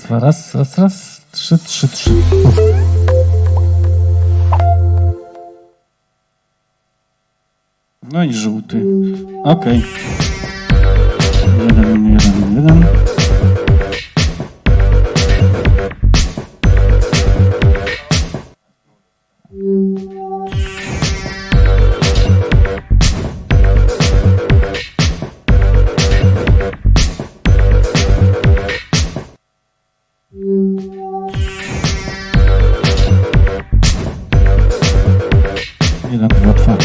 Państwa. Raz. 3, 3, 3. No i żółty. Okej. 1, 1, 1. Jeden, dwa, dwa.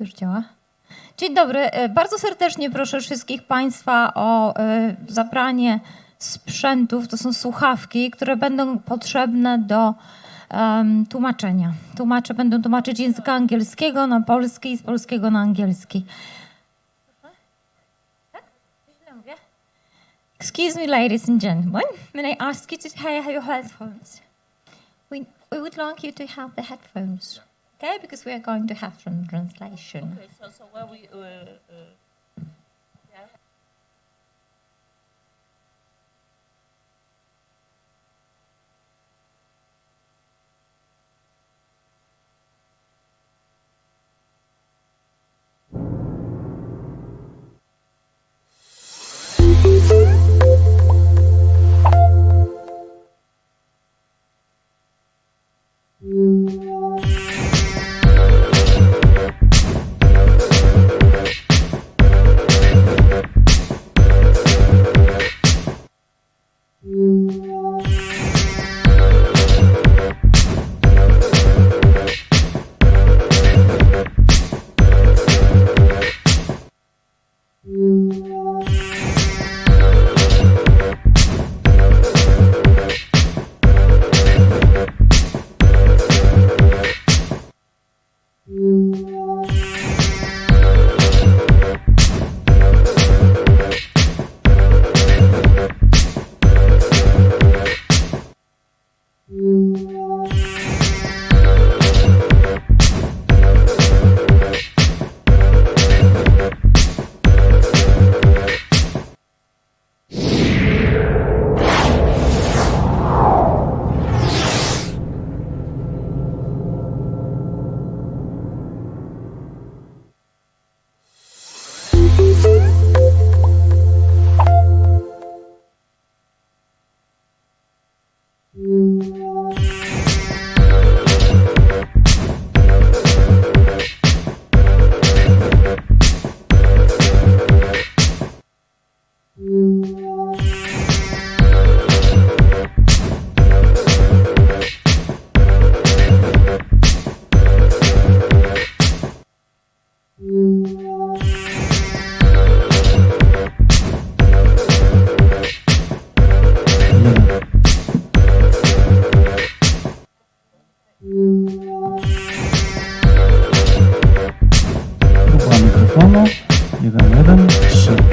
Już działa. Dzień dobry. Bardzo serdecznie proszę wszystkich Państwa o zabranie sprzętów. To są słuchawki, które będą potrzebne do tłumaczenia. Tłumacze będą tłumaczyć z języka angielskiego na polski i z polskiego na angielski. Excuse me, ladies and gentlemen. May I ask you to have your headphones? We would like you to have the headphones. Okay, because we are going to have some translation. Okay, so where we yeah. Próba mikrofonu. 1, 1, 3.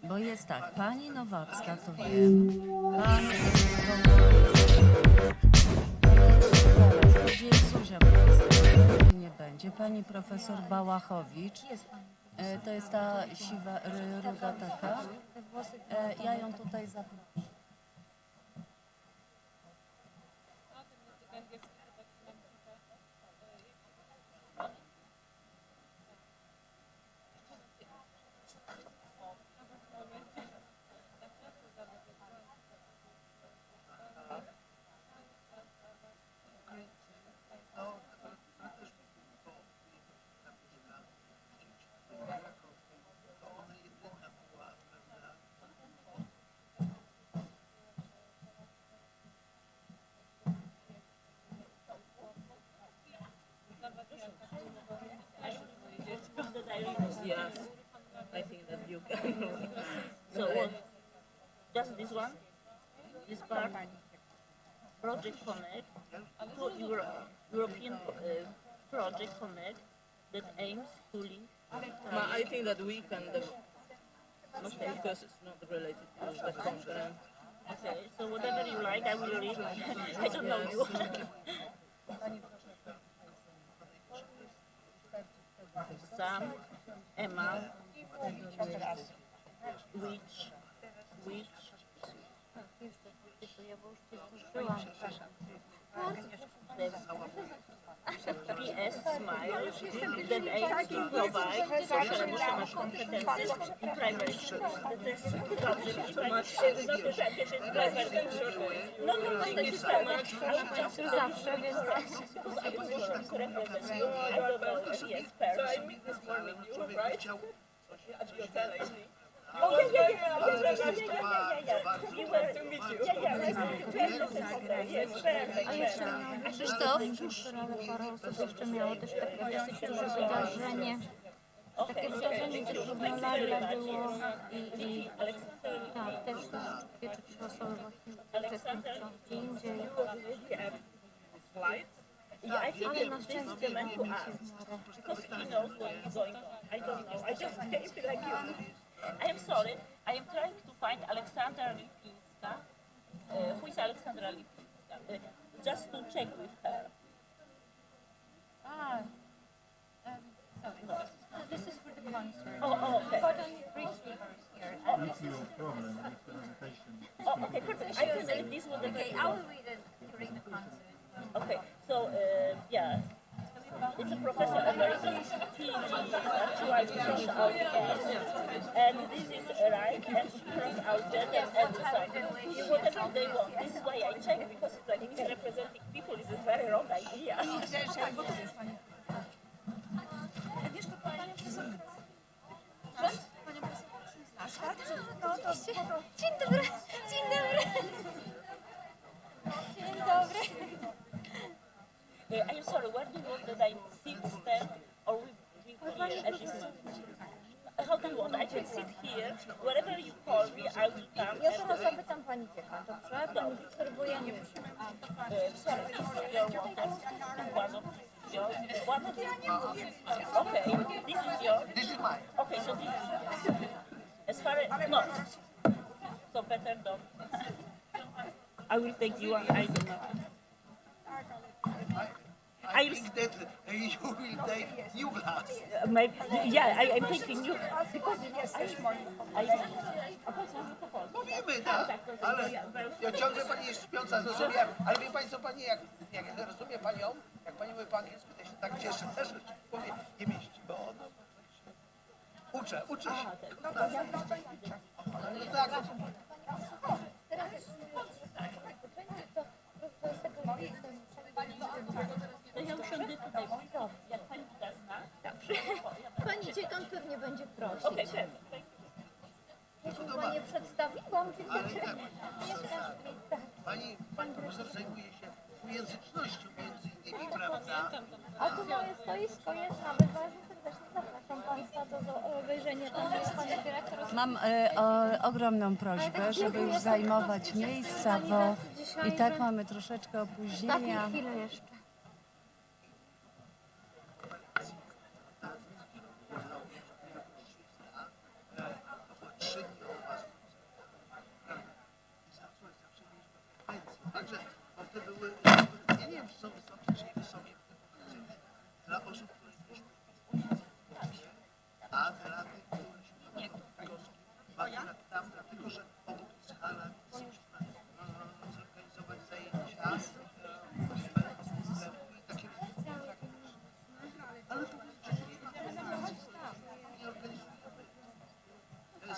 Bo jest tak, pani Nowacka, to wiem, pani zaraz, gdzie Zuzia nie będzie, pani profesor Bałachowicz, to jest ta siwa, ruda taka, ja ją tutaj zaproszę. Yes, I think that you can. So what? Just this one? This part? Project Connect, European Project Connect that aims to link. I think that we can, because it's not related to the conference. Okay, so whatever you like, I will read. I don't know you. PS smile, that aims to provide social emotional competences in primary schools. Dobrze, widzi Pani, dobrze, że jest primary school. No, thank you so much. Zawsze, więc... I position to represent you. I don't know, yes, person. So I meet this morning, you right? Chciał coś at your telling me. Oh, Krzysztof, ale parę osób jeszcze miało też takie dosyć duże wydarzenie. Takie wydarzenie też równolegle było i tak, też 2 czy 3 osoby właśnie uczestniczą gdzie indziej. Yeah, I think Ale na this is szczęście the man to udało mi ask, się w miarę. because he knows what is going on. I don't know, I just came like you. I am sorry, I am trying to find Aleksandra Lipinska. Who is Aleksandra Lipinska? Just to check with her. Sorry. This is for the concert. Oh, okay. Got only 3 speakers here. What's your problem with the presentation? Oh, okay, perfect. I can read this with the Okay, I will read it during the concert. Okay, so yeah, it's a professor emeritus PG, actually cross out S, and this is right, and cross out Z and so whatever they want. This is why I check, because it's like misrepresenting people is a very wrong idea. Dzień dobry, dzień dobry. Dzień dobry. I am sorry, where do you want that I sit, stand, or we here as you sit? How do you want? I can sit here, wherever you call me, I will come. Ja zaraz zapytam pani dziekan, dobrze? Pani profesor, bo ja nie wiem. Sorry, this is your water, one of yours, one of okay, this is yours. This is mine. Okay, so this is as far as no, so better don't. I will take you one. I don't know. I think that you will take new glass. Maybe, yeah, I'm taking you because Mówimy, tak, ale ja ciągle pani jest śpiąca, zrozumiałem, ale wie pani co pani, jak ja rozumiem panią, jak pani mówi po angielsku, to się tak cieszę, że się w głowie nie mieści, bo ono... Uczę się. No tak. to ja usiądę tutaj, jak pani da znak. Pani dziekan pewnie będzie prosić. Okay, perfect. Ja się chyba nie przedstawiłam, tylko Ale tak, pani profesor zajmuje się dwujęzycznością między innymi, prawda? A tu moje stoisko jest nawet bardzo serdecznie zapraszam Państwa do obejrzenia. Tam jest Pani Dyrektor. Mam ogromną prośbę, żeby już zajmować miejsca, bo i tak mamy troszeczkę opóźnienia. Ostatnie chwilę jeszcze. Także te były, ja nie wiem, czy są wysokie, czy nie wysokie, dla osób, które mieliśmy dyspozycji, a dla tych, którzy nie akurat tam, dlatego że obok jest hala, więc można zorganizować zajęcia i takie ale nie organizujemy.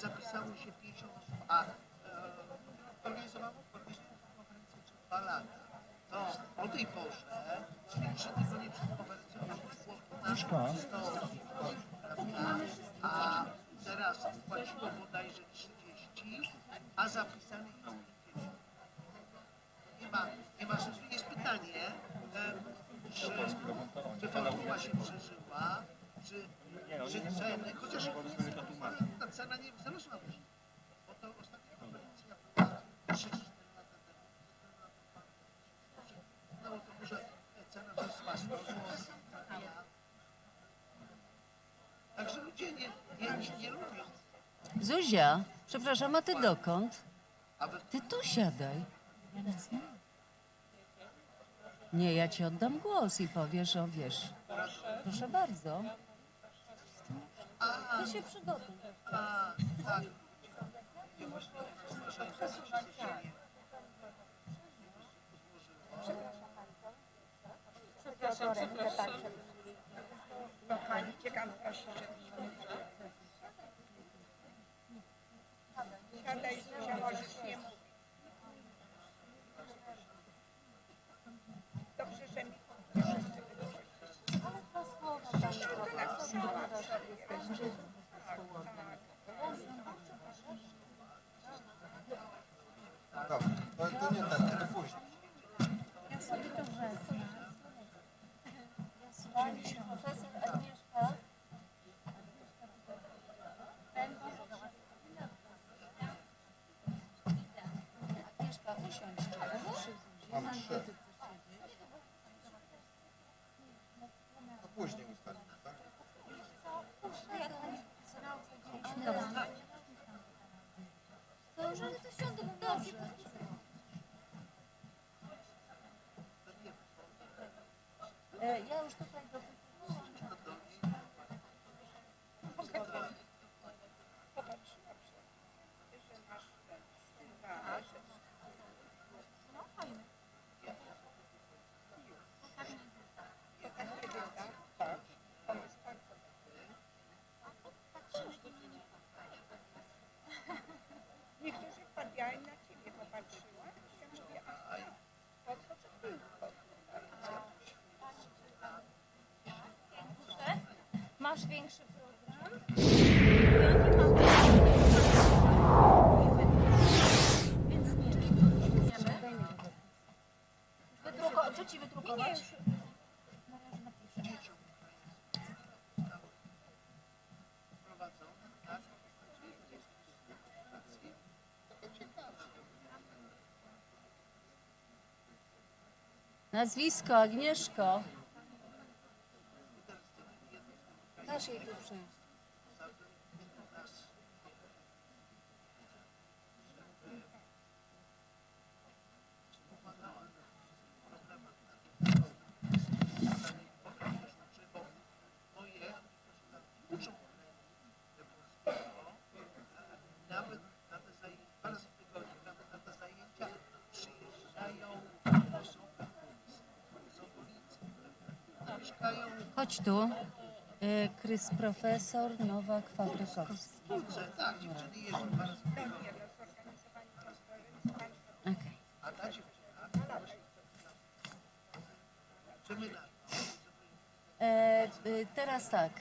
Zapisało się 50 osób, a organizowano konferencję przez 2 lata. To o tej porze, czyli 3 tygodnie przed konferencją, już było 15 prawda? A teraz płaciło bodajże 30, a zapisanych jest 50. Nie ma sensu. Jest pytanie, czy formuła się przeżyła, czy ceny, chociaż ta cena nie wzrosła, bo to ostatnia konferencja była 3-4 lata temu. No to może cena wzrosła 100 zł. Także ludzie nie lubią. Zuzia, przepraszam, a ty dokąd? Ty tu siadaj. Nie, ja ci oddam głos i powiesz, o wiesz. Proszę bardzo. Ty się przygotuj. Tak. Ja właśnie uważałem, że się nie rękę tak, żeby lokali ciekawości, siadaj, Zuzia, możesz nie mówić. Dobrze, że mi wszyscy Dobra, to nie ten, ale później. Ja sobie to wezmę. Profesor Agnieszka. Agnieszka, usiądź. Mam 3. To później ustalimy, tak? Dobrze, to siądę, dobrze. Ja już tutaj do popatrz na przykład, że masz ten no fajne. Tak, to jest bardzo dobry. Niektórzy wpadli na ciebie, popatrzyła i się mówię, a po co to tylko? Masz większy program? Co ci wydrukować? Nazwisko Agnieszko. Dasz jej tu przyjść. Nawet na te zajęcia, 2 razy w tygodniu, nawet na te zajęcia przyjeżdżają osoby z okolicy, które mieszkają Chodź tu. Krys profesor Nowak Fabrykowski. w Kielce. Tak, dziewczyny jeżdżą 2 razy w tygodniu. Okay. A ta dziewczyna, czy my na to? Teraz tak,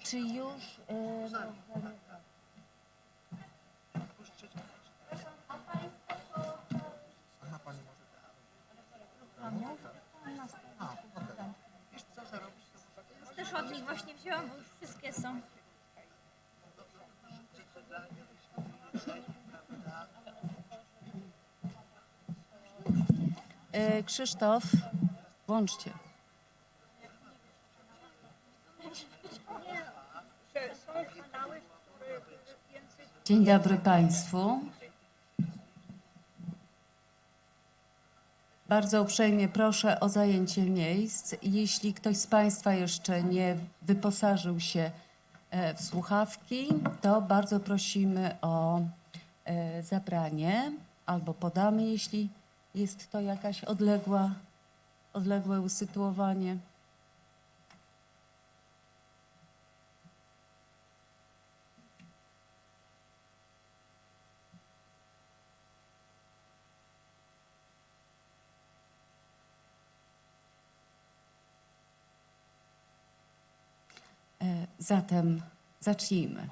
czy już... Już trzecia rzecz. Aha, pani może Wiesz co zarobić? To Też od nich właśnie wzięłam, bo już wszystkie są. Krzysztof, włączcie. Że są kanały, w których język Dzień dobry Państwu. Bardzo uprzejmie proszę o zajęcie miejsc. Jeśli ktoś z Państwa jeszcze nie wyposażył się w słuchawki, to bardzo prosimy o zabranie albo podamy, jeśli jest to jakaś odległe usytuowanie. Zatem zacznijmy.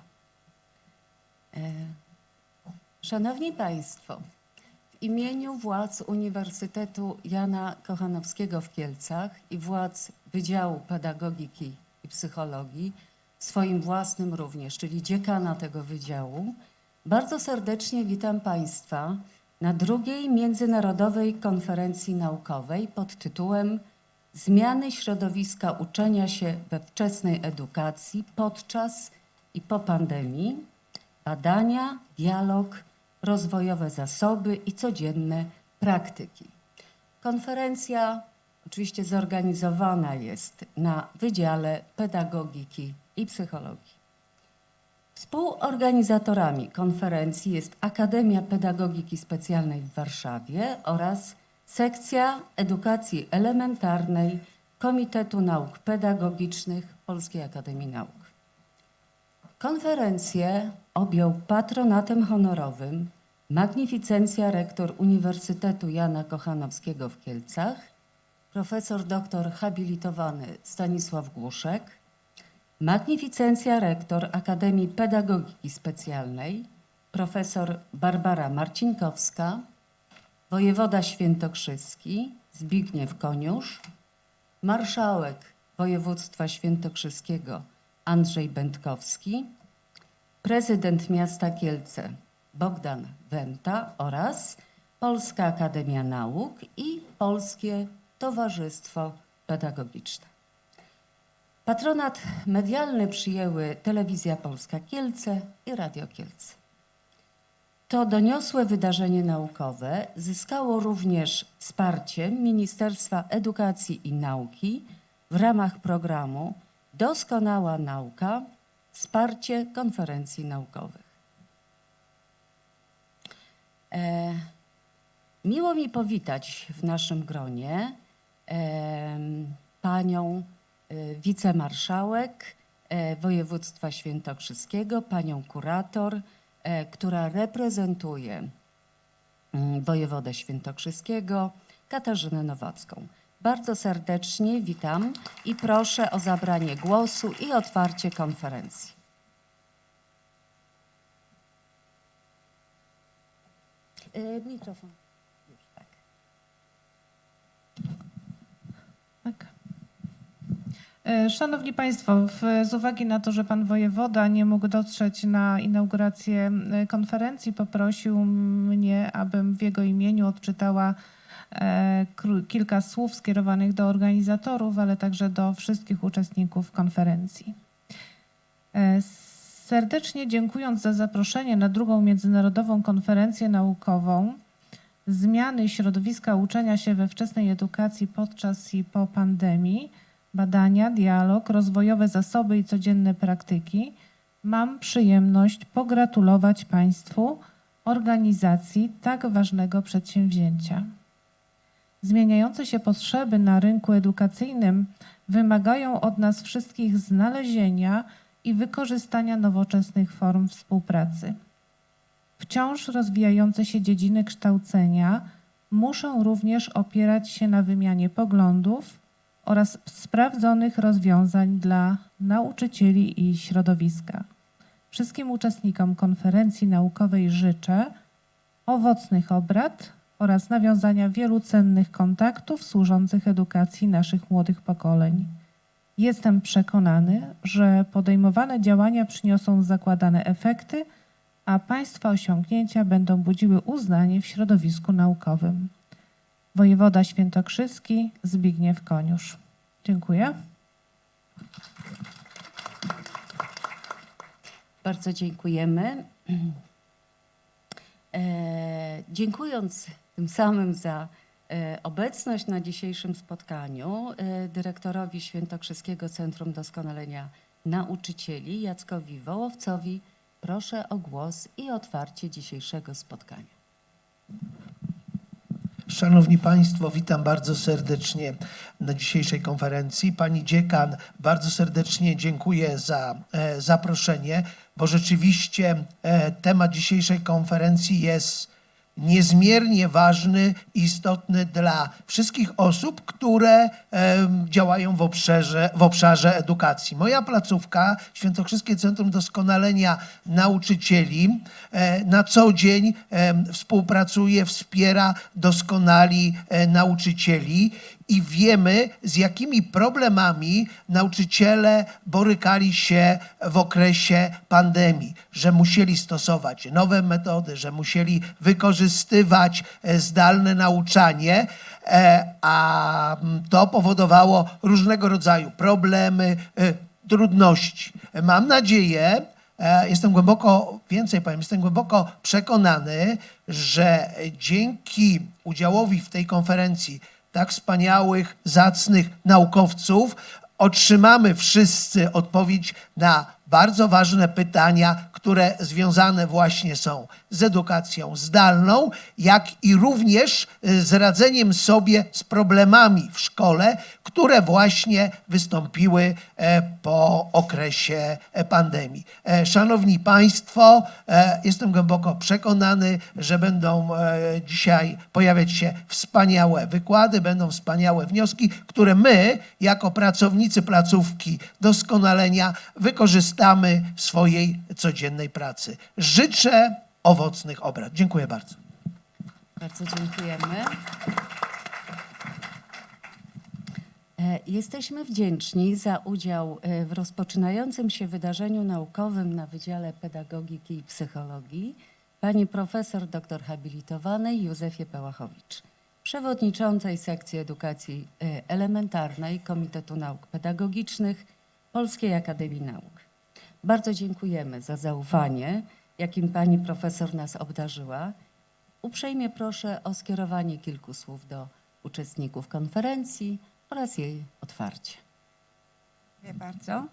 Szanowni Państwo, w imieniu władz Uniwersytetu Jana Kochanowskiego w Kielcach i władz Wydziału Pedagogiki i Psychologii, swoim własnym również, czyli dziekana tego wydziału, bardzo serdecznie witam Państwa na 2. Międzynarodowej Konferencji Naukowej pod tytułem Zmiany środowiska uczenia się we wczesnej edukacji podczas i po pandemii, badania, dialog, rozwojowe zasoby i codzienne praktyki. Konferencja oczywiście zorganizowana jest na Wydziale Pedagogiki i Psychologii. Współorganizatorami konferencji jest Akademia Pedagogiki Specjalnej w Warszawie oraz Sekcja Edukacji Elementarnej Komitetu Nauk Pedagogicznych Polskiej Akademii Nauk. Konferencję objął patronatem honorowym magnificencja rektor Uniwersytetu Jana Kochanowskiego w Kielcach, profesor doktor habilitowany Stanisław Głuszek, magnificencja rektor Akademii Pedagogiki Specjalnej, profesor Barbara Marcinkowska, wojewoda świętokrzyski Zbigniew Koniusz, marszałek województwa świętokrzyskiego Andrzej Będkowski, prezydent miasta Kielce Bogdan Wenta oraz Polska Akademia Nauk i Polskie Towarzystwo Pedagogiczne. Patronat medialny przyjęły Telewizja Polska Kielce i Radio Kielce. To doniosłe wydarzenie naukowe zyskało również wsparcie Ministerstwa Edukacji i Nauki w ramach programu Doskonała Nauka – Wsparcie konferencji naukowych. Miło mi powitać w naszym gronie panią wicemarszałek województwa świętokrzyskiego, panią kurator, która reprezentuje wojewodę świętokrzyskiego, Katarzynę Nowacką. Bardzo serdecznie witam i proszę o zabranie głosu i otwarcie konferencji. Mikrofon. Tak. Tak. Szanowni Państwo, z uwagi na to, że Pan Wojewoda nie mógł dotrzeć na inaugurację konferencji, poprosił mnie, abym w jego imieniu odczytała kilka słów skierowanych do organizatorów, ale także do wszystkich uczestników konferencji. Serdecznie dziękując za zaproszenie na drugą Międzynarodową Konferencję Naukową Zmiany środowiska uczenia się we wczesnej edukacji podczas i po pandemii, badania, dialog, rozwojowe zasoby i codzienne praktyki, mam przyjemność pogratulować Państwu organizacji tak ważnego przedsięwzięcia. Zmieniające się potrzeby na rynku edukacyjnym wymagają od nas wszystkich znalezienia i wykorzystania nowoczesnych form współpracy. Wciąż rozwijające się dziedziny kształcenia muszą również opierać się na wymianie poglądów oraz sprawdzonych rozwiązań dla nauczycieli i środowiska. Wszystkim uczestnikom konferencji naukowej życzę owocnych obrad oraz nawiązania wielu cennych kontaktów służących edukacji naszych młodych pokoleń. Jestem przekonany, że podejmowane działania przyniosą zakładane efekty, a Państwa osiągnięcia będą budziły uznanie w środowisku naukowym. Wojewoda świętokrzyski Zbigniew Koniusz. Dziękuję. Bardzo dziękujemy. Dziękując tym samym za obecność na dzisiejszym spotkaniu dyrektorowi Świętokrzyskiego Centrum Doskonalenia Nauczycieli Jackowi Wołowcowi proszę o głos i otwarcie dzisiejszego spotkania. Szanowni Państwo, witam bardzo serdecznie na dzisiejszej konferencji. Pani dziekan, bardzo serdecznie dziękuję za zaproszenie, bo rzeczywiście temat dzisiejszej konferencji jest niezmiernie ważny i istotny dla wszystkich osób, które działają w obszarze edukacji. Moja placówka, Świętokrzyskie Centrum Doskonalenia Nauczycieli, na co dzień współpracuje, wspiera, doskonali nauczycieli i wiemy, z jakimi problemami nauczyciele borykali się w okresie pandemii, że musieli stosować nowe metody, że musieli wykorzystywać zdalne nauczanie, a to powodowało różnego rodzaju problemy, trudności. Mam nadzieję, jestem głęboko przekonany, że dzięki udziałowi w tej konferencji tak wspaniałych, zacnych naukowców otrzymamy wszyscy odpowiedź na bardzo ważne pytania, które związane właśnie są z edukacją zdalną, jak i również z radzeniem sobie z problemami w szkole, które właśnie wystąpiły po okresie pandemii. Szanowni Państwo, jestem głęboko przekonany, że będą dzisiaj pojawiać się wspaniałe wykłady, będą wspaniałe wnioski, które my, jako pracownicy placówki doskonalenia, wykorzystamy w swojej codziennej pracy. Życzę owocnych obrad. Dziękuję bardzo. Bardzo dziękujemy. Jesteśmy wdzięczni za udział w rozpoczynającym się wydarzeniu naukowym na Wydziale Pedagogiki i Psychologii pani profesor doktor habilitowanej Józefie Pałachowicz, przewodniczącej sekcji edukacji elementarnej Komitetu Nauk Pedagogicznych Polskiej Akademii Nauk. Bardzo dziękujemy za zaufanie, jakim pani profesor nas obdarzyła. Uprzejmie proszę o skierowanie kilku słów do uczestników konferencji oraz jej otwarcie. Dziękuję bardzo.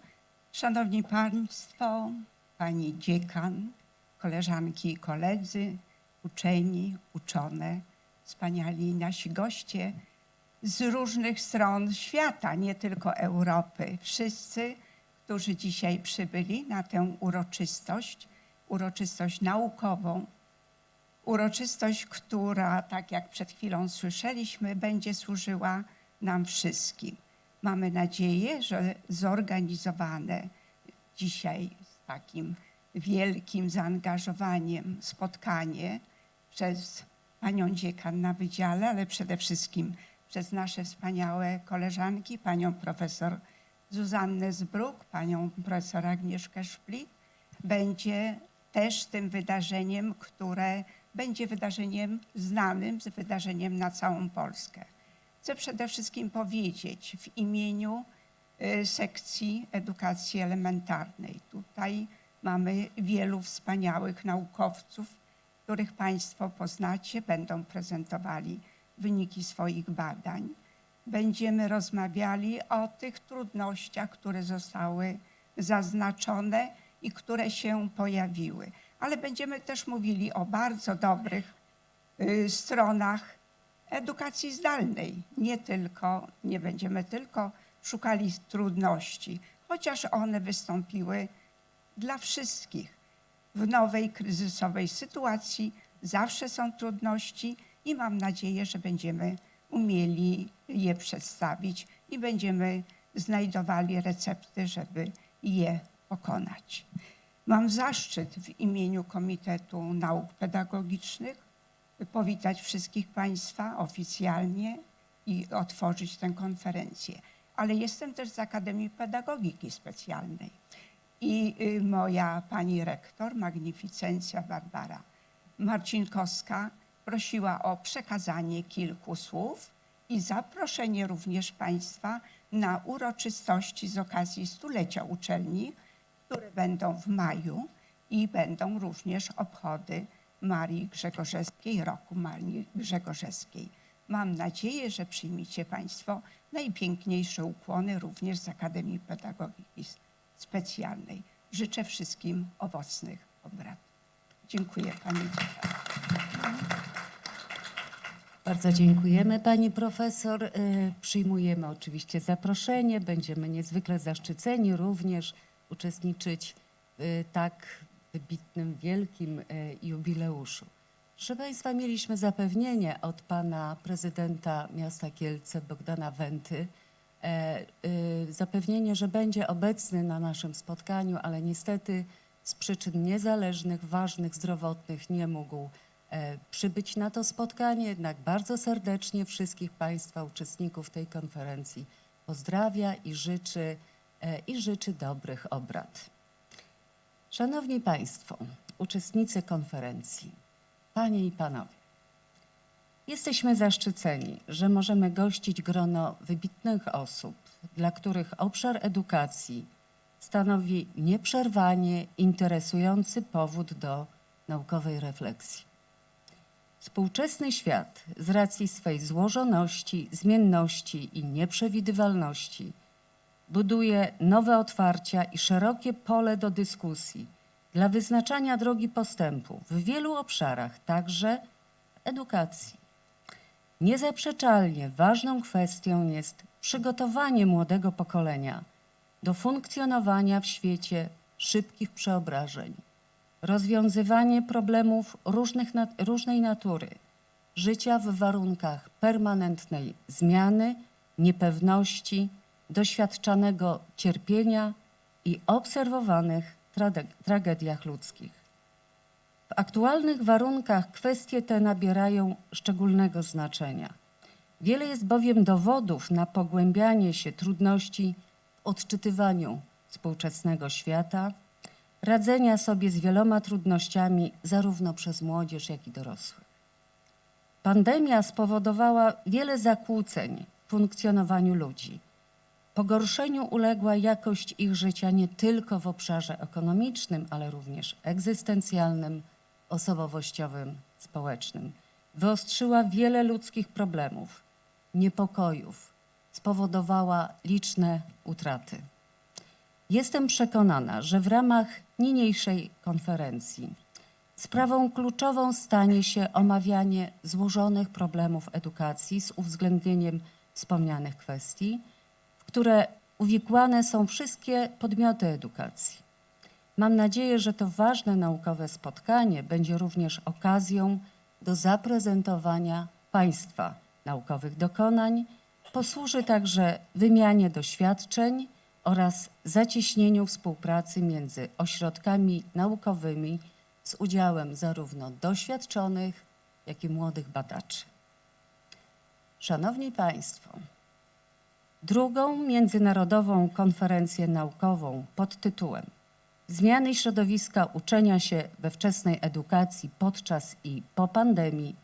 Szanowni Państwo, Pani dziekan, koleżanki i koledzy, uczeni, uczone, wspaniali nasi goście z różnych stron świata, nie tylko Europy. Wszyscy, którzy dzisiaj przybyli na tę uroczystość naukową, uroczystość, która, tak jak przed chwilą słyszeliśmy, będzie służyła nam wszystkim. Mamy nadzieję, że zorganizowane dzisiaj z takim wielkim zaangażowaniem spotkanie przez panią dziekan na wydziale, ale przede wszystkim przez nasze wspaniałe koleżanki, panią profesor Zuzannę Zbruk, panią profesor Agnieszkę Szplit, będzie też tym wydarzeniem, które będzie wydarzeniem znanym, wydarzeniem na całą Polskę. Chcę przede wszystkim powiedzieć w imieniu sekcji edukacji elementarnej. Tutaj mamy wielu wspaniałych naukowców, których Państwo poznacie, będą prezentowali wyniki swoich badań. Będziemy rozmawiali o tych trudnościach, które zostały zaznaczone i które się pojawiły. Ale będziemy też mówili o bardzo dobrych stronach edukacji zdalnej. Nie będziemy tylko szukali trudności, chociaż one wystąpiły dla wszystkich. W nowej kryzysowej sytuacji zawsze są trudności i mam nadzieję, że będziemy umieli je przedstawić i będziemy znajdowali recepty, żeby je pokonać. Mam zaszczyt w imieniu Komitetu Nauk Pedagogicznych powitać wszystkich Państwa oficjalnie i otworzyć tę konferencję. Ale jestem też z Akademii Pedagogiki Specjalnej i moja pani rektor, magnificencja Barbara Marcinkowska, prosiła o przekazanie kilku słów i zaproszenie również Państwa na uroczystości z okazji stulecia uczelni, które będą w maju i będą również obchody Marii Grzegorzewskiej, roku Marii Grzegorzewskiej. Mam nadzieję, że przyjmiecie Państwo najpiękniejsze ukłony również z Akademii Pedagogiki Specjalnej. Życzę wszystkim owocnych obrad. Dziękuję Pani dziekan. Bardzo dziękujemy pani profesor. Przyjmujemy oczywiście zaproszenie. Będziemy niezwykle zaszczyceni również uczestniczyć w tak wybitnym, wielkim jubileuszu. Proszę Państwa, mieliśmy zapewnienie od pana prezydenta miasta Kielce, Bogdana Wenty, zapewnienie, że będzie obecny na naszym spotkaniu, ale niestety z przyczyn niezależnych, ważnych, zdrowotnych nie mógł przybyć na to spotkanie. Jednak bardzo serdecznie wszystkich Państwa, uczestników tej konferencji pozdrawia i życzy dobrych obrad. Szanowni Państwo, uczestnicy konferencji, Panie i Panowie, jesteśmy zaszczyceni, że możemy gościć grono wybitnych osób, dla których obszar edukacji stanowi nieprzerwanie interesujący powód do naukowej refleksji. Współczesny świat z racji swej złożoności, zmienności i nieprzewidywalności buduje nowe otwarcia i szerokie pole do dyskusji dla wyznaczania drogi postępu w wielu obszarach, także w edukacji. Niezaprzeczalnie ważną kwestią jest przygotowanie młodego pokolenia do funkcjonowania w świecie szybkich przeobrażeń, rozwiązywanie problemów różnej natury, życia w warunkach permanentnej zmiany, niepewności, doświadczanego cierpienia i obserwowanych tragediach ludzkich. W aktualnych warunkach kwestie te nabierają szczególnego znaczenia. Wiele jest bowiem dowodów na pogłębianie się trudności w odczytywaniu współczesnego świata, radzenia sobie z wieloma trudnościami zarówno przez młodzież, jak i dorosłych. Pandemia spowodowała wiele zakłóceń w funkcjonowaniu ludzi. Pogorszeniu uległa jakość ich życia nie tylko w obszarze ekonomicznym, ale również egzystencjalnym, osobowościowym, społecznym. Wyostrzyła wiele ludzkich problemów, niepokojów, spowodowała liczne utraty. Jestem przekonana, że w ramach niniejszej konferencji sprawą kluczową stanie się omawianie złożonych problemów edukacji z uwzględnieniem wspomnianych kwestii, w które uwikłane są wszystkie podmioty edukacji. Mam nadzieję, że to ważne naukowe spotkanie będzie również okazją do zaprezentowania państwa naukowych dokonań, posłuży także wymianie doświadczeń oraz zacieśnieniu współpracy między ośrodkami naukowymi z udziałem zarówno doświadczonych, jak i młodych badaczy. Szanowni Państwo, drugą Międzynarodową Konferencję Naukową pod tytułem Zmiany środowiska uczenia się we wczesnej edukacji podczas i po pandemii,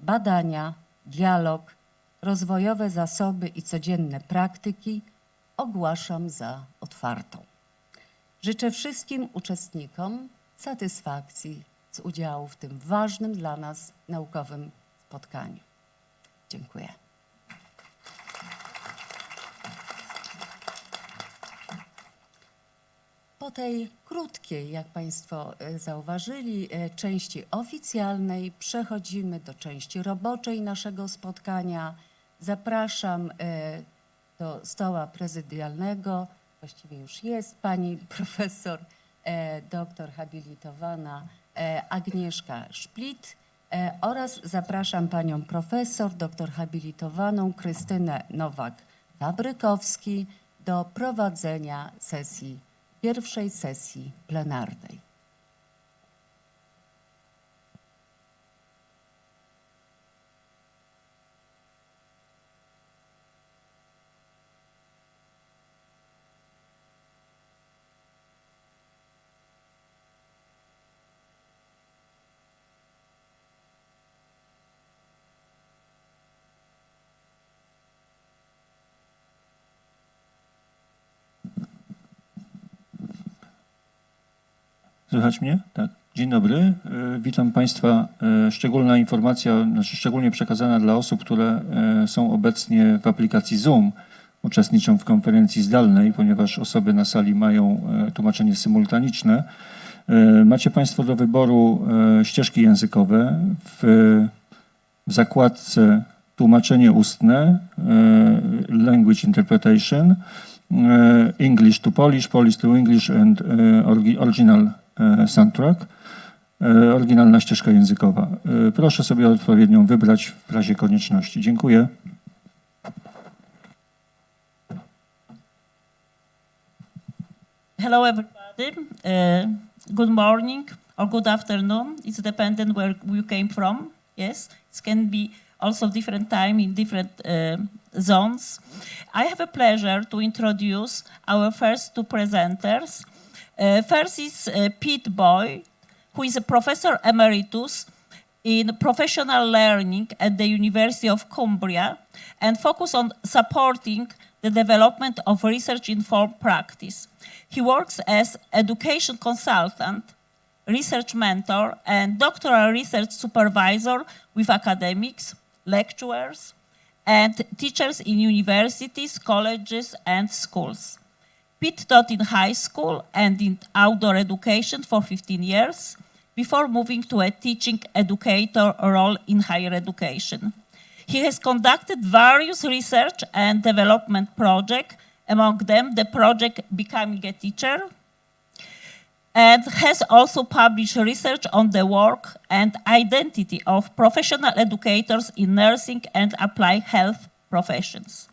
badania, dialog, rozwojowe zasoby i codzienne praktyki ogłaszam za otwartą. Życzę wszystkim uczestnikom satysfakcji z udziału w tym ważnym dla nas naukowym spotkaniu. Dziękuję. Po tej krótkiej, jak Państwo zauważyli, części oficjalnej przechodzimy do części roboczej naszego spotkania. Zapraszam do stoła prezydialnego, właściwie już jest pani profesor, doktor habilitowana Agnieszka Szplit oraz zapraszam panią profesor, doktor habilitowaną Krystynę Nowak-Fabrykowski do prowadzenia pierwszej sesji plenarnej. Słychać mnie? Tak. Dzień dobry. Witam Państwa. Szczególna informacja, szczególnie przekazana dla osób, które są obecnie w aplikacji Zoom, uczestniczą w konferencji zdalnej, ponieważ osoby na sali mają tłumaczenie symultaniczne. Macie Państwo do wyboru ścieżki językowe w zakładce tłumaczenie ustne, language interpretation, English to Polish, Polish to English and original soundtrack, oryginalna ścieżka językowa. Proszę sobie odpowiednią wybrać w razie konieczności. Dziękuję. Hello everybody, good morning or good afternoon. It's dependent where you came from. Yes, it can be also different time in different zones. I have a pleasure to introduce our first two presenters. First is Pete Boy, who is a professor emeritus in professional learning at the University of Cumbria and focus on supporting the development of research-informed practice. He works as education consultant, research mentor, and doctoral research supervisor with academics, lecturers, and teachers in universities, colleges, and schools. Pete taught in high school and in outdoor education for 15 years before moving to a teaching educator role in higher education. He has conducted various research and development projects, among them the project Becoming a Teacher, and has also published research on the work and identity of professional educators in nursing and applied health professions.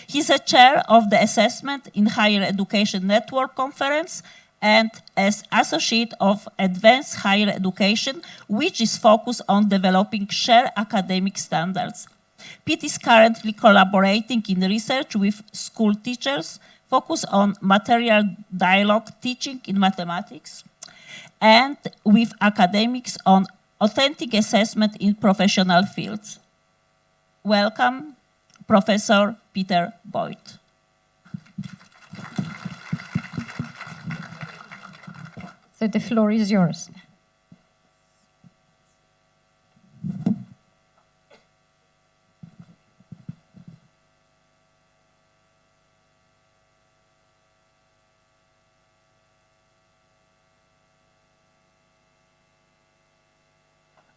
He's a chair of the Assessment in Higher Education Network Conference and as associate of Advanced Higher Education, which is focused on developing shared academic standards. Pete is currently collaborating in research with school teachers focused on material dialogue teaching in mathematics and with academics on authentic assessment in professional fields. Welcome, Professor Peter Boyd. So the floor is yours.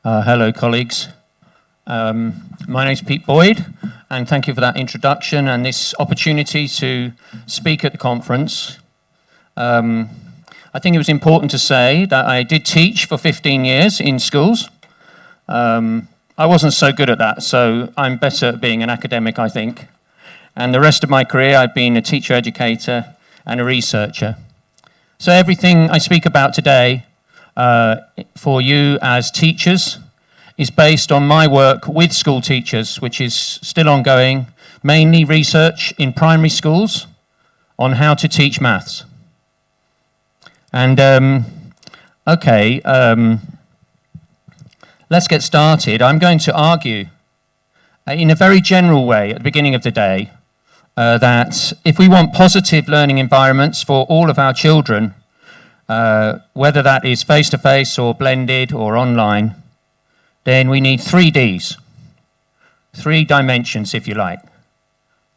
Hello, colleagues. My name is Pete Boyd, and thank you for that introduction and this opportunity to speak at the conference. I think it was important to say that I did teach for 15 years in schools. I wasn't so good at that, so I'm better at being an academic, I think. And the rest of my career, I've been a teacher, educator, and a researcher. So everything I speak about today for you as teachers is based on my work with school teachers, which is still ongoing, mainly research in primary schools on how to teach maths. And let's get started. I'm going to argue in a very general way at the beginning of the day that if we want positive learning environments for all of our children, whether that is face-to-face or blended or online, then we need 3 Ds, 3 dimensions, if you like: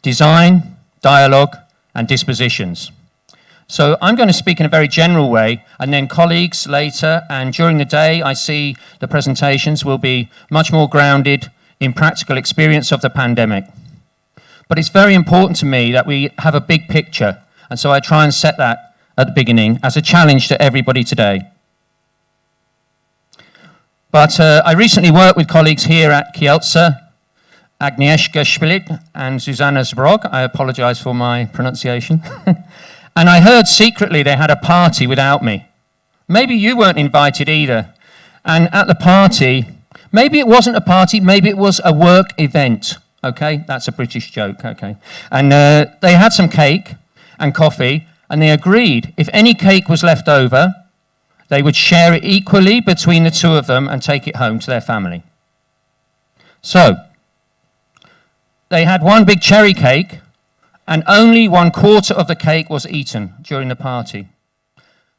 design, dialogue, and dispositions. So I'm going to speak in a very general way, and then colleagues later and during the day, I see the presentations will be much more grounded in practical experience of the pandemic. But it's very important to me that we have a big picture, and so I try and set that at the beginning as a challenge to everybody today. But I recently worked with colleagues here at Kielce, Agnieszka Szpilik and Zuzanna Zbrog. I apologize for my pronunciation. And I heard secretly they had a party without me. Maybe you weren't invited either. And at the party, maybe it wasn't a party, maybe it was a work event. Okay, that's a British joke, okay. And they had some cake and coffee, and they agreed if any cake was left over, they would share it equally between the two of them and take it home to their family. So, they had one big cherry cake, and only 1/4 of the cake was eaten during the party.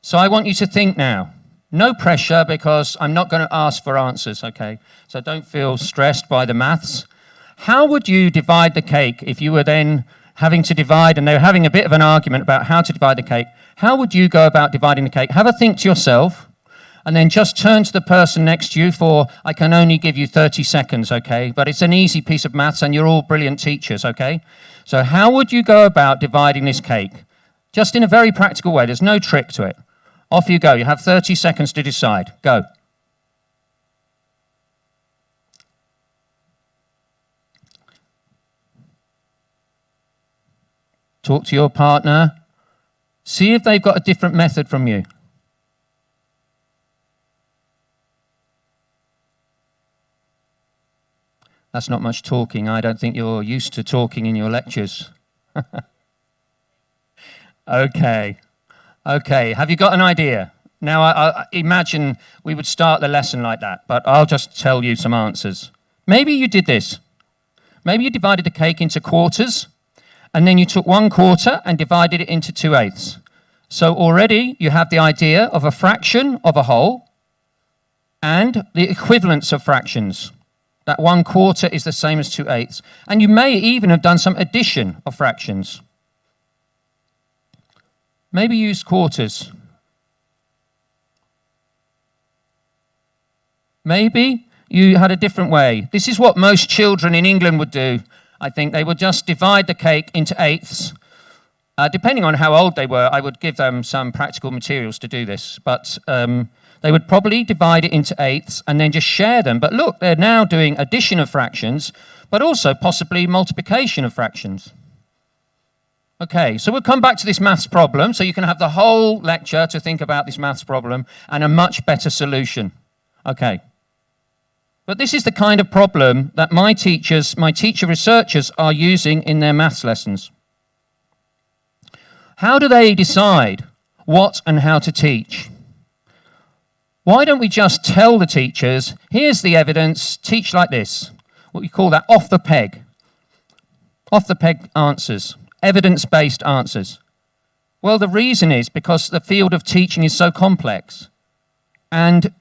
So I want you to think now. No pressure, because I'm not going to ask for answers, okay? So don't feel stressed by the maths. How would you divide the cake if you were then having to divide, and they were having a bit of an argument about how to divide the cake? How would you go about dividing the cake? Have a think to yourself, and then just turn to the person next to you for, I can only give you 30 seconds, okay? But it's an easy piece of maths, and you're all brilliant teachers, okay? So how would you go about dividing this cake? Just in a very practical way. There's no trick to it. Off you go. You have 30 seconds to decide. Go. Talk to your partner. See if they've got a different method from you. That's not much talking. I don't think you're used to talking in your lectures. Okay. Have you got an idea? Now, I imagine we would start the lesson like that, but I'll just tell you some answers. Maybe you did this. Maybe you divided the cake into quarters, and then you took 1/4 and divided it into 2/8. So already you have the idea of a fraction of a whole and the equivalence of fractions. That 1/4 is the same as 2/8. And you may even have done some addition of fractions. Maybe use quarters. Maybe you had a different way. This is what most children in England would do. I think they would just divide the cake into eighths. Depending on how old they were, I would give them some practical materials to do this. But they would probably divide it into eighths and then just share them. But look, they're now doing addition of fractions, but also possibly multiplication of fractions. Okay, so we'll come back to this maths problem, so you can have the whole lecture to think about this maths problem and a much better solution. Okay. But this is the kind of problem that my teacher researchers are using in their maths lessons. How do they decide what and how to teach? Why don't we just tell the teachers, here's the evidence, teach like this? What we call that off the peg answers. Evidence-based answers. Well, the reason is because the field of teaching is so complex and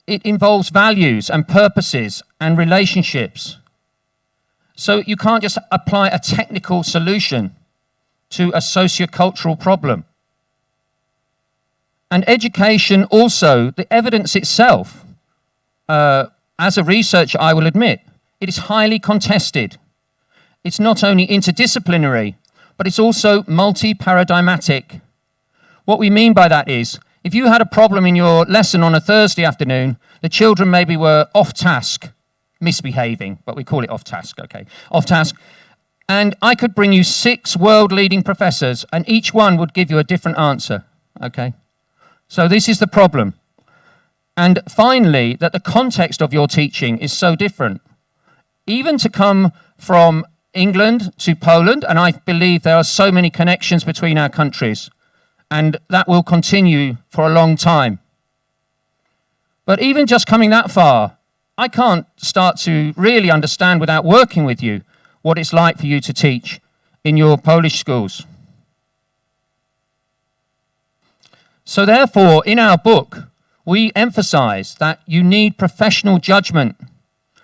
it involves values and purposes and relationships. So you can't just apply a technical solution to a sociocultural problem. And education also, the evidence itself, as a researcher, I will admit, it is highly contested. It's not only interdisciplinary, but it's also multi-paradigmatic. What we mean by that is, if you had a problem in your lesson on a Thursday afternoon, the children maybe were off task, misbehaving, but we call it off task, okay, off task, and I could bring you 6 world-leading professors, and each one would give you a different answer, okay? So this is the problem. And finally, that the context of your teaching is so different. Even to come from England to Poland, and I believe there are so many connections between our countries, and that will continue for a long time. But even just coming that far, I can't start to really understand without working with you what it's like for you to teach in your Polish schools. So therefore, in our book, we emphasize that you need professional judgment,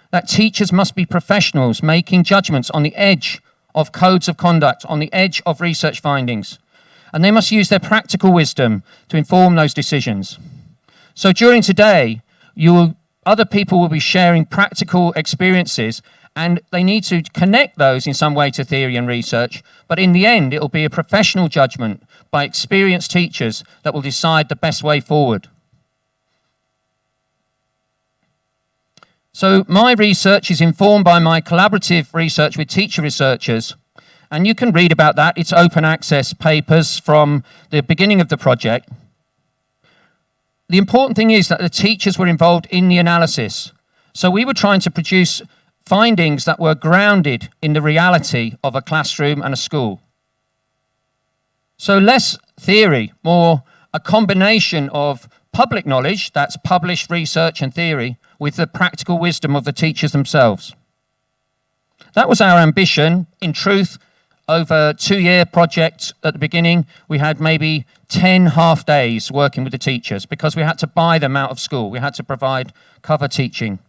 that teachers must be professionals making judgments on the edge of codes of conduct, on the edge of research findings, and they must use their practical wisdom to inform those decisions. So during today, other people will be sharing practical experiences, and they need to connect those in some way to theory and research, but in the end, it will be a professional judgment by experienced teachers that will decide the best way forward. So my research is informed by my collaborative research with teacher researchers, and you can read about that. It's open access papers from the beginning of the project. The important thing is that the teachers were involved in the analysis. So we were trying to produce findings that were grounded in the reality of a classroom and a school. So less theory, more a combination of public knowledge, that's published research and theory, with the practical wisdom of the teachers themselves. That was our ambition. In truth, over a 2-year project at the beginning, we had maybe 10 half days working with the teachers because we had to buy them out of school. We had to provide cover teaching.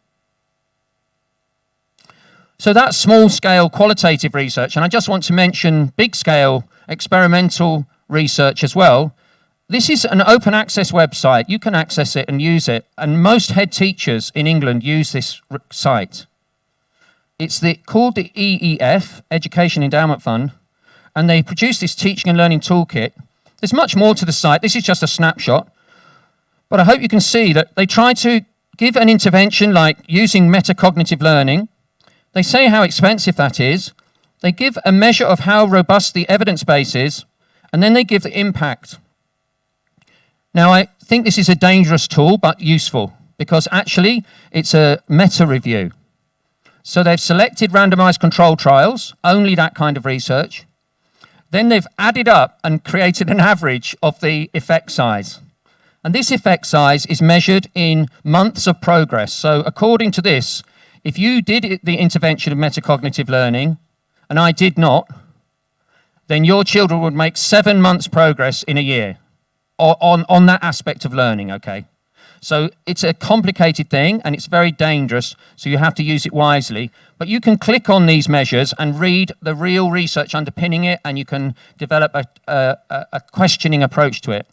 So that's small-scale qualitative research, and I just want to mention big-scale experimental research as well. This is an open access website. You can access it and use it, and most head teachers in England use this site. It's called the EEF, Education Endowment Fund, and they produce this teaching and learning toolkit. There's much more to the site. This is just a snapshot, but I hope you can see that they try to give an intervention like using metacognitive learning. They say how expensive that is. They give a measure of how robust the evidence base is, and then they give the impact. Now, I think this is a dangerous tool, but useful, because actually it's a meta-review. So they've selected randomized control trials, only that kind of research. Then they've added up and created an average of the effect size. And this effect size is measured in months of progress. So according to this, if you did the intervention of metacognitive learning, and I did not, then your children would make 7 months progress in a year on that aspect of learning, okay? So it's a complicated thing and it's very dangerous, so you have to use it wisely. But you can click on these measures and read the real research underpinning it, and you can develop a questioning approach to it.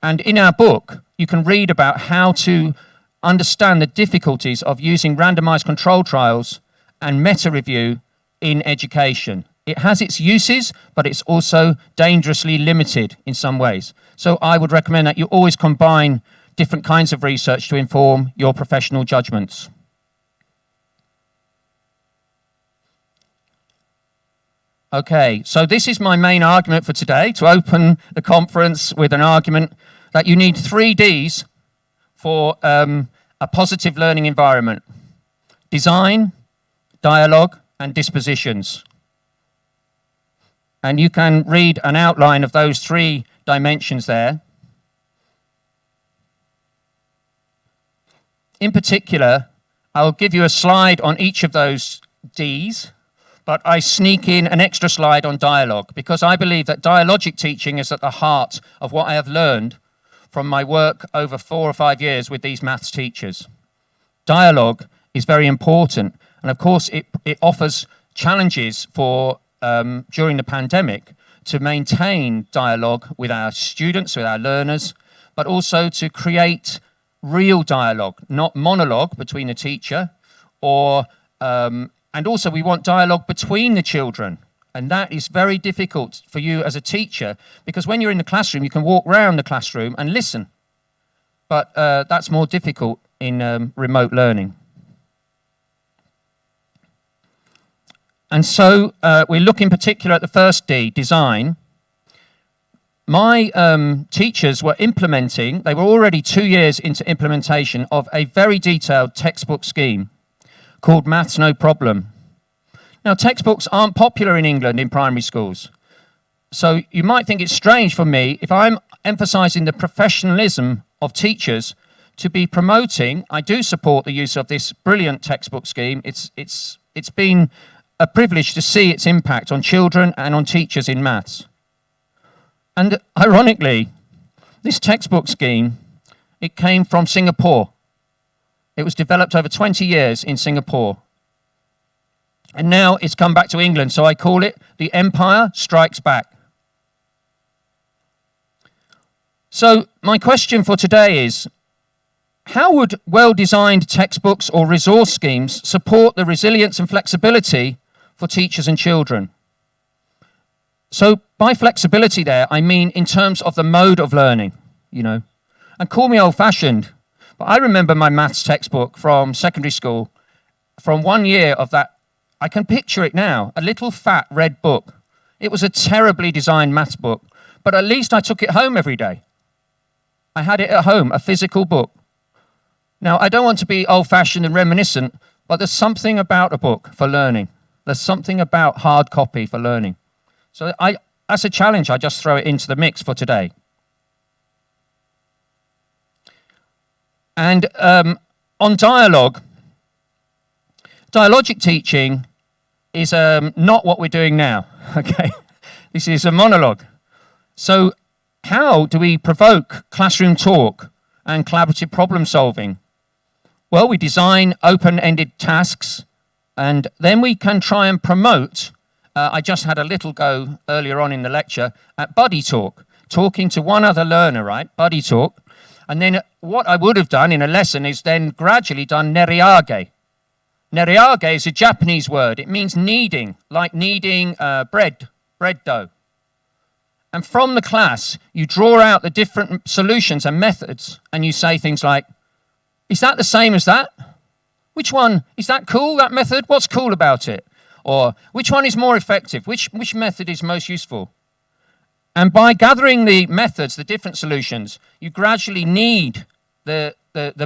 And in our book, you can read about how to understand the difficulties of using randomized control trials and meta-review in education. It has its uses, but it's also dangerously limited in some ways. So I would recommend that you always combine different kinds of research to inform your professional judgments. Okay, so this is my main argument for today, to open the conference with an argument that you need 3 Ds for a positive learning environment: design, dialogue, and dispositions. And you can read an outline of those 3 dimensions there. In particular, I'll give you a slide on each of those Ds, but I sneak in an extra slide on dialogue, because I believe that dialogic teaching is at the heart of what I have learned from my work over 4 or 5 years with these maths teachers. Dialogue is very important, and of course it offers challenges for during the pandemic to maintain dialogue with our students, with our learners, but also to create real dialogue, not monologue between the teacher, or and also we want dialogue between the children. And that is very difficult for you as a teacher, because when you're in the classroom, you can walk around the classroom and listen. But that's more difficult in remote learning. And so we look in particular at the first D, design. My teachers were implementing, they were already 2 years into implementation of a very detailed textbook scheme called Maths No Problem. Now, textbooks aren't popular in England in primary schools. So you might think it's strange for me, if I'm emphasizing the professionalism of teachers, to be promoting. I do support the use of this brilliant textbook scheme. It's been a privilege to see its impact on children and on teachers in maths. And ironically, this textbook scheme, it came from Singapore. It was developed over 20 years in Singapore. And now it's come back to England, so I call it The Empire Strikes Back. So my question for today is, how would well-designed textbooks or resource schemes support the resilience and flexibility for teachers and children? So by flexibility there, I mean in terms of the mode of learning, you know. And call me old-fashioned, but I remember my maths textbook from secondary school, from 1 year of that. I can picture it now, a little fat red book. It was a terribly designed maths book, but at least I took it home every day. I had it at home, a physical book. Now, I don't want to be old-fashioned and reminiscent, but there's something about a book for learning. There's something about hard copy for learning. So that's a challenge. I just throw it into the mix for today. And on dialogue, dialogic teaching is not what we're doing now, okay? This is a monologue. So how do we provoke classroom talk and collaborative problem solving? Well, we design open-ended tasks, and then we can try and promote, I just had a little go earlier on in the lecture, at buddy talk, talking to one other learner, right? Buddy talk. And then what I would have done in a lesson is then gradually done neriage. Neriage is a Japanese word. It means kneading, like kneading bread dough. And from the class, you draw out the different solutions and methods, and you say things like, is that the same as that? Which one? Is that cool, that method? What's cool about it? Or which one is more effective? Which method is most useful? And by gathering the methods, the different solutions, you gradually knead the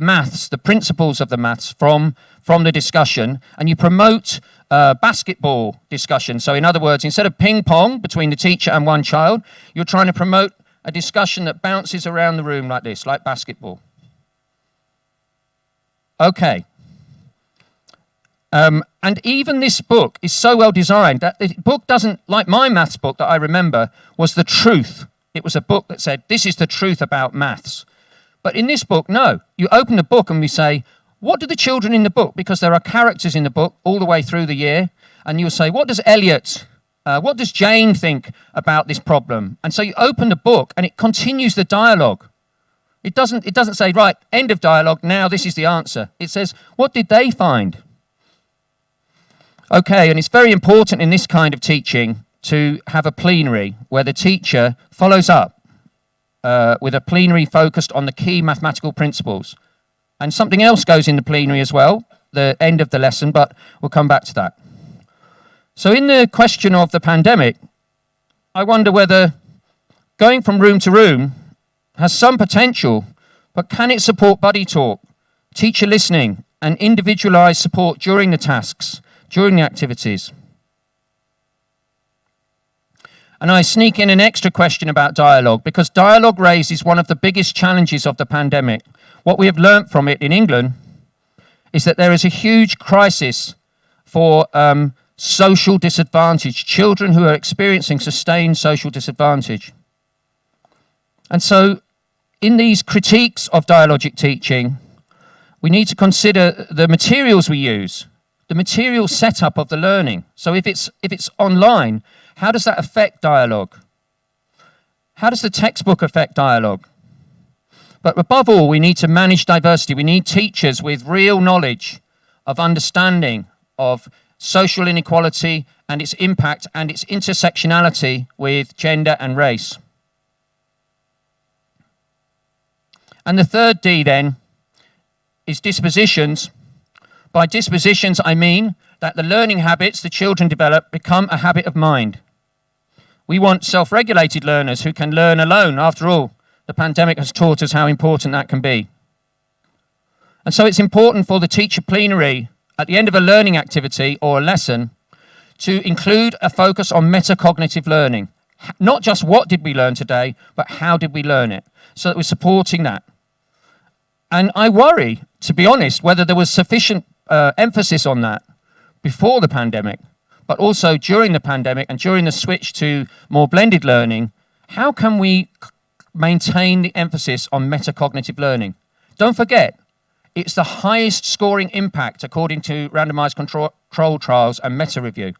maths, the principles of the maths from the discussion, and you promote basketball discussion. So in other words, instead of ping pong between the teacher and one child, you're trying to promote a discussion that bounces around the room like this, like basketball. Okay. And even this book is so well designed that the book doesn't, like my maths book that I remember, was the truth. It was a book that said, this is the truth about maths. But in this book, no. You open the book and we say, what do the children in the book, because there are characters in the book all the way through the year, and you'll say, what does Elliot, what does Jane think about this problem? And so you open the book and it continues the dialogue. It doesn't say, right, end of dialogue, now this is the answer. It says, what did they find? Okay, and it's very important in this kind of teaching to have a plenary where the teacher follows up with a plenary focused on the key mathematical principles. And something else goes in the plenary as well, the end of the lesson, but we'll come back to that. So in the question of the pandemic, I wonder whether going from room to room has some potential, but can it support buddy talk, teacher listening, and individualized support during the tasks, during the activities? And I sneak in an extra question about dialogue, because dialogue raises one of the biggest challenges of the pandemic. What we have learnt from it in England is that there is a huge crisis for social disadvantage, children who are experiencing sustained social disadvantage. And so in these critiques of dialogic teaching, we need to consider the materials we use, the material setup of the learning. So if it's online, how does that affect dialogue? How does the textbook affect dialogue? But above all, we need to manage diversity. We need teachers with real knowledge of understanding of social inequality and its impact and its intersectionality with gender and race. And the third D then is dispositions. By dispositions, I mean that the learning habits the children develop become a habit of mind. We want self-regulated learners who can learn alone. After all, the pandemic has taught us how important that can be. And so it's important for the teacher plenary at the end of a learning activity or a lesson to include a focus on metacognitive learning. Not just what did we learn today, but how did we learn it? So that we're supporting that. And I worry, to be honest, whether there was sufficient emphasis on that before the pandemic, but also during the pandemic and during the switch to more blended learning. How can we maintain the emphasis on metacognitive learning? Don't forget, it's the highest scoring impact according to randomized control trials and meta review.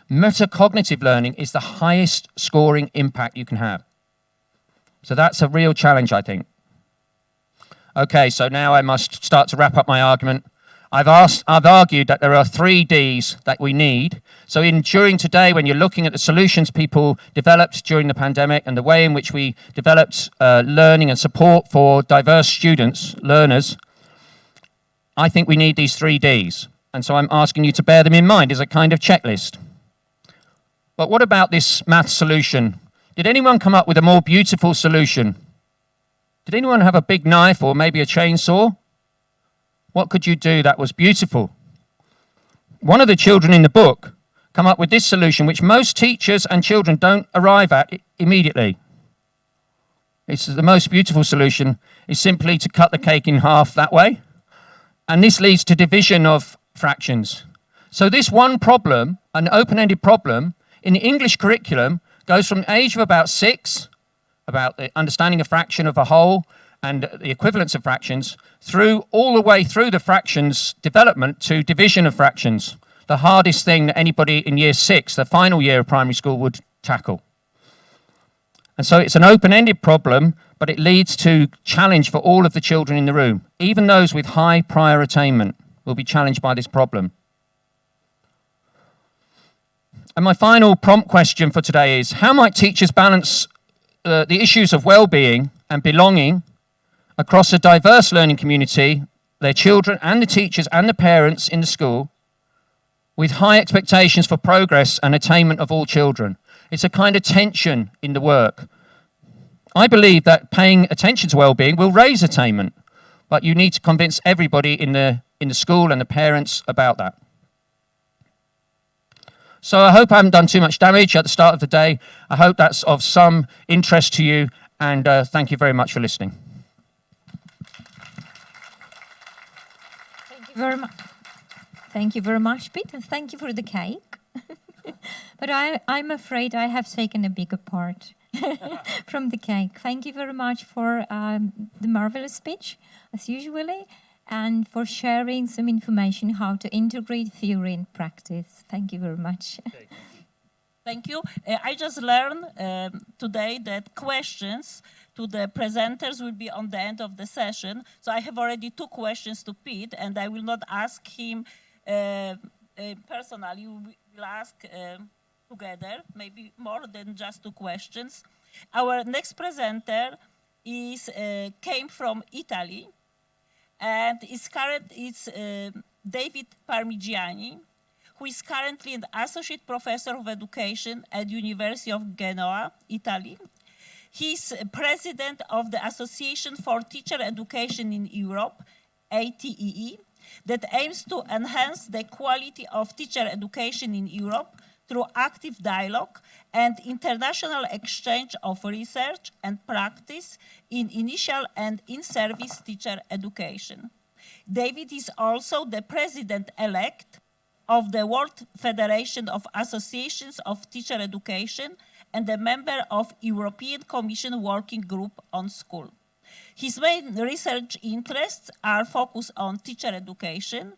Metacognitive learning is the highest scoring impact you can have. So that's a real challenge, I think. Okay, so now I must start to wrap up my argument. I've argued that there are 3 Ds that we need. So during today, when you're looking at the solutions people developed during the pandemic and the way in which we developed learning and support for diverse students, learners, I think we need these 3 Ds. And so I'm asking you to bear them in mind as a kind of checklist. But what about this math solution? Did anyone come up with a more beautiful solution? Did anyone have a big knife or maybe a chainsaw? What could you do that was beautiful? One of the children in the book come up with this solution, which most teachers and children don't arrive at immediately. It's the most beautiful solution is simply to cut the cake in half that way. And this leads to division of fractions. So this one problem, an open-ended problem, in the English curriculum goes from the age of about 6, about the understanding of fraction of a whole and the equivalence of fractions, through all the way through the fractions development to division of fractions, the hardest thing that anybody in year 6, the final year of primary school, would tackle. And so it's an open-ended problem, but it leads to challenge for all of the children in the room. Even those with high prior attainment will be challenged by this problem. And my final prompt question for today is, how might teachers balance the issues of well-being and belonging across a diverse learning community, their children and the teachers and the parents in the school, with high expectations for progress and attainment of all children? It's a kind of tension in the work. I believe that paying attention to well-being will raise attainment, but you need to convince everybody in the school and the parents about that. So I hope I haven't done too much damage at the start of the day. I hope that's of some interest to you, and thank you very much for listening. Thank you very much. Thank you very much, Pete, and thank you for the cake. But I'm afraid I have taken a bigger part from the cake. Thank you very much for the marvelous speech, as usually, and for sharing some information how to integrate theory and practice. Thank you very much. Thank you. I just learned today that questions to the presenters will be on the end of the session. So I have already 2 questions to Pete, and I will not ask him personally. We will ask together, maybe more than just 2 questions. Our next presenter came from Italy, and is David Parmigiani, who is currently an associate professor of education at University of Genoa, Italy. He's president of the Association for Teacher Education in Europe, ATEE, that aims to enhance the quality of teacher education in Europe through active dialogue and international exchange of research and practice in initial and in-service teacher education. David is also the president-elect of the World Federation of Associations of Teacher Education and a member of European Commission Working Group on School. His main research interests are focused on teacher education,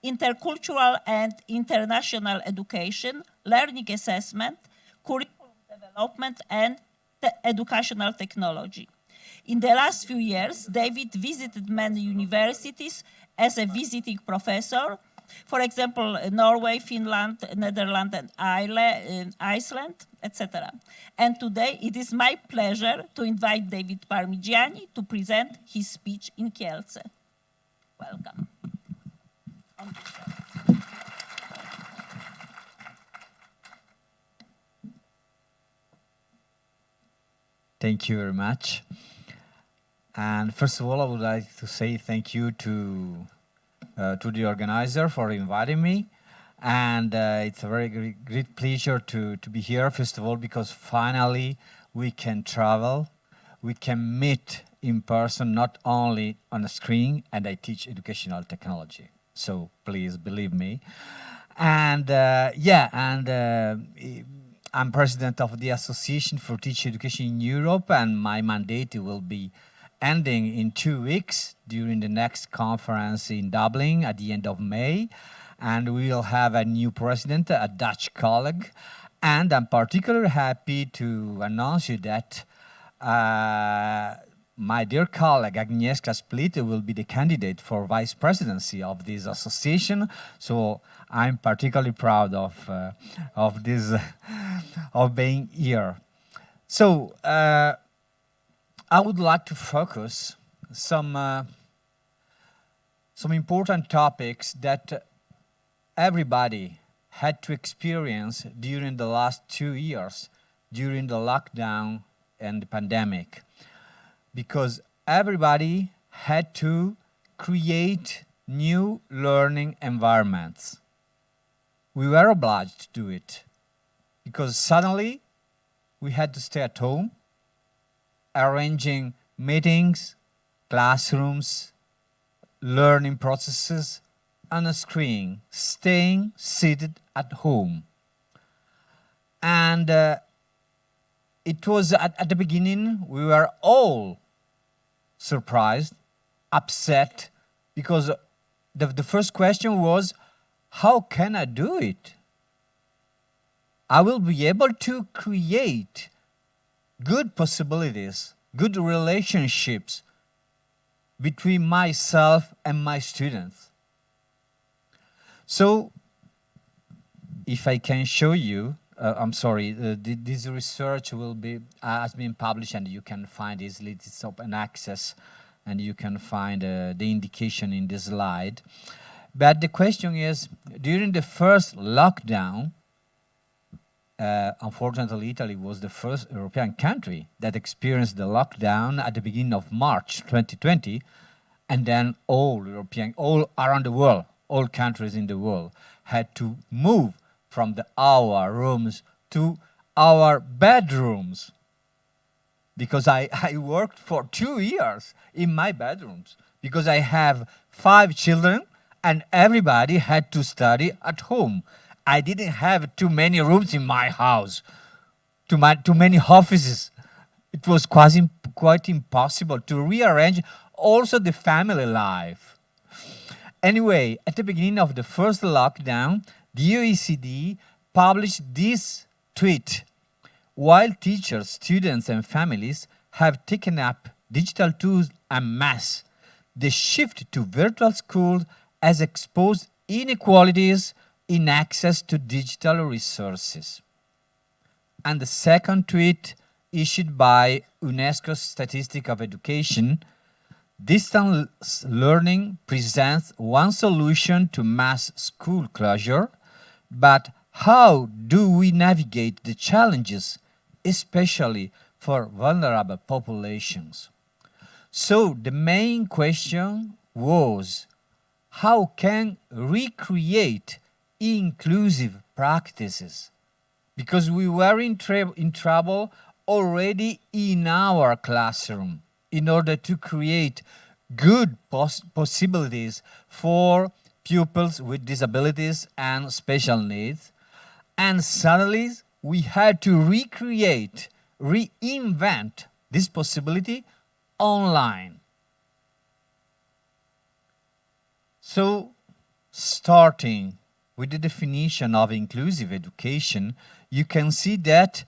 intercultural and international education, learning assessment, curriculum development, and educational technology. In the last few years, David visited many universities as a visiting professor, for example, Norway, Finland, Netherlands, and Iceland, etc. And today it is my pleasure to invite David Parmigiani to present his speech in Kielce. Welcome. Thank you very much. And first of all, I would like to say thank you to the organizer for inviting me. And it's a very great pleasure to be here, first of all, because finally we can travel, we can meet in person, not only on a screen, and I teach educational technology. So please believe me. And I'm president of the Association for Teacher Education in Europe, and my mandate will be ending in 2 weeks during the next conference in Dublin at the end of May. And we will have a new president, a Dutch colleague. And I'm particularly happy to announce you that my dear colleague, Agnieszka Split, will be the candidate for vice presidency of this association. So I'm particularly proud of this, of being here. So I would like to focus some important topics that everybody had to experience during the last 2 years, during the lockdown and the pandemic, because everybody had to create new learning environments. We were obliged to do it because suddenly we had to stay at home, arranging meetings, classrooms, learning processes on a screen, staying seated at home. And it was at the beginning, we were all surprised, upset, because the first question was, how can I do it? I will be able to create good possibilities, good relationships between myself and my students. So, if I can show you, this research has been published and you can find easily, it's open access, and you can find the indication in the slide. But the question is, during the first lockdown, unfortunately, Italy was the first European country that experienced the lockdown at the beginning of March 2020, and then all around the world, all countries in the world had to move from our rooms to our bedrooms. Because I worked for 2 years in my bedrooms, because I have 5 children and everybody had to study at home. I didn't have too many rooms in my house to many offices. It was quite impossible to rearrange also the family life. Anyway, at the beginning of the first lockdown, the OECD published this tweet. While teachers, students, and families have taken up digital tools en masse, the shift to virtual schools has exposed inequalities in access to digital resources. And the second tweet, issued by UNESCO's Statistic of Education, distance learning presents one solution to mass school closure, but how do we navigate the challenges, especially for vulnerable populations? So the main question was, how can we create inclusive practices? Because we were in trouble already in our classroom in order to create good possibilities for pupils with disabilities and special needs. And suddenly we had to recreate, reinvent this possibility online. So, starting with the definition of inclusive education, you can see that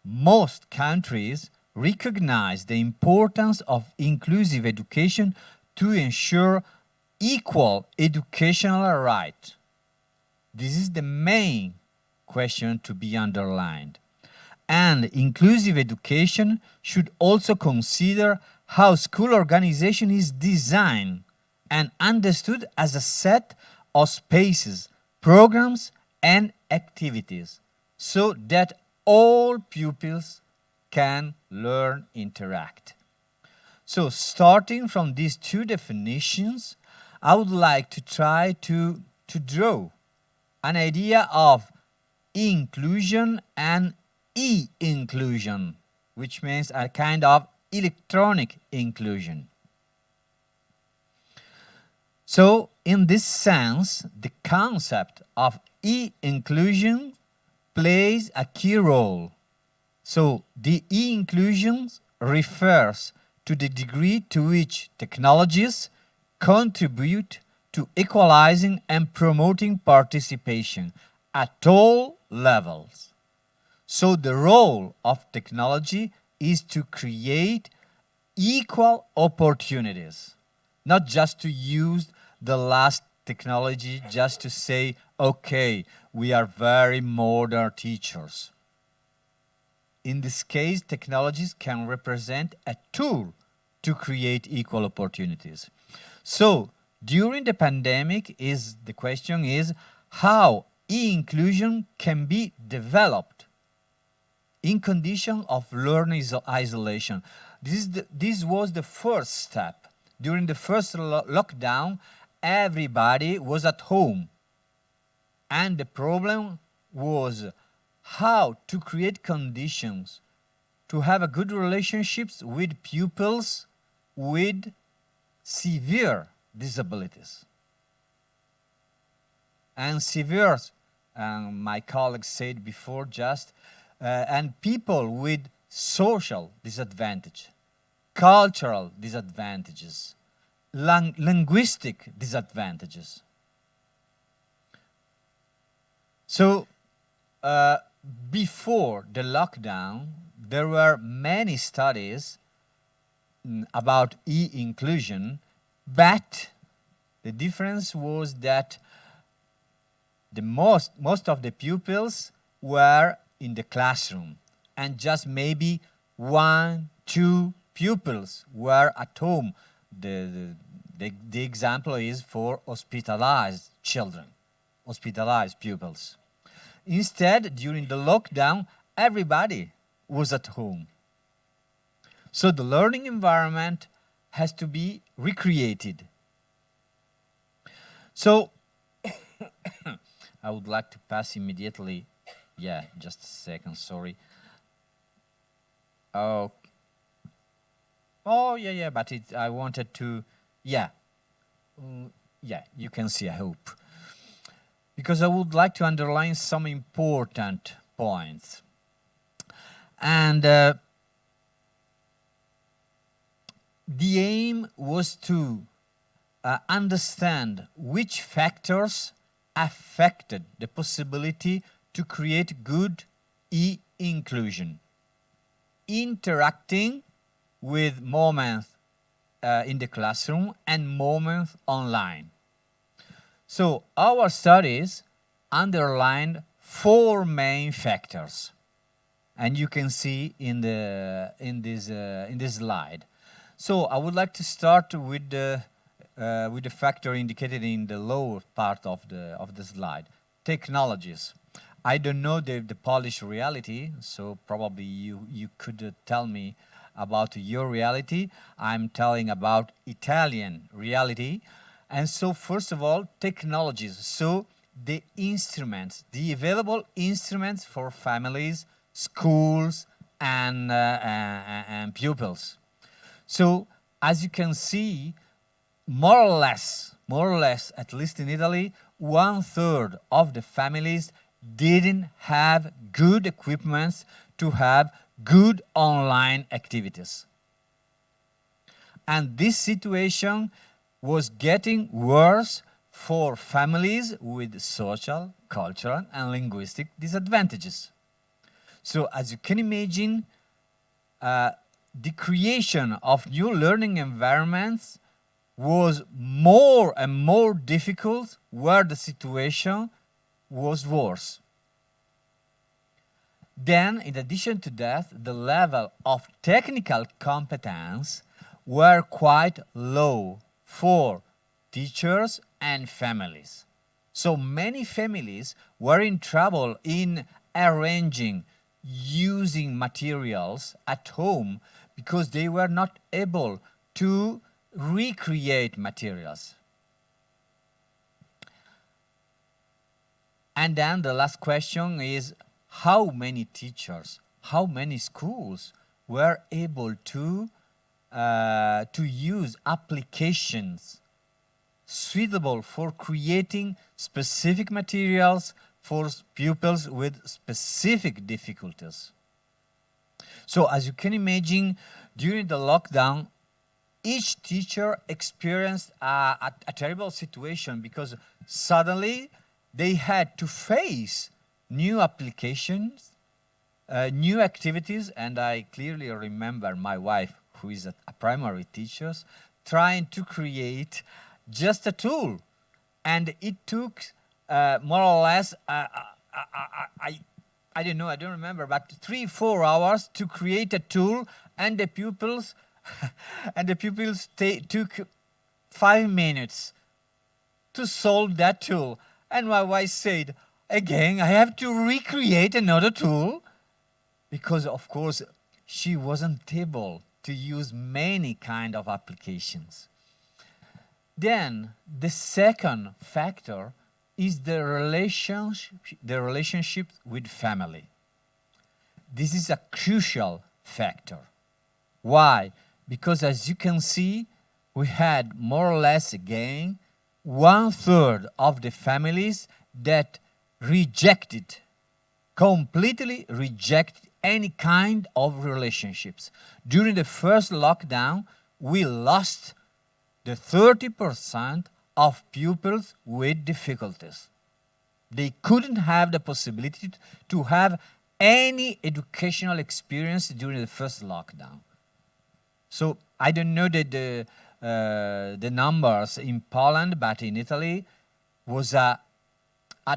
most countries recognize the importance of inclusive education to ensure equal educational rights. This is the main question to be underlined. And inclusive education should also consider how school organization is designed and understood as a set of spaces, programs, and activities, so that all pupils can learn, interact. So starting from these two definitions, I would like to try to draw an idea of inclusion and e-inclusion, which means a kind of electronic inclusion. So in this sense, the concept of e-inclusion plays a key role. So the e-inclusion refers to the degree to which technologies contribute to equalizing and promoting participation at all levels. So the role of technology is to create equal opportunities, not just to use the last technology just to say, okay, we are very modern teachers. In this case, technologies can represent a tool to create equal opportunities. So during the pandemic, the question is how e-inclusion can be developed in conditions of learning isolation. This was the first step. During the first lockdown, everybody was at home. And the problem was how to create conditions to have a good relationships with pupils with severe disabilities. And severe, my colleagues said before just, and people with social disadvantage, cultural disadvantages, linguistic disadvantages. So before the lockdown, there were many studies about e-inclusion, but the difference was that the most of the pupils were in the classroom, and just maybe 1-2 pupils were at home. The example is for hospitalized children, hospitalized pupils. Instead, during the lockdown, everybody was at home. So the learning environment has to be recreated. So I would like to pass immediately. Yeah, just a second, sorry. Oh, yeah, but I wanted to, yeah, you can see, I hope. Because I would like to underline some important points. And the aim was to understand which factors affected the possibility to create good e-inclusion, interacting with moments in the classroom and moments online. So our studies underlined 4 main factors, and you can see in this slide. So I would like to start with the factor indicated in the lower part of the slide, technologies. I don't know the Polish reality, so probably you could tell me about your reality. I'm telling about Italian reality. And so first of all, technologies. So the instruments, the available instruments for families, schools, and pupils. So as you can see, more or less, at least in Italy, 1/3 of the families didn't have good equipments to have good online activities. And this situation was getting worse for families with social, cultural, and linguistic disadvantages. So as you can imagine, the creation of new learning environments was more and more difficult where the situation was worse. Then, in addition to that, the level of technical competence were quite low for teachers and families. So many families were in trouble in arranging, using materials at home because they were not able to recreate materials. And then the last question is, how many teachers, how many schools were able to use applications suitable for creating specific materials for pupils with specific difficulties? So as you can imagine, during the lockdown, each teacher experienced a terrible situation because suddenly they had to face new applications, new activities, and I clearly remember my wife, who is a primary teacher, trying to create just a tool. And it took more or less, I don't know, I don't remember, but 3-4 hours to create a tool, and the pupils took 5 minutes to solve that tool. And my wife said, again, I have to recreate another tool, because of course she wasn't able to use many kind of applications. Then the second factor is the relationship with family. This is a crucial factor. Why? Because as you can see, we had more or less again 1/3 of the families that completely rejected any kind of relationships. During the first lockdown, we lost the 30% of pupils with difficulties. They couldn't have the possibility to have any educational experience during the first lockdown. So I don't know the numbers in Poland, but in Italy was a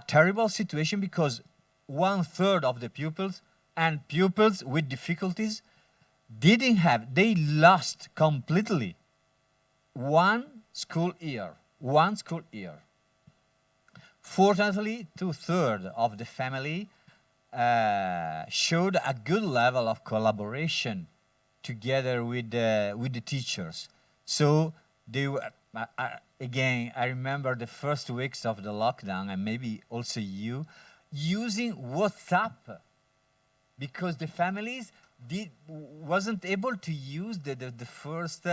terrible situation because 1/3 of the pupils and pupils with difficulties they lost completely one school year. Fortunately, 2/3 of the family showed a good level of collaboration together with the teachers. So they were, again, I remember the first weeks of the lockdown, and maybe also you, using WhatsApp, because the families wasn't able to use the first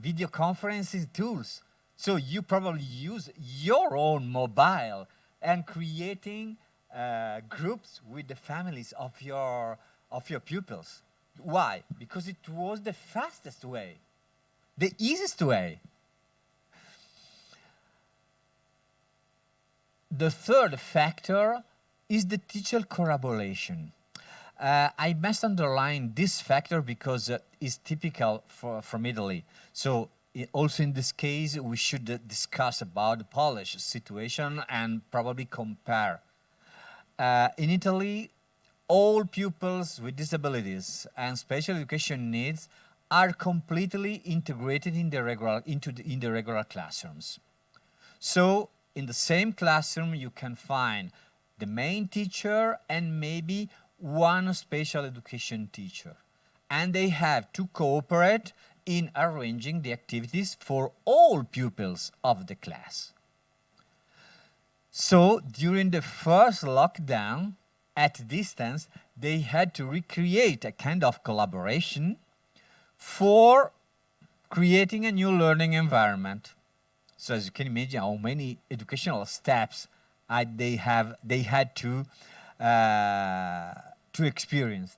video conferencing tools. So you probably use your own mobile and creating groups with the families of your pupils. Why? Because it was the fastest way, the easiest way. The third factor is the teacher collaboration. I must underline this factor because it's typical from Italy. So also in this case, we should discuss about the Polish situation and probably compare. In Italy, all pupils with disabilities and special education needs are completely integrated in the regular classrooms. So in the same classroom, you can find the main teacher and maybe one special education teacher. And they have to cooperate in arranging the activities for all pupils of the class. So during the first lockdown, at distance, they had to recreate a kind of collaboration for creating a new learning environment. So as you can imagine, how many educational steps they had to experience.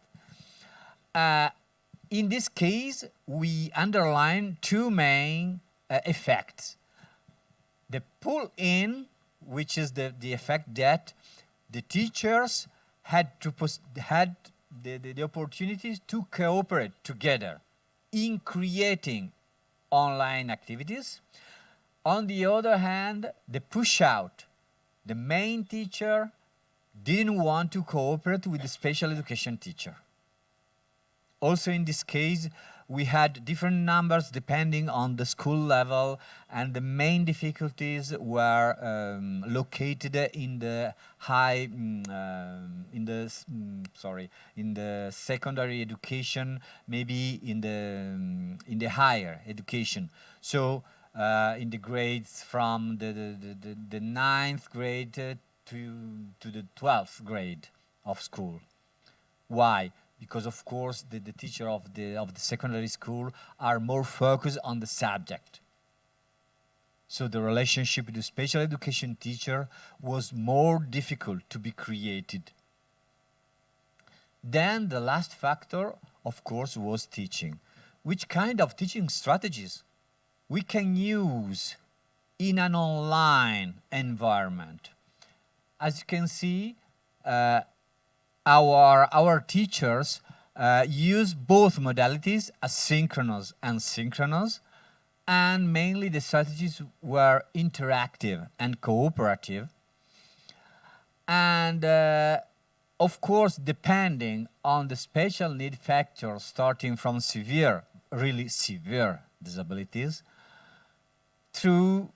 In this case, we underline two main effects. The pull-in, which is the effect that the teachers had the opportunities to cooperate together in creating online activities. On the other hand, the push-out. The main teacher didn't want to cooperate with the special education teacher. Also in this case, we had different numbers depending on the school level, and the main difficulties were located in the in the secondary education, maybe in the higher education. So in the grades from the 9th grade to the 12th grade of school. Why? Because of course the teacher of the secondary school are more focused on the subject. So the relationship with the special education teacher was more difficult to be created. Then the last factor, of course, was teaching. Which kind of teaching strategies we can use in an online environment? As you can see, our teachers use both modalities, asynchronous and synchronous, and mainly the strategies were interactive and cooperative. And of course, depending on the special need factor, starting from severe, really severe disabilities, through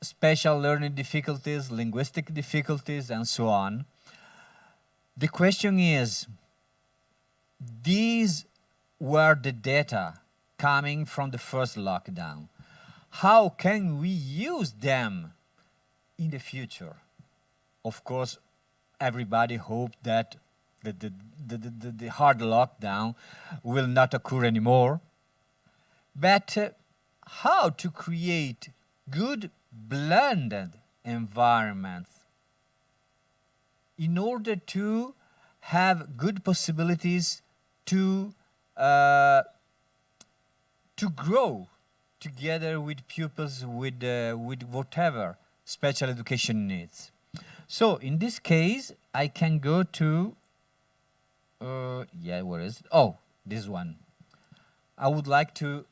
special learning difficulties, linguistic difficulties, and so on. The question is, these were the data coming from the first lockdown. How can we use them in the future? Of course, everybody hoped that the hard lockdown will not occur anymore. But how to create good blended environments in order to have good possibilities to grow together with pupils with whatever special education needs. So in this case, I can go to where is it? Oh, this one. I would like to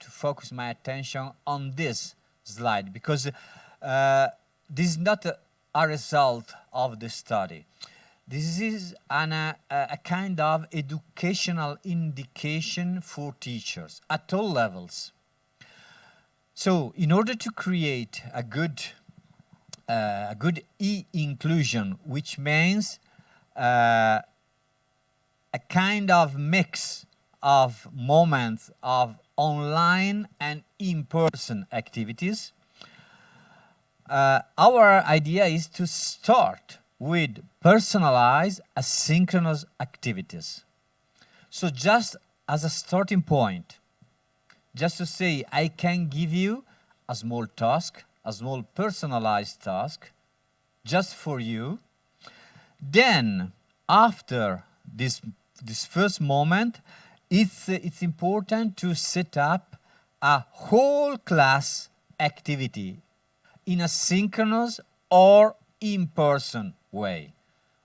focus my attention on this slide because this is not a result of the study. This is a kind of educational indication for teachers at all levels. So in order to create a good e-inclusion, which means a kind of mix of moments of online and in-person activities, our idea is to start with personalized asynchronous activities. So just as a starting point, just to say, I can give you a small task, a small personalized task, just for you. Then, after this first moment, it's important to set up a whole class activity in a synchronous or in-person way.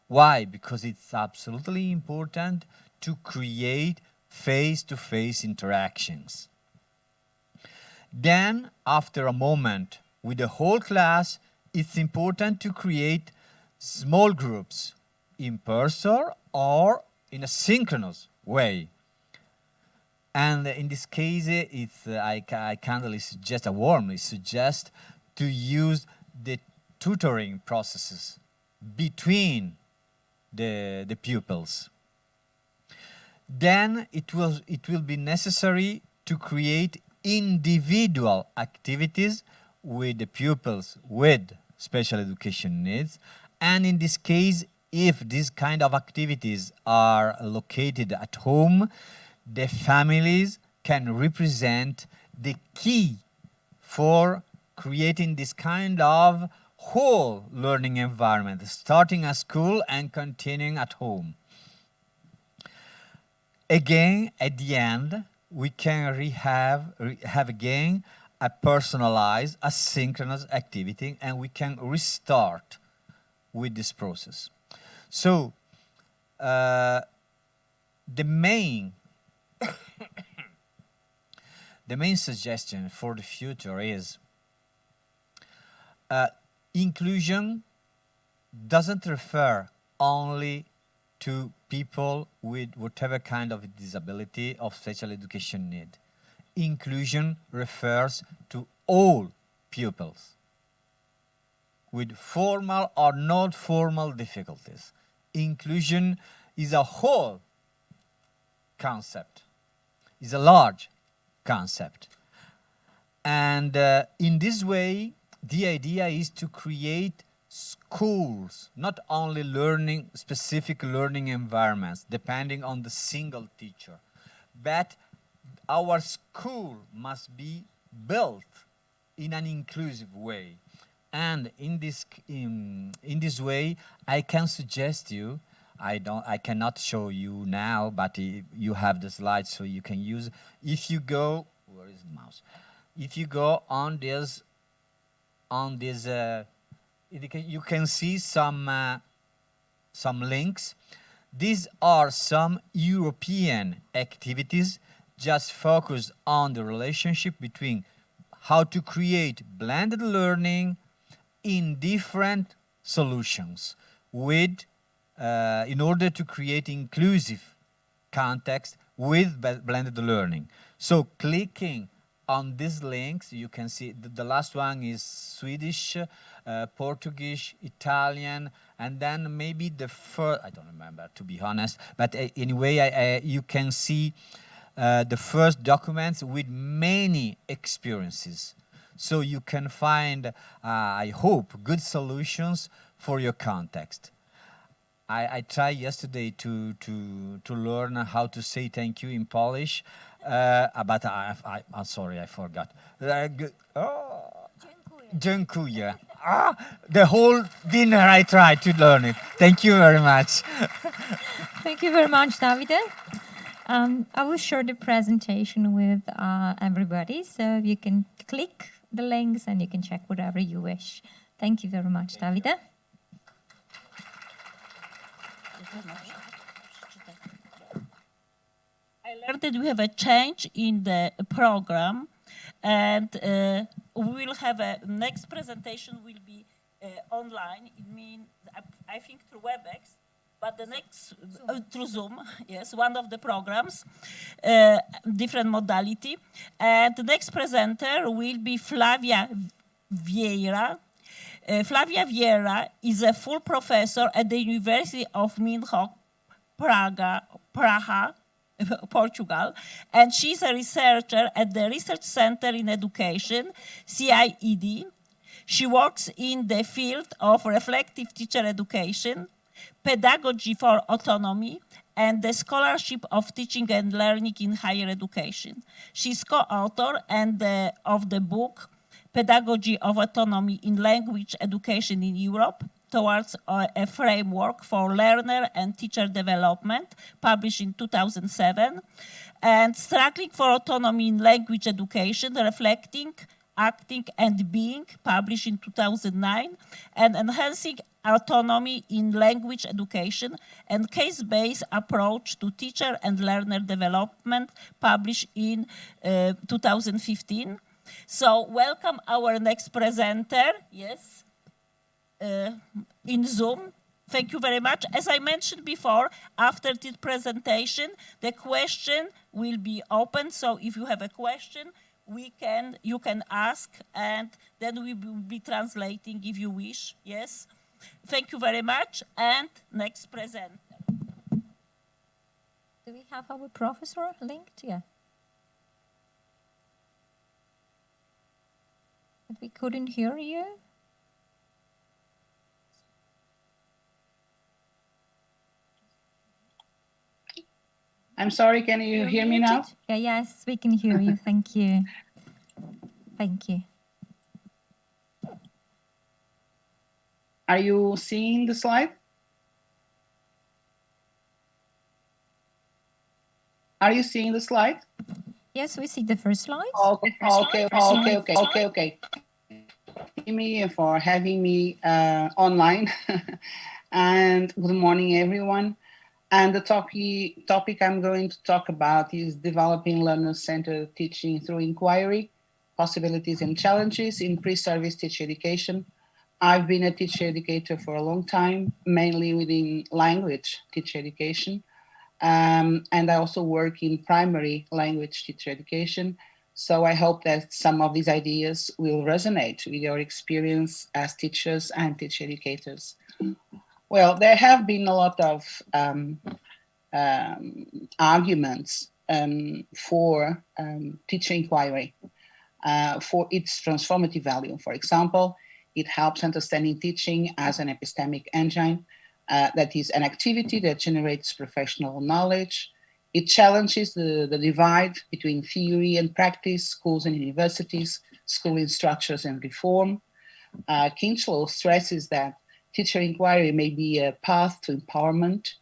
Why? Because it's absolutely important to create face-to-face interactions. Then, after a moment with the whole class, it's important to create small groups in person or in a synchronous way. And in this case, I kindly suggest, I warmly suggest to use the tutoring processes between the pupils. Then it will be necessary to create individual activities with the pupils with special education needs. And in this case, if these kind of activities are located at home, the families can represent the key for creating this kind of whole learning environment, starting at school and continuing at home. Again, at the end, we can have again a personalized, asynchronous activity, and we can restart with this process. So, the main suggestion for the future is inclusion doesn't refer only to people with whatever kind of disability or special education need. Inclusion refers to all pupils with formal or not formal difficulties. Inclusion is a whole concept, is a large concept. And in this way, the idea is to create schools, not only specific learning environments, depending on the single teacher, but our school must be built in an inclusive way. And in this way, I can suggest you, I cannot show you now, but you have the slides so you can use. If you go, where is the mouse? If you go on this, you can see some links. These are some European activities just focused on the relationship between how to create blended learning in different solutions with in order to create inclusive context with blended learning. So clicking on these links, you can see the last one is Swedish, Portuguese, Italian, and then maybe the first, I don't remember to be honest, but anyway, you can see the first documents with many experiences. So you can find, I hope, good solutions for your context. I tried yesterday to learn how to say thank you in Polish, but I'm sorry, I forgot. Dziękuję. The whole dinner I tried to learn it. Thank you very much. Thank you very much, Davide. I will share the presentation with everybody, so you can click the links and you can check whatever you wish. Thank you very much, Davide. I learned that we have a change in the program, and we will have a next presentation will be online. It means I think through WebEx, but the next through Zoom. Yes, one of the programs, different modality, and the next presenter will be Flavia Vieira. Flavia Vieira is a full professor at the University of Minho, Praga, Portugal, and she's a researcher at the Research Center in Education, CIED. She works in the field of reflective teacher education, pedagogy for autonomy, and the scholarship of teaching and learning in higher education. She's co-author of the book, Pedagogy of Autonomy in Language Education in Europe, towards a framework for learner and teacher development, published in 2007, and Struggling for Autonomy in Language Education, Reflecting, Acting and Being, published in 2009, and Enhancing Autonomy in Language Education and Case-Based Approach to Teacher and Learner Development, published in 2015. So welcome our next presenter, yes, in Zoom. Thank you very much. As I mentioned before, after the presentation, the question will be open. So if you have a question, you can ask, and then we will be translating if you wish. Yes. Thank you very much. And next presenter. Do we have our professor linked? Yeah. But we couldn't hear you. I'm sorry, can you hear me now? Yeah, yes, we can hear you. Thank you. Thank you. Are you seeing the slide? Are you seeing the slide? Yes, we see the first slide. Okay. Thank you for having me online. And good morning, everyone. And the topic I'm going to talk about is developing learner-centered teaching through inquiry, possibilities and challenges in pre-service teacher education. I've been a teacher educator for a long time, mainly within language teacher education. And I also work in primary language teacher education. So I hope that some of these ideas will resonate with your experience as teachers and teacher educators. Well, there have been a lot of arguments for teacher inquiry, for its transformative value. For example, it helps understanding teaching as an epistemic engine, that is an activity that generates professional knowledge. It challenges the divide between theory and practice, schools and universities, schooling structures and reform. Kinchlow stresses that teacher inquiry may be a path to empowerment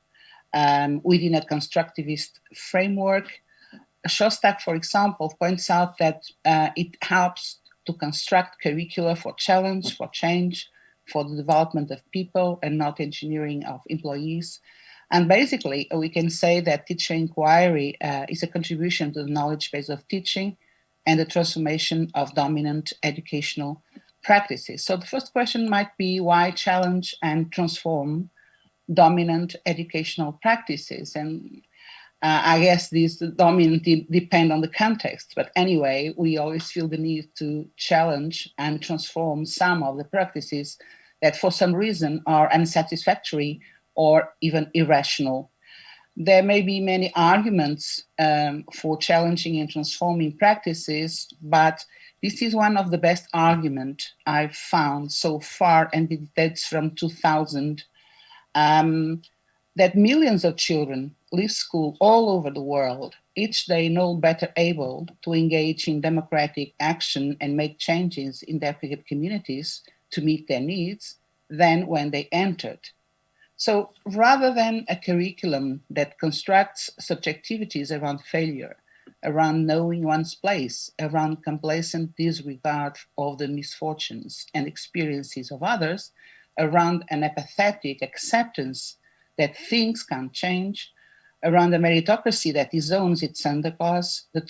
within a constructivist framework. Shostak, for example, points out that it helps to construct curricula for challenge, for change, for the development of people and not engineering of employees. And basically, we can say that teacher inquiry is a contribution to the knowledge base of teaching and the transformation of dominant educational practices. So the first question might be, why challenge and transform dominant educational practices? And I guess these dominant depend on the context, but anyway, we always feel the need to challenge and transform some of the practices that for some reason are unsatisfactory or even irrational. There may be many arguments for challenging and transforming practices, but this is one of the best arguments I've found so far, and it dates from 2000, that millions of children leave school all over the world, each day no better able to engage in democratic action and make changes in their communities to meet their needs than when they entered. So rather than a curriculum that constructs subjectivities around failure, around knowing one's place, around complacent disregard of the misfortunes and experiences of others, around an apathetic acceptance that things can change, around a meritocracy that disowns its underclass, the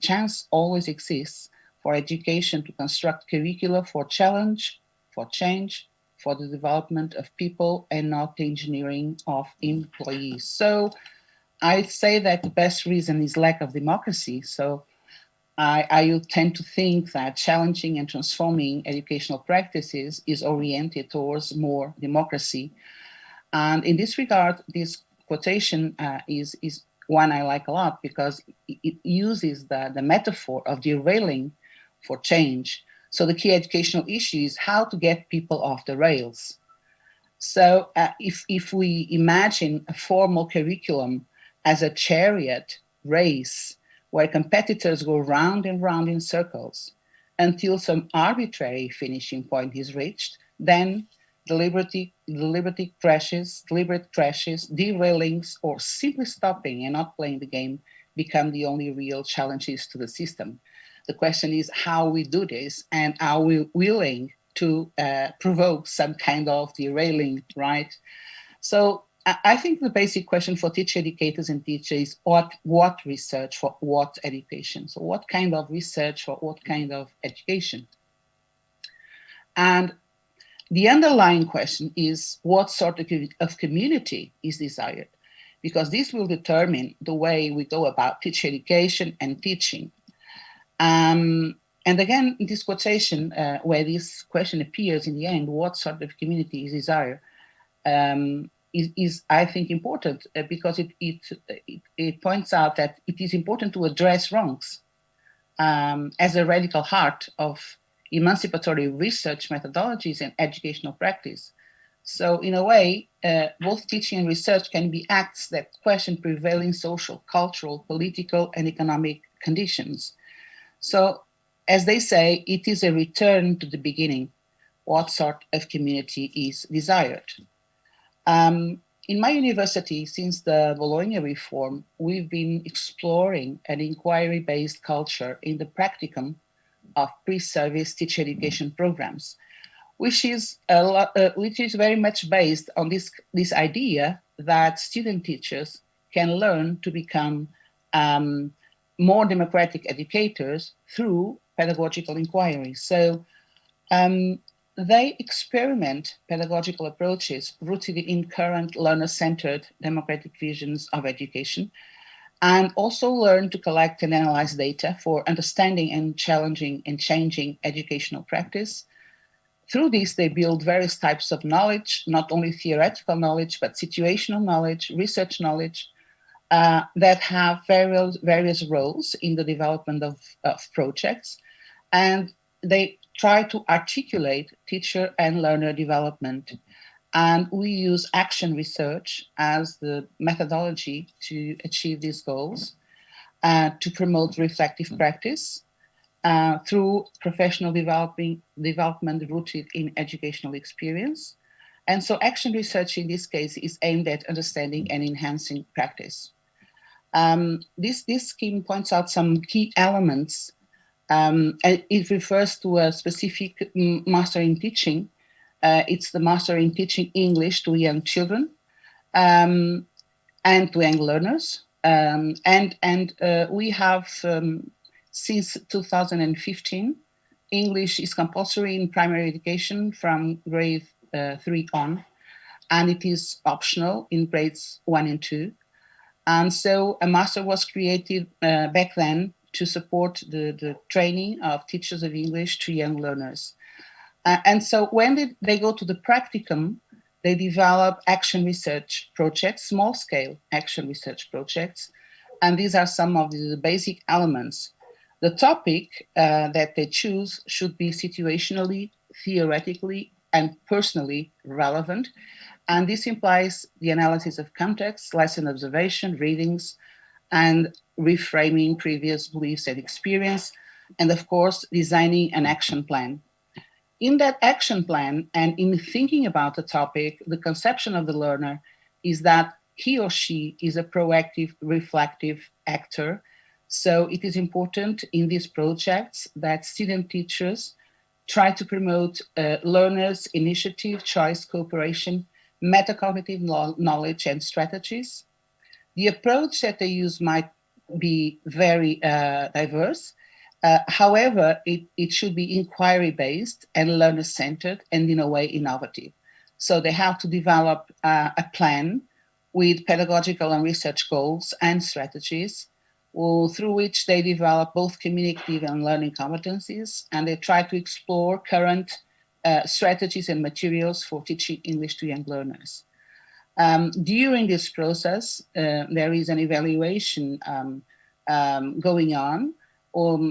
chance always exists for education to construct curricula for challenge, for change, for the development of people and not the engineering of employees. So I say that the best reason is lack of democracy. So I tend to think that challenging and transforming educational practices is oriented towards more democracy. And in this regard, this quotation is one I like a lot because it uses the metaphor of derailing for change. So the key educational issue is how to get people off the rails. So if we imagine a formal curriculum as a chariot race where competitors go round and round in circles until some arbitrary finishing point is reached, then deliberate crashes, derailings, or simply stopping and not playing the game become the only real challenges to the system. The question is how we do this, and are we willing to provoke some kind of derailing, right? So I think the basic question for teacher educators and teachers is what research for what education? So what kind of research for what kind of education? And the underlying question is what sort of community is desired? Because this will determine the way we go about teacher education and teaching. And again, in this quotation, where this question appears in the end, what sort of community is desired, is I think important because it points out that it is important to address wrongs as a radical heart of emancipatory research methodologies and educational practice. So in a way, both teaching and research can be acts that question prevailing social, cultural, political, and economic conditions. So as they say, it is a return to the beginning. What sort of community is desired? In my university, since the Bologna reform, we've been exploring an inquiry-based culture in the practicum of pre-service teacher education programs, which is very much based on this idea that student teachers can learn to become more democratic educators through pedagogical inquiry. So they experiment pedagogical approaches rooted in current learner-centered democratic visions of education, and also learn to collect and analyze data for understanding and challenging and changing educational practice. Through this, they build various types of knowledge, not only theoretical knowledge, but situational knowledge, research knowledge, that have various roles in the development of projects. And they try to articulate teacher and learner development. And we use action research as the methodology to achieve these goals, to promote reflective practice through professional development rooted in educational experience. And so action research in this case is aimed at understanding and enhancing practice. This scheme points out some key elements. It refers to a specific master in teaching. It's the master in teaching English to young children and to young learners. We have, since 2015, English is compulsory in primary education from grade 3 on, and it is optional in grades 1 and 2. And so a master was created back then to support the training of teachers of English to young learners. And so when they go to the practicum, they develop action research projects, small-scale action research projects, and these are some of the basic elements. The topic that they choose should be situationally, theoretically, and personally relevant, and this implies the analysis of context, lesson observation, readings, and reframing previous beliefs and experience, and of course, designing an action plan. In that action plan, and in thinking about the topic, the conception of the learner is that he or she is a proactive, reflective actor. So it is important in these projects that student teachers try to promote learners' initiative, choice, cooperation, metacognitive knowledge and strategies. The approach that they use might be very diverse. However, it should be inquiry-based and learner-centered and in a way innovative. So they have to develop a plan with pedagogical and research goals and strategies through which they develop both communicative and learning competencies, and they try to explore current strategies and materials for teaching English to young learners. During this process, there is an evaluation going on.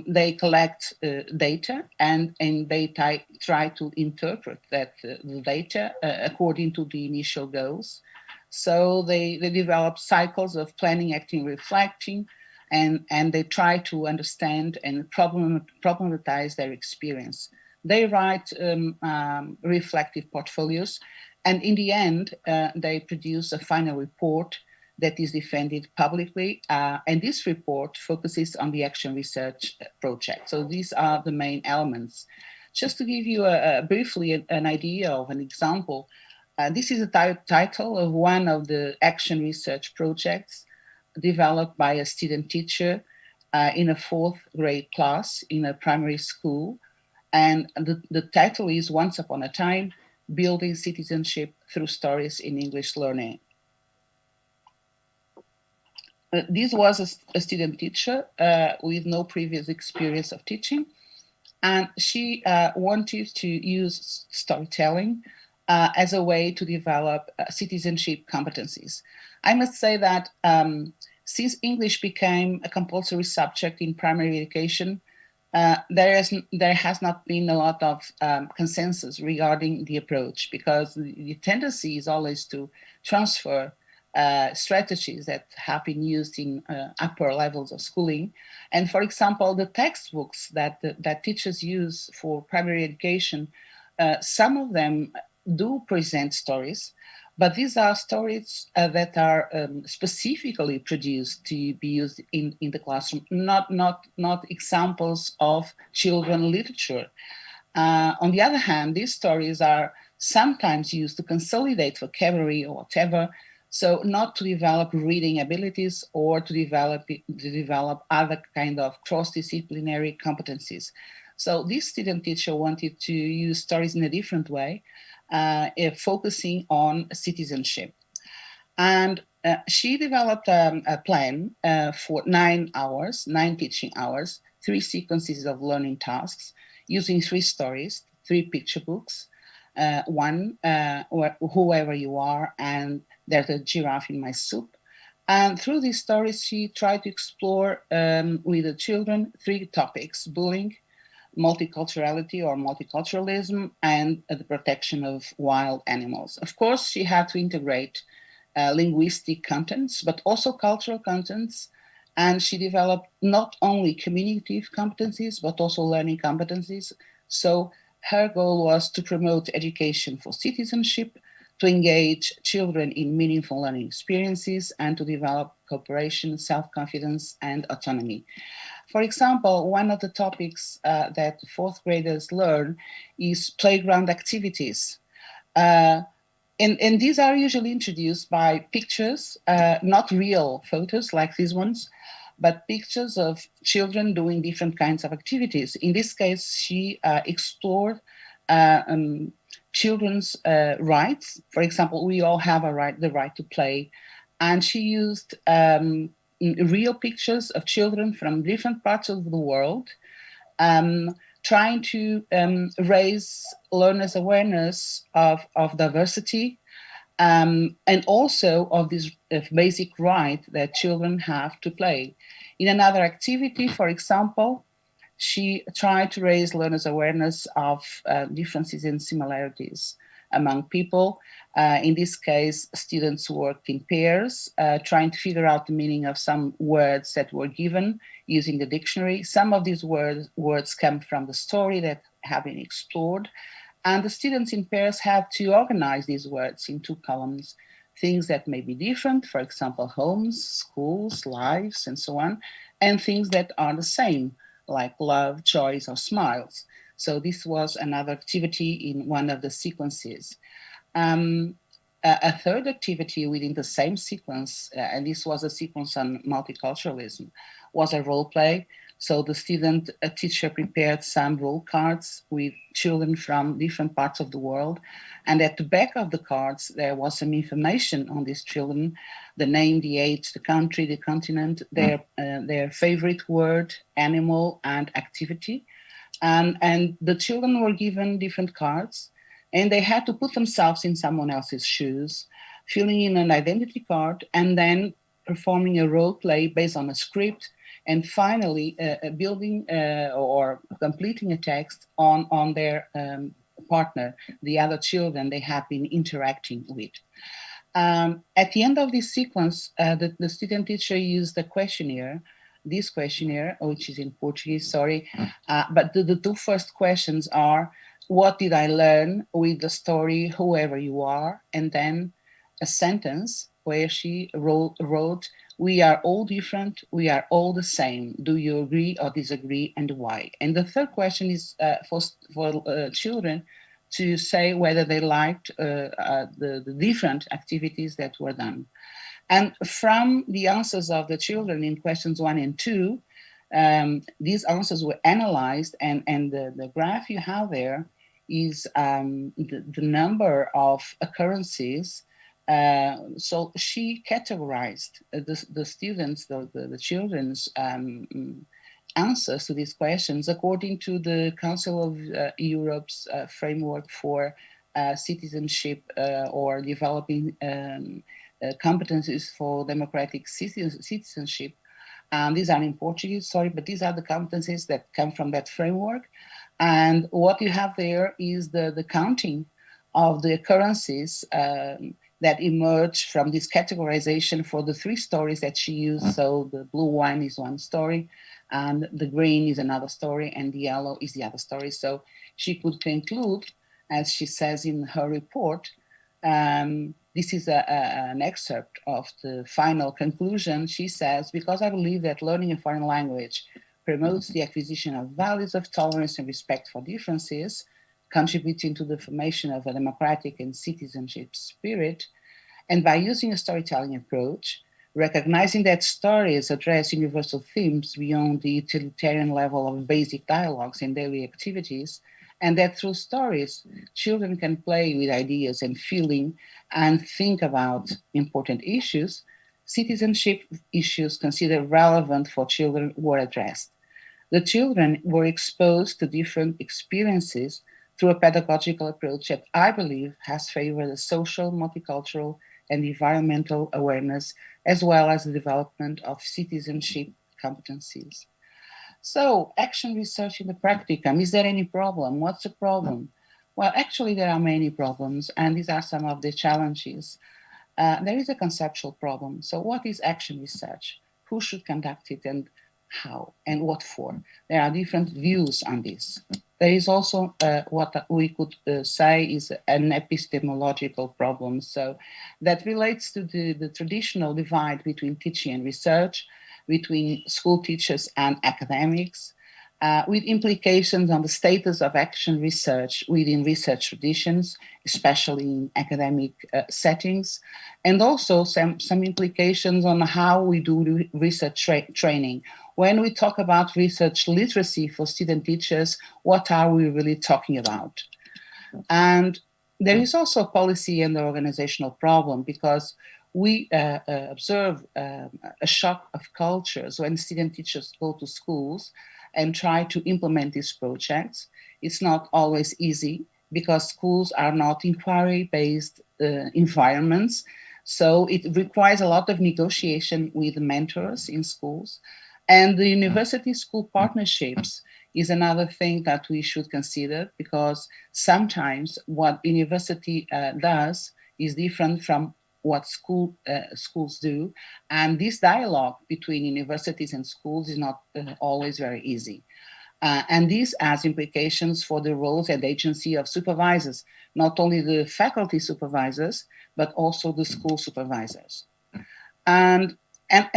They collect data and they try to interpret the data according to the initial goals. So they develop cycles of planning, acting, reflecting, and they try to understand and problematize their experience. They write reflective portfolios, and in the end, they produce a final report that is defended publicly. And this report focuses on the action research project. So these are the main elements. Just to give you briefly an idea of an example, this is a title of one of the action research projects developed by a student teacher in a 4th grade class in a primary school. And the title is Once Upon a Time, Building Citizenship Through Stories in English Learning. This was a student teacher with no previous experience of teaching, and she wanted to use storytelling as a way to develop citizenship competencies. I must say that since English became a compulsory subject in primary education, there has not been a lot of consensus regarding the approach, because the tendency is always to transfer strategies that have been used in upper levels of schooling. And for example, the textbooks that teachers use for primary education, some of them do present stories, but these are stories that are specifically produced to be used in the classroom, not examples of children literature. On the other hand, these stories are sometimes used to consolidate vocabulary or whatever, so not to develop reading abilities or to develop other kind of cross-disciplinary competencies. So this student teacher wanted to use stories in a different way, focusing on citizenship. And she developed a plan for 9 hours, 9 teaching hours, 3 sequences of learning tasks, using 3 stories, 3 picture books, one, whoever you are, and there's a giraffe in my soup. And through these stories, she tried to explore with the children 3 topics: bullying, multiculturality or multiculturalism, and the protection of wild animals. Of course, she had to integrate linguistic contents, but also cultural contents. And she developed not only communicative competencies, but also learning competencies. So her goal was to promote education for citizenship, to engage children in meaningful learning experiences, and to develop cooperation, self-confidence, and autonomy. For example, one of the topics that 4th graders learn is playground activities. And these are usually introduced by pictures, not real photos like these ones, but pictures of children doing different kinds of activities. In this case, she explored children's rights. For example, we all have the right to play. And she used real pictures of children from different parts of the world, trying to raise learners' awareness of diversity, and also of this basic right that children have to play. In another activity, for example, she tried to raise learners' awareness of differences and similarities among people. In this case, students worked in pairs, trying to figure out the meaning of some words that were given using the dictionary. Some of these words come from the story that have been explored. And the students in pairs had to organize these words in 2 columns, things that may be different, for example, homes, schools, lives, and so on, and things that are the same, like love, joys, or smiles. So this was another activity in one of the sequences. A third activity within the same sequence, and this was a sequence on multiculturalism, was a role play. So the student teacher prepared some role cards with children from different parts of the world. And at the back of the cards, there was some information on these children: the name, the age, the country, the continent, their favorite word, animal, and activity. And the children were given different cards, and they had to put themselves in someone else's shoes, filling in an identity card, and then performing a role play based on a script, and finally building or completing a text on their partner, the other children they have been interacting with. At the end of this sequence, the student teacher used a questionnaire this questionnaire, which is in Portuguese, sorry. But the two first questions are, what did I learn with the story, whoever you are? And then a sentence where she wrote, we are all different, we are all the same. Do you agree or disagree, and why? And the third question is for children to say whether they liked the different activities that were done. And from the answers of the children in questions 1 and 2, these answers were analyzed, and the graph you have there is the number of occurrences. So she categorized the students, the children's answers to these questions according to the Council of Europe's framework for citizenship or developing competencies for democratic citizenship. These are in Portuguese, sorry, but these are the competencies that come from that framework. And what you have there is the counting of the occurrences that emerge from this categorization for the 3 stories that she used. So the blue one is one story, and the green is another story, and the yellow is the other story. So she could conclude, as she says in her report, this is an excerpt of the final conclusion. She says, because I believe that learning a foreign language promotes the acquisition of values of tolerance and respect for differences, contributing to the formation of a democratic and citizenship spirit, and by using a storytelling approach, recognizing that stories address universal themes beyond the utilitarian level of basic dialogues and daily activities, and that through stories, children can play with ideas and feeling and think about important issues, citizenship issues considered relevant for children were addressed. The children were exposed to different experiences through a pedagogical approach that I believe has favored the social, multicultural, and environmental awareness, as well as the development of citizenship competencies. So, action research in the practicum, is there any problem? What's the problem? Well, actually, there are many problems, and these are some of the challenges. There is a conceptual problem. So, what is action research? Who should conduct it, and how, and what for? There are different views on this. There is also what we could say is an epistemological problem. So that relates to the traditional divide between teaching and research, between school teachers and academics, with implications on the status of action research within research traditions, especially in academic settings, and also some implications on how we do research training. When we talk about research literacy for student teachers, what are we really talking about? And there is also a policy and organizational problem, because we observe a shock of cultures when student teachers go to schools and try to implement these projects. It's not always easy, because schools are not inquiry-based environments. So it requires a lot of negotiation with mentors in schools. And the university-school partnerships is another thing that we should consider, because sometimes what university does is different from what schools do. And this dialogue between universities and schools is not always very easy. And this has implications for the roles and agency of supervisors, not only the faculty supervisors, but also the school supervisors. And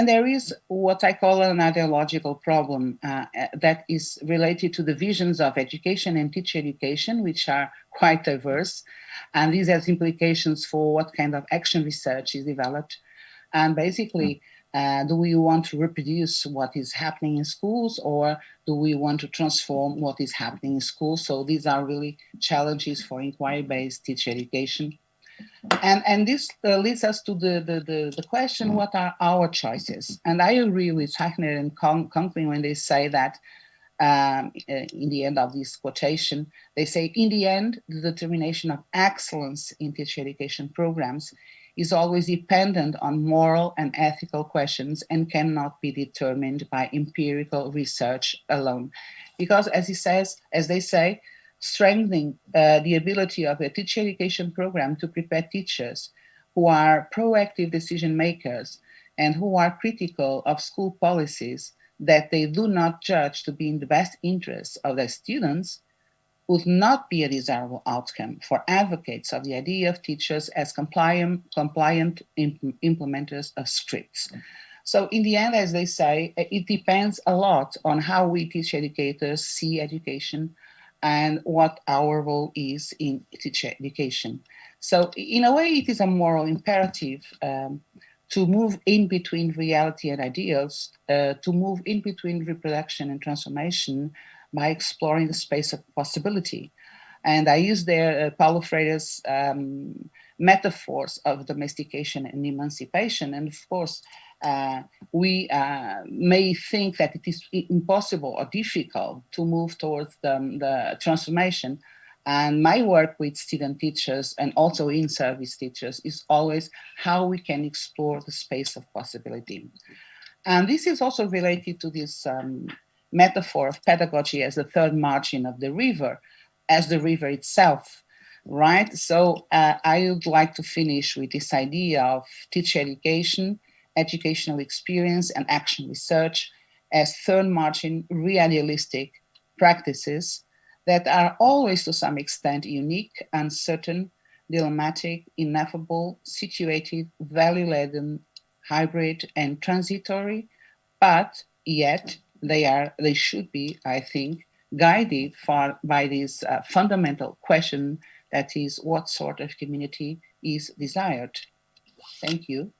there is what I call an ideological problem that is related to the visions of education and teacher education, which are quite diverse. And this has implications for what kind of action research is developed. And basically, do we want to reproduce what is happening in schools, or do we want to transform what is happening in schools? So these are really challenges for inquiry-based teacher education. And this leads us to the question, what are our choices? And I agree with Zeichner and Conklin when they say that in the end of this quotation, they say, in the end, the determination of excellence in teacher education programs is always dependent on moral and ethical questions and cannot be determined by empirical research alone. Because as they say, strengthening the ability of a teacher education program to prepare teachers who are proactive decision makers and who are critical of school policies that they do not judge to be in the best interest of their students would not be a desirable outcome for advocates of the idea of teachers as compliant implementers of scripts. So in the end, as they say, it depends a lot on how we teacher educators see education and what our role is in teacher education. So in a way, it is a moral imperative to move in between reality and ideals, to move in between reproduction and transformation by exploring the space of possibility. And I use there Paulo Freire's metaphors of domestication and emancipation. And of course, we may think that it is impossible or difficult to move towards the transformation. And my work with student teachers and also in-service teachers is always how we can explore the space of possibility. And this is also related to this metaphor of pedagogy as the third margin of the river, as the river itself, right? So I would like to finish with this idea of teacher education, educational experience, and action research as third margin realistic practices that are always to some extent unique, uncertain, dilemmatic, ineffable, situated, value-laden, hybrid, and transitory, but yet they should be, I think, guided by this fundamental question, that is, what sort of community is desired? Thank you.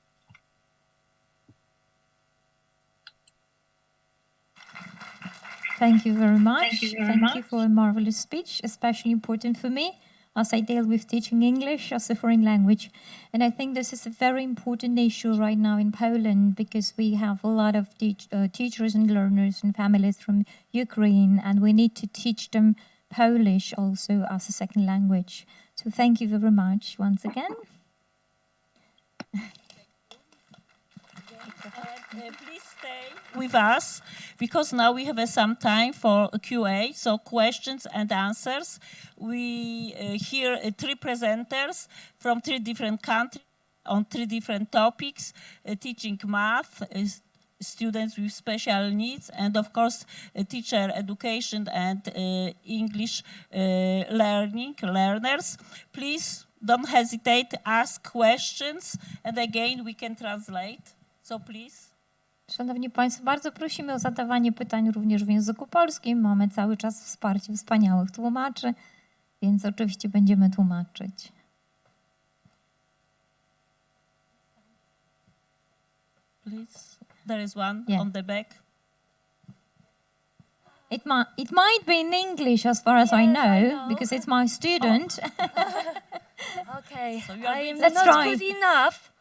Thank you very much. Thank you for a marvelous speech, especially important for me as I deal with teaching English as a foreign language. And I think this is a very important issue right now in Poland because we have a lot of teachers and learners and families from Ukraine, and we need to teach them Polish also as a second language. So thank you very much once again. Please stay with us because now we have some time for a Q&A, so questions and answers. We hear three presenters from three different countries on three different topics, teaching math, students with special needs, and of course teacher education and English learners. Please don't hesitate to ask questions, and again we can translate. So please. Szanowni Państwo, bardzo prosimy o zadawanie pytań również w języku polskim. Mamy cały czas wsparcie wspaniałych tłumaczy, więc oczywiście będziemy tłumaczyć. Please, there is one on the back. It might be in English as far as I know, because it's my student. Okay, So I am Let's not try. good enough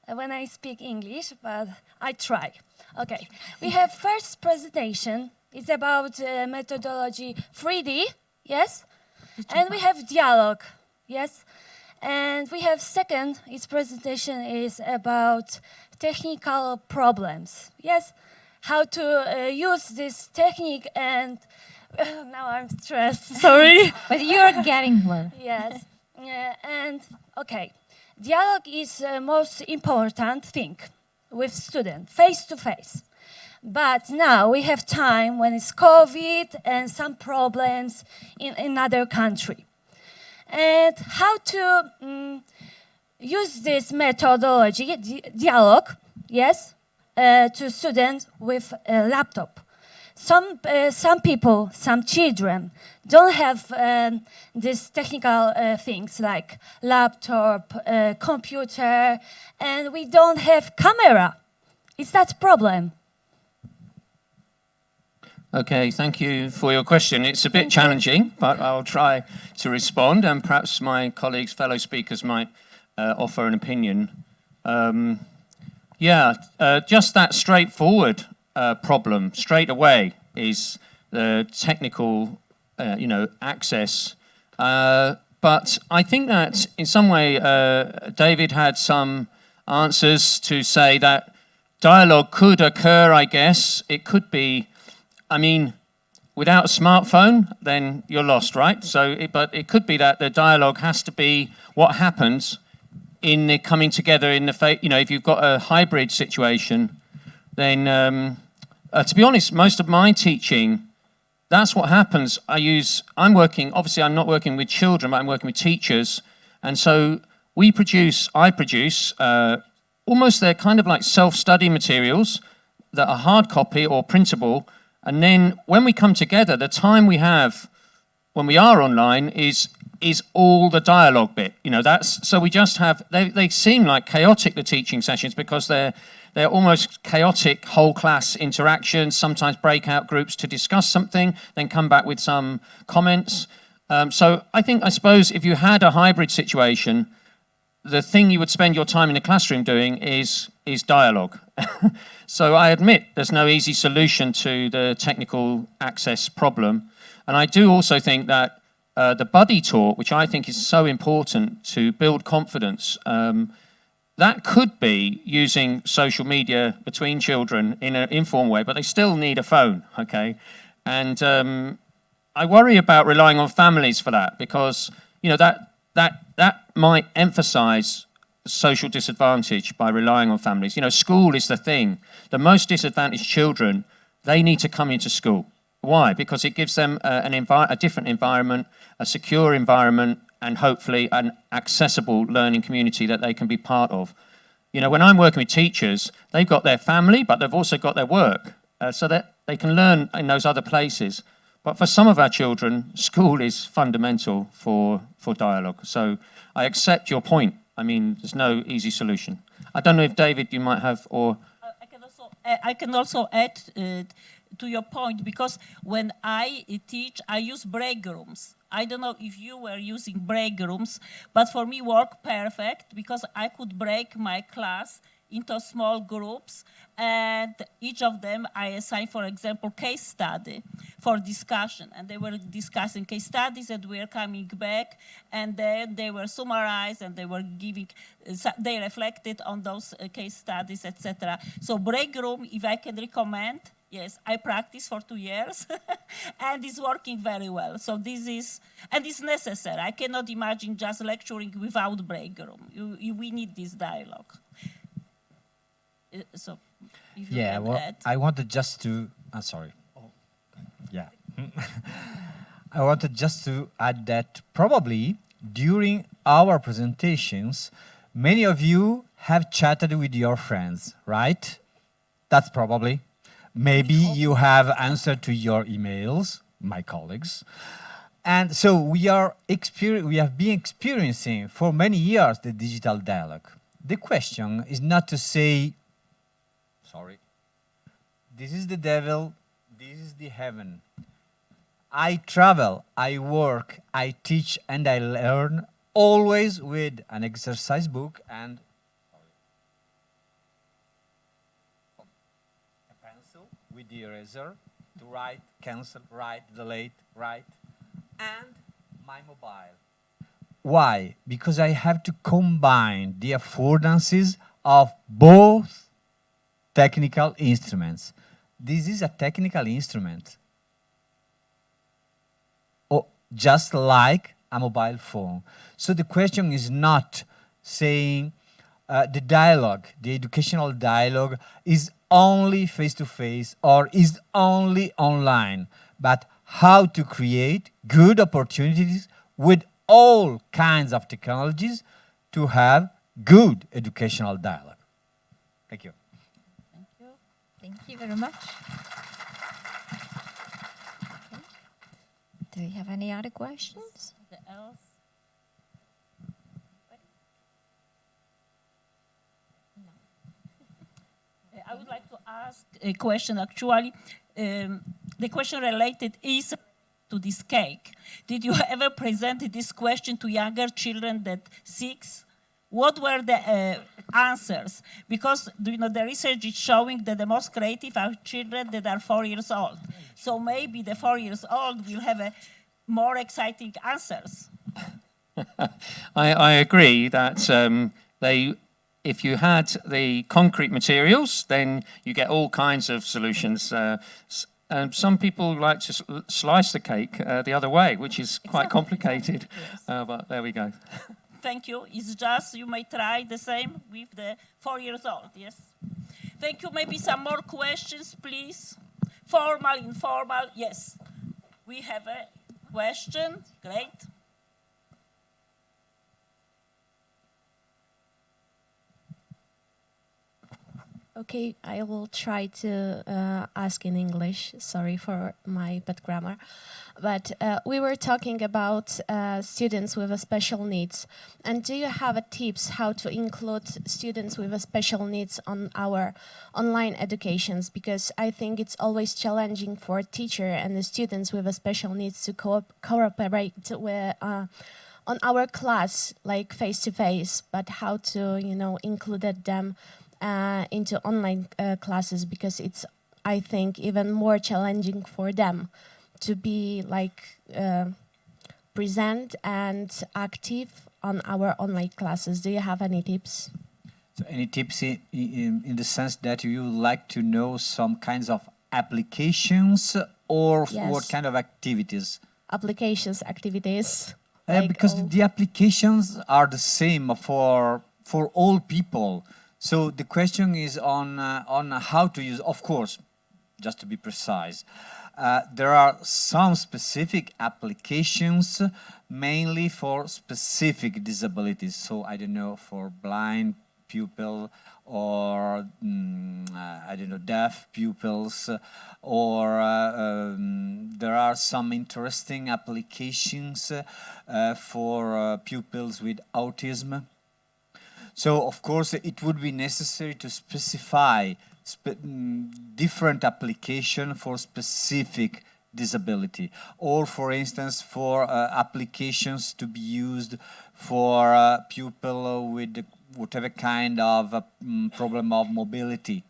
when I speak English, but I try. Okay, we have first presentation. It's about methodology 3D, yes? And we have dialog, yes? And we have second, its presentation is about technical problems, yes? How to use this technique, and now I'm stressed, sorry. But you're getting there. Yes, and okay. Dialogue is the most important thing with students, face to face. But now we have time when it's COVID and some problems in another country. And how to use this methodology, dialogue, yes, to students with a laptop. Some people, some children don't have these technical things like laptop, computer, and we don't have camera. Is that a problem? Okay, thank you for your question. It's a bit challenging, but I'll try to respond, and perhaps my colleagues, fellow speakers might offer an opinion. Just that straightforward problem straight away is the technical, access. But I think that in some way, David had some answers to say that dialogue could occur, I guess. It could be, without a smartphone, then you're lost, right? But it could be that the dialogue has to be what happens in the coming together in the, if you've got a hybrid situation, then To be honest, most of my teaching, that's what happens. I'm not working with children, but I'm working with teachers. And so I produce almost they're kind of like self-study materials that are hard copy or printable. And then when we come together, the time we have when we are online is all the dialogue bit. So we just have, they seem like chaotic, the teaching sessions, because they're almost chaotic whole class interactions, sometimes breakout groups to discuss something, then come back with some comments. So I suppose if you had a hybrid situation, the thing you would spend your time in the classroom doing is dialogue. So I admit there's no easy solution to the technical access problem. And I do also think that the buddy talk, which I think is so important to build confidence, that could be using social media between children in an informal way, but they still need a phone, okay? And I worry about relying on families for that, because that might emphasize social disadvantage by relying on families. School is the thing. The most disadvantaged children, they need to come into school. Why? Because it gives them a different environment, a secure environment, and hopefully an accessible learning community that they can be part of. When I'm working with teachers, they've got their family, but they've also got their work, so that they can learn in those other places. But for some of our children, school is fundamental for dialogue. So I accept your point. I mean, there's no easy solution. I don't know if David, you might have, or... I can also add to your point, because when I teach, I use break rooms. I don't know if you were using break rooms, but for me work perfect, because I could break my class into small groups, and each of them I assigned, for example, case study for discussion, and they were discussing case studies, and we were coming back, and then they were summarized, and they were they reflected on those case studies, etc. So break room, if I can recommend, yes, I practiced for 2 years, and it's working very well. So this is, and it's necessary. I cannot imagine just lecturing without break room. We need this dialogue. So, if you Yeah, can well, add. I wanted just to, sorry. Yeah. I wanted just to add that probably during our presentations, many of you have chatted with your friends, right? That's probably. Maybe you have answered to your emails, my colleagues. And so we have been experiencing for many years the digital dialogue. The question is not to say, sorry, this is the devil, this is the heaven. I travel, I work, I teach, and I learn, always with an exercise book and a pencil with the eraser to write, cancel, write, delete, write, and my mobile. Why? Because I have to combine the affordances of both technical instruments. This is a technical instrument, just like a mobile phone. So the question is not saying the dialogue, the educational dialogue is only face-to-face or is only online, but how to create good opportunities with all kinds of technologies to have good educational dialogue. Thank you. Thank you. Thank you very much. Okay. Do you have any other questions? Else? I would like to ask a question, actually. The question related is to this cake. Did you ever present this question to younger children that 6? What were the answers? Because the research is showing that the most creative are children that are 4 years old. So maybe the 4 years old will have more exciting answers. I agree that if you had the concrete materials, then you get all kinds of solutions. Some people like to slice the cake the other way, which is quite complicated. Yes. But there we go. Thank you. It's just you may try the same with the 4 years old. Yes. Thank you. Maybe some more questions, please. Formal, informal. Yes, we have a question. Great. Okay, I will try to ask in English. Sorry for my bad grammar. But we were talking about students with special needs. And do you have tips how to include students with special needs on our online educations? Because I think it's always challenging for a teacher and the students with special needs to cooperate with on our class, like face-to-face, but how to, include them into online classes, because it's, I think, even more challenging for them to be present and active on our online classes. Do you have any tips? So any tips in the sense that you would like to know some kinds of applications or Yes. what kind of activities? Applications, activities. Because the applications are the same for all people. So the question is on how to use. Of course, just to be precise, there are some specific applications mainly for specific disabilities. So I don't know, for blind pupil or deaf pupils, or there are some interesting applications for pupils with autism. So, of course, it would be necessary to specify different application for specific disability, or, for instance, for applications to be used for pupil with whatever kind of problem of mobility.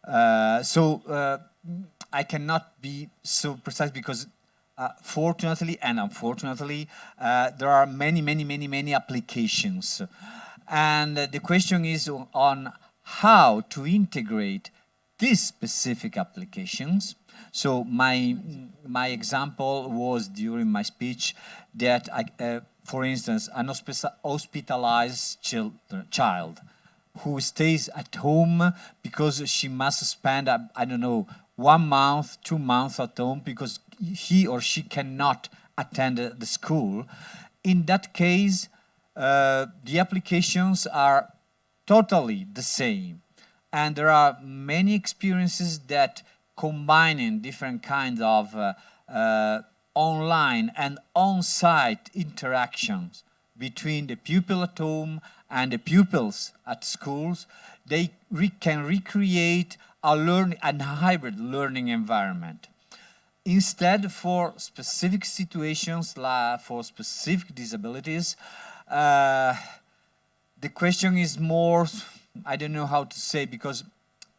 I cannot be so precise because fortunately and unfortunately, there are many applications. And the question is on how to integrate these specific applications. So my example was during my speech that, for instance, an hospitalized child who stays at home because she must spend, 1 month, 2 months at home because he or she cannot attend the school. In that case, the applications are totally the same. And there are many experiences that combining different kinds of online and on-site interactions between the pupil at home and the pupils at schools, they can recreate a hybrid learning environment. Instead, for specific situations, for specific disabilities, the question is more, I don't know how to say, because,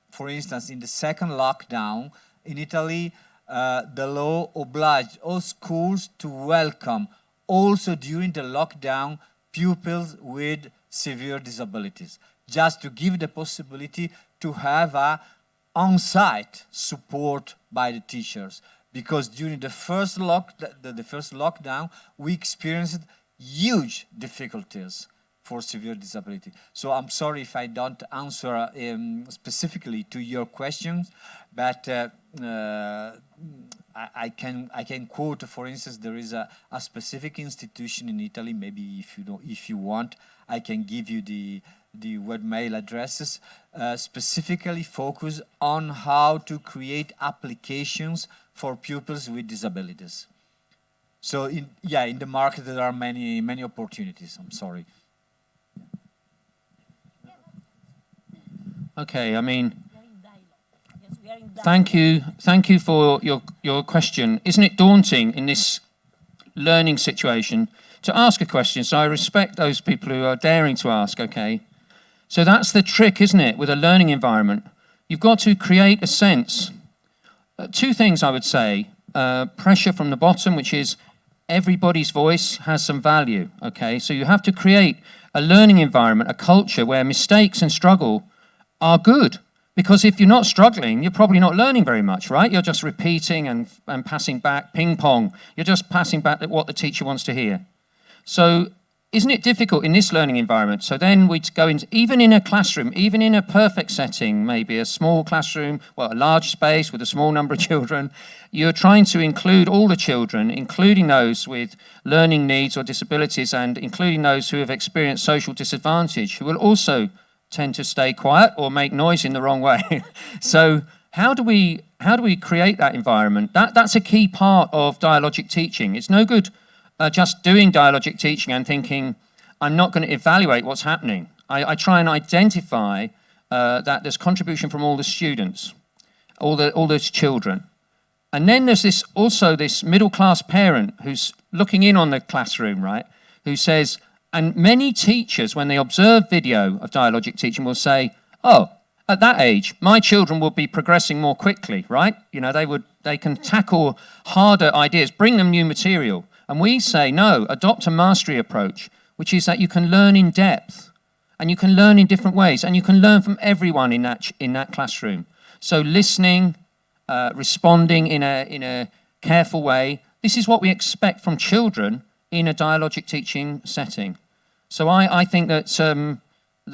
for instance, in the second lockdown in Italy, the law obliged all schools to welcome, also during the lockdown, pupils with severe disabilities, just to give the possibility to have a on-site support by the teachers. Because during the first lockdown, we experienced huge difficulties for severe disability. So I'm sorry if I don't answer specifically to your questions, but I can quote, for instance, there is a specific institution in Italy. Maybe if you want, I can give you the webmail addresses, specifically focus on how to create applications for pupils with disabilities. So in the market there are many opportunities. I'm sorry. Okay, thank you for your question. Isn't it daunting in this learning situation to ask a question? So I respect those people who are daring to ask, okay? So that's the trick, isn't it, with a learning environment? You've got to create a sense. Two things I would say. Pressure from the bottom, which is everybody's voice has some value, okay? So you have to create a learning environment, a culture where mistakes and struggle are good. Because if you're not struggling, you're probably not learning very much, right? You're just repeating and passing back, ping pong. You're just passing back what the teacher wants to hear. So isn't it difficult in this learning environment? So then we'd go into, even in a classroom, even in a perfect setting, maybe a small classroom, well, a large space with a small number of children, you're trying to include all the children, including those with learning needs or disabilities, and including those who have experienced social disadvantage, who will also tend to stay quiet or make noise in the wrong way. So how do we create that environment? That's a key part of dialogic teaching. It's no good just doing dialogic teaching and thinking, I'm not going to evaluate what's happening. I try and identify that there's contribution from all the students, all those children. And then there's also this middle-class parent who's looking in on the classroom, right? Who says, and many teachers, when they observe video of dialogic teaching, will say, oh, at that age, my children will be progressing more quickly, right? You know, they can tackle harder ideas, bring them new material. And we say, no, adopt a mastery approach, which is that you can learn in depth, and you can learn in different ways, and you can learn from everyone in that classroom. So listening, responding in a careful way, this is what we expect from children in a dialogic teaching setting. So I think that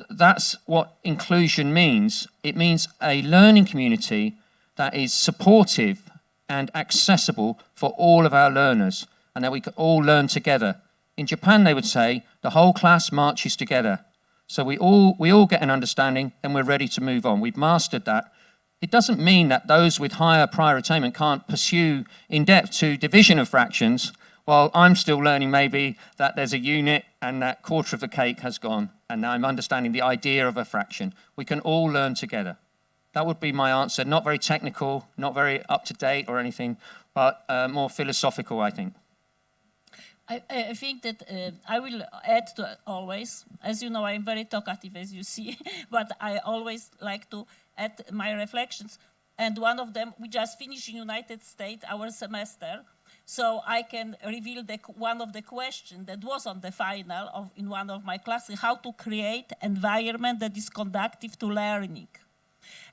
that's what inclusion means. It means a learning community that is supportive and accessible for all of our learners, and that we can all learn together. In Japan, they would say, the whole class marches together. So we all get an understanding, and we're ready to move on. We've mastered that. It doesn't mean that those with higher prior attainment can't pursue in depth to division of fractions, while I'm still learning maybe that there's a unit and that quarter of the cake has gone, and I'm understanding the idea of a fraction. We can all learn together. That would be my answer. Not very technical, not very up-to-date or anything, but more philosophical, I think. I think that I will add to it always. As you know, I'm very talkative, as you see, but I always like to add my reflections. And one of them, we just finished in United States our semester, so I can reveal one of the questions that was on the final in one of my classes, how to create environment that is conducive to learning.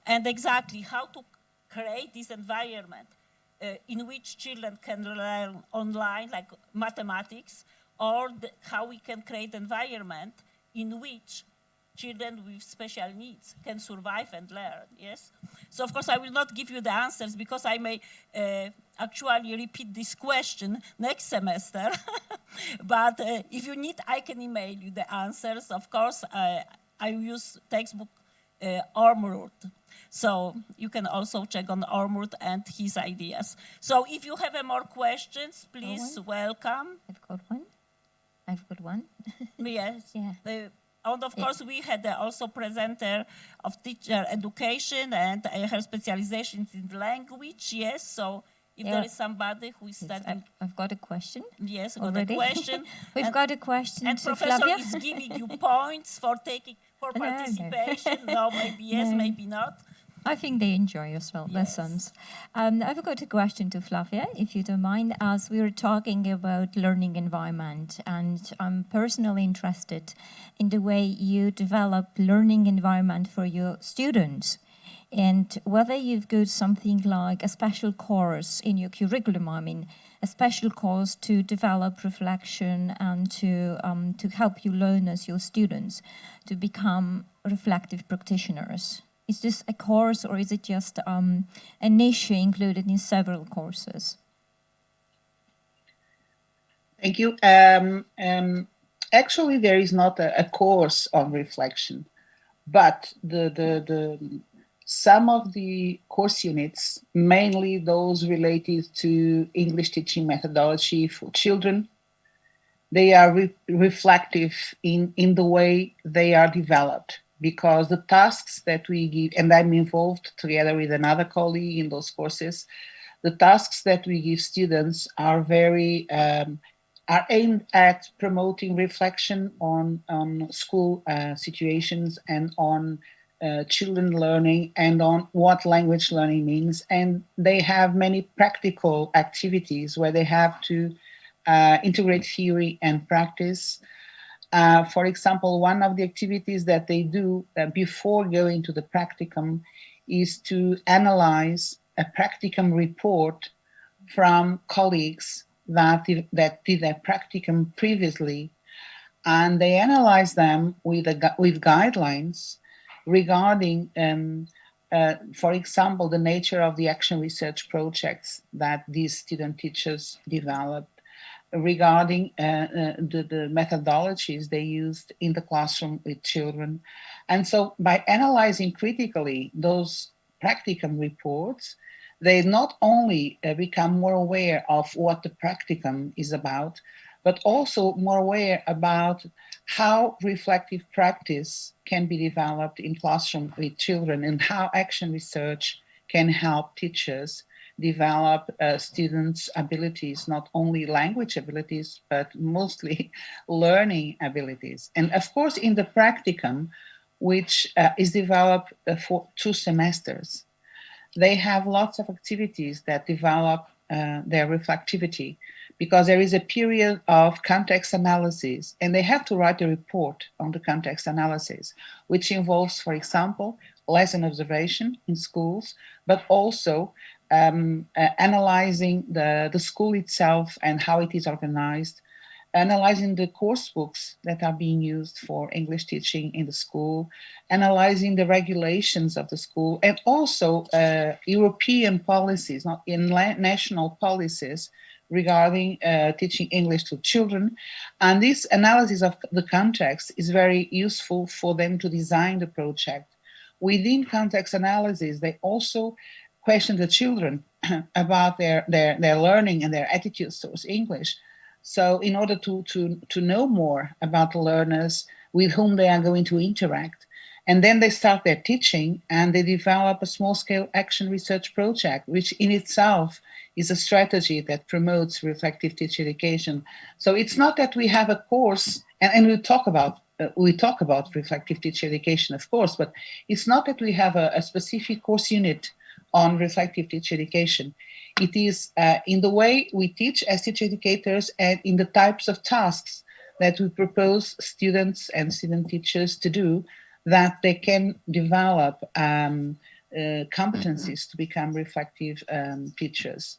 And exactly how to create this environment in which children can learn online, like mathematics, or how we can create environment in which children with special needs can survive and learn, yes? So of course I will not give you the answers because I may actually repeat this question next semester. But if you need, I can email you the answers. Of course, I use textbook Ormrod. So you can also check on Ormrod and his ideas. So if you have more questions, please welcome. I've got one. Yes. Yeah. And of course, we had also presenter of teacher education and her specialization in language. Yes, so if there is somebody who is studying, I've got a question. Yes, already. Got a question. We've got a question and to Professor Flavia. is giving you points for participation. No, maybe yes, maybe not. I think they enjoy yourself lessons. I've got a question to Flavia, if you don't mind, as we were talking about learning environment, and I'm personally interested in the way you develop learning environment for your students, and whether you've got something like a special course in your curriculum, I mean, a special course to develop reflection and to help you learners, your students, to become reflective practitioners. Is this a course, or is it just a niche included in several courses? Thank you. Actually, there is not a course on reflection, but some of the course units, mainly those related to English teaching methodology for children, they are reflective in the way they are developed. Because the tasks that we give, and I'm involved together with another colleague in those courses, the tasks that we give students are very are aimed at promoting reflection on school situations and on children learning and on what language learning means. And they have many practical activities where they have to integrate theory and practice. For example, one of the activities that they do before going to the practicum is to analyze a practicum report from colleagues that did a practicum previously and they analyze them with guidelines regarding, for example, the nature of the action research projects that these student teachers developed, regarding the methodologies they used in the classroom with children. And so by analyzing critically those practicum reports, they not only become more aware of what the practicum is about, but also more aware about how reflective practice can be developed in classroom with children and how action research can help teachers develop students' abilities, not only language abilities, but mostly learning abilities. And of course, in the practicum, which is developed for 2 semesters, they have lots of activities that develop their reflectivity, because there is a period of context analysis, and they have to write a report on the context analysis, which involves, for example, lesson observation in schools, but also analyzing the school itself and how it is organized, analyzing the course books that are being used for English teaching in the school, analyzing the regulations of the school, and also European policies, not in national policies regarding teaching English to children. And this analysis of the context is very useful for them to design the project. Within context analysis, they also question the children about their learning and their attitudes towards English. So in order to know more about the learners with whom they are going to interact. And then they start their teaching and they develop a small-scale action research project, which in itself is a strategy that promotes reflective teacher education. So it's not that we have a course, and we talk about reflective teacher education, of course, but it's not that we have a specific course unit on reflective teacher education. It is in the way we teach as teacher educators and in the types of tasks that we propose students and student teachers to do, that they can develop competencies to become reflective teachers.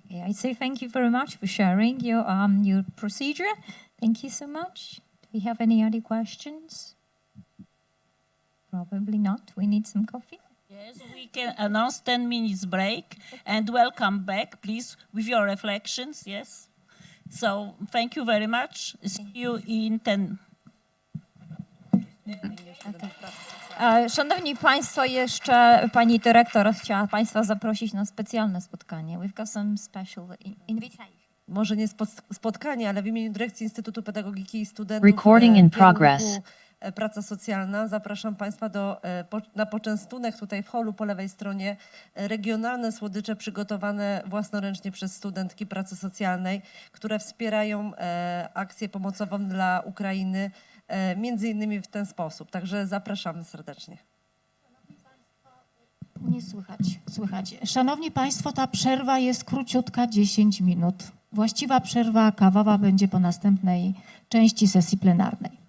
Okay, I say thank you very much for sharing your procedure. Thank you so much. Do we have any other questions? Probably not. We need some coffee. Yes, we can announce 10 minutes break and welcome back, please, with your reflections, yes. So thank you very much. See you in 10. Szanowni Państwo, jeszcze Pani Dyrektor chciała Państwa zaprosić na specjalne spotkanie. We've got some special invitation. Może nie spotkanie, ale w imieniu Dyrekcji Instytutu Pedagogiki i Studentów Recording in progress. Praca socjalna. Zapraszam Państwa na poczęstunek tutaj w holu po lewej stronie. Regionalne słodycze przygotowane własnoręcznie przez studentki pracy socjalnej, które wspierają akcję pomocową dla Ukrainy, między innymi w ten sposób. Także zapraszamy serdecznie. Nie słychać. Szanowni Państwo, ta przerwa jest króciutka, 10 minut. Właściwa przerwa kawowa będzie po następnej części sesji plenarnej.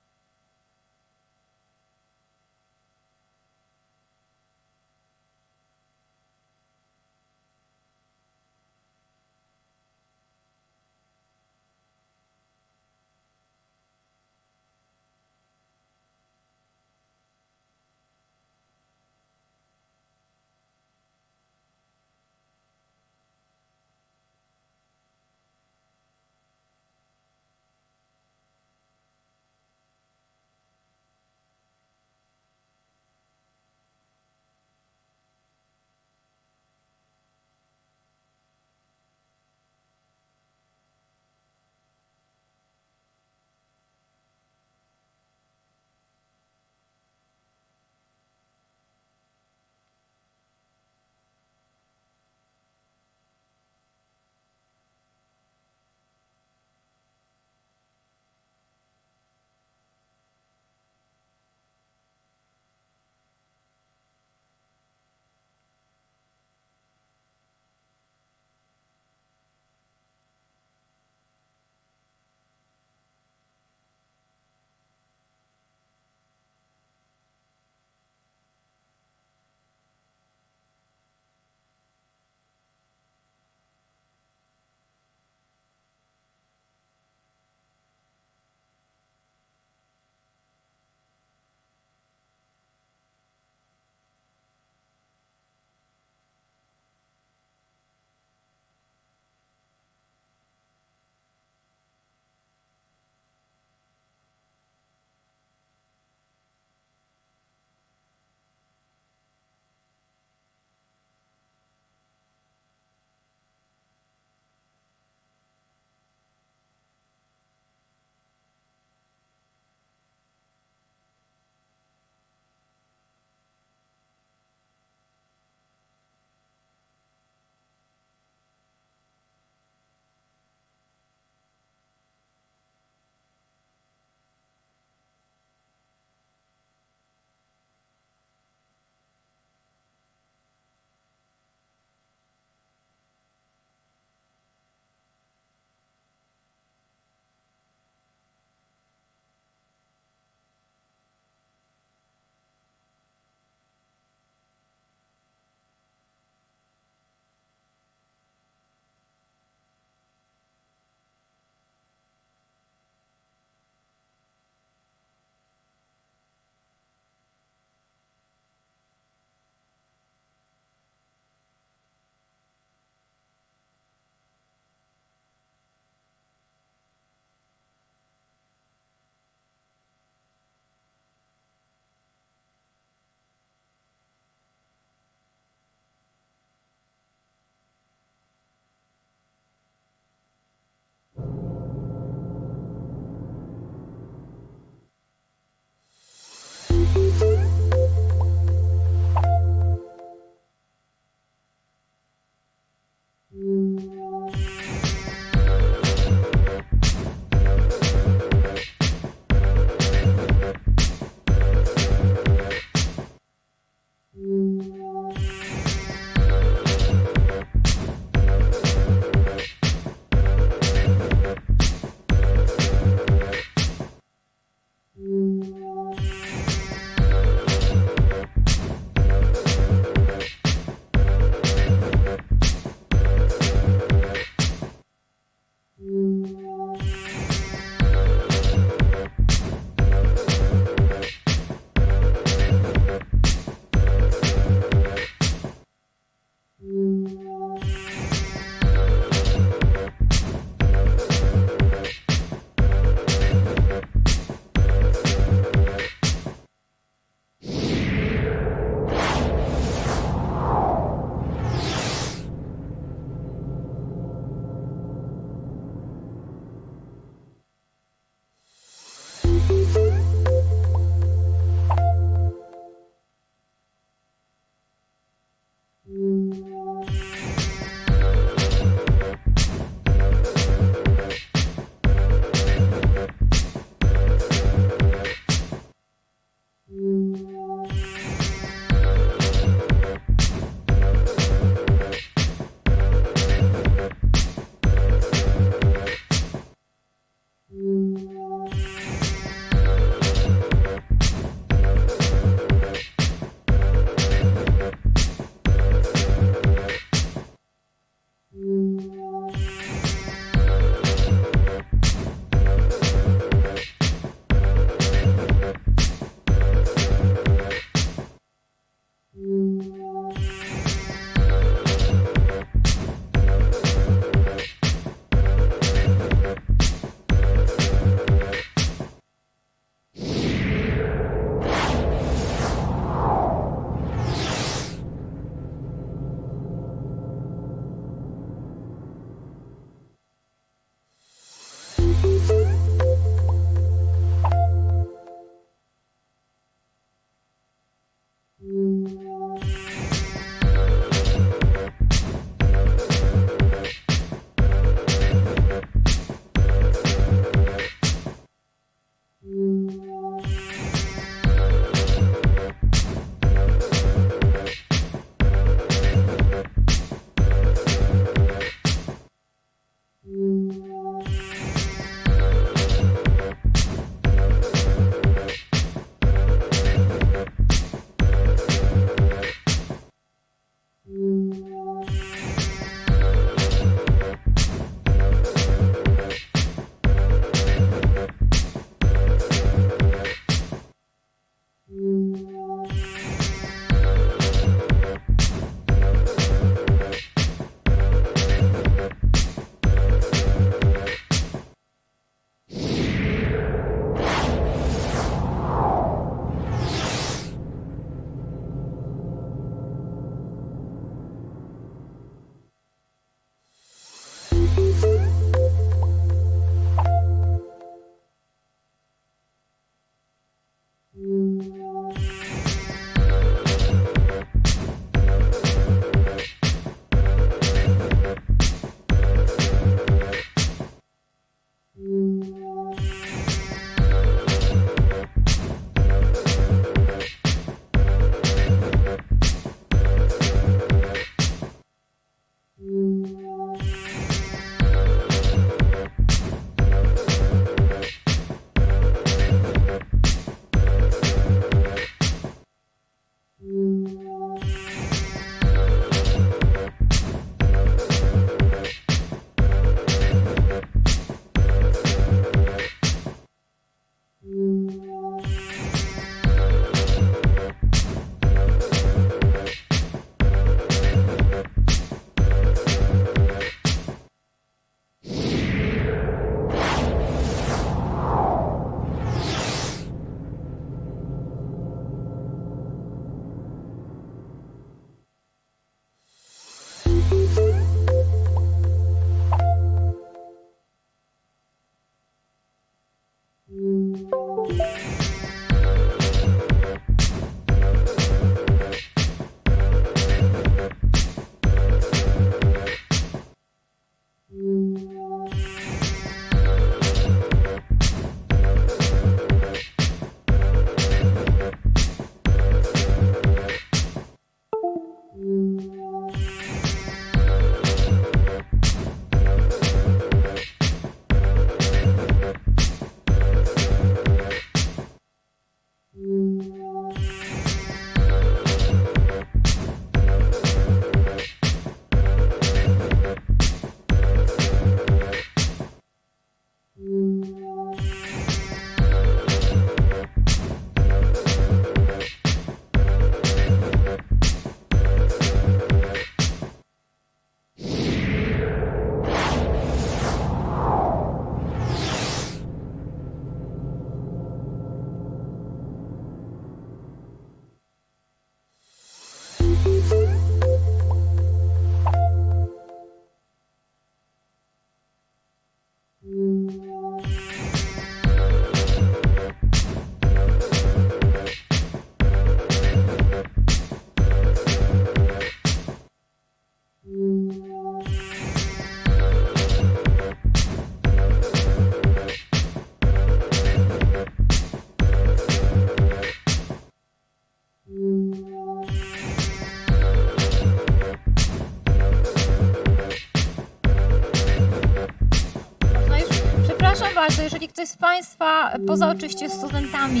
jeżeli ktoś z Państwa, poza oczywiście studentami,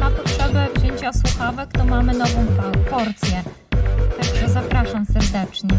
ma potrzebę wzięcia słuchawek, to mamy nową porcję. Także zapraszam serdecznie.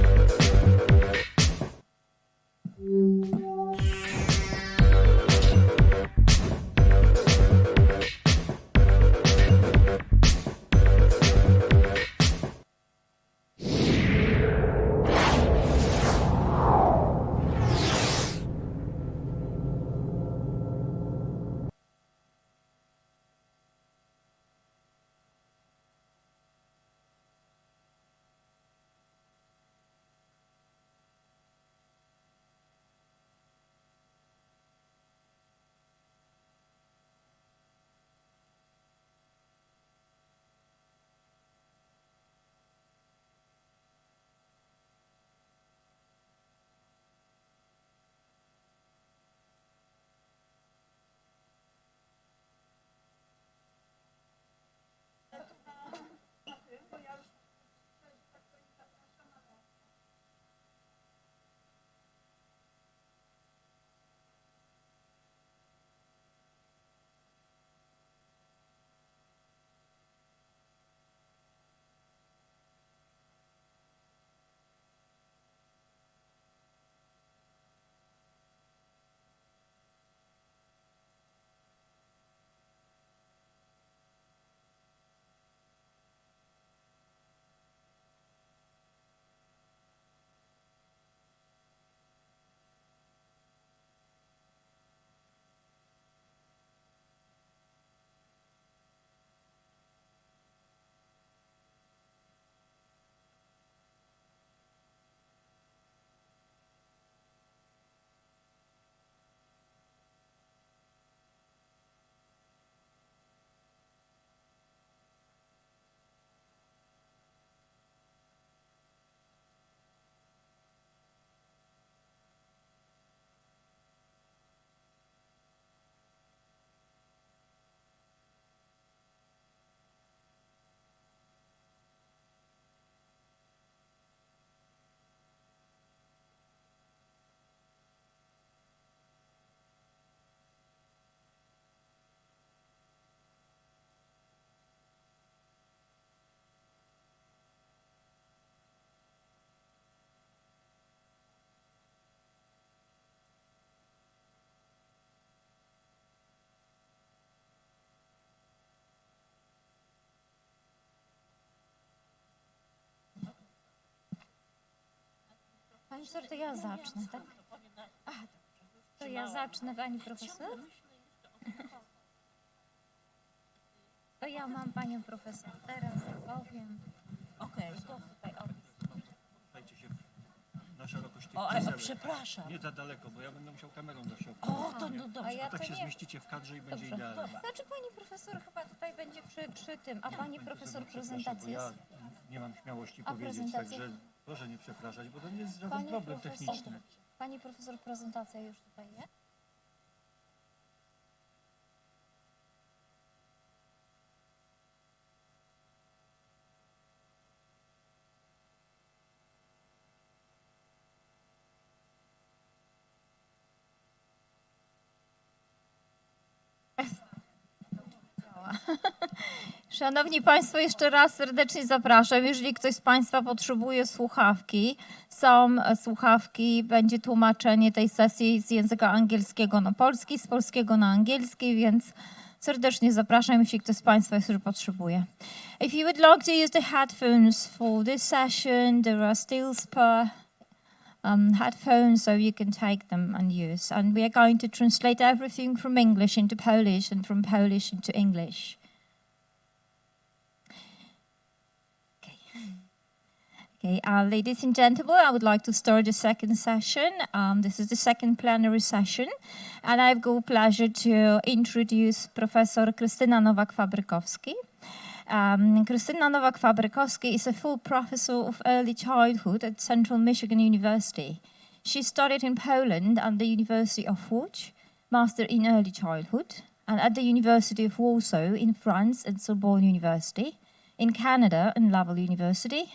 Pani profesor, to ja zacznę, tak? Aha, to ja zacznę, pani profesor? To ja mam panią profesor. Teraz powiem. Okej. Dajcie się na szerokość tych O, krzesełek. przepraszam. Nie za daleko, bo ja będę musiał kamerą do środka. O, to no dobrze. A ja A tak to się nie... zmieścicie w kadrze i będzie Dobrze. idealnie. Znaczy pani profesor chyba tutaj będzie przy tym, a pani profesor prezentacja Ja jest... nie mam śmiałości A powiedzieć, prezentacja? także proszę nie przepraszać, bo to nie jest żaden Pani problem profesor, techniczny. pani profesor prezentacja już tutaj jest? Szanowni Państwo, jeszcze raz serdecznie zapraszam. Jeżeli ktoś z Państwa potrzebuje słuchawki, są słuchawki, będzie tłumaczenie tej sesji z języka angielskiego na polski, z polskiego na angielski, więc serdecznie zapraszam, jeśli ktoś z Państwa jeszcze potrzebuje. If you would like to use the headphones for this session, there are still spare headphones, so you can take them and use. And we are going to translate everything from English into Polish and from Polish into English. Okay, ladies and gentlemen, I would like to start the second session. This is the second plenary session, and I've got pleasure to introduce Professor Krystyna Nowak-Fabrykowski. Krystyna Nowak-Fabrykowski is a full professor of early childhood at Central Michigan University. She studied in Poland at the University of Łódź, Master in Early Childhood, and at the University of Warsaw in France at Sorbonne University, in Canada at Laval University.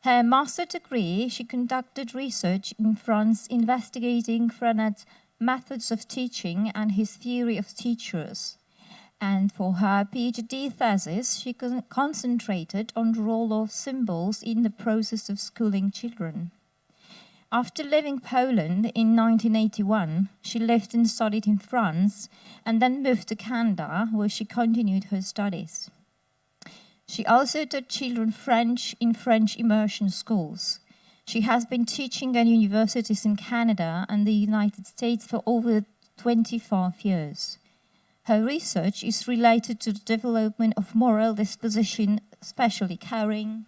Her master degree, she conducted research in France investigating Frenet methods of teaching and his theory of teachers. And for her PhD thesis, she concentrated on the role of symbols in the process of schooling children. After leaving Poland in 1981, she lived and studied in France and then moved to Canada, where she continued her studies. She also taught children French in French immersion schools. She has been teaching at universities in Canada and the United States for over 25 years. Her research is related to the development of moral disposition, especially caring,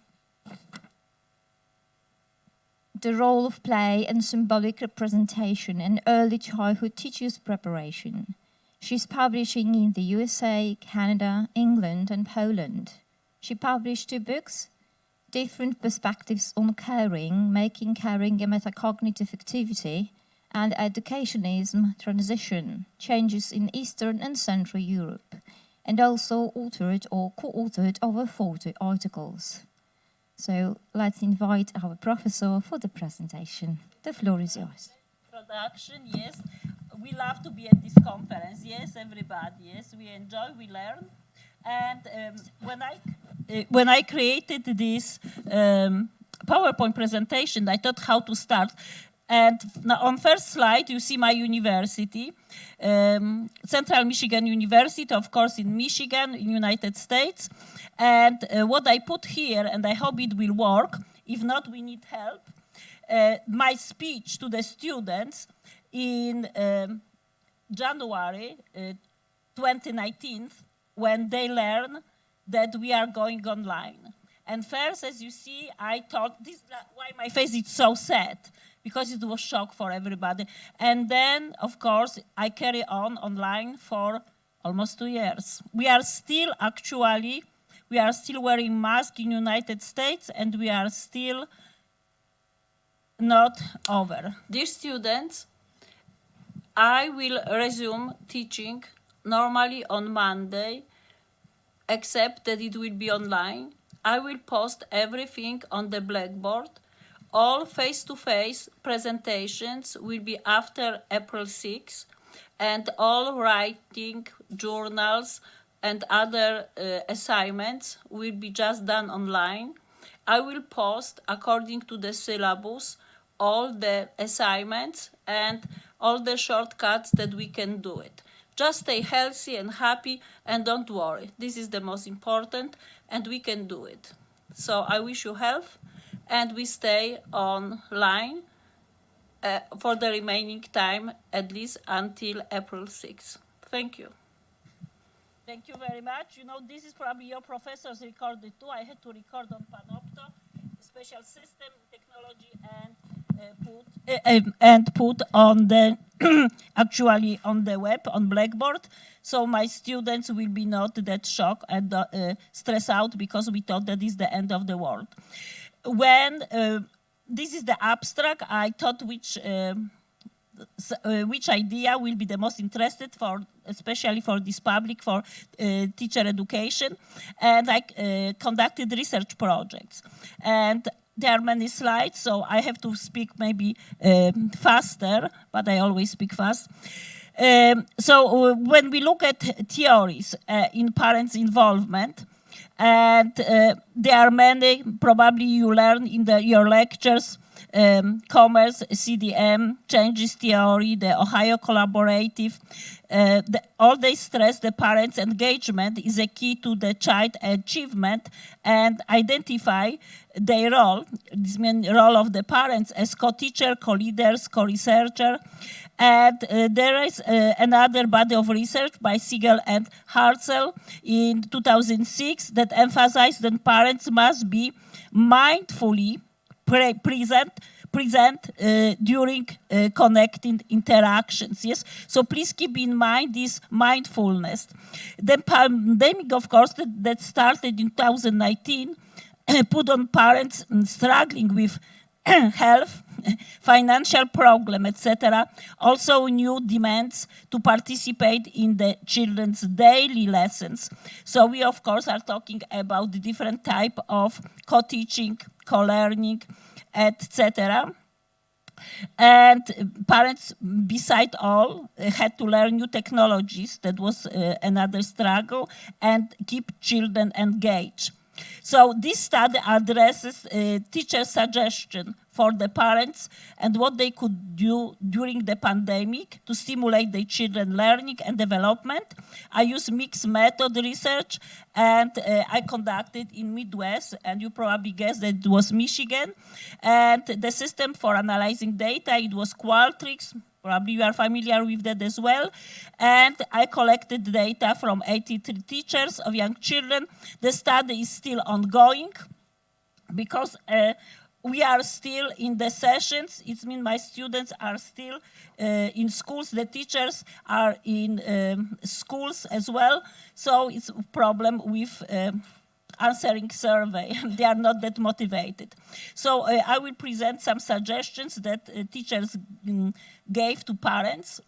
the role of play and symbolic representation in early childhood teachers' preparation. She's publishing in the USA, Canada, England, and Poland. She published 2 books, Different Perspectives on Caring, Making Caring a Metacognitive Activity, and Educationism, Transition, Changes in Eastern and Central Europe, and also authored or co-authored over 40 articles. So let's invite our professor for the presentation. The floor is yours. Production, yes. We love to be at this conference. Yes, everybody. Yes, we enjoy, we learn. And when I created this PowerPoint presentation, I thought how to start. And now on first slide, you see my university, Central Michigan University, of course, in Michigan, in United States. And what I put here, and I hope it will work, if not, we need help, my speech to the students in January 2019, when they learn that we are going online. And first, as you see, I thought, this is why my face is so sad, because it was shock for everybody. And then, of course, I carry on online for almost 2 years. We are still wearing masks in United States, and we are still not over. Dear students, I will resume teaching normally on Monday, except that it will be online. I will post everything on the Blackboard. All face-to-face presentations will be after April 6, and all writing, journals, and other assignments will be just done online. I will post, according to the syllabus, all the assignments and all the shortcuts that we can do it. Just stay healthy and happy, and don't worry. This is the most important, and we can do it. So I wish you health, and we stay online for the remaining time, at least until April 6th. Thank you. Thank you very much. You know, this is probably your professors recorded too. I had to record on Panopto, special system, technology, and put on the actually on the web, on Blackboard. So my students will be not that shocked and stressed out, because we thought that is the end of the world. When this is the abstract, I thought which idea will be the most interested for, especially for this public, for teacher education, and I conducted research projects. And there are many slides, so I have to speak maybe faster, but I always speak fast. So when we look at theories in parents' involvement, and there are many, probably you learn in your lectures, commerce, CDM, changes theory, the Ohio collaborative, all they stress the parents' engagement is a key to the child achievement, and identify their role, this means role of the parents as co-teacher, co-leaders, co-researcher. And there is another body of research by Siegel and Hartzell in 2006 that emphasized that parents must be mindfully present during connecting interactions. Yes, so please keep in mind this mindfulness. The pandemic, of course, that started in 2019, put on parents struggling with health, financial problem, etc. Also new demands to participate in the children's daily lessons. So we, of course, are talking about the different type of co-teaching, co-learning, etc. And parents, beside all, had to learn new technologies. That was another struggle, and keep children engaged. So this study addresses teacher suggestion for the parents and what they could do during the pandemic to stimulate their children learning and development. I use mixed method research, and I conducted in Midwest, and you probably guessed that it was Michigan. And the system for analyzing data, it was Qualtrics. Probably you are familiar with that as well. And I collected data from 83 teachers of young children. The study is still ongoing because we are still in the sessions. It means my students are still in schools. The teachers are in schools as well. So it's a problem with answering survey. They are not that motivated. So I will present some suggestions that teachers gave to parents.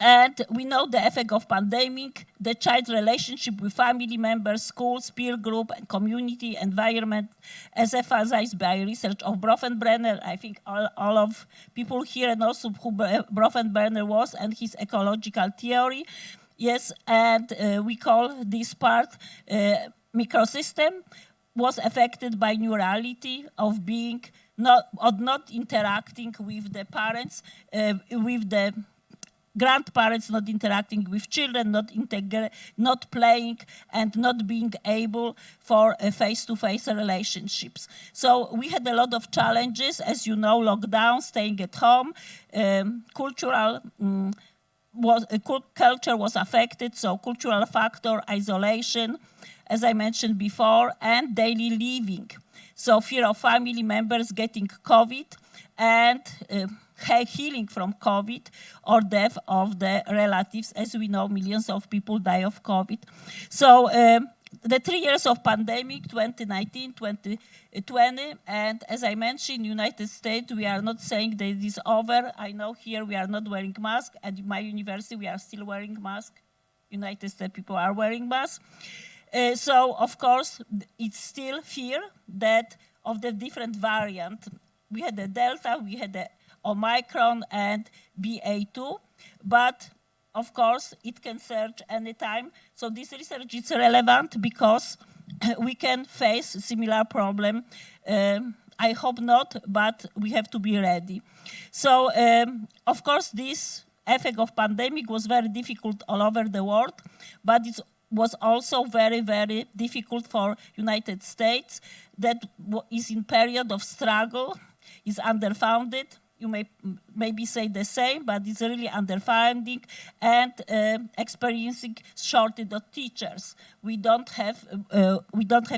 And we know the effect of pandemic, the child's relationship with family members, schools, peer group, and community environment, as emphasized by research of Bronfenbrenner. I think all of people here know who Bronfenbrenner was and his ecological theory. Yes, and we call this part microsystem was affected by new reality of being not interacting with the parents, with the grandparents, not interacting with children, not playing, and not being able for face-to-face relationships. So we had a lot of challenges, as you know, lockdown, staying at home, culture was affected, so cultural factor, isolation, as I mentioned before, and daily living. So fear of family members getting COVID and healing from COVID or death of the relatives. As we know, millions of people die of COVID. So the 3 years of pandemic, 2019, 2020, and as I mentioned, United States, we are not saying that it is over. I know here we are not wearing masks. At my university, we are still wearing masks. United States people are wearing masks. So, of course, it's still fear that of the different variant. We had the Delta, we had the Omicron and BA2, but of course, it can surge anytime. So this research is relevant because we can face a similar problem. I hope not, but we have to be ready. So, of course, this effect of pandemic was very difficult all over the world, but it was also very, very difficult for United States that is in period of struggle, is underfunded. You may maybe say the same, but it's really underfunding and experiencing shortage of teachers. We don't have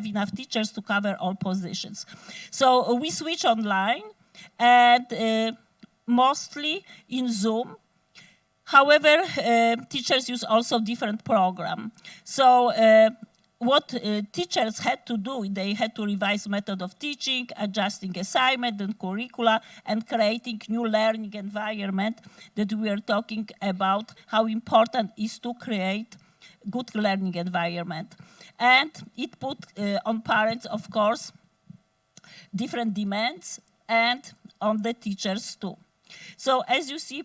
enough teachers to cover all positions. So we switch online and mostly in Zoom. However, teachers use also different program. So what teachers had to do, they had to revise method of teaching, adjusting assignment and curricula, and creating new learning environment that we are talking about, how important is to create good learning environment. And it put on parents, of course, different demands and on the teachers too. So as you see,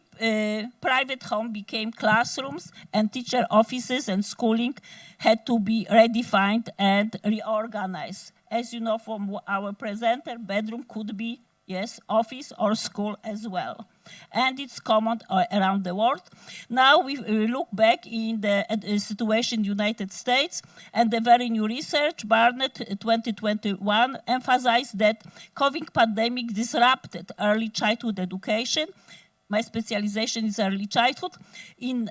private home became classrooms and teacher offices and schooling had to be redefined and reorganized. As you know from our presenter, bedroom could be, yes, office or school as well. And it's common around the world. Now we look back in the situation in the United States, and the very new research, Barnett 2021, emphasized that COVID pandemic disrupted early childhood education. My specialization is early childhood,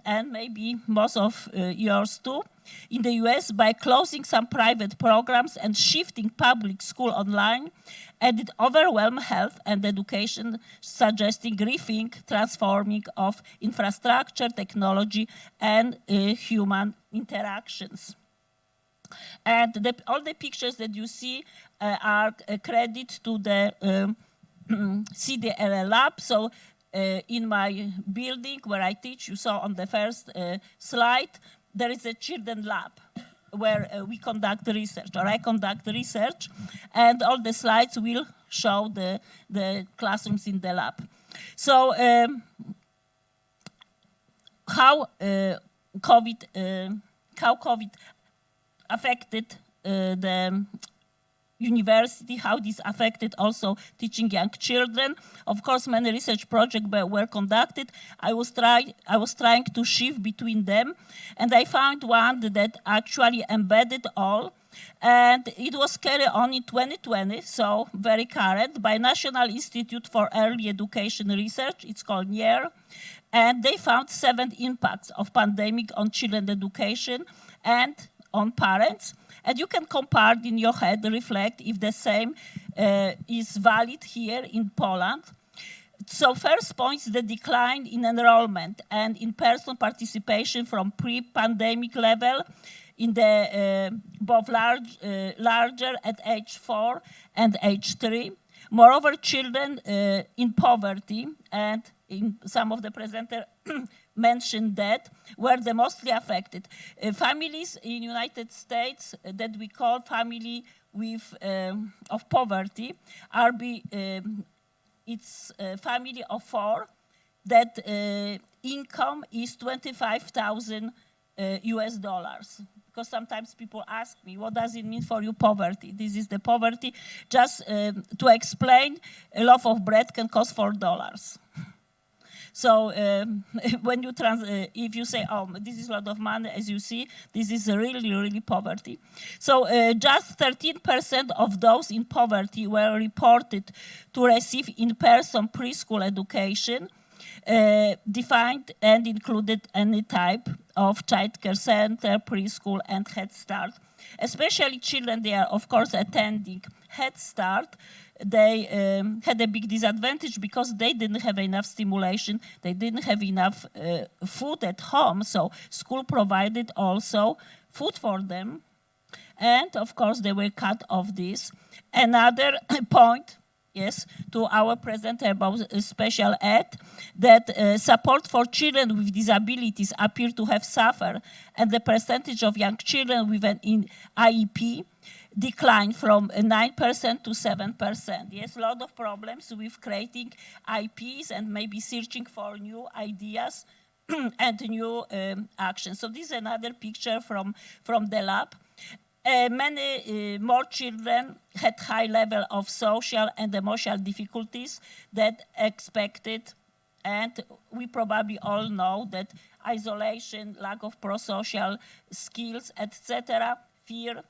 and maybe most of yours too, in the US by closing some private programs and shifting public school online, and it overwhelmed health and education, suggesting rethink, transforming of infrastructure, technology, and human interactions. And all the pictures that you see are credit to the CDLL lab. So in my building where I teach, you saw on the first slide, there is a children lab where we conduct research, or I conduct research, and all the slides will show the classrooms in the lab. So how COVID affected the university, how this affected also teaching young children. Of course, many research projects were conducted. I was trying to shift between them, and I found one that actually embedded all, and it was carried on in 2020, so very current, by National Institute for Early Education Research. It's called NIER, and they found 7 impacts of pandemic on children education and on parents. And you can compare in your head, reflect if the same is valid here in Poland. So first point is the decline in enrollment and in-person participation from pre-pandemic level in the both larger at age 4 and age 3. Moreover, children in poverty, and in some of the presenters mentioned that, were the mostly affected. Families in United States that we call family with of poverty are it's a family of 4 that income is $25,000 US dollars. Because sometimes people ask me, what does it mean for you poverty? This is the poverty. Just to explain, a loaf of bread can cost $4. So when you if you say, oh, this is a lot of money, as you see, this is really, really poverty. So just 13% of those in poverty were reported to receive in-person preschool education, defined and included any type of childcare center, preschool, and Head Start. Especially children, they are, of course, attending Head Start. They had a big disadvantage because they didn't have enough stimulation. They didn't have enough food at home. So school provided also food for them. And, of course, they were cut off this. Another point, yes, to our presenter about special ed, that support for children with disabilities appear to have suffered, and the percentage of young children with an IEP declined from 9% to 7%. Yes, a lot of problems with creating IEPs and maybe searching for new ideas and new actions. So this is another picture from the lab. Many more children had high level of social and emotional difficulties than expected, and we probably all know that isolation, lack of pro-social skills, etc., fear.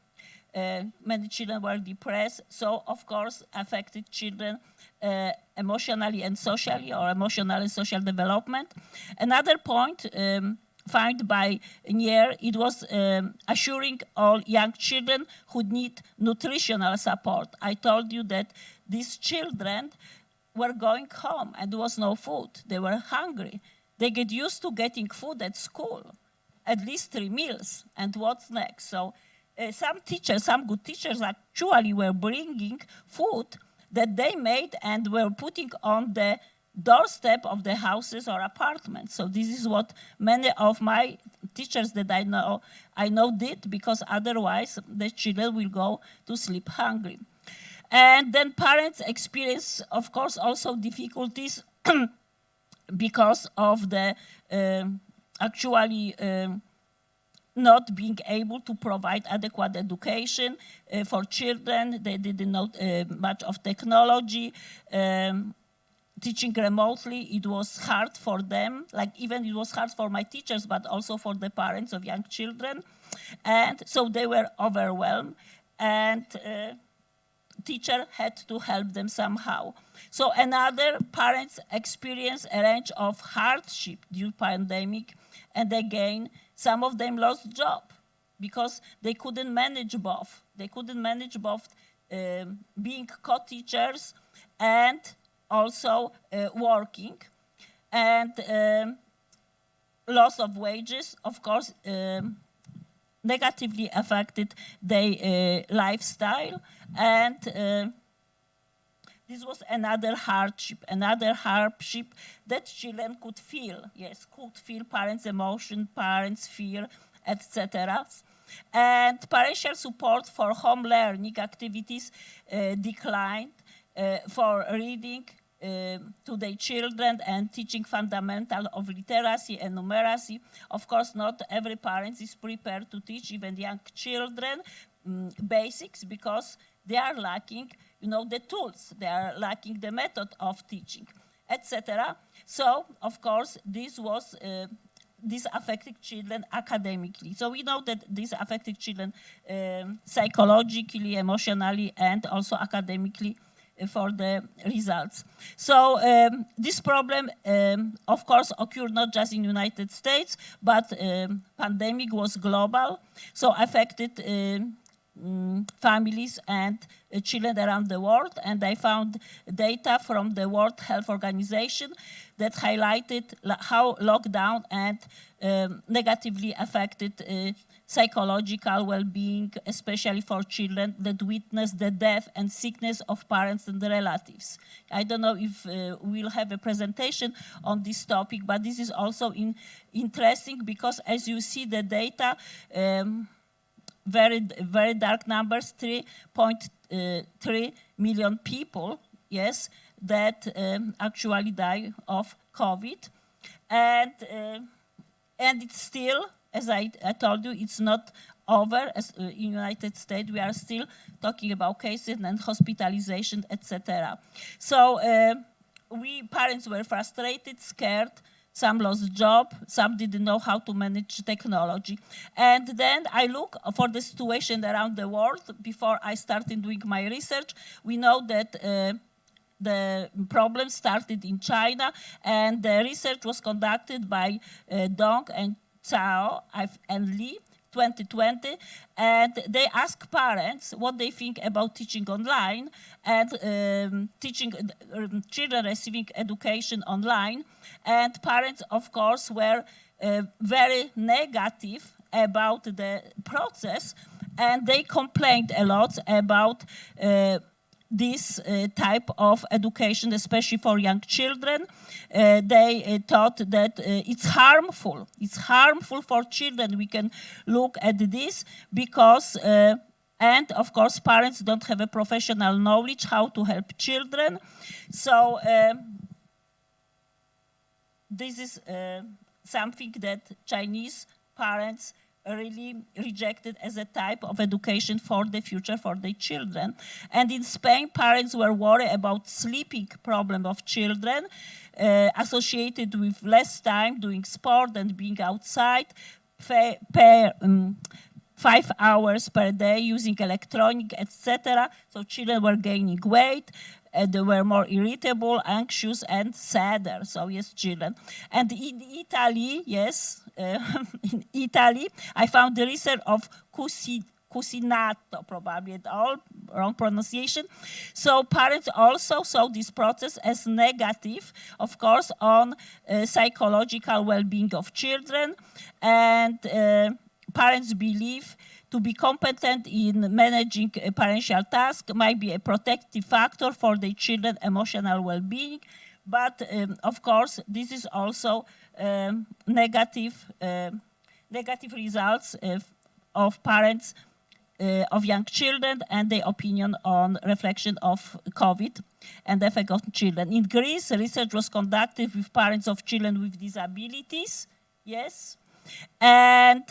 Many children were depressed, so of course affected children emotionally and socially, or emotional and social development. Another point found by NIER, it was assuring all young children who need nutritional support. I told you that these children were going home and there was no food. They were hungry. They get used to getting food at school, at least 3 meals, and what's next? So some teachers, some good teachers actually were bringing food that they made and were putting on the doorstep of the houses or apartments. So this is what many of my teachers that I know did, because otherwise the children will go to sleep hungry. And then parents experience, of course, also difficulties because of the not being able to provide adequate education for children. They didn't know much of technology. Teaching remotely, it was hard for them. Like even it was hard for my teachers, but also for the parents of young children. And so they were overwhelmed, and teacher had to help them somehow. So another, parents experienced a range of hardship due to pandemic, and again, some of them lost job because they couldn't manage both. They couldn't manage both being co-teachers and also working. And loss of wages, of course, negatively affected their lifestyle. And this was another hardship that children could feel. Yes, could feel parents' emotion, parents' fear, etc. And parental support for home learning activities declined for reading to their children and teaching fundamental of literacy and numeracy. Of course, not every parent is prepared to teach even young children basics because they are lacking, the tools. They are lacking the method of teaching, etc. So, of course, this affected children academically. So we know that this affected children psychologically, emotionally, and also academically for the results. So this problem, of course, occurred not just in the United States, but pandemic was global, so affected families and children around the world. And I found data from the World Health Organization that highlighted how lockdown and negatively affected psychological well-being, especially for children that witness the death and sickness of parents and relatives. I don't know if we'll have a presentation on this topic, but this is also interesting because as you see the data, very, very dark numbers, 3.3 million people, yes, that actually die of COVID. And it's still, as I told you, it's not over. As in the United States, we are still talking about cases and hospitalization, etc. So parents were frustrated, scared. Some lost job, some didn't know how to manage technology. And then I look for the situation around the world. Before I started doing my research, we know that the problem started in China, and the research was conducted by Dong and Cao and Li, 2020, and they ask parents what they think about teaching online and teaching children receiving education online. And parents, of course, were very negative about the process, and they complained a lot about this type of education, especially for young children. They thought that it's harmful. It's harmful for children. We can look at this because, and of course, parents don't have a professional knowledge how to help children. So this is something that Chinese parents really rejected as a type of education for the future for their children. And in Spain, parents were worried about sleeping problem of children associated with less time doing sport and being outside, 5 hours per day using electronic, etc. So children were gaining weight. They were more irritable, anxious, and sadder. So yes, children. And in Italy, yes, in Italy, I found the research of Cusinato, probably at all, wrong pronunciation. So parents also saw this process as negative, of course, on psychological well-being of children. And parents believe to be competent in managing a parental task might be a protective factor for their children's emotional well-being. But of course, this is also negative results of parents of young children and their opinion on reflection of COVID and the effect on children. In Greece, research was conducted with parents of children with disabilities, yes, and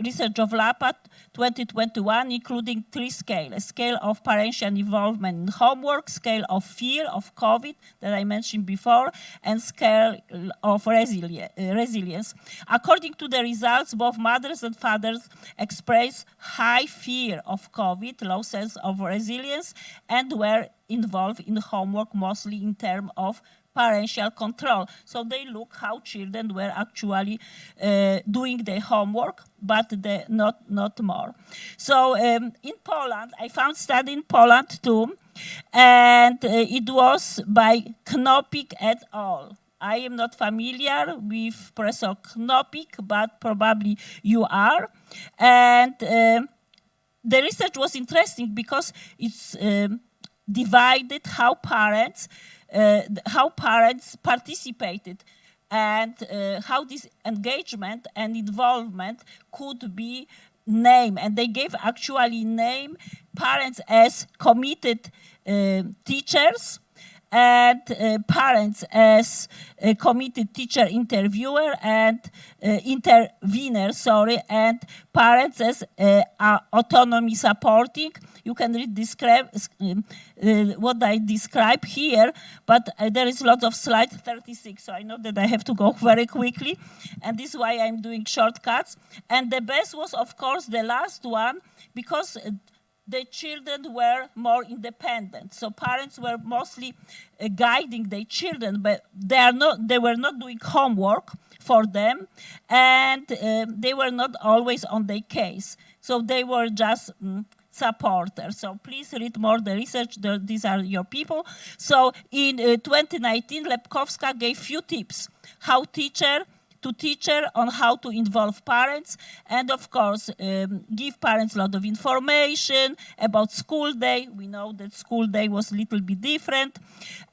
research of LAPA 2021, including 3 scales: a scale of parental involvement in homework, scale of fear of COVID that I mentioned before, and scale of resilience. According to the results, both mothers and fathers expressed high fear of COVID, low sense of resilience, and were involved in homework mostly in terms of parental control. So they look how children were actually doing their homework, but not more. So in Poland, I found study in Poland too, and it was by Knopik et al. I am not familiar with Professor Knopik, but probably you are. And the research was interesting because it's divided how parents participated and how this engagement and involvement could be name, and they gave actually name parents as committed teachers, and parents as committed teacher interviewer and intervener, and parents as autonomy supporting. You can read what I describe here, but there is lots of slide 36, so I know that I have to go very quickly, and this is why I'm doing shortcuts. And the best was, of course, the last one, because the children were more independent. So parents were mostly guiding their children, but they were not doing homework for them, and they were not always on their case. So they were just supporters. So please read more the research. These are your people. So in 2019, Lepkowska gave few tips how to teacher on how to involve parents, and of course give parents a lot of information about school day. We know that school day was a little bit different,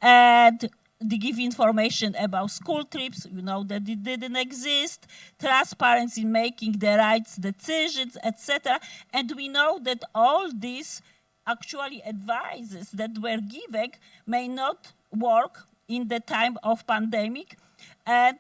and they give information about school trips. You know that it didn't exist. Trust parents in making the right decisions, etc. And we know that all these actually advices that were given may not work in the time of pandemic. And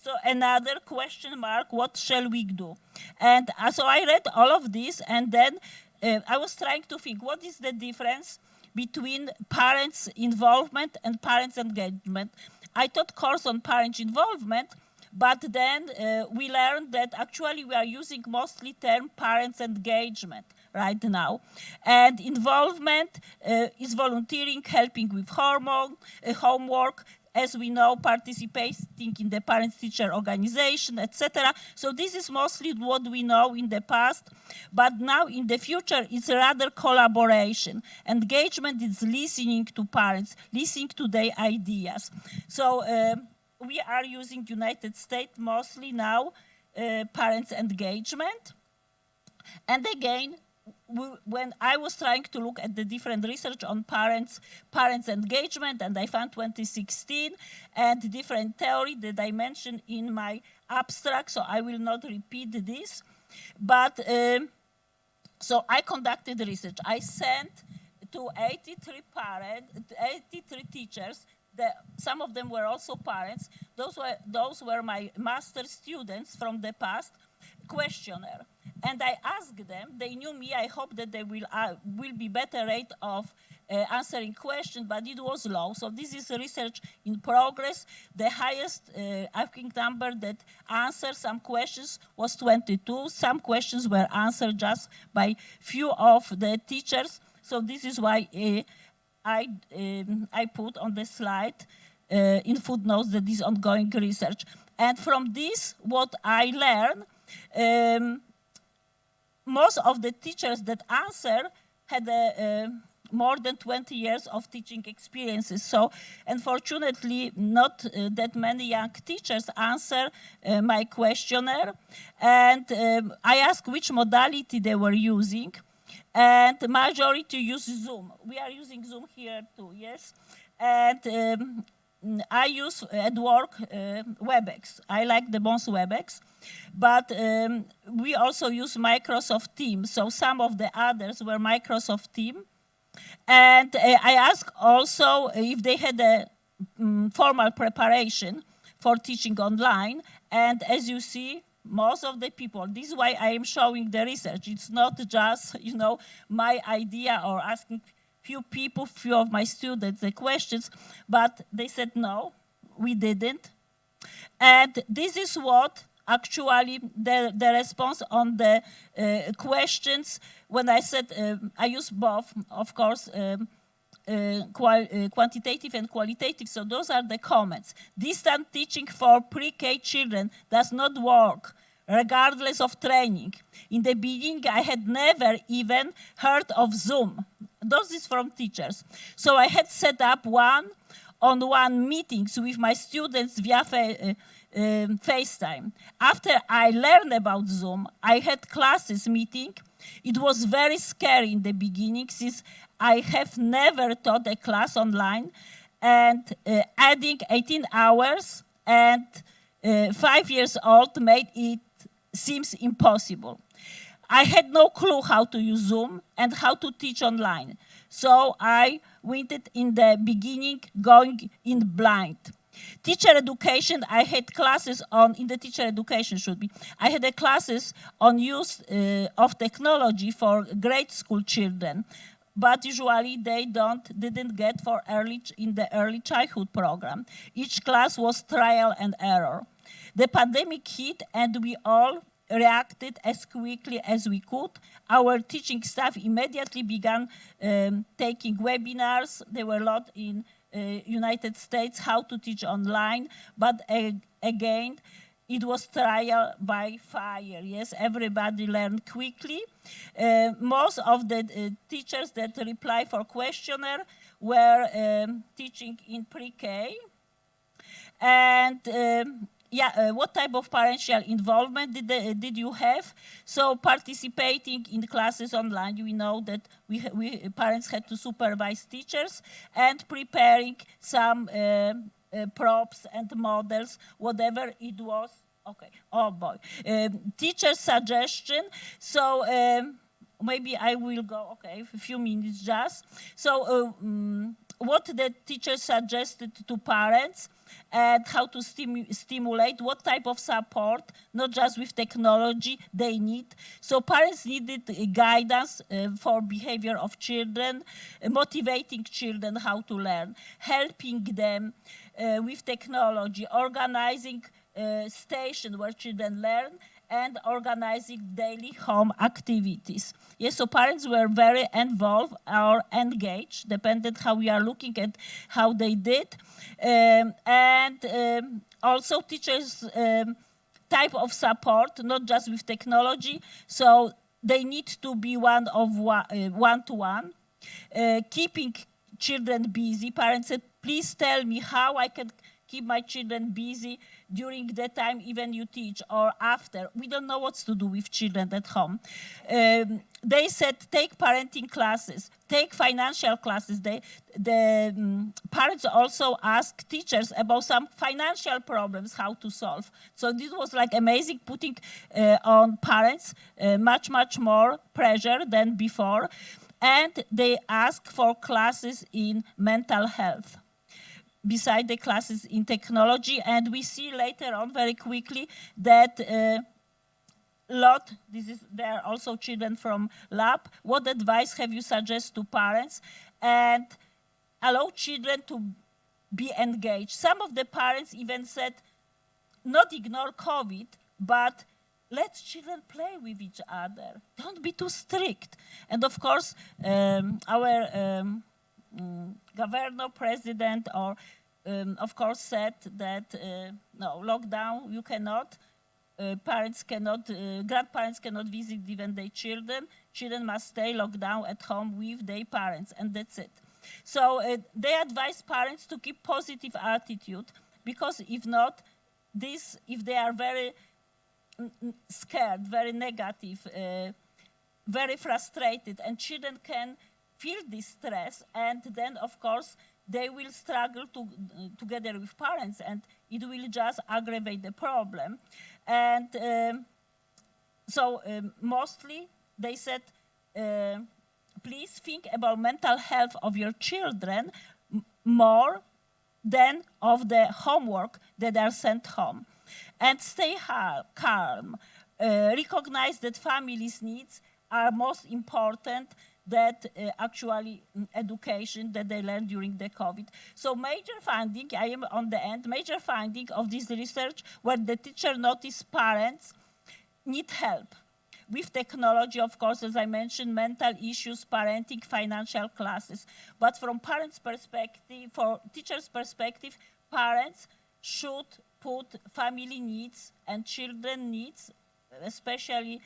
so another question mark, what shall we do? And so I read all of this, and then I was trying to think, what is the difference between parents' involvement and parents' engagement? I taught course on parent involvement, but then we learned that actually we are using mostly term parents' engagement right now. And involvement is volunteering, helping with homework, as we know, participating in the parents-teacher organization, etc. So this is mostly what we know in the past, but now in the future, it's rather collaboration. Engagement is listening to parents, listening to their ideas. So we are using United States mostly now, parents' engagement. And again, when I was trying to look at the different research on parents engagement, and I found 2016 and different theory that I mentioned in my abstract, so I will not repeat this. But so I conducted research. I sent to 83 teachers. Some of them were also parents. Those were my master students from the past. Questionnaire. And I asked them, they knew me, I hope that they will be better rate of answering questions, but it was low. So this is research in progress. The highest, I think, number that answered some questions was 22. Some questions were answered just by few of the teachers. So this is why I put on the slide in footnotes that this ongoing research. And from this, what I learned, most of the teachers that answer had more than 20 years of teaching experiences. So unfortunately, not that many young teachers answer my questionnaire. And I asked which modality they were using. And the majority use Zoom. We are using Zoom here too, yes? And I use at work WebEx. I like the most WebEx. But we also use Microsoft Teams. So some of the others were Microsoft Teams. And I asked also if they had a formal preparation for teaching online. And as you see, most of the people, this is why I am showing the research. It's not just, my idea or asking few of my students the questions, but they said, no, we didn't. And this is what actually the response on the questions, when I said, I use both, of course, quantitative and qualitative, so those are the comments. Distant teaching for pre-K children does not work, regardless of training. In the beginning, I had never even heard of Zoom. Those is from teachers. So I had set up one-on-one meetings with my students via FaceTime. After I learned about Zoom, I had classes meeting. It was very scary in the beginning, since I have never taught a class online, and adding 18 hours and 5 years old made it seems impossible. I had no clue how to use Zoom and how to teach online. So I went it in the beginning going in blind. Teacher education, I had classes on, in the teacher education should be, I had a classes on use of technology for grade school children, but usually they didn't get for in the early childhood program. Each class was trial and error. The pandemic hit and we all reacted as quickly as we could. Our teaching staff immediately began taking webinars. There were a lot in United States how to teach online, but again, it was trial by fire. Yes, everybody learned quickly. Most of the teachers that reply for questionnaire were teaching in pre-K. And what type of parental involvement did you have? So participating in classes online, we know that we parents had to supervise teachers and preparing some props and models, whatever it was. Okay, oh boy. Teacher suggestion. So maybe I will go, okay, a few minutes just. So what the teacher suggested to parents and how to stimulate, what type of support, not just with technology, they need. So parents needed guidance for behavior of children, motivating children how to learn, helping them with technology, organizing station where children learn, and organizing daily home activities. Yes, so parents were very involved or engaged, depended how we are looking at how they did. Also teachers type of support, not just with technology, so they need to be one-to-one, keeping children busy. Parents said, please tell me how I can keep my children busy during the time even you teach or after. We don't know what to do with children at home. They said take parenting classes, take financial classes. The parents also asked teachers about some financial problems, how to solve. So this was like amazing, putting on parents much more pressure than before. And they asked for classes in mental health beside the classes in technology. And we see later on very quickly that there are also children from lab. What advice have you suggest to parents? And allow children to be engaged. Some of the parents even said, not ignore COVID, but let children play with each other. Don't be too strict. And of course, our governor, president, or of course said that no, lockdown, you cannot, parents cannot, grandparents cannot visit even their children. Children must stay locked down at home with their parents, and that's it. So they advise parents to keep positive attitude, because if not, if they are very scared, very negative, very frustrated, and children can feel this stress, and then of course they will struggle together with parents, and it will just aggravate the problem. And mostly they said, please think about mental health of your children more than of the homework that are sent home. And stay calm. Recognize that families' needs are most important that actually education that they learned during the COVID. So major finding, I am on the end, major finding of this research where the teacher noticed parents need help with technology, of course, as I mentioned, mental issues, parenting, financial classes. But from parents' perspective, for teachers' perspective, parents should put family needs and children needs, especially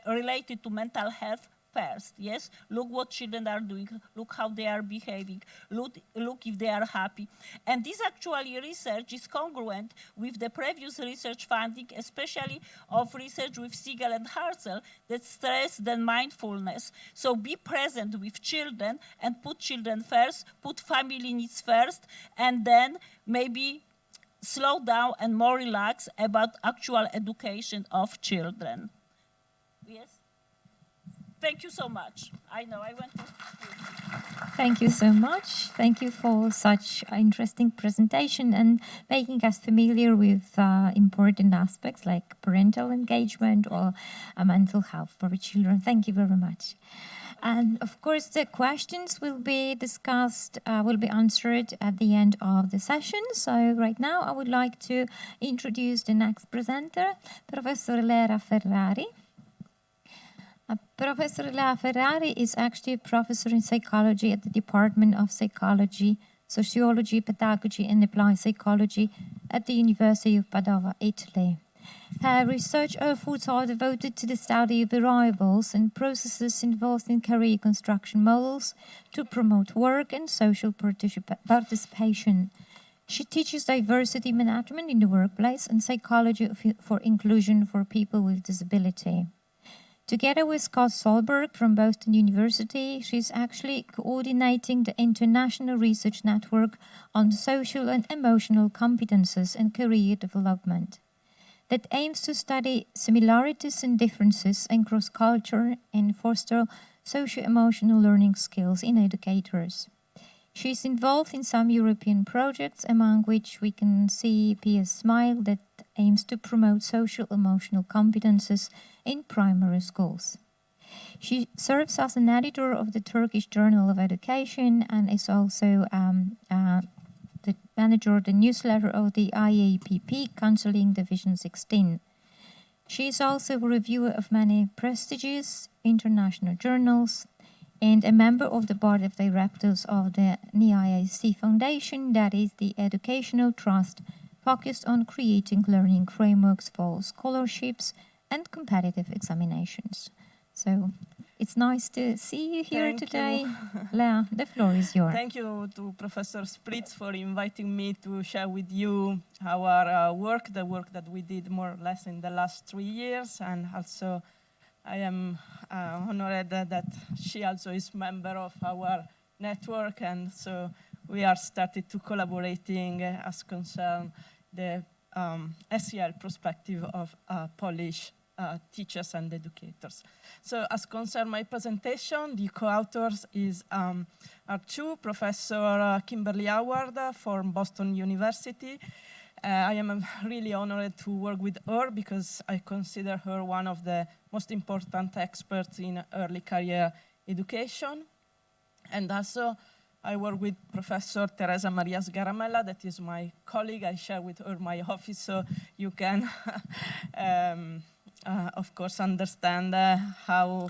related to mental health first, yes? Look what children are doing, look how they are behaving, look if they are happy. And this actually research is congruent with the previous research finding, especially of research with Siegel and Hartzell, that stress then mindfulness. So be present with children and put children first, put family needs first, and then maybe slow down and more relaxed about actual education of children. Yes? Thank you so much. I know I went to Thank you so much. Thank you for such an interesting presentation and making us familiar with important aspects like parental engagement or mental health for children. Thank you very much. And of course, the questions will be discussed, will be answered at the end of the session. So right now, I would like to introduce the next presenter, Professor Lera Ferrari. Professor Lera Ferrari is actually a professor in psychology at the Department of Psychology, Sociology, Pedagogy and Applied Psychology at the University of Padova, Italy. Her research efforts are devoted to the study of variables and processes involved in career construction models to promote work and social participation. She teaches diversity management in the workplace and psychology for inclusion for people with disability. Together with Scott Solberg from Boston University, she's actually coordinating the International Research Network on Social and Emotional Competences and Career Development that aims to study similarities and differences across culture and foster socio-emotional learning skills in educators. She is involved in some European projects, among which we can see PS Smile that aims to promote social-emotional competences in primary schools. She serves as an editor of the Turkish Journal of Education and is also the manager of the newsletter of the IAPP Counseling Division 16. She is also a reviewer of many prestigious international journals and a member of the board of directors of the NIIC Foundation, that is the educational trust focused on creating learning frameworks for scholarships and competitive examinations. So it's nice to see you here today. Lea, the floor is yours. Thank you to Professor Spritz for inviting me to share with you our work, the work that we did more or less in the last 3 years. And also I am honored that she also is member of our network. And so we are started to collaborating as concern the SEL perspective of Polish teachers and educators. So as concern my presentation, the co-authors are two, Professor Kimberly Howard from Boston University. I am really honored to work with her because I consider her one of the most important experts in early career education. And also I work with Professor Teresa Maria Sgaramella, that is my colleague. I share with her my office, so you can of course, understand how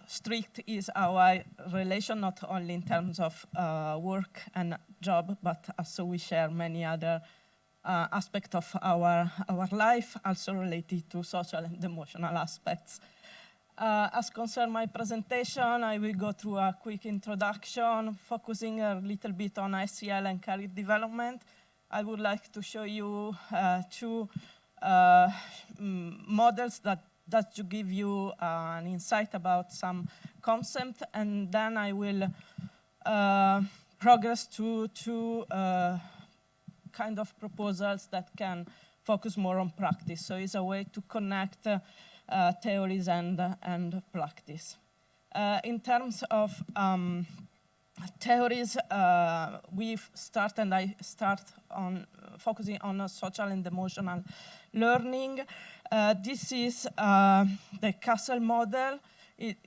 strict is our relation, not only in terms of work and job, but also we share many other aspects of our life, also related to social and emotional aspects. As concerns my presentation, I will go through a quick introduction, focusing a little bit on SEL and career development. I would like to show you two models that to give you an insight about some concept, and then I will progress to two kind of proposals that can focus more on practice. So it's a way to connect theories and practice. In terms of theories, I start on focusing on social and emotional learning. This is the CASEL model.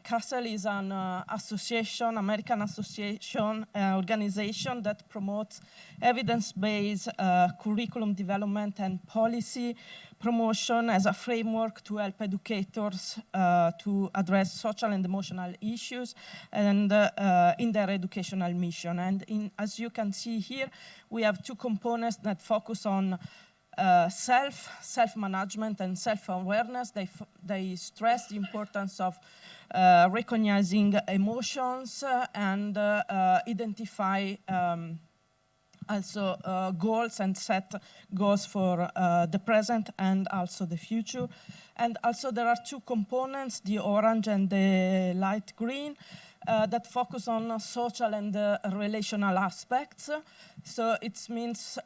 CASEL is an association, American association, organization that promotes evidence-based curriculum development and policy promotion as a framework to help educators to address social and emotional issues and in their educational mission. And as you can see here, we have two components that focus on self-management and self-awareness. They stress the importance of recognizing emotions and identify also goals and set goals for the present and also the future. And also there are two components, the orange and the light green, that focus on social and relational aspects. So it means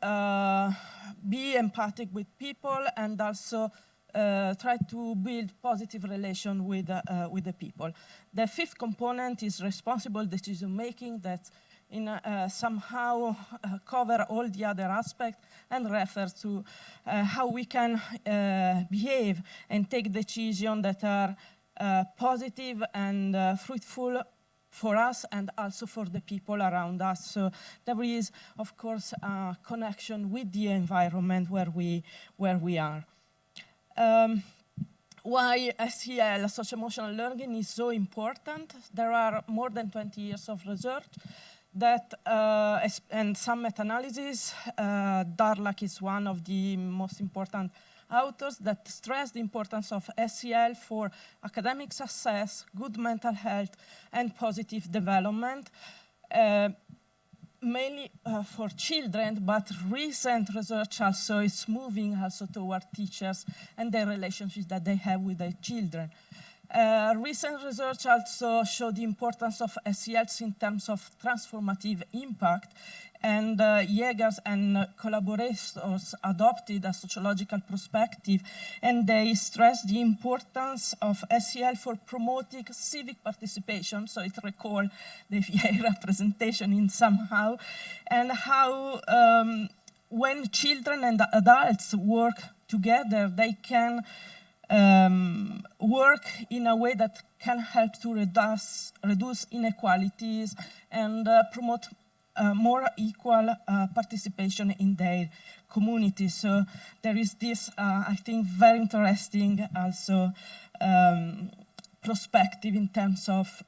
be empathic with people and also try to build positive relation with the people. The fifth component is responsible decision making, that somehow cover all the other aspects and refers to how we can behave and take decisions that are positive and fruitful for us and also for the people around us. So there is, of course, a connection with the environment where we are. Why SEL, social-emotional learning, is so important? There are more than 20 years of research that, and some meta-analysis. Darlak is one of the most important authors that stress the importance of SEL for academic success, good mental health, and positive development, mainly for children, but recent research also is moving also toward teachers and the relationships that they have with their children. Recent research also showed the importance of SELs in terms of transformative impact, and Jägers and collaborators adopted a sociological perspective, and they stressed the importance of SEL for promoting civic participation, so it recalled the VA representation in somehow, and how when children and adults work together, they can work in a way that can help to reduce inequalities and promote more equal participation in their community. So there is this, I think, very interesting also perspective in terms of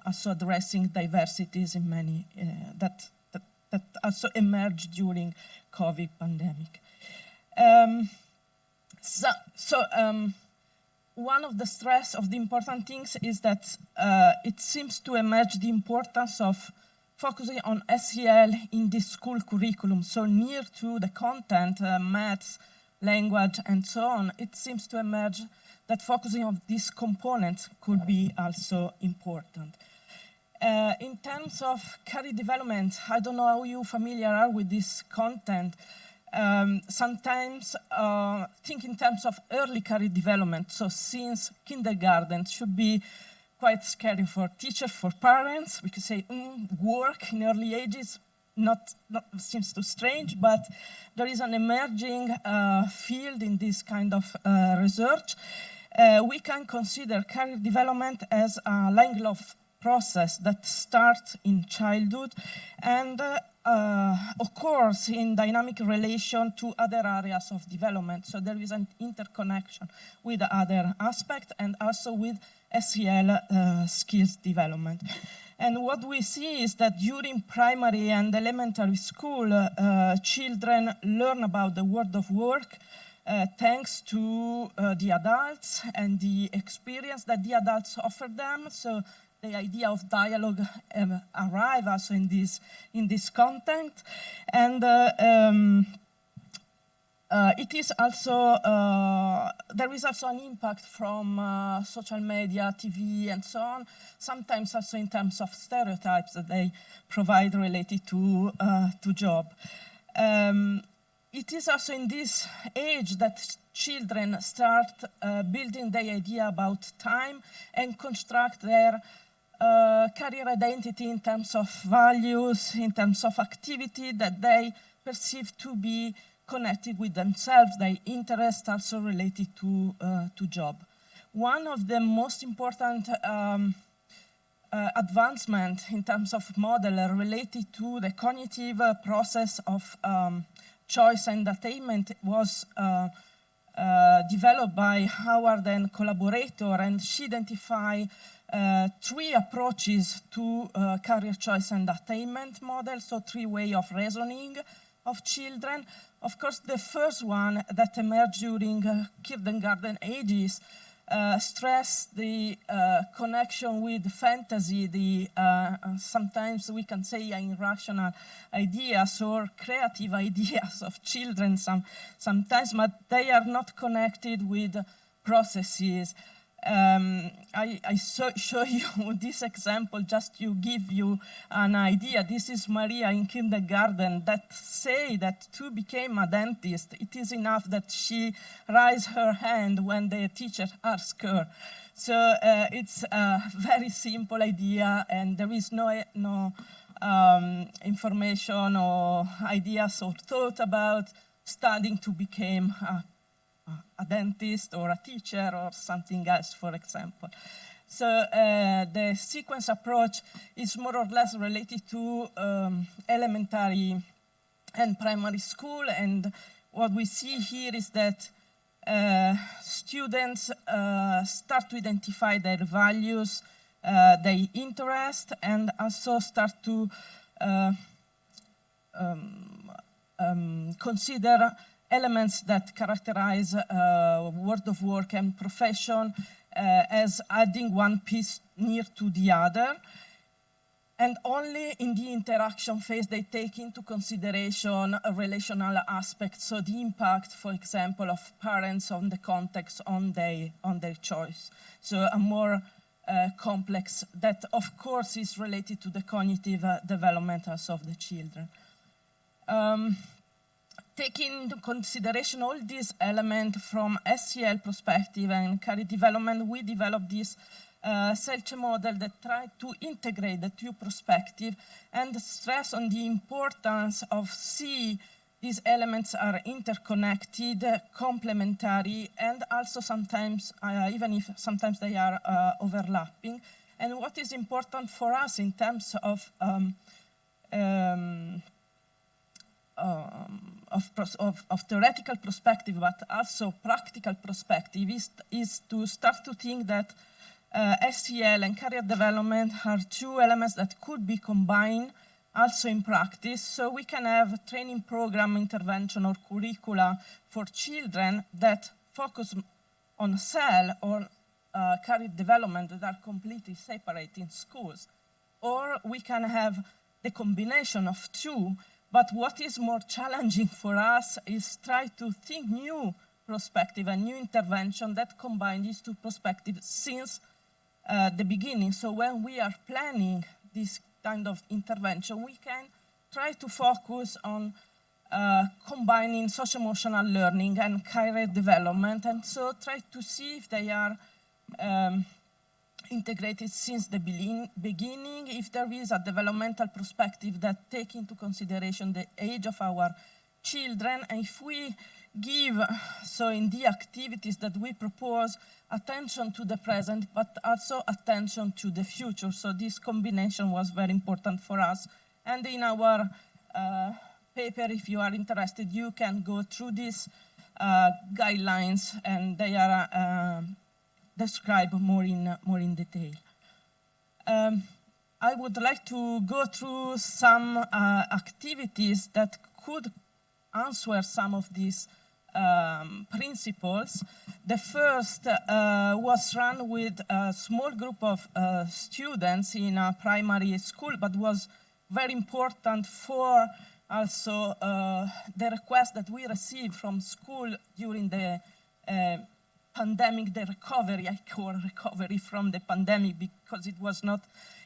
also addressing diversities in many that also emerged during COVID pandemic. One of the stress of the important things is that it seems to emerge the importance of focusing on SEL in the school curriculum, so near to the content, maths, language, and so on. It seems to emerge that focusing on these components could be also important. In terms of career development, I don't know how you familiar are with this content. Sometimes think in terms of early career development, so since kindergarten should be quite scary for teachers, for parents. We could say work in early ages not seems too strange, but there is an emerging field in this kind of research. We can consider career development as a lifelong process that starts in childhood and occurs in dynamic relation to other areas of development. So there is an interconnection with other aspects and also with SEL skills development. And what we see is that during primary and elementary school, children learn about the world of work thanks to the adults and the experience that the adults offer them. So the idea of dialogue arrives also in this content. And it is also, there is also an impact from social media, TV, and so on, sometimes also in terms of stereotypes that they provide related to job. It is also in this age that children start building the idea about time and construct their career identity in terms of values, in terms of activity that they perceive to be connected with themselves, their interests also related to job. One of the most important advancement in terms of model related to the cognitive process of choice and attainment was developed by Howard and collaborator, and she identified 3 approaches to career choice and attainment model, so 3 ways of reasoning of children. Of course, the first one that emerged during kindergarten ages stress the connection with fantasy, sometimes we can say irrational ideas or creative ideas of children sometimes, but they are not connected with processes. I show you this example just to give you an idea. This is Maria in kindergarten that say that to become a dentist, it is enough that she raise her hand when the teacher asks her. So it's a very simple idea, and there is no information or ideas or thought about studying to become a dentist or a teacher or something else, for example. So the sequence approach is more or less related to elementary and primary school, and what we see here is that students start to identify their values, their interest, and also start to consider elements that characterize world of work and profession as adding one piece near to the other. And only in the interaction phase they take into consideration relational aspects, so the impact, for example, of parents on the context on their choice. So a more complex that, of course, is related to the cognitive development of the children. Taking into consideration all these elements from SEL perspective and career development, we developed this Selce model that tried to integrate the two perspectives and stress on the importance of see these elements are interconnected, complementary, and also sometimes, even if sometimes they are overlapping. And what is important for us in terms of theoretical perspective, but also practical perspective, is to start to think that SEL and career development are two elements that could be combined also in practice. So we can have a training program, intervention, or curricula for children that focus on SEL or career development that are completely separate in schools. Or we can have the combination of two. But what is more challenging for us is try to think new perspective and new intervention that combine these two perspectives since the beginning. So when we are planning this kind of intervention, we can try to focus on combining social-emotional learning and career development, and so try to see if they are integrated since the beginning, if there is a developmental perspective that take into consideration the age of our children, and if we give, so in the activities that we propose, attention to the present, but also attention to the future. So this combination was very important for us. And in our paper, if you are interested, you can go through these guidelines, and they are described more in detail. I would like to go through some activities that could answer some of these principles. The first was run with a small group of students in a primary school, but was very important for also the request that we received from school during the pandemic, the recovery, I call recovery from the pandemic, because it was not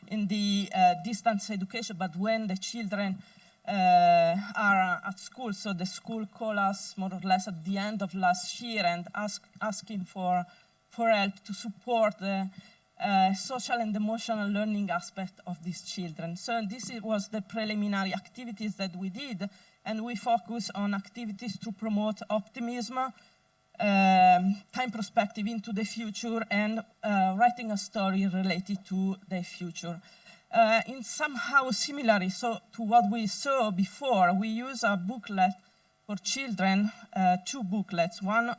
in the distance education, but when the children are at school. So the school called us more or less at the end of last year and asking for help to support the social and emotional learning aspect of these children. So this was the preliminary activities that we did, and we focus on activities to promote optimism, time perspective into the future, and writing a story related to the future. In somehow similar to what we saw before, we use a booklet for children, two booklets, one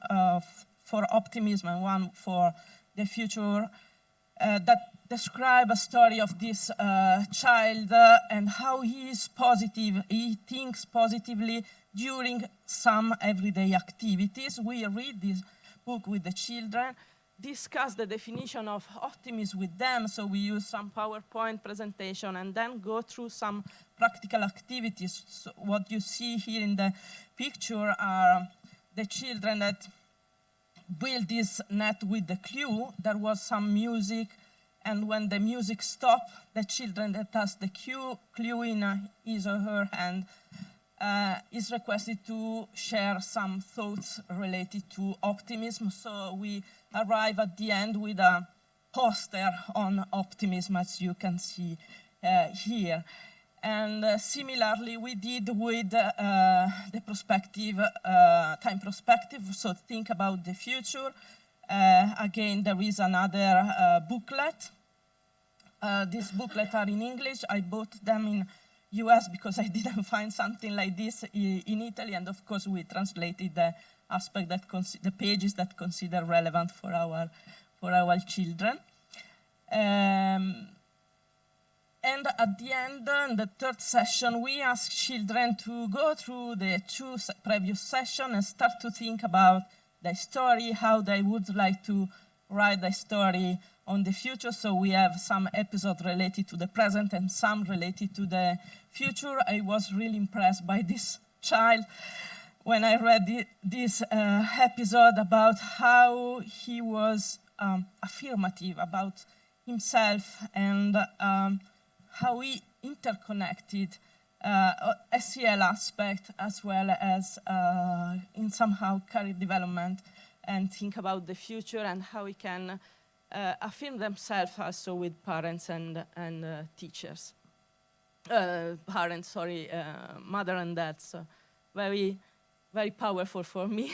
for optimism and one for the future, that describe a story of this child and how he is positive, he thinks positively during some everyday activities. We read this book with the children, discuss the definition of optimism with them. So we use some PowerPoint presentation and then go through some practical activities. So what you see here in the picture are the children that built this net with the clue. There was some music, and when the music stopped, the children that has the clue in his or her hand is requested to share some thoughts related to optimism. So we arrive at the end with a poster on optimism, as you can see here. And similarly, we did with the perspective, time perspective, so think about the future. Again, there is another booklet. These booklets are in English. I bought them in US because I didn't find something like this in Italy, and of course we translated the aspect that the pages that consider relevant for our children. And at the end, in the third session, we ask children to go through the two previous sessions and start to think about the story, how they would like to write the story on the future. So we have some episodes related to the present and some related to the future. I was really impressed by this child when I read this episode about how he was affirmative about himself and how he interconnected SEL aspect as well as in somehow career development and think about the future and how he can affirm themselves also with parents and teachers. Mother and dad. So very, very powerful for me.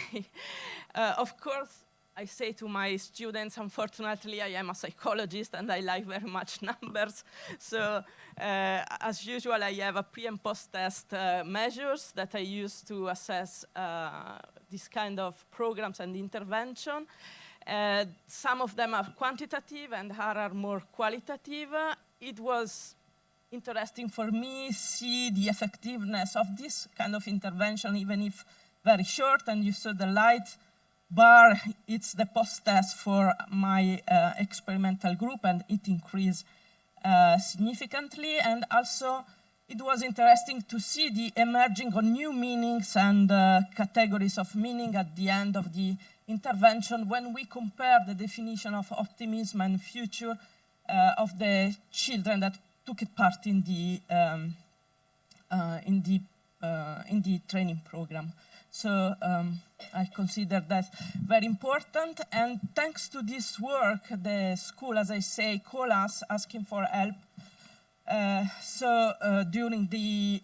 Of course, I say to my students, unfortunately, I am a psychologist and I like very much numbers. So as usual, I have a pre and post-test measures that I use to assess this kind of programs and intervention. Some of them are quantitative and others are more qualitative. It was interesting for me see the effectiveness of this kind of intervention, even if very short, and you saw the light bar, it's the post-test for my experimental group, and it increased significantly. And also, it was interesting to see the emerging of new meanings and categories of meaning at the end of the intervention when we compare the definition of optimism and future of the children that took part in the training program. So I consider that very important, and thanks to this work, the school, as I say, called us asking for help. So during the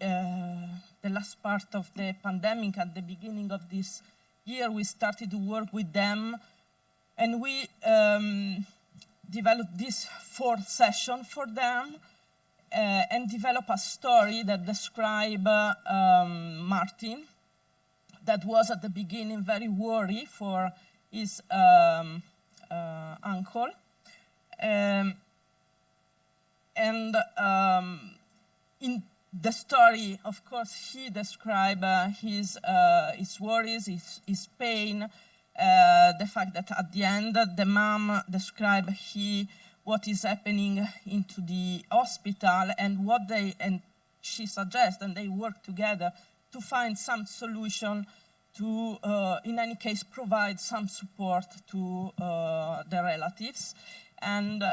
last part of the pandemic, at the beginning of this year, we started to work with them, and we developed this fourth session for them and developed a story that describes Martin, that was at the beginning very worried for his uncle. In the story, of course, he described his worries, his pain, the fact that at the end, the mom described what is happening into the hospital and she suggests, and they work together to find some solution to, in any case, provide some support to the relatives. And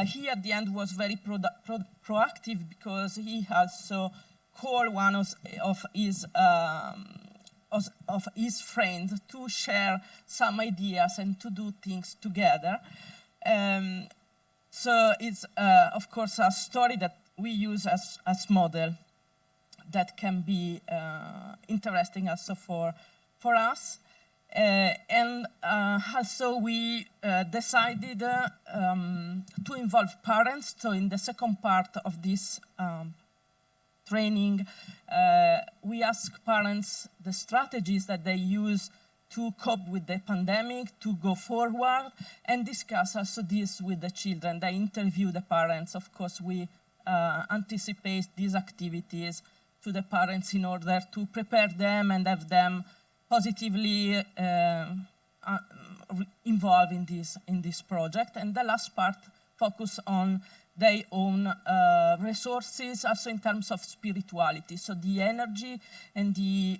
he, at the end, was very proactive because he also called one of his friends to share some ideas and to do things together. So it's, of course, a story that we use as model that can be interesting also for us. And also we decided to involve parents. So in the second part of this training, we ask parents the strategies that they use to cope with the pandemic, to go forward, and discuss also this with the children. They interview the parents. Of course, we anticipate these activities to the parents in order to prepare them and have them positively involved in this project. And the last part focus on their own resources, also in terms of spirituality. So the energy and the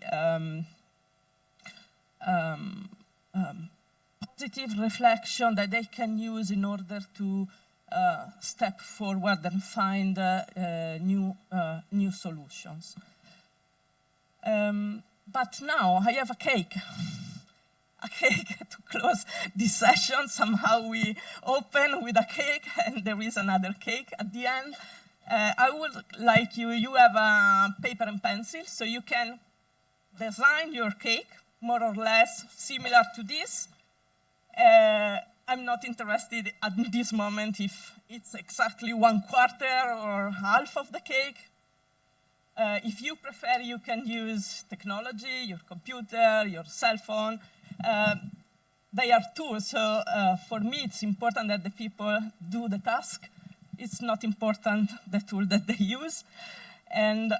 positive reflection that they can use in order to step forward and find new solutions. But now I have a cake to close this session. Somehow we open with a cake and there is another cake at the end. I would like you have a paper and pencil, so you can design your cake more or less similar to this. I'm not interested at this moment if it's exactly 1/4 or half of the cake. If you prefer, you can use technology, your computer, your cell phone. They are tools, so for me it's important that the people do the task. It's not important the tool that they use. And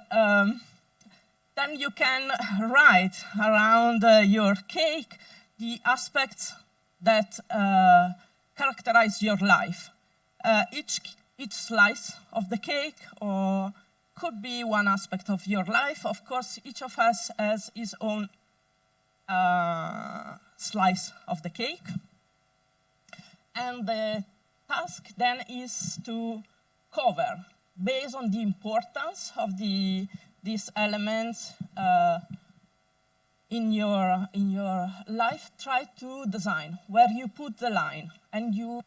then you can write around your cake the aspects that characterize your life. Each slice of the cake or could be one aspect of your life. Of course, each of us has his own slice of the cake. And the task then is to cover, based on the importance of these elements in your life, try to design where you put the line, and you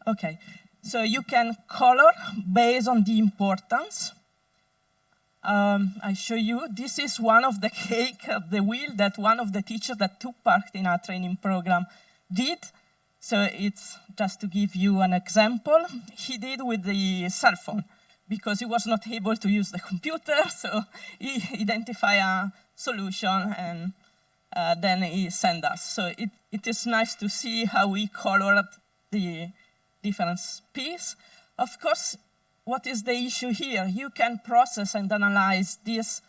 Okay, so you can color based on the importance. I show you, this is one of the cake, the wheel that one of the teachers that took part in our training program did. So it's just to give you an example. He did with the cell phone because he was not able to use the computer. So he identified a solution and then he sent us. So it is nice to see how we colored the different piece. Of course, what is the issue here? You can process and analyze this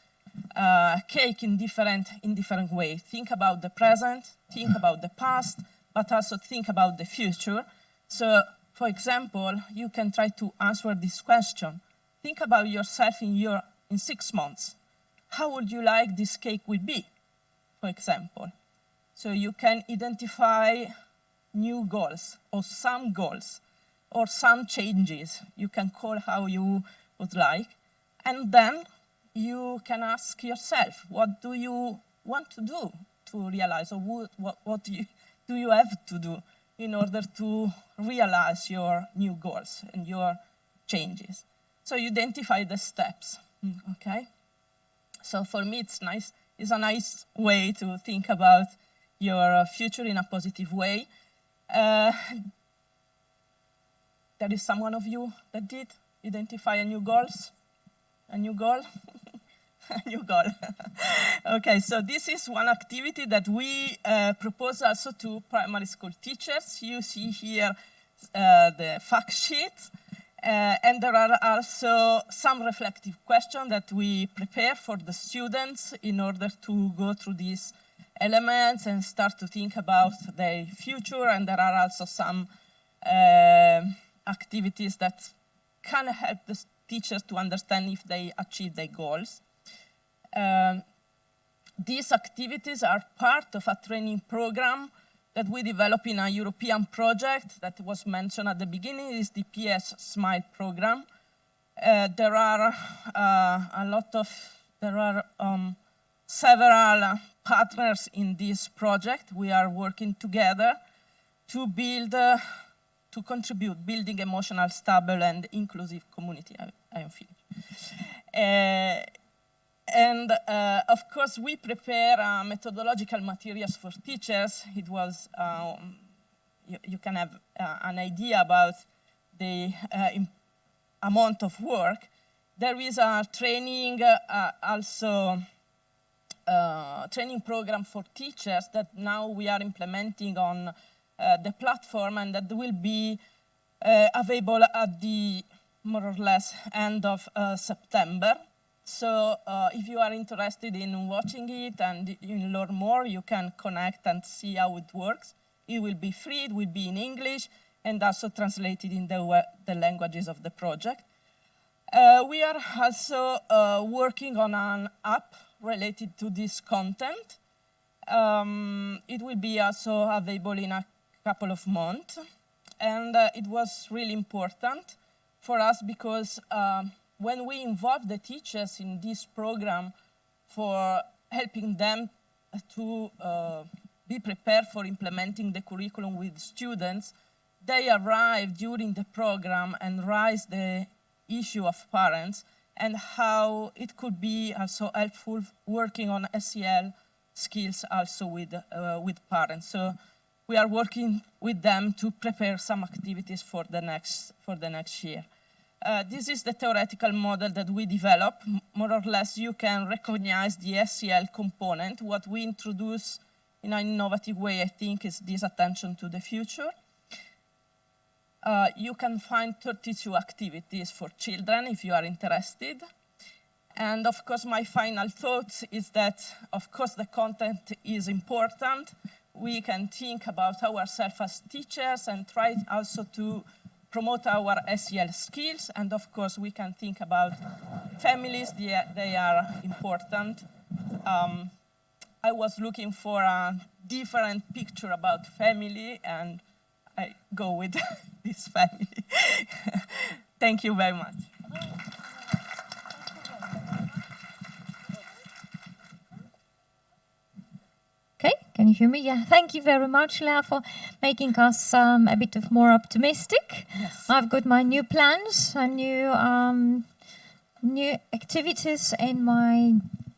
cake in different ways. Think about the present, think about the past, but also think about the future. So, for example, you can try to answer this question. Think about yourself in 6 months. How would you like this cake will be, for example? So you can identify new goals or some goals, or some changes. You can call how you would like. And then you can ask yourself, what do you want to do to realize, or what do you have to do in order to realize your new goals and your changes? So you identify the steps, okay? So for me, it's nice. It's a nice way to think about your future in a positive way. There is someone of you that did identify a new goal? A new goal? A new goal. Okay, so this is one activity that we propose also to primary school teachers. You see here the fact sheet. And there are also some reflective questions that we prepare for the students in order to go through these elements and start to think about their future. And there are also some activities that can help the teachers to understand if they achieve their goals. These activities are part of a training program that we develop in a European project that was mentioned at the beginning. Is the PS Smile program. There are several partners in this project. We are working together to build to contribute building emotional, stable, and inclusive community. I am finished. And of course, we prepare methodological materials for teachers. It was, you can have an idea about the amount of work. There is a training, training program for teachers that now we are implementing on the platform, and that will be available at the more or less end of September. So if you are interested in watching it and you learn more, you can connect and see how it works. It will be free, it will be in English, and also translated in the languages of the project. We are also working on an app related to this content. It will be also available in a couple of months. And it was really important for us because when we involve the teachers in this program for helping them to be prepared for implementing the curriculum with students, they arrive during the program and raise the issue of parents and how it could be also helpful working on SEL skills also with parents. So we are working with them to prepare some activities for the next year. This is the theoretical model that we develop. More or less, you can recognize the SEL component. What we introduce in an innovative way, I think, is this attention to the future. You can find 32 activities for children if you are interested. And of course, my final thought is that, of course, the content is important. We can think about ourselves as teachers and try also to promote our SEL skills. And of course, we can think about families, they are important. I was looking for a different picture about family, and I go with this family. Thank you very much. Okay, can you hear me? Yeah, thank you very much, Lea, for making us a bit of more optimistic. Yes. I've got my new plans and new activities in my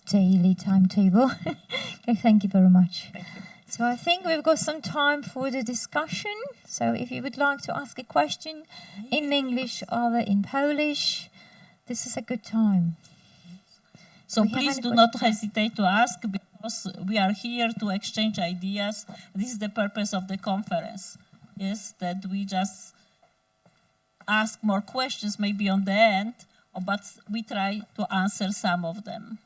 daily timetable. Okay, thank you very much. Thank you. So I think we've got some time for the discussion. So if you would like to ask a question in English or in Polish, this is a good time. So We have please any do not hesitate to ask, because we are here to exchange ideas. This is the purpose of the conference. Yes, that we just ask more questions maybe on the end, but we try to answer some of them.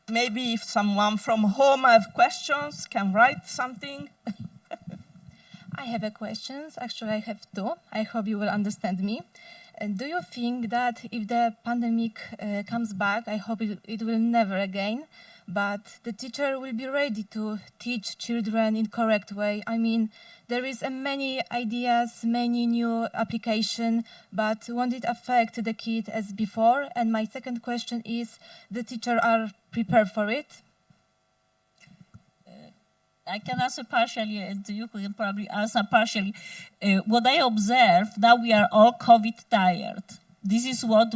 Maybe if someone from home have questions, can write something. I have a question. Actually, I have two. I hope you will understand me. Do you think that if the pandemic comes back, I hope it will never again, but the teacher will be ready to teach children in correct way? I mean, there is many ideas, many new application, but won't it affect the kid as before? And my second question is, the teacher are prepared for it? I can answer partially, and you can probably answer partially. What I observe, now we are all COVID tired. This is what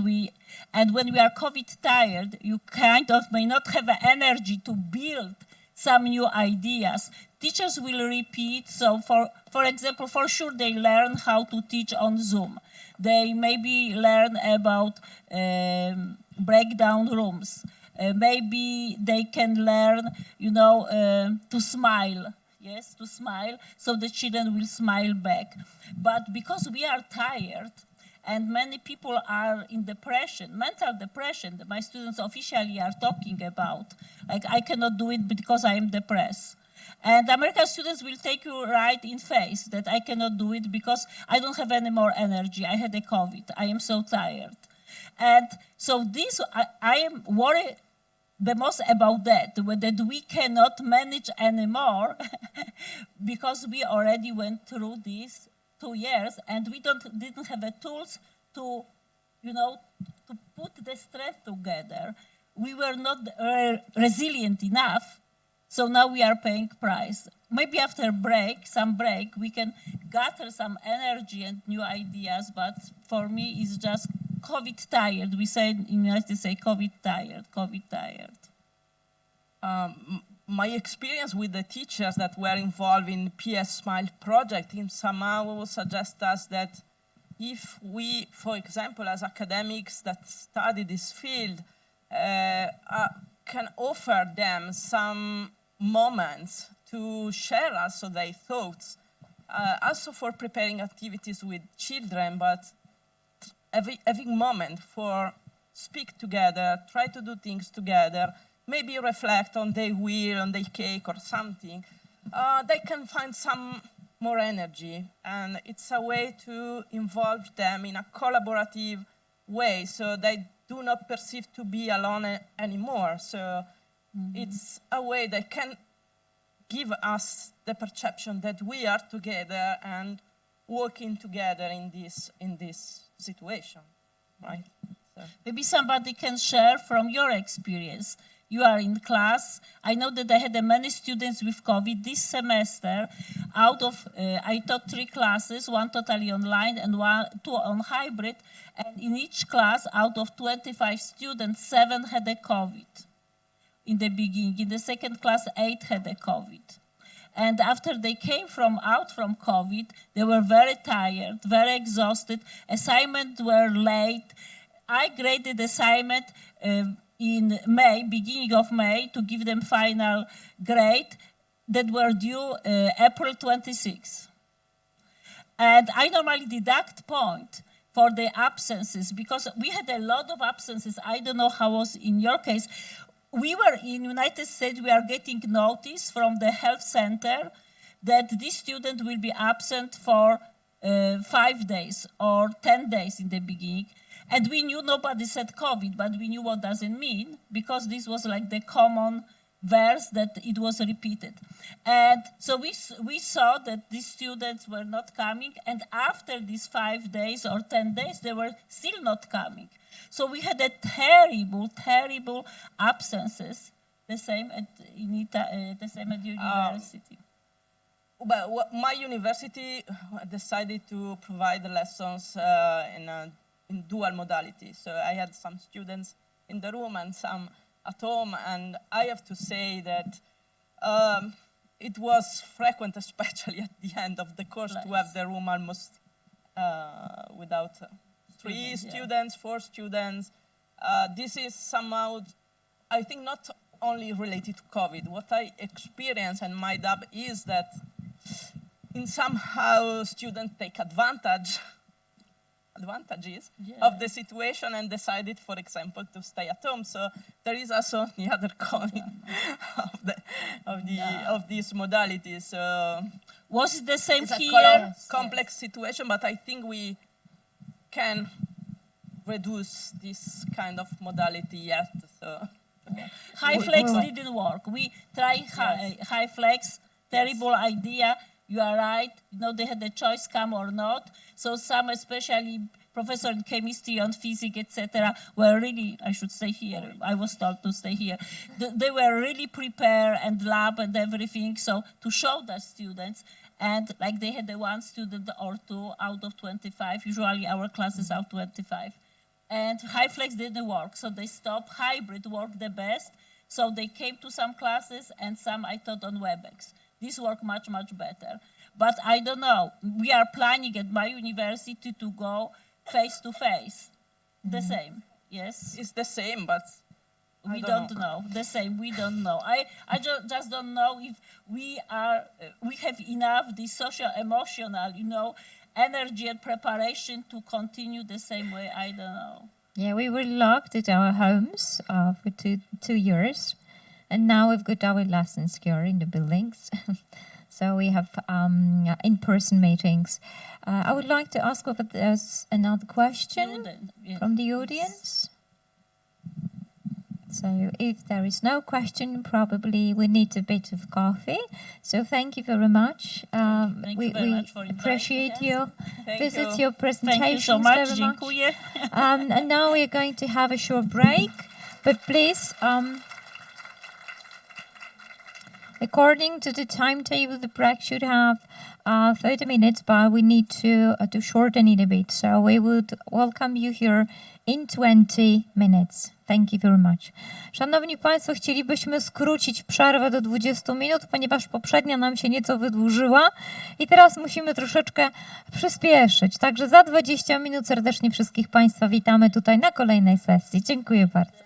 and when we are COVID tired, you kind of may not have the energy to build some new ideas. Teachers will repeat, so for example, for sure they learn how to teach on Zoom. They maybe learn about breakdown rooms. Maybe they can learn, to smile, yes, to smile, so the children will smile back. But because we are tired, and many people are in depression, mental depression, that my students officially are talking about, like, I cannot do it because I am depressed. And American students will take you right in face that I cannot do it because I don't have any more energy. I had a COVID. I am so tired. And so this, I am worried the most about that we cannot manage anymore because we already went through these 2 years and we didn't have the tools to, to put the strength together. We were not resilient enough, so now we are paying price. Maybe after some break, we can gather some energy and new ideas, but for me, it's just COVID tired. We say in the United States, COVID tired. My experience with the teachers that were involved in PS Smile project somehow suggests us that if we, for example, as academics that study this field, can offer them some moments to share also their thoughts, also for preparing activities with children, but having moment for speak together, try to do things together, maybe reflect on their will, on their cake or something. They can find some more energy, and it's a way to involve them in a collaborative way, so they do not perceive to be alone anymore. So it's a way they can give us the perception that we are together and working together in this situation, right? So. Maybe somebody can share from your experience. You are in class. I know that I had many students with COVID this semester. Out of, I taught 3 classes, 1 totally online and 2 on hybrid. And in each class, out of 25 students, 7 had a COVID in the beginning. In the second class, 8 had a COVID. And after they came out from COVID, they were very tired, very exhausted. Assignments were late. I graded assignment in May, beginning of May, to give them final grade that were due April 26. And I normally deduct point for the absences because we had a lot of absences. I don't know how it was in your case. We were in United States, we are getting notice from the health center that this student will be absent for 5 days or 10 days in the beginning. And we knew nobody said COVID, but we knew what does it mean because this was like the common verse that it was repeated. And so we saw that these students were not coming, and after these 5 days or 10 days, they were still not coming. So we had a terrible, terrible absences, the same at university. Well, my university decided to provide the lessons in dual modality. So I had some students in the room and some at home, and I have to say that it was frequent, especially at the end of the course, to have the room almost without 3 students, 4 students. This is somehow, I think, not only related to COVID. What I experience and my doubt is that in somehow students take advantages of the situation and decided, for example, to stay at home. So there is also the other coin of these modalities. Was it the same it's here? A complex situation, but I think we can reduce this kind of modality yet. So High flex didn't work. We tried high flex, terrible idea. You are right. You know, they had the choice, come or not. So some, especially professor in chemistry and physics, etc., were really, I should stay here. I was told to stay here. They were really prepared and lab and everything. So to show the students, and like they had 1 student or 2 out of 25. Usually our classes are 25. And high flex didn't work, so they stopped. Hybrid worked the best. So they came to some classes and some I taught on WebEx. This worked much, much better. But I don't know. We are planning at my university to go face-to-face. The same, yes? It's the same, but we don't know. The same, we don't know. I just don't know if we have enough the social, emotional, you know, energy and preparation to continue the same way. I don't know. Yeah, we were locked at our homes for two years. And now we've got our lessons here in the buildings. So we have in-person meetings. I would like to ask if there's another question from the audience. So if there is no question, probably we need a bit of coffee. So thank you very much. Thank you very much for appreciate your visit, you. your presentation. Thank you so much. Very much. Dziękuję. And now we're going to have a short break. But please, according to the timetable, the break should have 30 minutes, but we need to shorten it a bit. So we would welcome you here in 20 minutes. Thank you very much. Szanowni Państwo, chcielibyśmy skrócić przerwę do 20 minut, ponieważ poprzednia nam się nieco wydłużyła i teraz musimy troszeczkę przyspieszyć. Także za 20 minut serdecznie wszystkich Państwa witamy tutaj na kolejnej sesji. Dziękuję bardzo.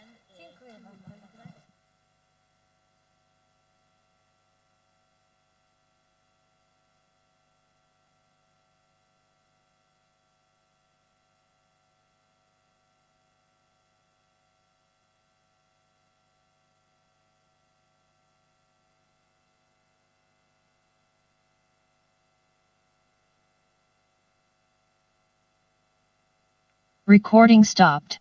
Recording stopped.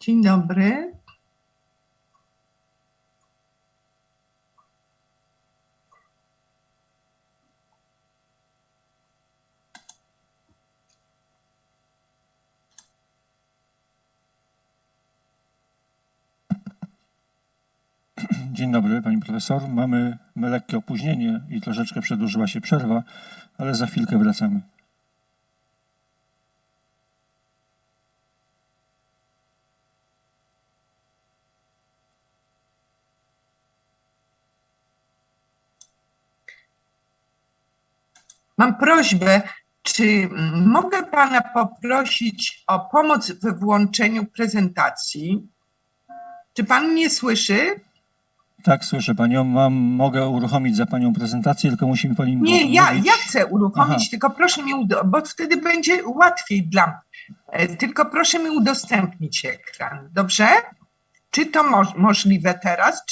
Dzień dobry. Dzień dobry, pani profesor. Mamy lekkie opóźnienie i troszeczkę przedłużyła się przerwa, ale za chwilkę wracamy. Mam prośbę, czy mogę pana poprosić o pomoc we włączeniu prezentacji? Czy pan mnie słyszy? Tak, słyszę panią. Mogę uruchomić za panią prezentację, tylko musi mi pani Nie, mówić. ja chcę uruchomić, Aha. tylko proszę mi, bo wtedy będzie łatwiej dla mnie. Tylko proszę mi udostępnić ekran, dobrze? Czy to możliwe teraz,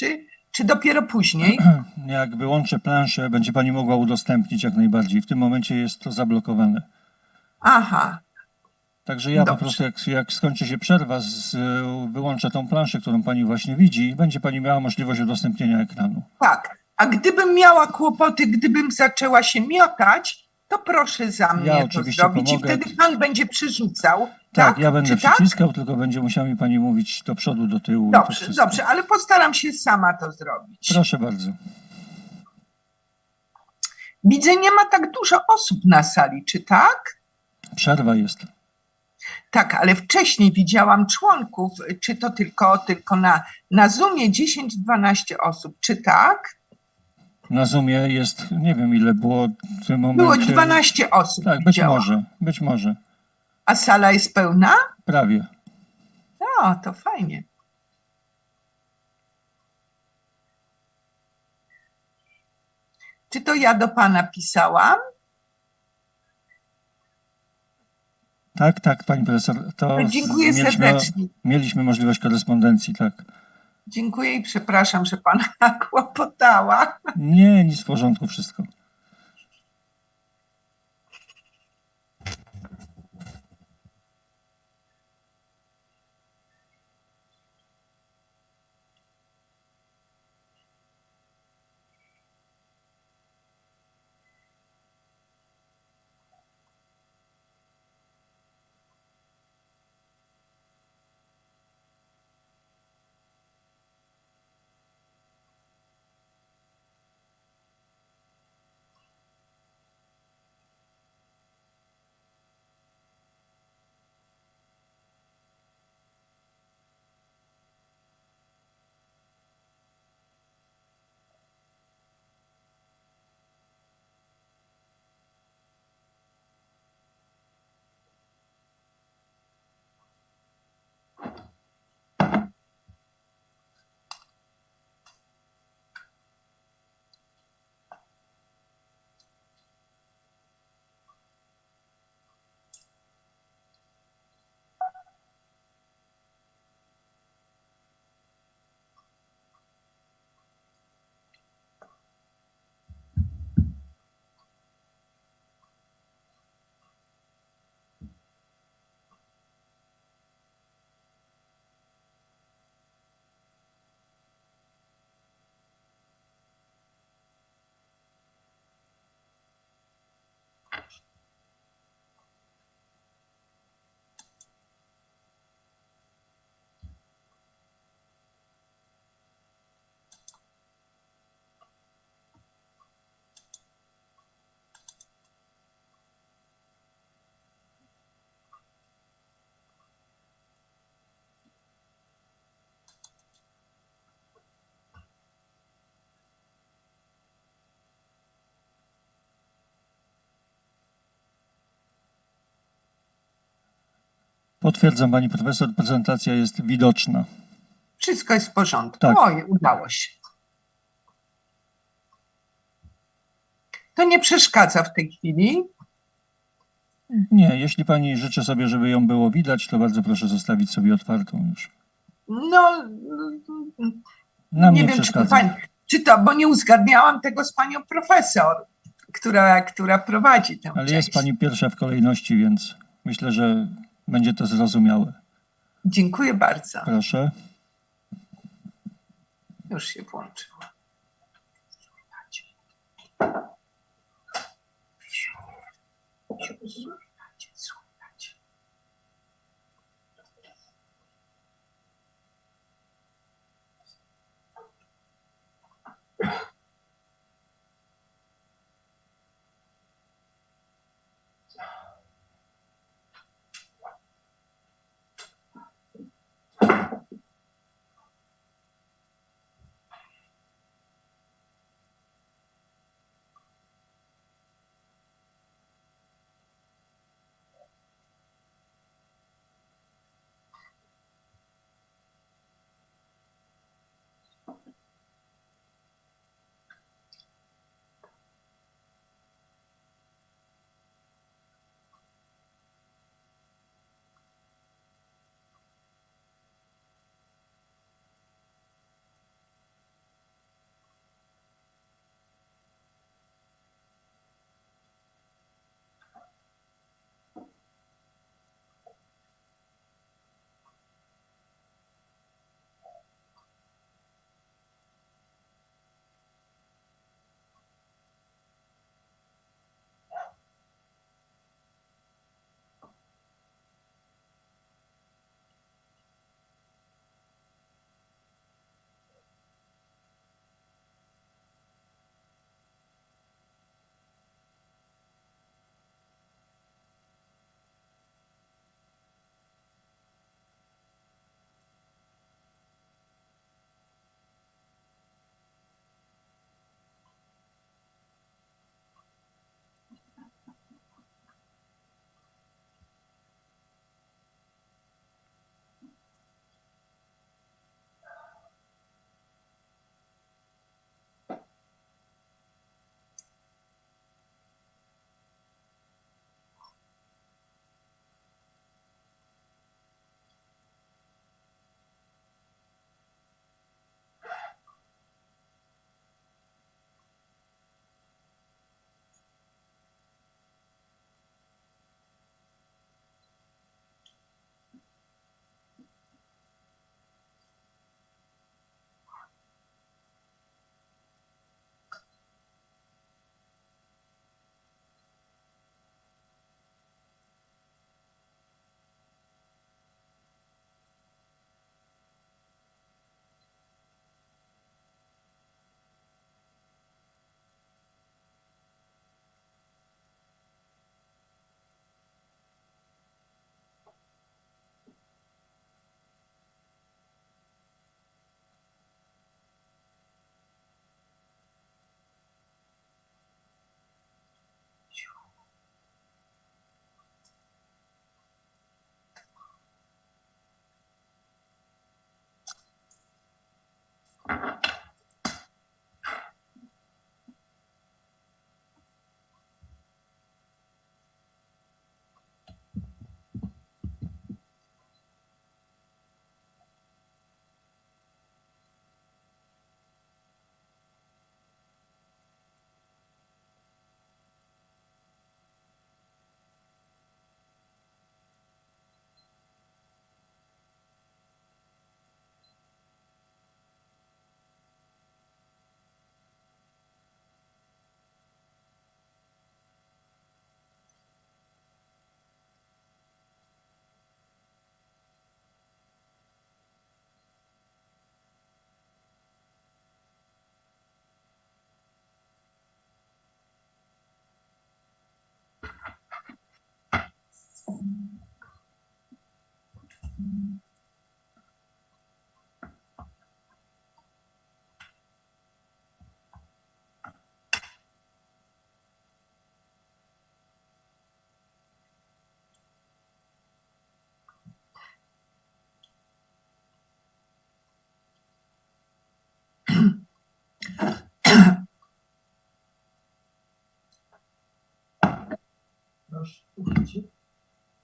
czy dopiero później? Jak wyłączę planszę, będzie pani mogła udostępnić jak najbardziej. W tym momencie jest to zablokowane. Aha. Także ja po prostu, jak skończy się przerwa, wyłączę tą planszę, którą pani właśnie widzi i będzie pani miała możliwość udostępnienia ekranu. Tak. A gdybym miała kłopoty, gdybym zaczęła się miotać, to proszę za mnie to oczywiście zrobić pomogę. i wtedy pan będzie przerzucał. Tak, ja będę Czy tak? przyciskał, tylko będzie musiała mi pani mówić do przodu, do tyłu. i to Dobrze, wszystko. dobrze, ale postaram się sama to zrobić. Proszę bardzo. Widzę, nie ma tak dużo osób na sali, czy tak? Przerwa jest. Tak, ale wcześniej widziałam członków, czy to tylko na Zoomie 10-12 osób, czy tak? Na Zoomie jest, nie wiem ile było w tym momencie. Było 12 osób. Tak, być może. A sala jest pełna? Prawie. No, to fajnie. Czy to ja do pana pisałam? Tak, pani profesor. To dziękuję serdecznie. Mieliśmy możliwość korespondencji, tak. Dziękuję i przepraszam, że pana kłopotała. Nie, nic w porządku, wszystko. Potwierdzam, pani profesor, prezentacja jest widoczna. Wszystko jest w porządku. Tak. Oj, udało się. To nie przeszkadza w tej chwili. Nie, jeśli pani życzy sobie, żeby ją było widać, to bardzo proszę zostawić sobie otwartą już. No, Nam nie wiem, przeszkadza. czy to, bo nie uzgadniałam tego z panią profesor, która prowadzi tę Ale część. jest pani pierwsza w kolejności, więc myślę, że będzie to zrozumiałe. Dziękuję bardzo. Proszę. Już się włączyło.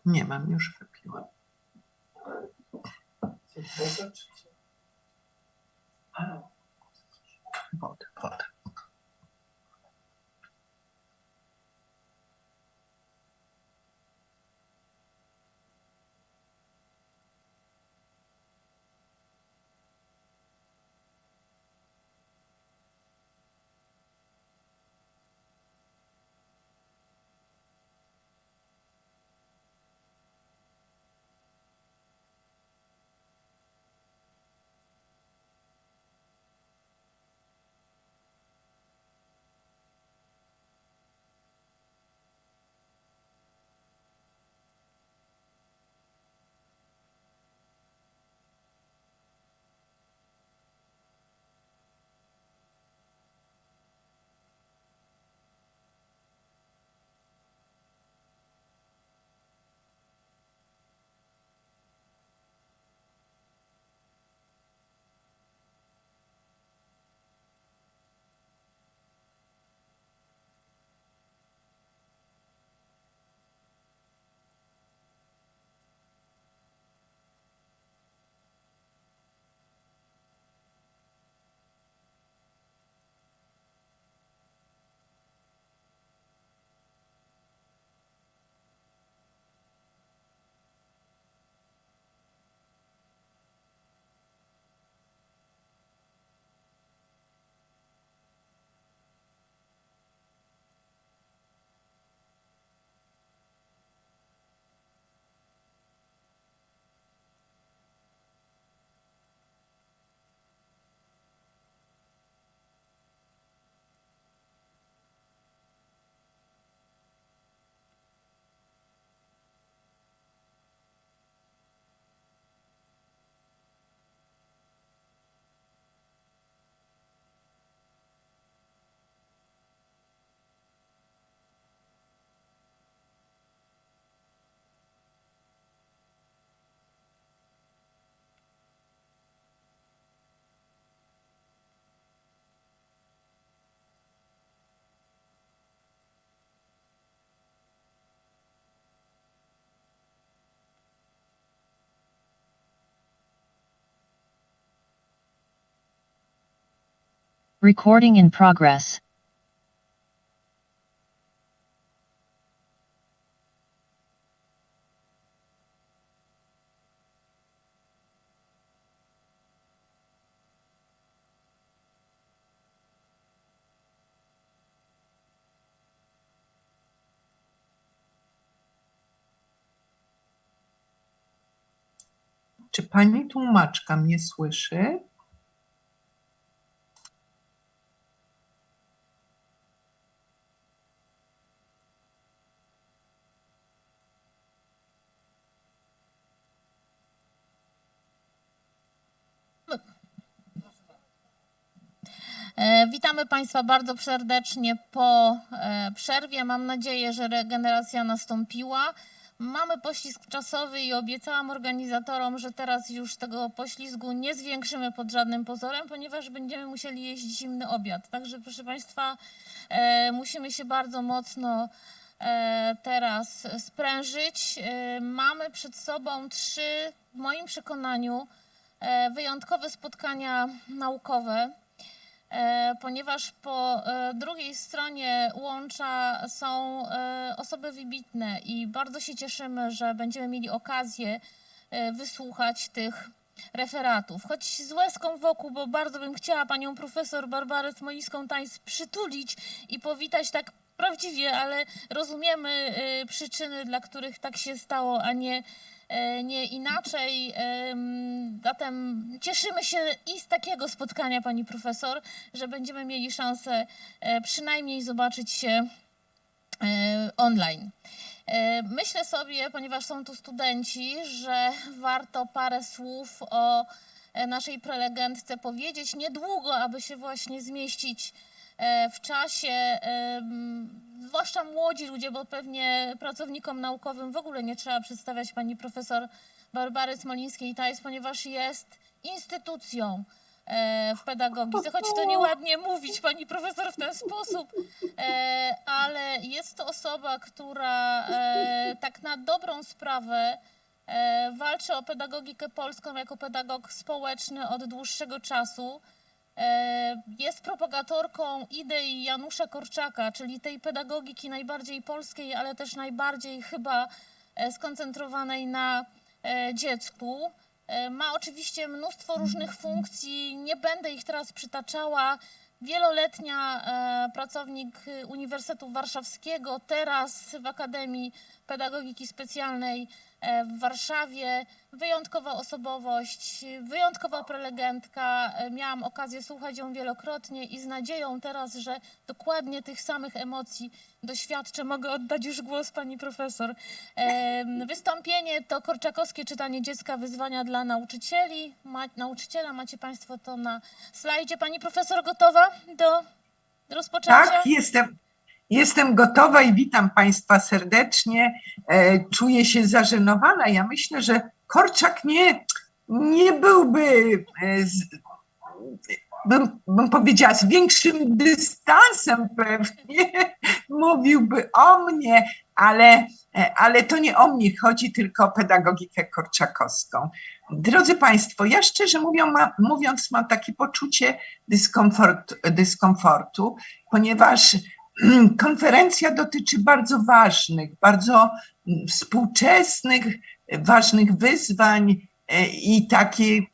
Nie mam, już wypiłam. Wodę. Recording in progress. Czy pani tłumaczka mnie słyszy? Witamy Państwa bardzo serdecznie po przerwie. Mam nadzieję, że regeneracja nastąpiła. Mamy poślizg czasowy i obiecałam organizatorom, że teraz już tego poślizgu nie zwiększymy pod żadnym pozorem, ponieważ będziemy musieli jeść zimny obiad. Także proszę Państwa, musimy się bardzo mocno teraz sprężyć. Mamy przed sobą 3, w moim przekonaniu, wyjątkowe spotkania naukowe, ponieważ po drugiej stronie łącza są osoby wybitne i bardzo się cieszymy, że będziemy mieli okazję wysłuchać tych referatów. Choć z łezką wokół, bo bardzo bym chciała panią profesor Barbarę Smolińską-Tajs przytulić i powitać tak prawdziwie, ale rozumiemy przyczyny, dla których tak się stało, a nie inaczej. Zatem cieszymy się i z takiego spotkania, pani profesor, że będziemy mieli szansę przynajmniej zobaczyć się online. Myślę sobie, ponieważ są tu studenci, że warto parę słów o naszej prelegentce powiedzieć. Niedługo, aby się właśnie zmieścić w czasie, zwłaszcza młodzi ludzie, bo pewnie pracownikom naukowym w ogóle nie trzeba przedstawiać pani profesor Barbary Smolińskiej-Tajs, ponieważ jest instytucją w pedagogice, choć to nieładnie mówić pani profesor w ten sposób, ale jest to osoba, która tak na dobrą sprawę walczy o pedagogikę polską jako pedagog społeczny od dłuższego czasu. Jest propagatorką idei Janusza Korczaka, czyli tej pedagogiki najbardziej polskiej, ale też najbardziej chyba skoncentrowanej na dziecku. Ma oczywiście mnóstwo różnych funkcji, nie będę ich teraz przytaczała. Wieloletnia pracownik Uniwersytetu Warszawskiego, teraz w Akademii Pedagogiki Specjalnej w Warszawie. Wyjątkowa osobowość, wyjątkowa prelegentka. Miałam okazję słuchać ją wielokrotnie i z nadzieją teraz, że dokładnie tych samych emocji doświadczę. Mogę oddać już głos pani profesor. Wystąpienie to korczakowskie czytanie dziecka, wyzwania dla nauczycieli. Nauczyciela, macie państwo to na slajdzie. Pani profesor gotowa do rozpoczęcia? Tak, jestem gotowa i witam państwa serdecznie. Czuję się zażenowana. Ja myślę, że Korczak nie byłby, bym powiedziała, z większym dystansem pewnie mówiłby o mnie, ale to nie o mnie chodzi, tylko o pedagogikę korczakowską. Drodzy Państwo, ja szczerze mówiąc mam takie poczucie dyskomfortu, ponieważ konferencja dotyczy bardzo ważnych, bardzo współczesnych, ważnych wyzwań i takiego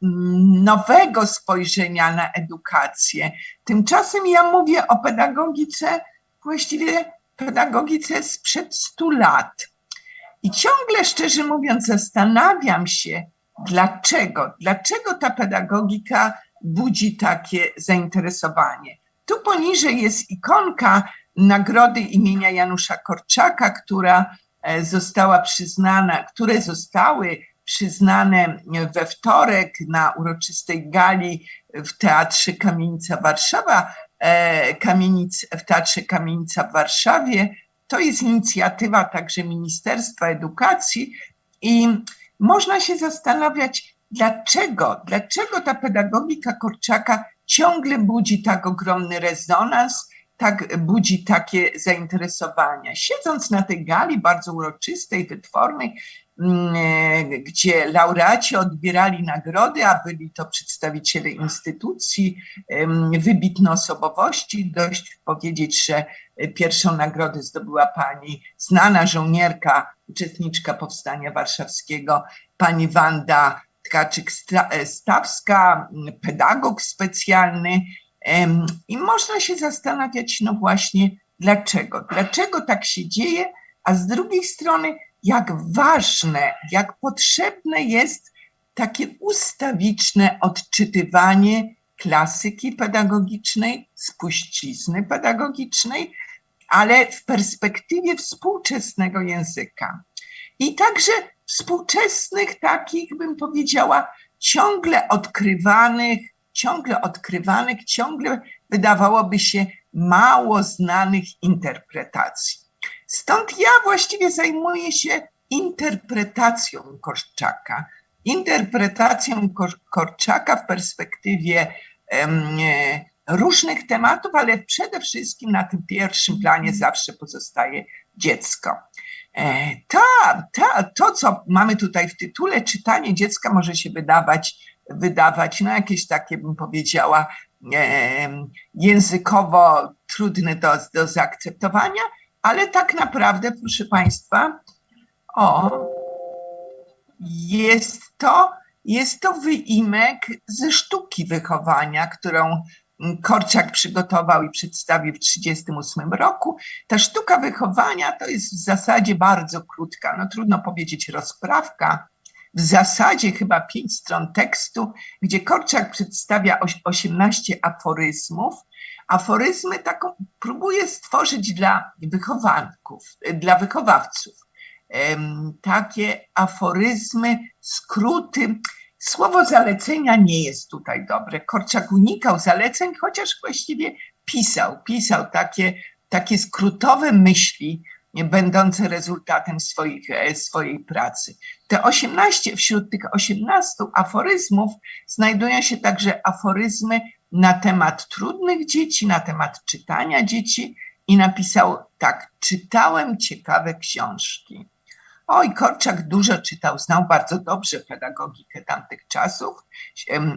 nowego spojrzenia na edukację. Tymczasem ja mówię o pedagogice, właściwie pedagogice sprzed 100 lat. I ciągle, szczerze mówiąc, zastanawiam się, dlaczego ta pedagogika budzi takie zainteresowanie. Tu poniżej jest ikonka nagrody imienia Janusza Korczaka, które zostały przyznane we wtorek na uroczystej gali w Teatrze Kamienica Warszawa, w Teatrze Kamienica w Warszawie. To jest inicjatywa także Ministerstwa Edukacji i można się zastanawiać, dlaczego ta pedagogika Korczaka ciągle budzi tak ogromny rezonans, budzi takie zainteresowania. Siedząc na tej gali bardzo uroczystej, wytwornej, gdzie laureaci odbierali nagrody, a byli to przedstawiciele instytucji, wybitne osobowości. Dość powiedzieć, że pierwszą nagrodę zdobyła pani znana żołnierka, uczestniczka Powstania Warszawskiego, pani Wanda Tkaczyk-Stawska, pedagog specjalny. I można się zastanawiać, no właśnie, dlaczego? Dlaczego tak się dzieje, a z drugiej strony, jak ważne, jak potrzebne jest takie ustawiczne odczytywanie klasyki pedagogicznej, spuścizny pedagogicznej, ale w perspektywie współczesnego języka. I także współczesnych takich, bym powiedziała, ciągle wydawałoby się mało znanych interpretacji. Stąd ja właściwie zajmuję się interpretacją Korczaka w perspektywie różnych tematów, ale przede wszystkim na tym pierwszym planie zawsze pozostaje dziecko. To, co mamy tutaj w tytule, czytanie dziecka, może się wydawać no jakieś takie, bym powiedziała, językowo trudne do zaakceptowania, ale tak naprawdę, proszę Państwa, jest to wyimek ze sztuki wychowania, którą Korczak przygotował i przedstawił w 1938 roku. Ta sztuka wychowania to jest w zasadzie bardzo krótka, no trudno powiedzieć rozprawka, w zasadzie chyba 5 stron tekstu, gdzie Korczak przedstawia 18 aforyzmów. Aforyzmy taką próbuje stworzyć dla wychowawców. Takie aforyzmy, skróty. Słowo zalecenia nie jest tutaj dobre. Korczak unikał zaleceń, chociaż właściwie pisał takie skrótowe myśli, będące rezultatem swojej pracy. Wśród tych 18 aforyzmów znajdują się także aforyzmy na temat trudnych dzieci, na temat czytania dzieci i napisał tak: czytałem ciekawe książki. Korczak dużo czytał, znał bardzo dobrze pedagogikę tamtych czasów,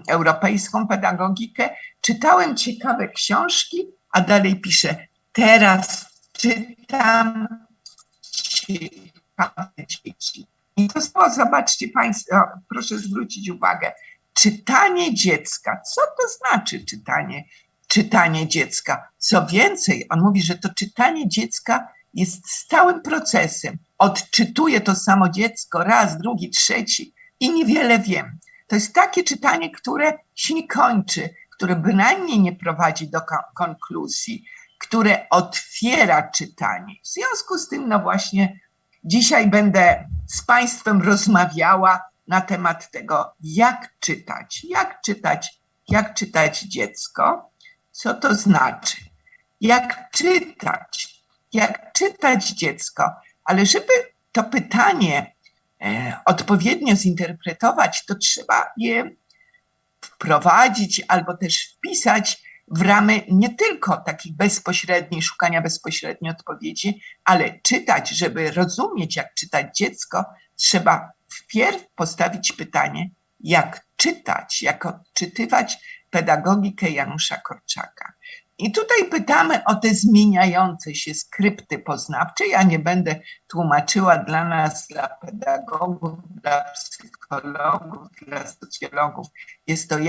europejską pedagogikę. Czytałem ciekawe książki, a dalej pisze: teraz czytam ciekawe dzieci. I to słowo, zobaczcie Państwo, proszę zwrócić uwagę, czytanie dziecka. Co to znaczy czytanie dziecka? Co więcej, on mówi, że to czytanie dziecka jest stałym procesem. Odczytuję to samo dziecko raz, drugi, trzeci i niewiele wiem. To jest takie czytanie, które się nie kończy, które bynajmniej nie prowadzi do konkluzji, które otwiera czytanie. W związku z tym, no właśnie, dzisiaj będę z Państwem rozmawiała na temat tego, jak czytać dziecko, co to znaczy, jak czytać dziecko, ale żeby to pytanie odpowiednio zinterpretować, to trzeba je wprowadzić albo też wpisać w ramy nie tylko takich szukania bezpośredniej odpowiedzi, ale czytać, żeby rozumieć, jak czytać dziecko, trzeba wpierw postawić pytanie, jak czytać, jak odczytywać pedagogikę Janusza Korczaka. I tutaj pytamy o te zmieniające się skrypty poznawcze. Ja nie będę tłumaczyła dla nas, dla pedagogów, dla psychologów, dla socjologów. Jest to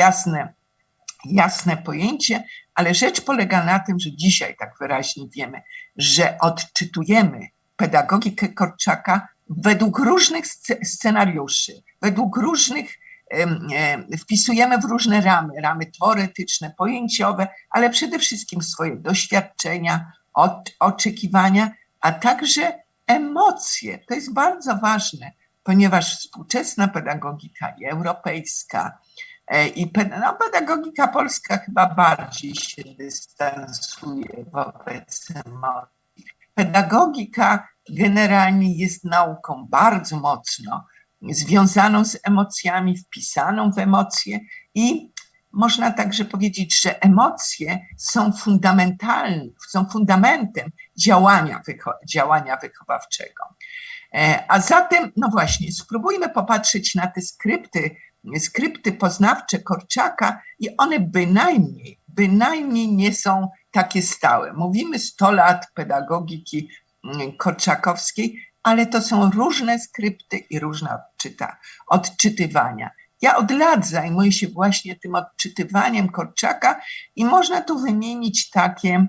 jasne pojęcie, ale rzecz polega na tym, że dzisiaj tak wyraźnie wiemy, że odczytujemy pedagogikę Korczaka według różnych scenariuszy, według różnych wpisujemy w różne ramy teoretyczne, pojęciowe, ale przede wszystkim swoje doświadczenia, oczekiwania, a także emocje. To jest bardzo ważne, ponieważ współczesna pedagogika i europejska i pedagogika polska chyba bardziej się dystansuje wobec emocji. Pedagogika generalnie jest nauką bardzo mocno związaną z emocjami, wpisaną w emocje i można także powiedzieć, że emocje są fundamentem działania wychowawczego. A zatem, no właśnie, spróbujmy popatrzeć na te skrypty poznawcze Korczaka i one bynajmniej nie są takie stałe. Mówimy 100 lat pedagogiki korczakowskiej, ale to są różne skrypty i różne odczytywania. Ja od lat zajmuję się właśnie tym odczytywaniem Korczaka i można tu wymienić takie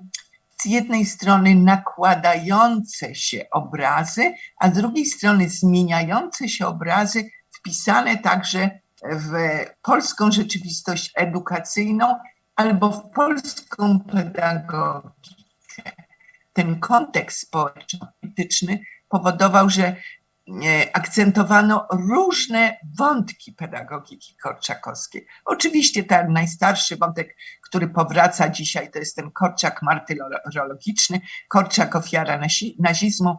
z jednej strony nakładające się obrazy, a z drugiej strony zmieniające się obrazy wpisane także w polską rzeczywistość edukacyjną albo w polską pedagogikę. Ten kontekst społeczno-polityczny powodował, że akcentowano różne wątki pedagogiki korczakowskiej. Oczywiście ten najstarszy wątek, który powraca dzisiaj, to jest ten Korczak martyrologiczny, Korczak ofiara nazizmu.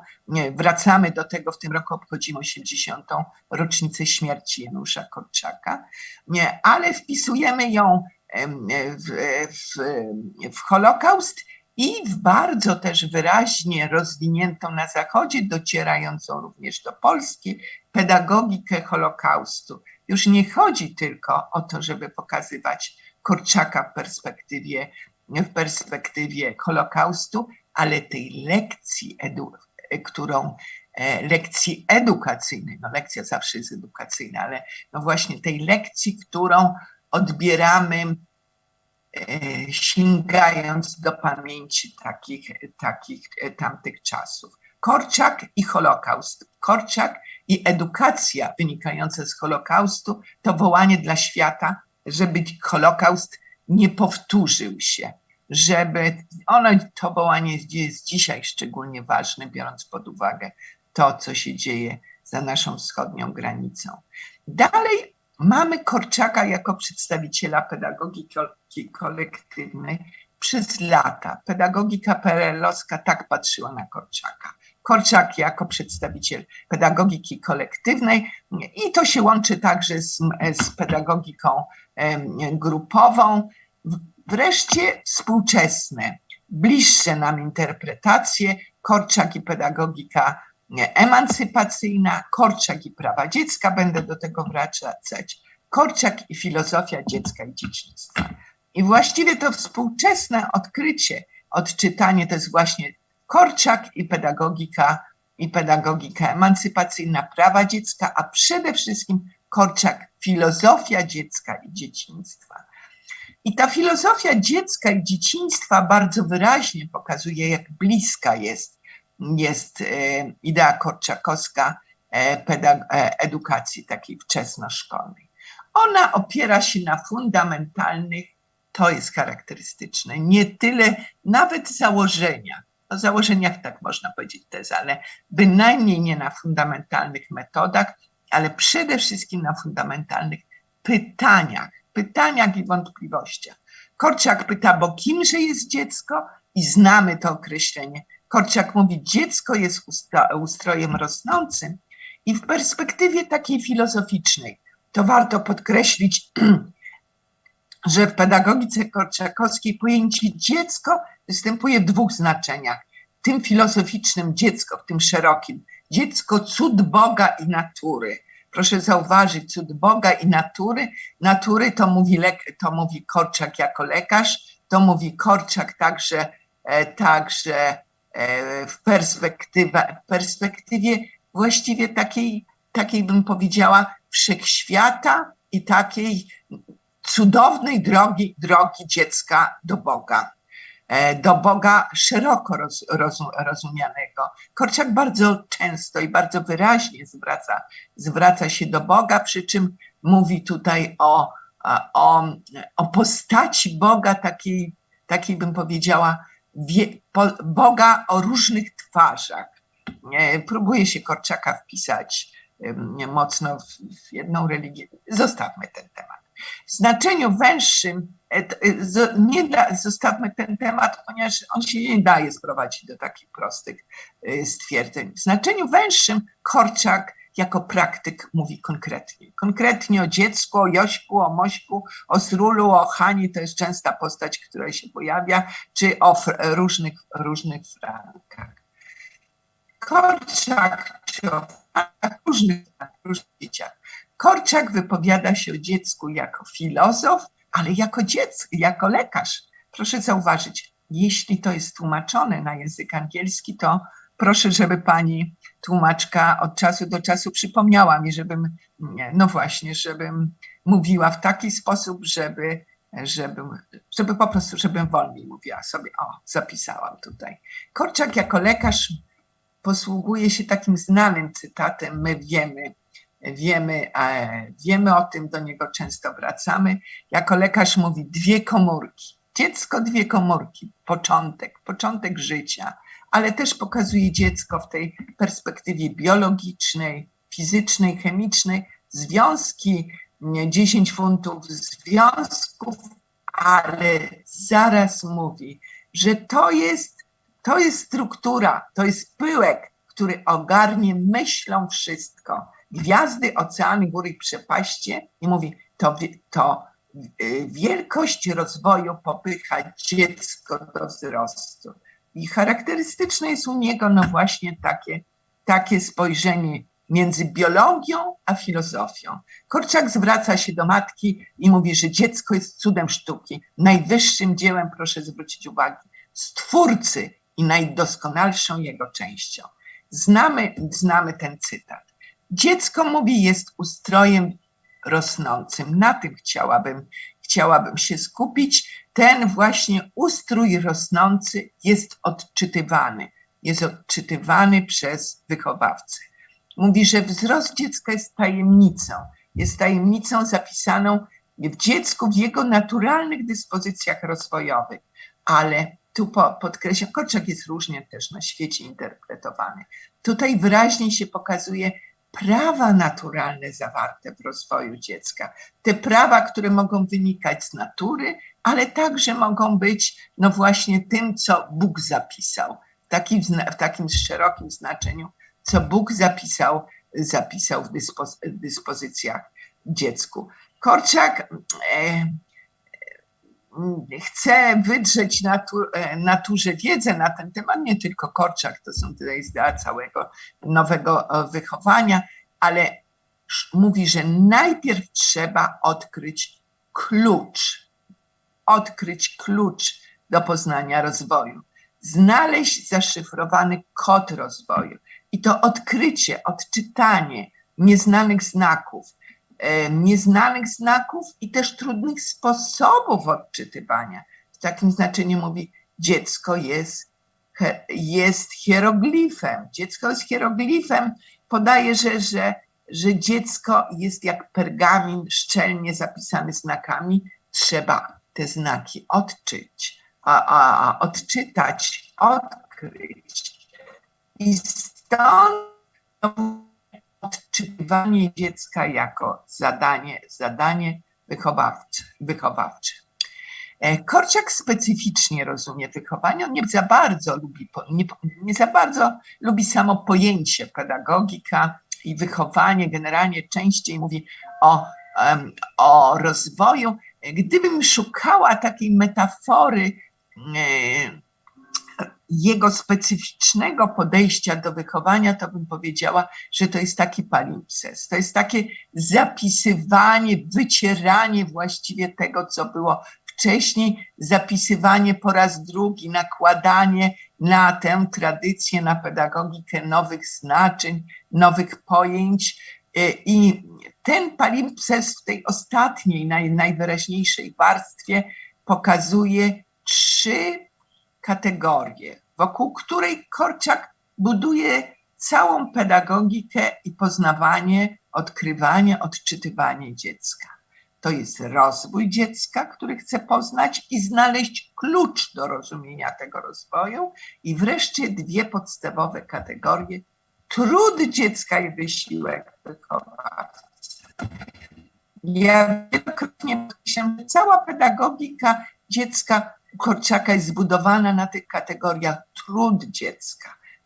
Wracamy do tego, w tym roku obchodzimy 80. rocznicę śmierci Janusza Korczaka, ale wpisujemy ją w Holokaust i w bardzo też wyraźnie rozwiniętą na Zachodzie, docierającą również do Polski, pedagogikę Holokaustu. Już nie chodzi tylko o to, żeby pokazywać Korczaka w perspektywie Holokaustu, ale tej lekcji, lekcji edukacyjnej, no lekcja zawsze jest edukacyjna, ale no właśnie tej lekcji, którą odbieramy sięgając do pamięci tamtych czasów. Korczak i Holokaust. Korczak i edukacja wynikająca z Holokaustu to wołanie dla świata, żeby Holokaust nie powtórzył się, żeby to wołanie jest dzisiaj szczególnie ważne, biorąc pod uwagę to, co się dzieje za naszą wschodnią granicą. Dalej mamy Korczaka jako przedstawiciela pedagogiki kolektywnej przez lata. Pedagogika PRL-owska tak patrzyła na Korczaka. Korczak jako przedstawiciel pedagogiki kolektywnej i to się łączy także z pedagogiką grupową. Wreszcie współczesne, bliższe nam interpretacje, Korczak i pedagogika emancypacyjna, Korczak i prawa dziecka, będę do tego wracać, Korczak i filozofia dziecka i dzieciństwa. I właściwie to współczesne odczytanie to jest właśnie Korczak i pedagogika emancypacyjna, prawa dziecka, a przede wszystkim Korczak, filozofia dziecka i dzieciństwa. I ta filozofia dziecka i dzieciństwa bardzo wyraźnie pokazuje, jak bliska jest idea korczakowska edukacji takiej wczesnoszkolnej. Ona opiera się na fundamentalnych, to jest charakterystyczne, nie tyle nawet założeniach, o założeniach tak można powiedzieć teza, ale bynajmniej nie na fundamentalnych metodach, ale przede wszystkim na fundamentalnych pytaniach i wątpliwościach. Korczak pyta, bo kimże jest dziecko? I znamy to określenie. Korczak mówi, dziecko jest ustrojem rosnącym i w perspektywie takiej filozoficznej, to warto podkreślić, że w pedagogice korczakowskiej pojęcie dziecko występuje w dwóch znaczeniach. W tym filozoficznym dziecko, w tym szerokim. Dziecko, cud Boga i natury. Proszę zauważyć, cud Boga i natury to mówi Korczak jako lekarz, to mówi Korczak także w perspektywie właściwie takiej bym powiedziała wszechświata i takiej cudownej drogi dziecka do Boga szeroko rozumianego. Korczak bardzo często i bardzo wyraźnie zwraca się do Boga, przy czym mówi tutaj o postaci Boga, takiej bym powiedziała, Boga o różnych twarzach. Próbuje się Korczaka wpisać mocno w jedną religię. Zostawmy ten temat. W znaczeniu węższym, zostawmy ten temat, ponieważ on się nie daje sprowadzić do takich prostych stwierdzeń. W znaczeniu węższym Korczak jako praktyk mówi konkretnie o dziecku, o Jośku, o Mośku, o Srulu, o Hani, to jest częsta postać, która się pojawia, czy o różnych frankach. Korczak o różnych dzieciach. Korczak wypowiada się o dziecku jako filozof, ale jako lekarz. Proszę zauważyć, jeśli to jest tłumaczone na język angielski, to proszę, żeby pani tłumaczka od czasu do czasu przypomniała mi, żebym mówiła w taki sposób, żeby po prostu, żebym wolniej mówiła sobie. O, zapisałam tutaj. Korczak jako lekarz posługuje się takim znanym cytatem, my wiemy o tym, do niego często wracamy. Jako lekarz mówi 2 komórki. Dziecko 2 komórki, początek życia, ale też pokazuje dziecko w tej perspektywie biologicznej, fizycznej, chemicznej, związki, 10 funtów związków, ale zaraz mówi, że to jest struktura, to jest pyłek, który ogarnie myślą wszystko. Gwiazdy, oceany, góry i przepaście i mówi, to wielkość rozwoju popycha dziecko do wzrostu. I charakterystyczne jest u niego no właśnie takie spojrzenie między biologią a filozofią. Korczak zwraca się do matki i mówi, że dziecko jest cudem sztuki, najwyższym dziełem, proszę zwrócić uwagę, Stwórcy i najdoskonalszą jego częścią. Znamy ten cytat. Dziecko, mówi, jest ustrojem rosnącym. Na tym chciałabym się skupić. Ten właśnie ustrój rosnący jest odczytywany przez wychowawcę. Mówi, że wzrost dziecka jest tajemnicą zapisaną w dziecku w jego naturalnych dyspozycjach rozwojowych, ale tu podkreślam, Korczak jest różnie też na świecie interpretowany. Tutaj wyraźnie się pokazuje prawa naturalne zawarte w rozwoju dziecka. Te prawa, które mogą wynikać z natury, ale także mogą być no właśnie tym, co Bóg zapisał, w takim szerokim znaczeniu, co Bóg zapisał w dyspozycjach dziecku. Korczak chce wydrzeć naturze wiedzę na ten temat, nie tylko Korczak, to są tutaj idea całego nowego wychowania, ale mówi, że najpierw trzeba odkryć klucz do poznania rozwoju, znaleźć zaszyfrowany kod rozwoju i to odkrycie, odczytanie nieznanych znaków i też trudnych sposobów odczytywania. W takim znaczeniu mówi, dziecko jest hieroglifem. Dziecko jest hieroglifem, podaje, że dziecko jest jak pergamin szczelnie zapisany znakami. Trzeba te znaki odczytać, odkryć. I stąd odczytywanie dziecka jako zadanie wychowawcze. Korczak specyficznie rozumie wychowanie. On nie za bardzo lubi samo pojęcie pedagogika i wychowanie. Generalnie częściej mówi o rozwoju. Gdybym szukała takiej metafory jego specyficznego podejścia do wychowania, to bym powiedziała, że to jest taki palimpsest. To jest takie zapisywanie, wycieranie właściwie tego, co było wcześniej, zapisywanie po raz drugi, nakładanie na tę tradycję, na pedagogikę nowych znaczeń, nowych pojęć. I ten palimpsest w tej ostatniej, najwyraźniejszej warstwie pokazuje 3 kategorię, wokół której Korczak buduje całą pedagogikę i poznawanie, odkrywanie, odczytywanie dziecka. To jest rozwój dziecka, który chce poznać i znaleźć klucz do rozumienia tego rozwoju. I wreszcie 2 podstawowe kategorie: trud dziecka i wysiłek wychowawcy. Ja wielokrotnie podkreślam, że cała pedagogika dziecka Korczaka jest zbudowana na tych kategoriach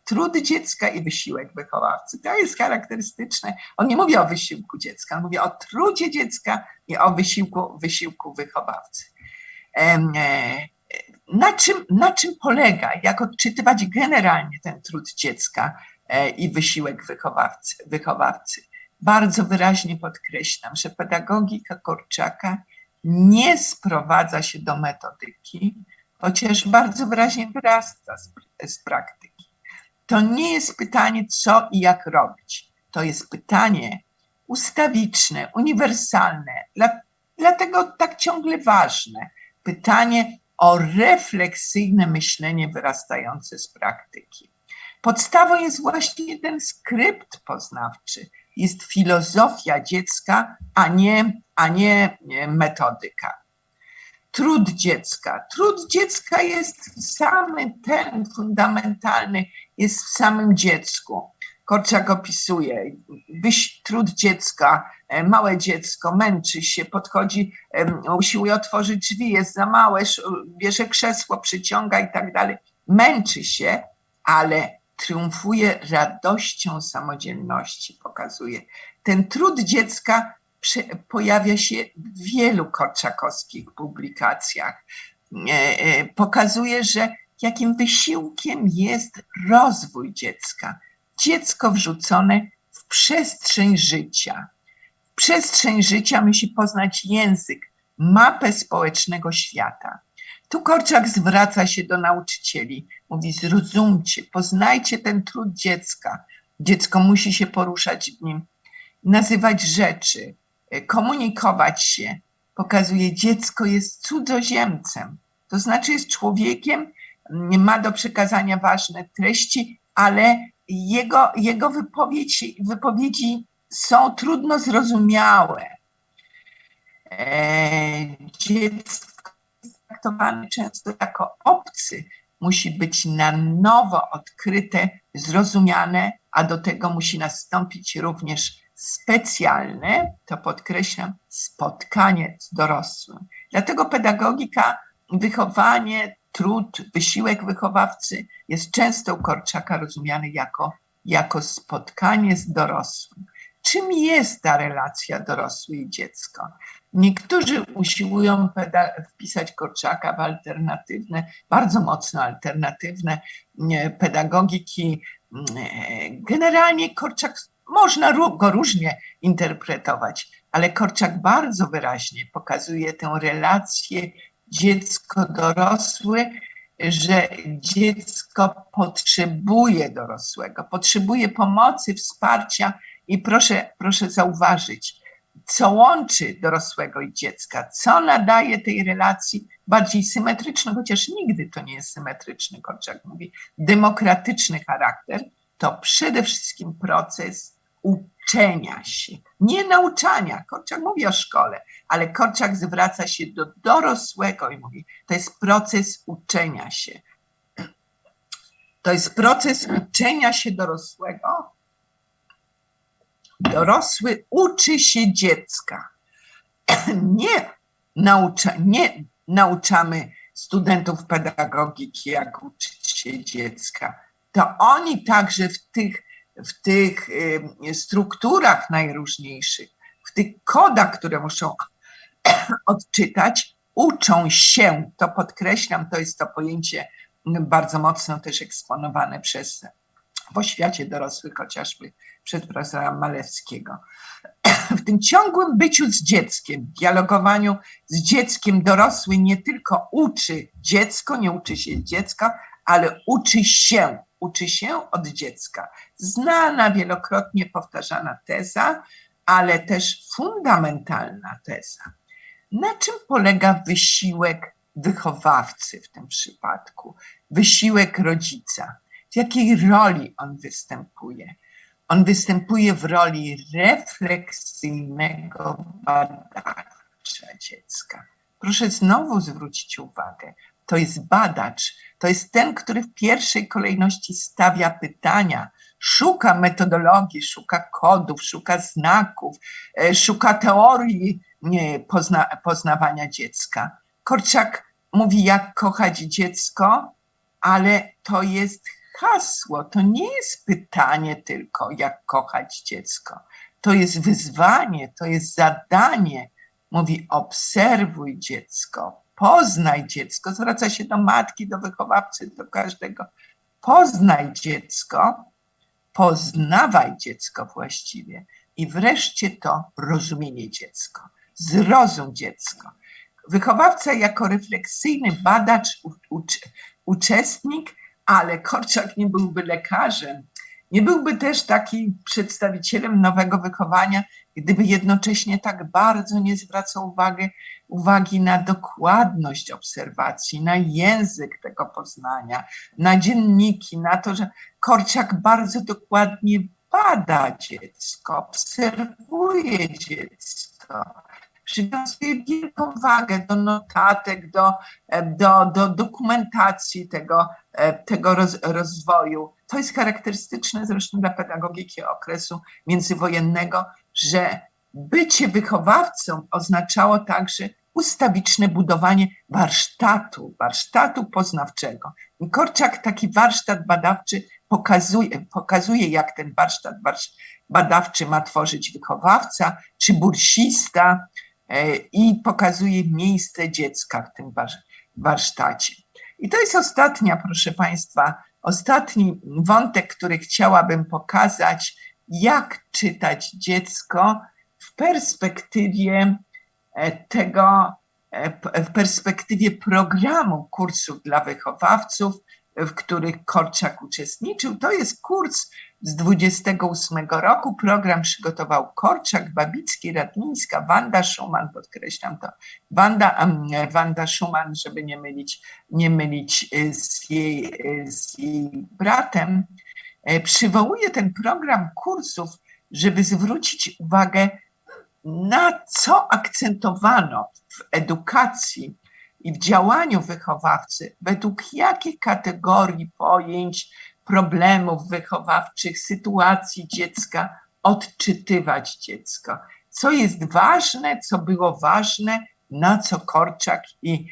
trud dziecka i wysiłek wychowawcy. To jest charakterystyczne. On nie mówi o wysiłku dziecka, on mówi o trudzie dziecka i o wysiłku wychowawcy. Na czym polega, jak odczytywać generalnie ten trud dziecka? i wysiłek wychowawcy. Bardzo wyraźnie podkreślam, że pedagogika Korczaka nie sprowadza się do metodyki, chociaż bardzo wyraźnie wyrasta z praktyki. To nie jest pytanie, co i jak robić. To jest pytanie ustawiczne, uniwersalne, dlatego tak ciągle ważne. Pytanie o refleksyjne myślenie wyrastające z praktyki. Podstawą jest właśnie ten skrypt poznawczy, jest filozofia dziecka, a nie metodyka. Trud dziecka jest ten fundamentalny, jest w samym dziecku. Korczak opisuje trud dziecka, małe dziecko męczy się, podchodzi, usiłuje otworzyć drzwi, jest za małe, bierze krzesło, przyciąga i tak dalej. Męczy się, ale triumfuje radością samodzielności, pokazuje. Ten trud dziecka pojawia się w wielu korczakowskich publikacjach. Pokazuje, że jakim wysiłkiem jest rozwój dziecka. Dziecko wrzucone w przestrzeń życia. W przestrzeń życia musi poznać język, mapę społecznego świata. Tu Korczak zwraca się do nauczycieli, mówi: zrozumcie, poznajcie ten trud dziecka. Dziecko musi się poruszać w nim, nazywać rzeczy, komunikować się. Pokazuje, dziecko jest cudzoziemcem, to znaczy jest człowiekiem, ma do przekazania ważne treści, ale jego wypowiedzi są trudno zrozumiałe. Dziecko jest traktowane często jako obcy, musi być na nowo odkryte, zrozumiane, a do tego musi nastąpić również specjalne, to podkreślam, spotkanie z dorosłym. Dlatego pedagogika, wychowanie, trud, wysiłek wychowawcy jest często u Korczaka rozumiany jako spotkanie z dorosłym. Czym jest ta relacja dorosły i dziecko? Niektórzy usiłują wpisać Korczaka w alternatywne, bardzo mocno alternatywne pedagogiki. Generalnie Korczak, można go różnie interpretować, ale Korczak bardzo wyraźnie pokazuje tę relację dziecko-dorosły, że dziecko potrzebuje dorosłego, potrzebuje pomocy, wsparcia i proszę zauważyć, co łączy dorosłego i dziecka, co nadaje tej relacji bardziej symetryczny, chociaż nigdy to nie jest symetryczny, Korczak mówi, demokratyczny charakter, to przede wszystkim proces uczenia się, nie nauczania. Korczak mówi o szkole, ale Korczak zwraca się do dorosłego i mówi, to jest proces uczenia się. To jest proces uczenia się dorosłego. Dorosły uczy się dziecka. Nie nauczamy studentów pedagogiki, jak uczyć się dziecka. To oni także w tych strukturach najróżniejszych, w tych kodach, które muszą odczytać, uczą się. To podkreślam, to jest to pojęcie bardzo mocno też eksponowane w oświacie dorosłych, chociażby przez profesora Malewskiego. W tym ciągłym byciu z dzieckiem, dialogowaniu z dzieckiem, dorosły nie tylko uczy dziecko, nie uczy się dziecka, ale uczy się od dziecka. Znana, wielokrotnie powtarzana teza, ale też fundamentalna teza. Na czym polega wysiłek wychowawcy w tym przypadku? Wysiłek rodzica. W jakiej roli on występuje? On występuje w roli refleksyjnego badacza dziecka. Proszę znowu zwrócić uwagę, to jest badacz, to jest ten, który w pierwszej kolejności stawia pytania, szuka metodologii, szuka kodów, szuka znaków, szuka teorii poznawania dziecka. Korczak mówi, jak kochać dziecko, ale to jest hasło, to nie jest pytanie tylko, jak kochać dziecko. To jest wyzwanie, to jest zadanie. Mówi, obserwuj dziecko, poznaj dziecko, zwraca się do matki, do wychowawcy, do każdego. Poznaj dziecko poznawaj dziecko właściwie i wreszcie to rozumienie dziecka. Zrozum dziecko. Wychowawca jako refleksyjny badacz, uczestnik, ale Korczak nie byłby lekarzem, nie byłby też takim przedstawicielem nowego wychowania, gdyby jednocześnie tak bardzo nie zwracał uwagi na dokładność obserwacji, na język tego poznania, na dzienniki, na to, że Korczak bardzo dokładnie bada dziecko, obserwuje dziecko, przywiązuje wielką wagę do notatek, do dokumentacji tego rozwoju. To jest charakterystyczne zresztą dla pedagogiki okresu międzywojennego, że bycie wychowawcą oznaczało także ustawiczne budowanie warsztatu poznawczego. I Korczak taki warsztat badawczy pokazuje, jak ten warsztat badawczy ma tworzyć wychowawca czy bursista i pokazuje miejsce dziecka w tym warsztacie. I to jest ostatnia, proszę Państwa, ostatni wątek, który chciałabym pokazać, jak czytać dziecko w perspektywie programu kursów dla wychowawców, w których Korczak uczestniczył. To jest kurs z 28 roku. Program przygotował Korczak, Babicki, Radlińska, Wanda Szuman, podkreślam to, Wanda Szuman, żeby nie mylić z jej bratem. Przywołuje ten program kursów, żeby zwrócić uwagę, na co akcentowano w edukacji i w działaniu wychowawcy, według jakich kategorii pojęć, problemów wychowawczych, sytuacji dziecka odczytywać dziecko. Co jest ważne, co było ważne, na co Korczak i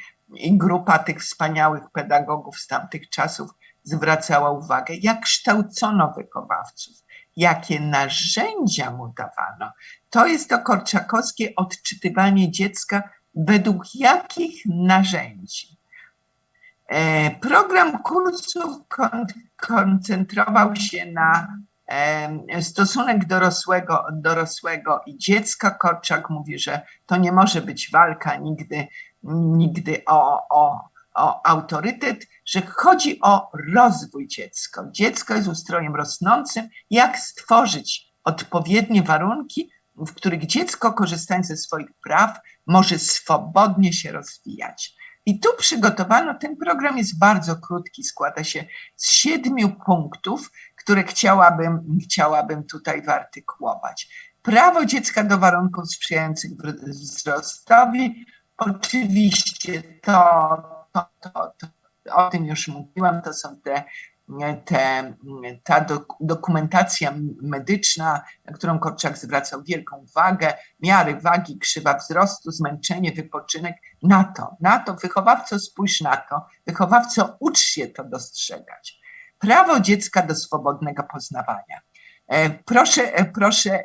grupa tych wspaniałych pedagogów z tamtych czasów zwracała uwagę, jak kształcono wychowawców, jakie narzędzia mu dawano. To jest to korczakowskie odczytywanie dziecka według jakich narzędzi. Program kursów koncentrował się na stosunek dorosłego i dziecka. Korczak mówi, że to nie może być walka nigdy o autorytet, że chodzi o rozwój dziecka. Dziecko jest ustrojem rosnącym. Jak stworzyć odpowiednie warunki, w których dziecko, korzystając ze swoich praw, może swobodnie się rozwijać. I tu przygotowano, ten program jest bardzo krótki, składa się z 7 punktów, które chciałabym tutaj wyartykułować. Prawo dziecka do warunków sprzyjających wzrostowi. Oczywiście o tym już mówiłam, to są ta dokumentacja medyczna, na którą Korczak zwracał wielką uwagę, miary wagi, krzywa wzrostu, zmęczenie, wypoczynek. Na to, wychowawco, spójrz na to, wychowawco, ucz się to dostrzegać. Prawo dziecka do swobodnego poznawania. Proszę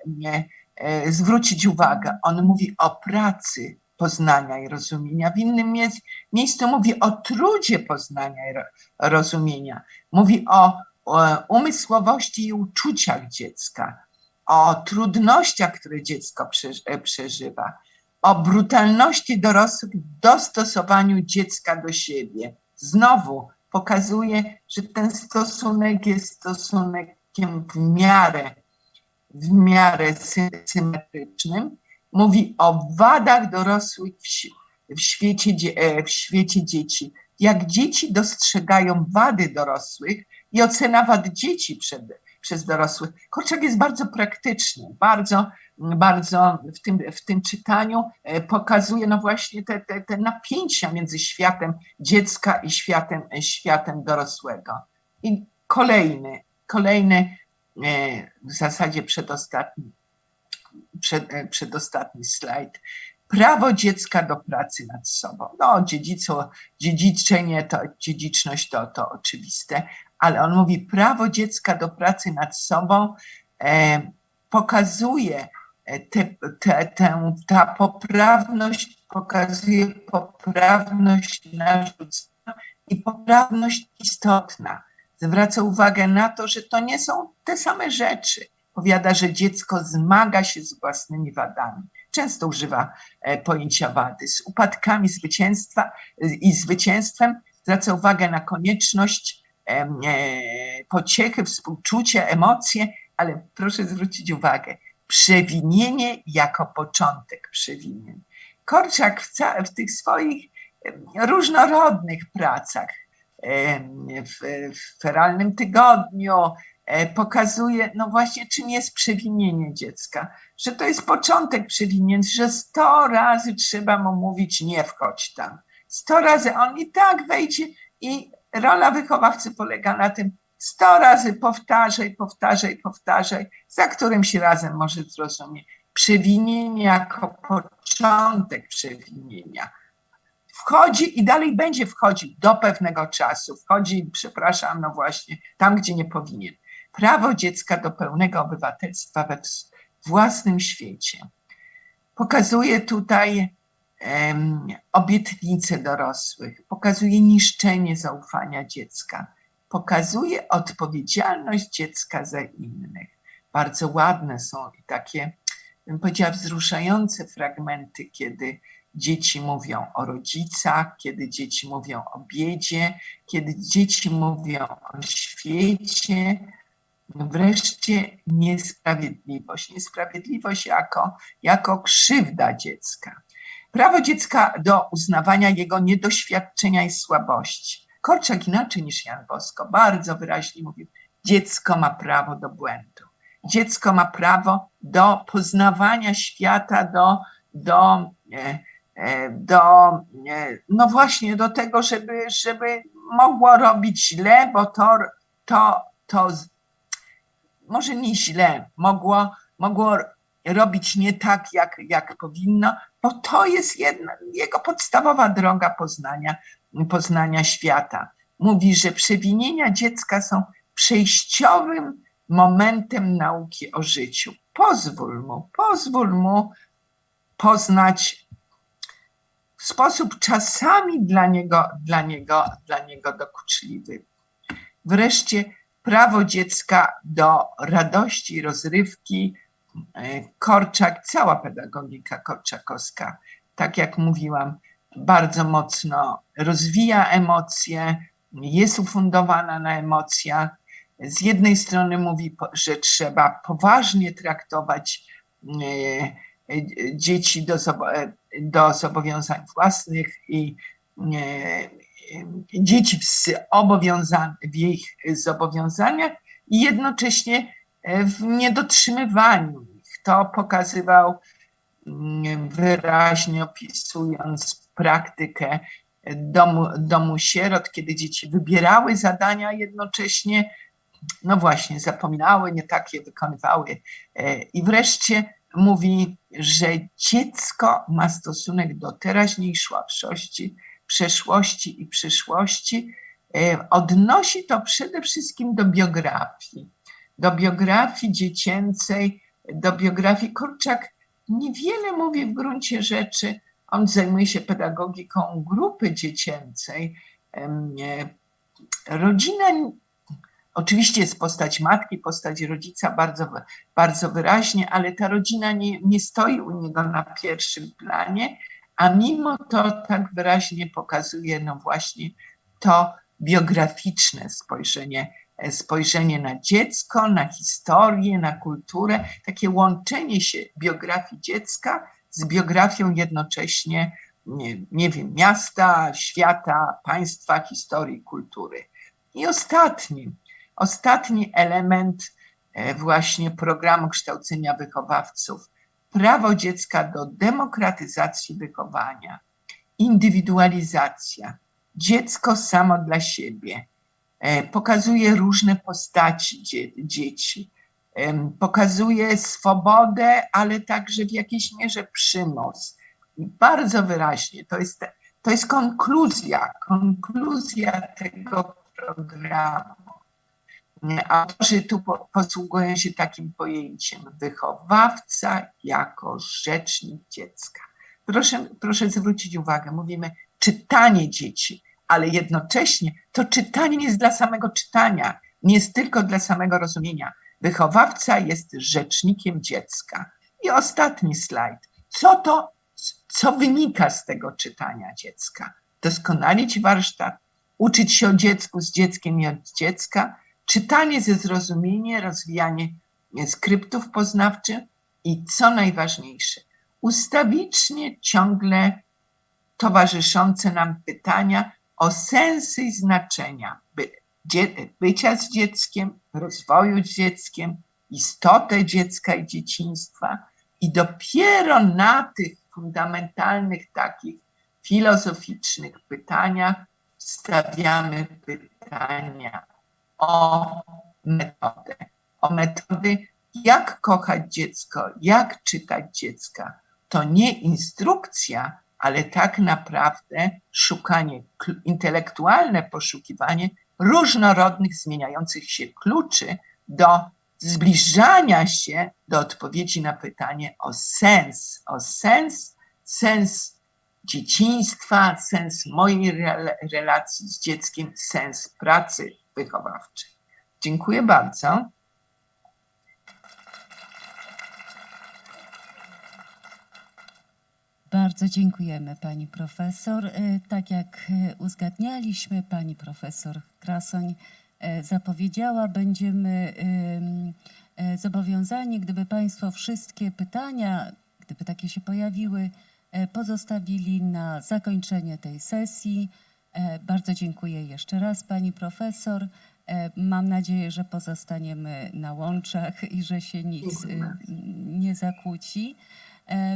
zwrócić uwagę, on mówi o pracy poznania i rozumienia. W innym miejscu mówi o trudzie poznania i rozumienia. Mówi o umysłowości i uczuciach dziecka, o trudnościach, które dziecko przeżywa, o brutalności dorosłych w dostosowaniu dziecka do siebie. Znowu pokazuje, że ten stosunek jest stosunkiem w miarę symetrycznym. Mówi o wadach dorosłych w świecie dzieci. Jak dzieci dostrzegają wady dorosłych i ocena wad dzieci przez dorosłych. Korczak jest bardzo praktyczny, bardzo w tym czytaniu pokazuje no właśnie te napięcia między światem dziecka i światem dorosłego. I kolejny w zasadzie przedostatni slajd. Prawo dziecka do pracy nad sobą. No, dziedziczność to oczywiste, ale on mówi, prawo dziecka do pracy nad sobą pokazuje ta poprawność, pokazuje poprawność narzucona i poprawność istotna. Zwraca uwagę na to, że to nie są te same rzeczy. Powiada, że dziecko zmaga się z własnymi wadami. Często używa pojęcia wady. Z upadkami zwycięstwem zwraca uwagę na konieczność pociechy, współczucia, emocje, ale proszę zwrócić uwagę, przewinienie jako początek przewinień. Korczak w tych swoich różnorodnych pracach, w feralnym tygodniu, pokazuje, no właśnie, czym jest przewinienie dziecka, że to jest początek przewinień, że 100 razy trzeba mu mówić, nie wchodź tam. 100 razy on i tak wejdzie i rola wychowawcy polega na tym, 100 razy powtarzaj, za którymś razem może zrozumie. Przewinienie jako początek przewinienia. Wchodzi i dalej będzie wchodził do pewnego czasu. Wchodzi, przepraszam, no właśnie, tam, gdzie nie powinien. Prawo dziecka do pełnego obywatelstwa we własnym świecie. Pokazuje tutaj obietnice dorosłych, pokazuje niszczenie zaufania dziecka, pokazuje odpowiedzialność dziecka za innych. Bardzo ładne są i takie, bym powiedziała, wzruszające fragmenty, kiedy dzieci mówią o rodzicach, kiedy dzieci mówią o biedzie, kiedy dzieci mówią o świecie. Wreszcie niesprawiedliwość. Niesprawiedliwość jako krzywda dziecka. Prawo dziecka do uznawania jego niedoświadczenia i słabości. Korczak inaczej niż Jan Bosko bardzo wyraźnie mówił, dziecko ma prawo do błędu. Dziecko ma prawo do poznawania świata, no właśnie do tego, żeby mogło robić źle, bo to może nie źle, mogło robić nie tak, jak powinno, bo to jest jego podstawowa droga poznania świata. Mówi, że przewinienia dziecka są przejściowym momentem nauki o życiu. Pozwól mu poznać w sposób czasami dla niego dokuczliwy. Wreszcie prawo dziecka do radości i rozrywki. Korczak, cała pedagogika korczakowska, tak jak mówiłam, bardzo mocno rozwija emocje, jest ufundowana na emocjach. Z jednej strony mówi, że trzeba poważnie traktować dzieci do zobowiązań własnych i dzieci w ich zobowiązaniach i jednocześnie w niedotrzymywaniu ich. To pokazywał wyraźnie, opisując praktykę domu sierot, kiedy dzieci wybierały zadania, jednocześnie, no właśnie, zapominały, nie tak je wykonywały. I wreszcie mówi, że dziecko ma stosunek do teraźniejszości, przeszłości i przyszłości. Odnosi to przede wszystkim do biografii dziecięcej, do biografii. Korczak niewiele mówi w gruncie rzeczy, on zajmuje się pedagogiką grupy dziecięcej. Rodzina, oczywiście jest postać matki, postać rodzica bardzo, bardzo wyraźnie, ale ta rodzina nie stoi u niego na pierwszym planie, a mimo to tak wyraźnie pokazuje, no właśnie, to biograficzne spojrzenie na dziecko, na historię, na kulturę, takie łączenie się biografii dziecka z biografią jednocześnie, nie wiem, miasta, świata, państwa, historii, kultury. I ostatni element właśnie programu kształcenia wychowawców, prawo dziecka do demokratyzacji wychowania, indywidualizacja, dziecko samo dla siebie, pokazuje różne postaci dzieci, pokazuje swobodę, ale także w jakiejś mierze przymus. I bardzo wyraźnie, to jest konkluzja tego programu. Autorzy tu posługują się takim pojęciem wychowawca jako rzecznik dziecka. Proszę zwrócić uwagę, mówimy czytanie dzieci, ale jednocześnie to czytanie nie jest dla samego czytania, nie jest tylko dla samego rozumienia. Wychowawca jest rzecznikiem dziecka. I ostatni slajd. Co wynika z tego czytania dziecka? Doskonalić warsztat, uczyć się o dziecku z dzieckiem i od dziecka, czytanie ze zrozumieniem, rozwijanie skryptów poznawczych i co najważniejsze, ustawicznie ciągle towarzyszące nam pytania o sensy i znaczenia bycia z dzieckiem, rozwoju z dzieckiem, istotę dziecka i dzieciństwa. I dopiero na tych fundamentalnych, takich filozoficznych pytaniach stawiamy pytania o metodę. O metody, jak kochać dziecko, jak czytać dziecka. To nie instrukcja, ale tak naprawdę szukanie, intelektualne poszukiwanie różnorodnych, zmieniających się kluczy do zbliżania się do odpowiedzi na pytanie o sens dzieciństwa, sens mojej relacji z dzieckiem, sens pracy wychowawczej. Dziękuję bardzo. Bardzo dziękujemy pani profesor. Tak jak uzgadnialiśmy, pani profesor Krasoń zapowiedziała, będziemy zobowiązani, gdyby państwo wszystkie pytania, gdyby takie się pojawiły, pozostawili na zakończenie tej sesji. Bardzo dziękuję jeszcze raz pani profesor. Mam nadzieję, że pozostaniemy na łączach i że się nic nie zakłóci.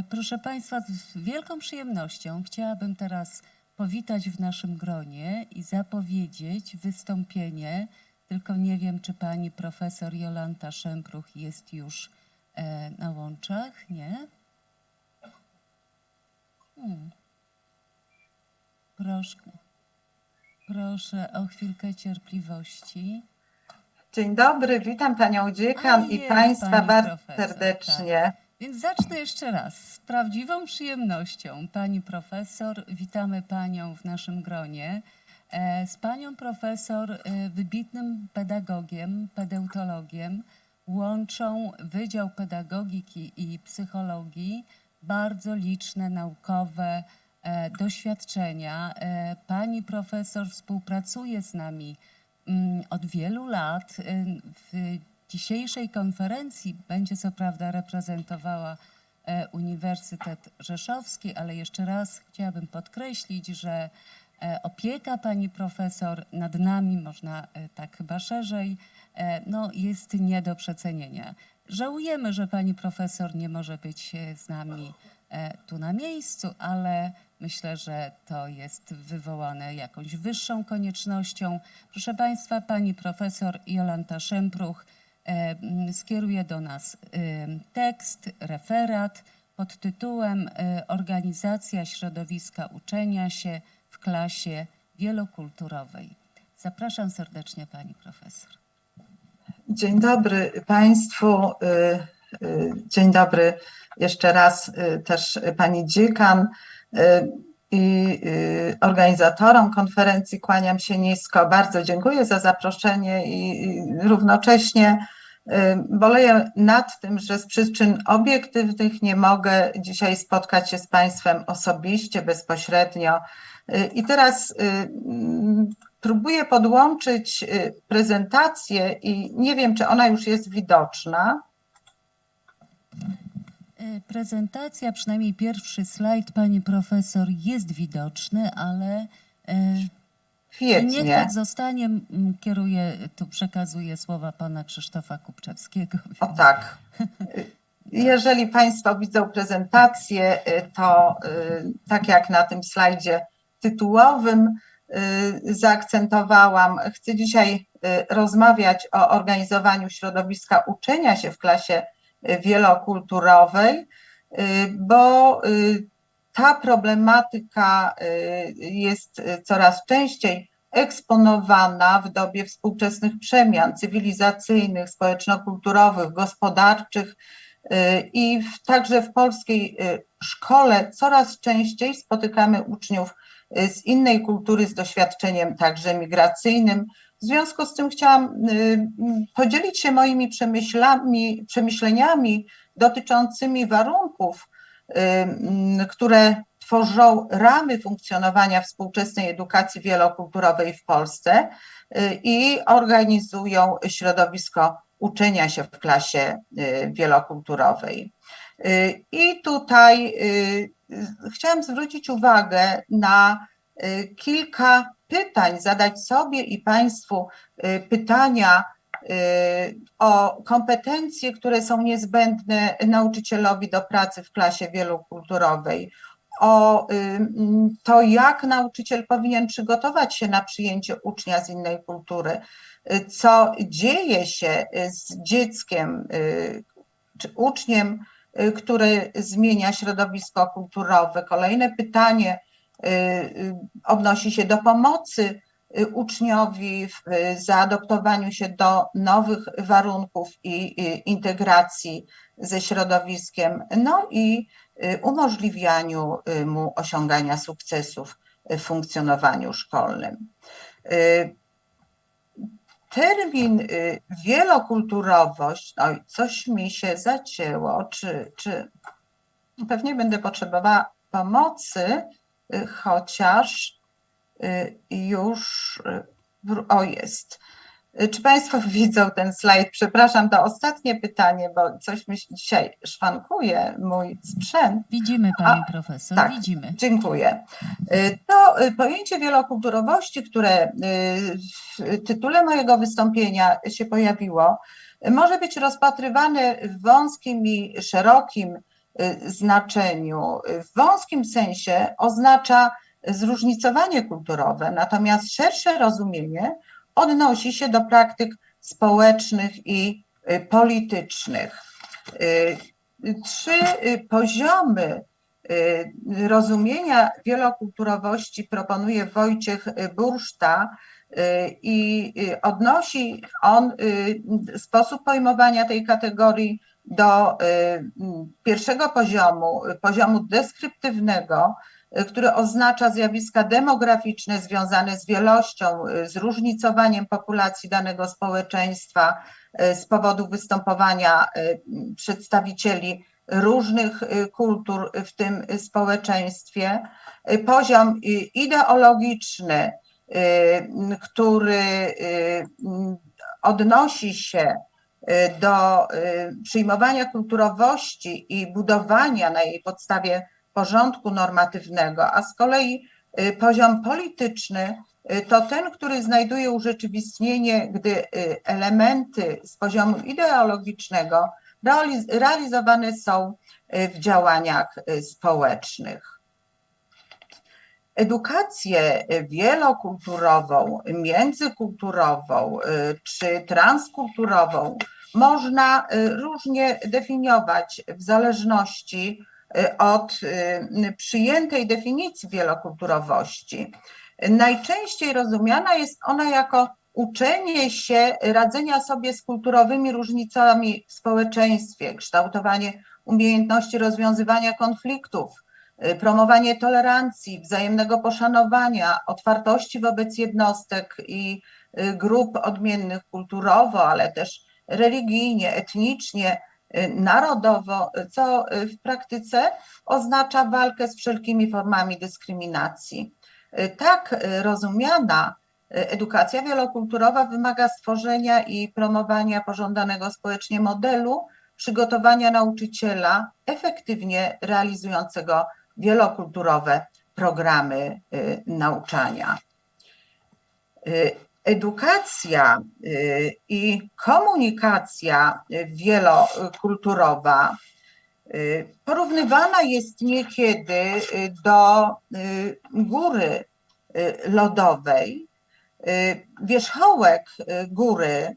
Proszę państwa, z wielką przyjemnością chciałabym teraz powitać w naszym gronie i zapowiedzieć wystąpienie, tylko nie wiem, czy pani profesor Jolanta Szempruch jest już na łączach, nie? Proszę o chwilkę cierpliwości. Dzień dobry, witam panią dziekan i państwa bardzo serdecznie. Tak. Więc zacznę jeszcze raz. Z prawdziwą przyjemnością pani profesor, witamy panią w naszym gronie. Z panią profesor, wybitnym pedagogiem, pedeutologiem, łączą Wydział Pedagogiki i Psychologii bardzo liczne naukowe doświadczenia. Pani profesor współpracuje z nami od wielu lat. W dzisiejszej konferencji będzie co prawda reprezentowała Uniwersytet Rzeszowski, ale jeszcze raz chciałabym podkreślić, że opieka pani profesor nad nami, można tak chyba szerzej, no, jest nie do przecenienia. Żałujemy, że pani profesor nie może być z nami tu na miejscu, ale myślę, że to jest wywołane jakąś wyższą koniecznością. Proszę państwa, pani profesor Jolanta Szempruch skieruje do nas tekst, referat pod tytułem Organizacja środowiska uczenia się w klasie wielokulturowej. Zapraszam serdecznie pani profesor. Dzień dobry państwu. Dzień dobry jeszcze raz też pani dziekan i organizatorom konferencji. Kłaniam się nisko. Bardzo dziękuję za zaproszenie i równocześnie boleję nad tym, że z przyczyn obiektywnych nie mogę dzisiaj spotkać się z państwem osobiście, bezpośrednio. I teraz próbuję podłączyć prezentację i nie wiem, czy ona już jest widoczna. Prezentacja, przynajmniej pierwszy slajd pani profesor jest widoczny, ale niech tak zostanie. Przekazuję słowa pana Krzysztofa Kupczewskiego. Więc... O tak. Jeżeli państwo widzą prezentację, to tak jak na tym slajdzie tytułowym zaakcentowałam, chcę dzisiaj rozmawiać o organizowaniu środowiska uczenia się w klasie wielokulturowej, bo ta problematyka jest coraz częściej eksponowana w dobie współczesnych przemian cywilizacyjnych, społeczno-kulturowych, gospodarczych i także w polskiej szkole coraz częściej spotykamy uczniów z innej kultury, z doświadczeniem także migracyjnym, W związku z tym chciałam podzielić się moimi przemyśleniami dotyczącymi warunków, które tworzą ramy funkcjonowania współczesnej edukacji wielokulturowej w Polsce i organizują środowisko uczenia się w klasie wielokulturowej. I tutaj chciałam zwrócić uwagę na kilka pytań, zadać sobie i Państwu pytania o kompetencje, które są niezbędne nauczycielowi do pracy w klasie wielokulturowej, o to, jak nauczyciel powinien przygotować się na przyjęcie ucznia z innej kultury, co dzieje się z dzieckiem czy uczniem, który zmienia środowisko kulturowe. Kolejne pytanie odnosi się do pomocy uczniowi w zaadoptowaniu się do nowych warunków i integracji ze środowiskiem, no i umożliwianiu mu osiągania sukcesów w funkcjonowaniu szkolnym. Termin wielokulturowość, oj, coś mi się zacięło, czy pewnie będę potrzebowała pomocy, chociaż już, o jest. Czy Państwo widzą ten slajd? Przepraszam, to ostatnie pytanie, bo coś mi dzisiaj szwankuje, mój sprzęt. Widzimy Pani Profesor, tak, widzimy. Dziękuję. To pojęcie wielokulturowości, które w tytule mojego wystąpienia się pojawiło, może być rozpatrywane w wąskim i szerokim znaczeniu. W wąskim sensie oznacza zróżnicowanie kulturowe, natomiast szersze rozumienie odnosi się do praktyk społecznych i politycznych. 3 poziomy rozumienia wielokulturowości proponuje Wojciech Burszta i odnosi on sposób pojmowania tej kategorii do pierwszego poziomu deskryptywnego, który oznacza zjawiska demograficzne związane z wielością, zróżnicowaniem populacji danego społeczeństwa z powodu występowania przedstawicieli różnych kultur w tym społeczeństwie. Poziom ideologiczny, który odnosi się do przyjmowania kulturowości i budowania na jej podstawie porządku normatywnego, a z kolei poziom polityczny to ten, który znajduje urzeczywistnienie, gdy elementy z poziomu ideologicznego realizowane są w działaniach społecznych. Edukację wielokulturową, międzykulturową czy transkulturową można różnie definiować w zależności od przyjętej definicji wielokulturowości. Najczęściej rozumiana jest ona jako uczenie się radzenia sobie z kulturowymi różnicami w społeczeństwie, kształtowanie umiejętności rozwiązywania konfliktów, promowanie tolerancji, wzajemnego poszanowania, otwartości wobec jednostek i grup odmiennych kulturowo, ale też religijnie, etnicznie, narodowo, co w praktyce oznacza walkę z wszelkimi formami dyskryminacji. Tak rozumiana edukacja wielokulturowa wymaga stworzenia i promowania pożądanego społecznie modelu przygotowania nauczyciela efektywnie realizującego wielokulturowe programy nauczania. Edukacja i komunikacja wielokulturowa porównywana jest niekiedy do góry lodowej. Wierzchołek góry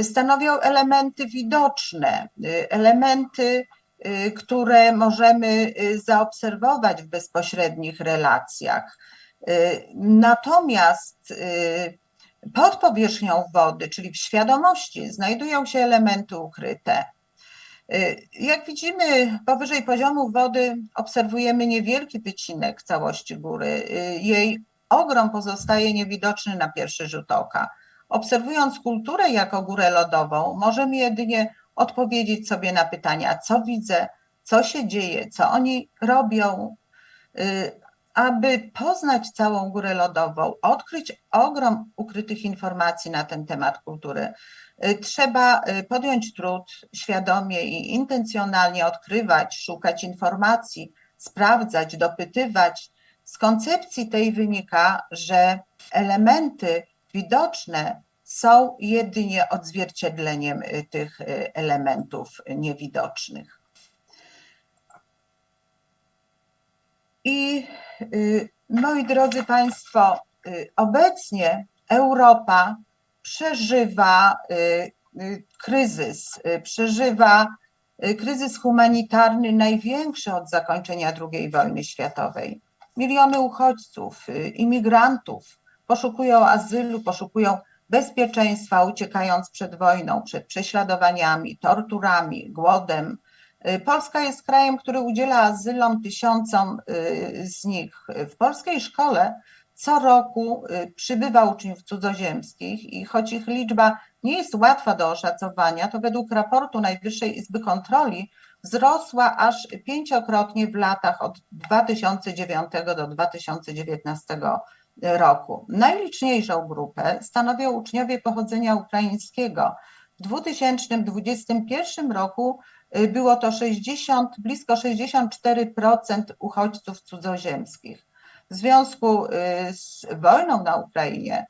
stanowią elementy widoczne, elementy, które możemy zaobserwować w bezpośrednich relacjach. Natomiast pod powierzchnią wody, czyli w świadomości, znajdują się elementy ukryte. Jak widzimy, powyżej poziomu wody obserwujemy niewielki wycinek całości góry. Jej ogrom pozostaje niewidoczny na pierwszy rzut oka, obserwując kulturę jako górę lodową, możemy jedynie odpowiedzieć sobie na pytania, co widzę, co się dzieje, co oni robią. Aby poznać całą górę lodową, odkryć ogrom ukrytych informacji na ten temat kultury, trzeba podjąć trud, świadomie i intencjonalnie odkrywać, szukać informacji, sprawdzać, dopytywać. Z koncepcji tej wynika, że elementy widoczne są jedynie odzwierciedleniem tych elementów niewidocznych. I moi drodzy Państwo, obecnie Europa przeżywa kryzys humanitarny największy od zakończenia II wojny światowej. Miliony uchodźców, imigrantów poszukują azylu, poszukują bezpieczeństwa, uciekając przed wojną, przed prześladowaniami, torturami, głodem. Polska jest krajem, który udziela azylom tysiącom z nich. W polskiej szkole co roku przybywa uczniów cudzoziemskich i choć ich liczba nie jest łatwa do oszacowania, to według raportu Najwyższej Izby Kontroli wzrosła aż 5-krotnie w latach od 2009 do 2019 roku. Najliczniejszą grupę stanowią uczniowie pochodzenia ukraińskiego. W 2021 roku było to blisko 64% uchodźców cudzoziemskich. W związku z wojną na Ukrainie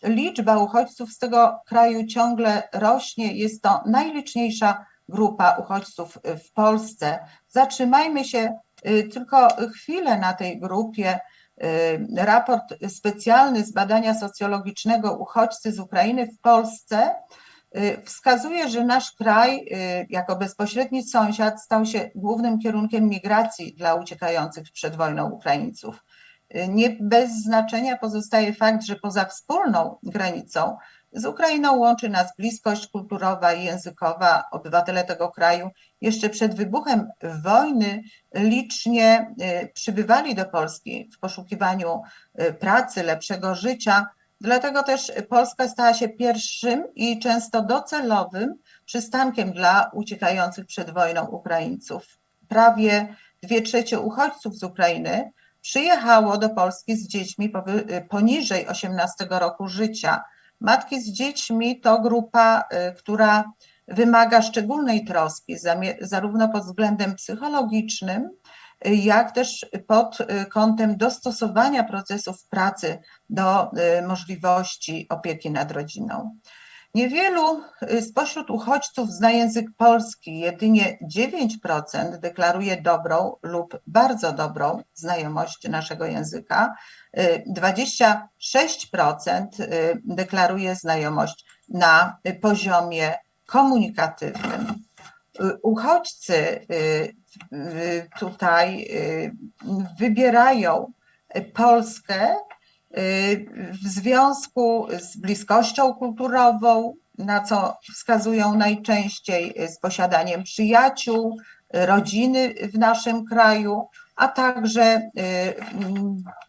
liczba uchodźców z tego kraju ciągle rośnie. Jest to najliczniejsza grupa uchodźców w Polsce. Zatrzymajmy się tylko chwilę na tej grupie. Raport specjalny z badania socjologicznego uchodźcy z Ukrainy w Polsce wskazuje, że nasz kraj jako bezpośredni sąsiad stał się głównym kierunkiem migracji dla uciekających przed wojną Ukraińców. Nie bez znaczenia pozostaje fakt, że poza wspólną granicą z Ukrainą łączy nas bliskość kulturowa i językowa. Obywatele tego kraju jeszcze przed wybuchem wojny licznie przybywali do Polski w poszukiwaniu pracy, lepszego życia. Dlatego też Polska stała się pierwszym i często docelowym przystankiem dla uciekających przed wojną Ukraińców. Prawie 2/3 uchodźców z Ukrainy przyjechało do Polski z dziećmi poniżej 18 roku życia. Matki z dziećmi to grupa, która wymaga szczególnej troski, zarówno pod względem psychologicznym, jak też pod kątem dostosowania procesów pracy do możliwości opieki nad rodziną. Niewielu spośród uchodźców zna język polski, jedynie 9% deklaruje dobrą lub bardzo dobrą znajomość naszego języka, 26% deklaruje znajomość na poziomie komunikatywnym. Uchodźcy tutaj wybierają Polskę w związku z bliskością kulturową, na co wskazują najczęściej z posiadaniem przyjaciół, rodziny w naszym kraju, a także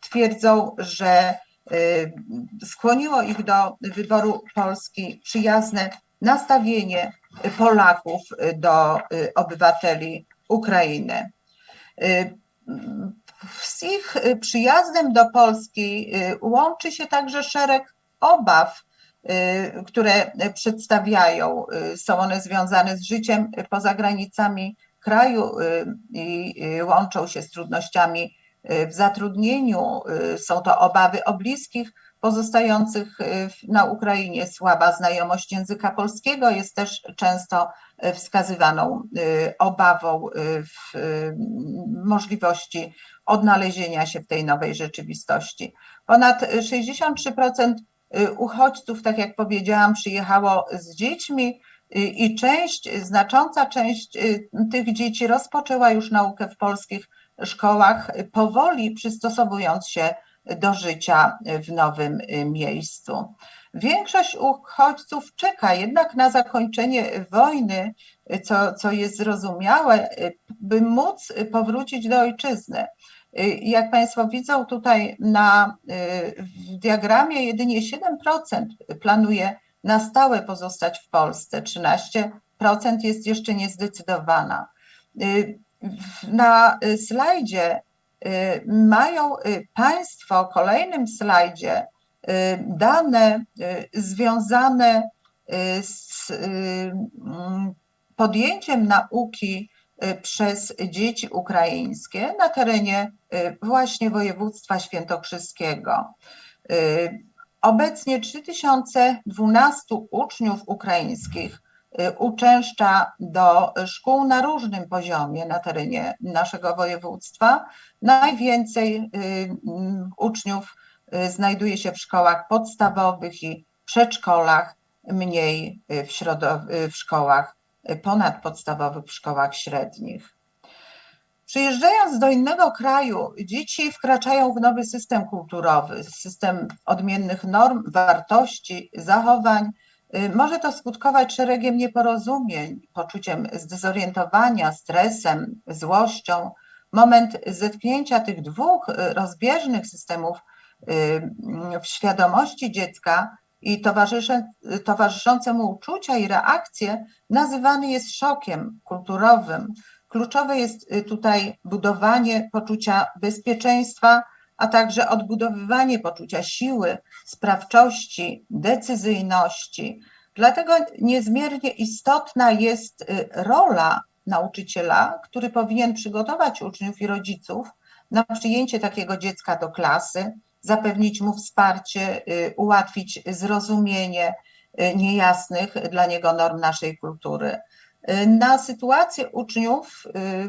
twierdzą, że skłoniło ich do wyboru Polski przyjazne nastawienie Polaków do obywateli Ukrainy. Z ich przyjazdem do Polski łączy się także szereg obaw, które przedstawiają. Są one związane z życiem poza granicami kraju i łączą się z trudnościami w zatrudnieniu. Są to obawy o bliskich pozostających na Ukrainie. Słaba znajomość języka polskiego jest też często wskazywaną obawą w możliwości odnalezienia się w tej nowej rzeczywistości. Ponad 63% uchodźców, tak jak powiedziałam, przyjechało z dziećmi i znacząca część tych dzieci rozpoczęła już naukę w polskich szkołach, powoli przystosowując się do życia w nowym miejscu. Większość uchodźców czeka jednak na zakończenie wojny, co jest zrozumiałe, by móc powrócić do ojczyzny. Jak Państwo widzą tutaj w diagramie jedynie 7% planuje na stałe pozostać w Polsce, 13% jest jeszcze niezdecydowana. Na slajdzie mają Państwo, w kolejnym slajdzie, dane związane z podjęciem nauki przez dzieci ukraińskie na terenie właśnie województwa świętokrzyskiego. Obecnie 3012 uczniów ukraińskich uczęszcza do szkół na różnym poziomie na terenie naszego województwa. Najwięcej uczniów znajduje się w szkołach podstawowych i przedszkolach, mniej w szkołach ponadpodstawowych, w szkołach średnich. Przyjeżdżając do innego kraju, dzieci wkraczają w nowy system kulturowy, system odmiennych norm, wartości, zachowań. Może to skutkować szeregiem nieporozumień, poczuciem zdezorientowania, stresem, złością. Moment zetknięcia tych dwóch rozbieżnych systemów w świadomości dziecka i towarzyszące mu uczucia i reakcje nazywany jest szokiem kulturowym. Kluczowe jest tutaj budowanie poczucia bezpieczeństwa, a także odbudowywanie poczucia siły, sprawczości, decyzyjności. Dlatego niezmiernie istotna jest rola nauczyciela, który powinien przygotować uczniów i rodziców na przyjęcie takiego dziecka do klasy, zapewnić mu wsparcie, ułatwić zrozumienie niejasnych dla niego norm naszej kultury. Na sytuację uczniów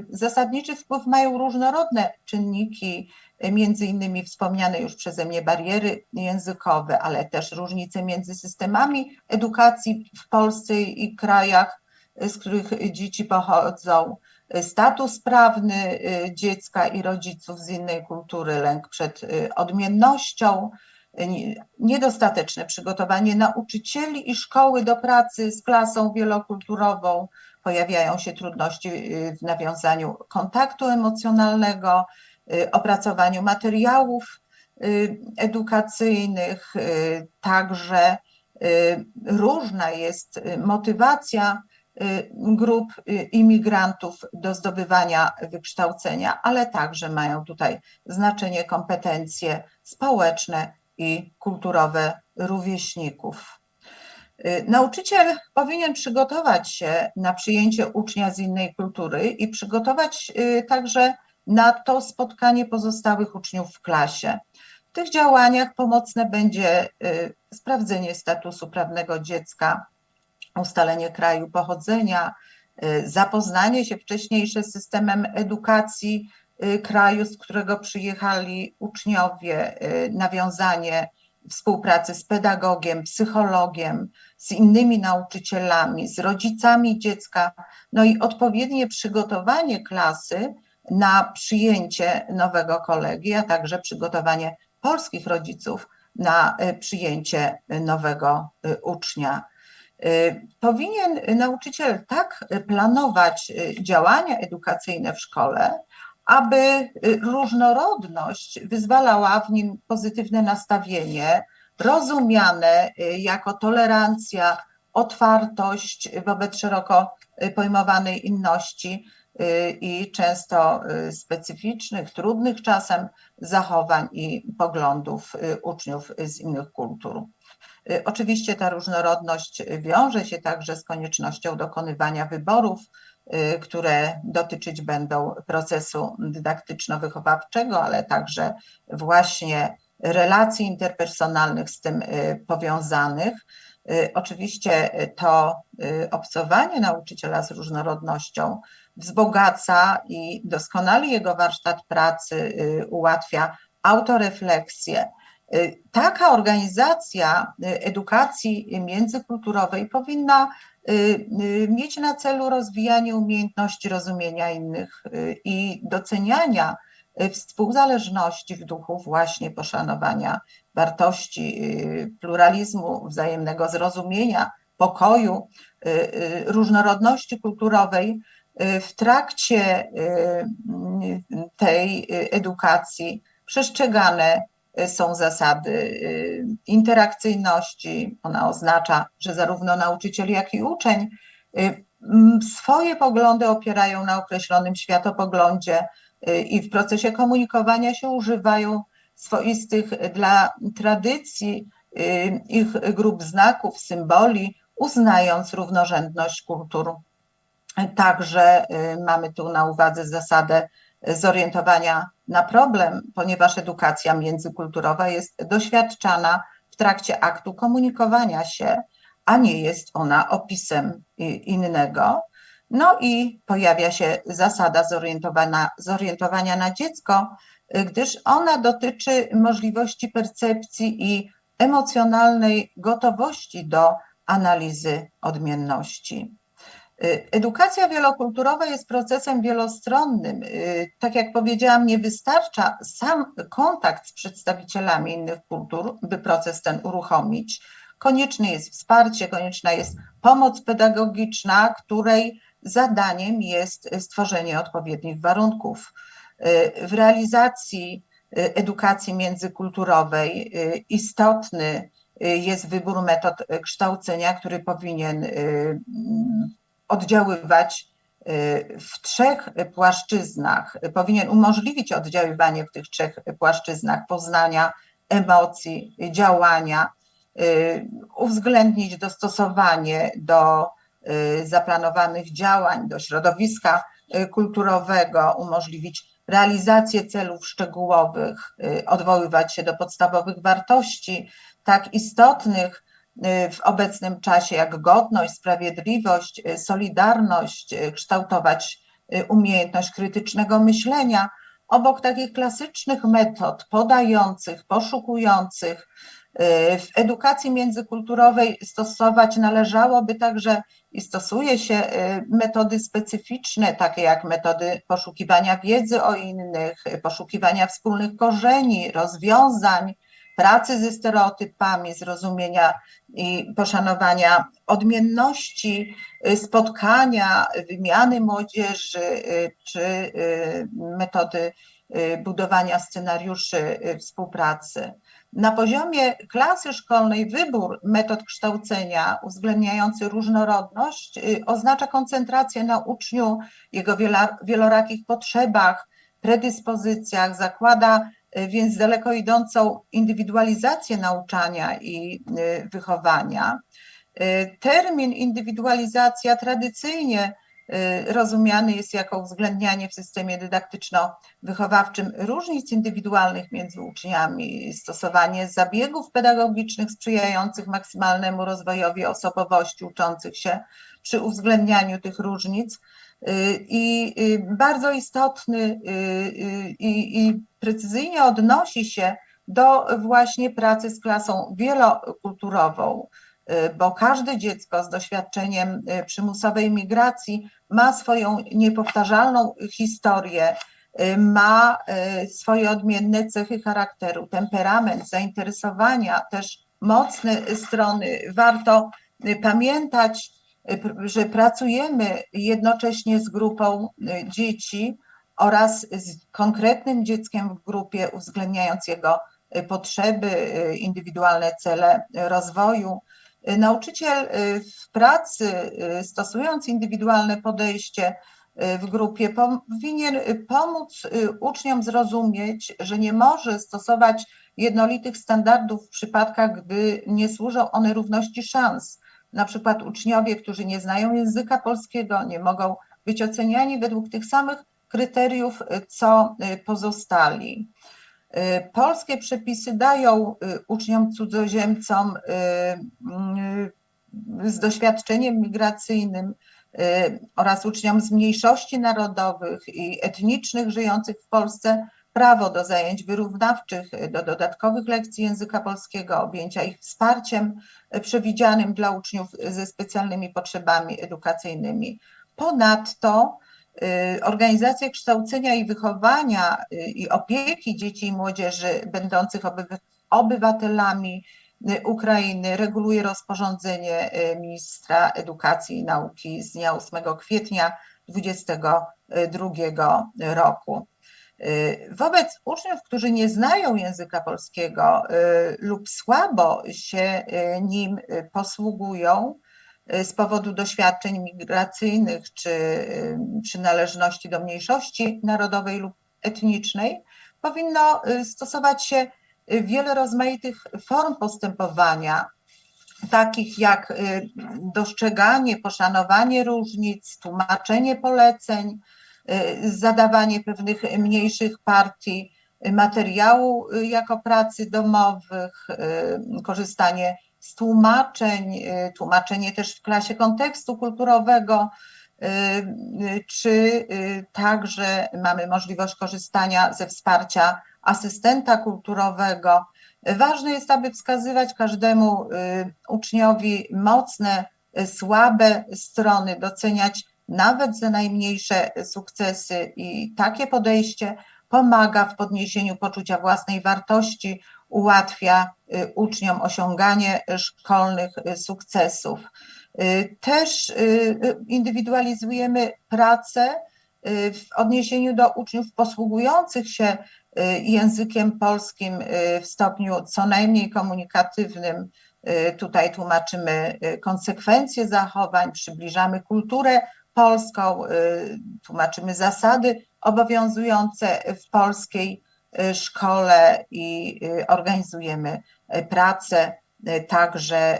zasadniczy wpływ mają różnorodne czynniki, między innymi wspomniane już przeze mnie bariery językowe, ale też różnice między systemami edukacji w Polsce i krajach, z których dzieci pochodzą, status prawny dziecka i rodziców z innej kultury, lęk przed odmiennością, niedostateczne przygotowanie nauczycieli i szkoły do pracy z klasą wielokulturową, pojawiają się trudności w nawiązaniu kontaktu emocjonalnego, opracowaniu materiałów edukacyjnych, także różna jest motywacja grup imigrantów do zdobywania wykształcenia, ale także mają tutaj znaczenie kompetencje społeczne i kulturowe rówieśników. Nauczyciel powinien przygotować się na przyjęcie ucznia z innej kultury i przygotować także na to spotkanie pozostałych uczniów w klasie. W tych działaniach pomocne będzie sprawdzenie statusu prawnego dziecka, ustalenie kraju pochodzenia, zapoznanie się wcześniejsze z systemem edukacji kraju, z którego przyjechali uczniowie, nawiązanie współpracy z pedagogiem, psychologiem, z innymi nauczycielami, z rodzicami dziecka, no i odpowiednie przygotowanie klasy na przyjęcie nowego kolegi, a także przygotowanie polskich rodziców na przyjęcie nowego ucznia. Powinien nauczyciel tak planować działania edukacyjne w szkole, aby różnorodność wyzwalała w nim pozytywne nastawienie, rozumiane jako tolerancja, otwartość wobec szeroko pojmowanej inności i często specyficznych, trudnych czasem zachowań i poglądów uczniów z innych kultur. Oczywiście ta różnorodność wiąże się także z koniecznością dokonywania wyborów, które dotyczyć będą procesu dydaktyczno-wychowawczego, ale także właśnie relacji interpersonalnych z tym powiązanych. Oczywiście to obcowanie nauczyciela z różnorodnością wzbogaca i doskonali jego warsztat pracy, ułatwia autorefleksję. Taka organizacja edukacji międzykulturowej powinna mieć na celu rozwijanie umiejętności rozumienia innych i doceniania współzależności w duchu właśnie poszanowania wartości, pluralizmu, wzajemnego zrozumienia, pokoju, różnorodności kulturowej, w trakcie tej edukacji przestrzegane są zasady interakcyjności. Ona oznacza, że zarówno nauczyciel, jak i uczeń swoje poglądy opierają na określonym światopoglądzie i w procesie komunikowania się używają swoistych dla tradycji ich grup znaków, symboli, uznając równorzędność kultur. Także mamy tu na uwadze zasadę zorientowania na problem, ponieważ edukacja międzykulturowa jest doświadczana w trakcie aktu komunikowania się, a nie jest ona opisem innego. No i pojawia się zasada zorientowania na dziecko, gdyż ona dotyczy możliwości percepcji i emocjonalnej gotowości do analizy odmienności. Edukacja wielokulturowa jest procesem wielostronnym. Tak jak powiedziałam, nie wystarcza sam kontakt z przedstawicielami innych kultur, by proces ten uruchomić. Konieczne jest wsparcie, konieczna jest pomoc pedagogiczna, której zadaniem jest stworzenie odpowiednich warunków. W realizacji edukacji międzykulturowej istotny jest wybór metod kształcenia, który powinien oddziaływać w 3 płaszczyznach, powinien umożliwić oddziaływanie w tych 3 płaszczyznach poznania, emocji, działania, uwzględnić dostosowanie do zaplanowanych działań, do środowiska kulturowego, umożliwić realizację celów szczegółowych, odwoływać się do podstawowych wartości, tak istotnych w obecnym czasie jak godność, sprawiedliwość, solidarność, kształtować umiejętność krytycznego myślenia. Obok takich klasycznych metod podających, poszukujących, w edukacji międzykulturowej stosować należałoby także i stosuje się metody specyficzne, takie jak metody poszukiwania wiedzy o innych, poszukiwania wspólnych korzeni, rozwiązań, pracy ze stereotypami, zrozumienia i poszanowania odmienności, spotkania, wymiany młodzieży czy metody budowania scenariuszy współpracy. Na poziomie klasy szkolnej wybór metod kształcenia uwzględniający różnorodność oznacza koncentrację na uczniu, jego wielorakich potrzebach, predyspozycjach, zakłada więc daleko idącą indywidualizację nauczania i wychowania. Termin indywidualizacja tradycyjnie rozumiany jest jako uwzględnianie w systemie dydaktyczno-wychowawczym różnic indywidualnych między uczniami, stosowanie zabiegów pedagogicznych sprzyjających maksymalnemu rozwojowi osobowości uczących się przy uwzględnianiu tych różnic. I bardzo istotny i precyzyjnie odnosi się do właśnie pracy z klasą wielokulturową, bo każde dziecko z doświadczeniem przymusowej migracji ma swoją niepowtarzalną historię, ma swoje odmienne cechy charakteru, temperament, zainteresowania, też mocne strony. Warto pamiętać, że pracujemy jednocześnie z grupą dzieci oraz z konkretnym dzieckiem w grupie, uwzględniając jego potrzeby, indywidualne cele rozwoju. Nauczyciel w pracy, stosując indywidualne podejście w grupie, powinien pomóc uczniom zrozumieć, że nie może stosować jednolitych standardów w przypadkach, gdy nie służą one równości szans. Na przykład uczniowie, którzy nie znają języka polskiego, nie mogą być oceniani według tych samych kryteriów, co pozostali. Polskie przepisy dają uczniom cudzoziemcom z doświadczeniem migracyjnym oraz uczniom z mniejszości narodowych i etnicznych żyjących w Polsce prawo do zajęć wyrównawczych, do dodatkowych lekcji języka polskiego, objęcia ich wsparciem przewidzianym dla uczniów ze specjalnymi potrzebami edukacyjnymi. Ponadto organizacje kształcenia i wychowania i opieki dzieci i młodzieży będących obywatelami Ukrainy reguluje rozporządzenie ministra edukacji i nauki z dnia 8 kwietnia 2022 roku. Wobec uczniów, którzy nie znają języka polskiego lub słabo się nim posługują z powodu doświadczeń migracyjnych czy przynależności do mniejszości narodowej lub etnicznej, powinno stosować się wiele rozmaitych form postępowania, takich jak dostrzeganie, poszanowanie różnic, tłumaczenie poleceń, zadawanie pewnych mniejszych partii materiału jako pracy domowych, korzystanie z tłumaczeń, tłumaczenie też w klasie kontekstu kulturowego, czy także mamy możliwość korzystania ze wsparcia asystenta kulturowego. Ważne jest, aby wskazywać każdemu uczniowi mocne, słabe strony, doceniać nawet za najmniejsze sukcesy i takie podejście pomaga w podniesieniu poczucia własnej wartości, ułatwia uczniom osiąganie szkolnych sukcesów. Też indywidualizujemy pracę w odniesieniu do uczniów posługujących się językiem polskim w stopniu co najmniej komunikatywnym. Tutaj tłumaczymy konsekwencje zachowań, przybliżamy kulturę polską, tłumaczymy zasady obowiązujące w polskiej szkole i organizujemy pracę, także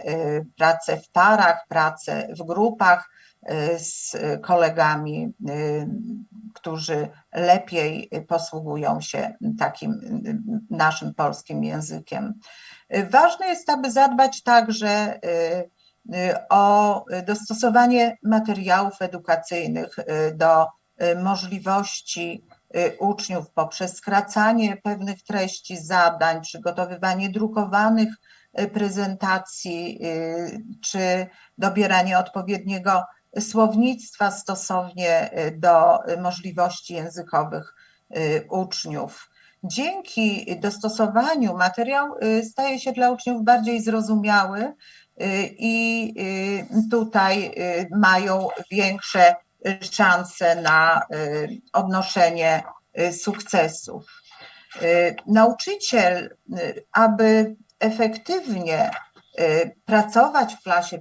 pracę w parach, pracę w grupach z kolegami, którzy lepiej posługują się takim naszym polskim językiem. Ważne jest, aby zadbać także o dostosowanie materiałów edukacyjnych do możliwości uczniów poprzez skracanie pewnych treści zadań, przygotowywanie drukowanych prezentacji czy dobieranie odpowiedniego słownictwa stosownie do możliwości językowych uczniów. Dzięki dostosowaniu materiał staje się dla uczniów bardziej zrozumiały i tutaj mają większe szanse na odnoszenie sukcesów. Nauczyciel, aby efektywnie pracować w klasie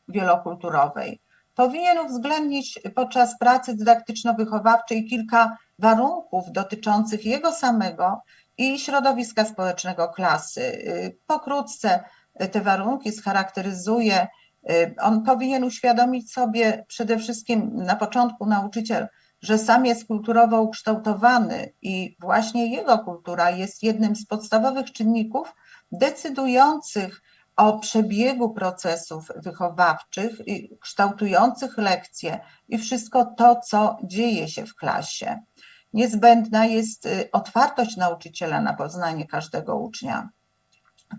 wielokulturowej, powinien uwzględnić podczas pracy dydaktyczno-wychowawczej kilka warunków dotyczących jego samego i środowiska społecznego klasy. Pokrótce te warunki scharakteryzuje. On powinien uświadomić sobie przede wszystkim na początku nauczyciel, że sam jest kulturowo ukształtowany i właśnie jego kultura jest jednym z podstawowych czynników decydujących o przebiegu procesów wychowawczych i kształtujących lekcje i wszystko to, co dzieje się w klasie. Niezbędna jest otwartość nauczyciela na poznanie każdego ucznia.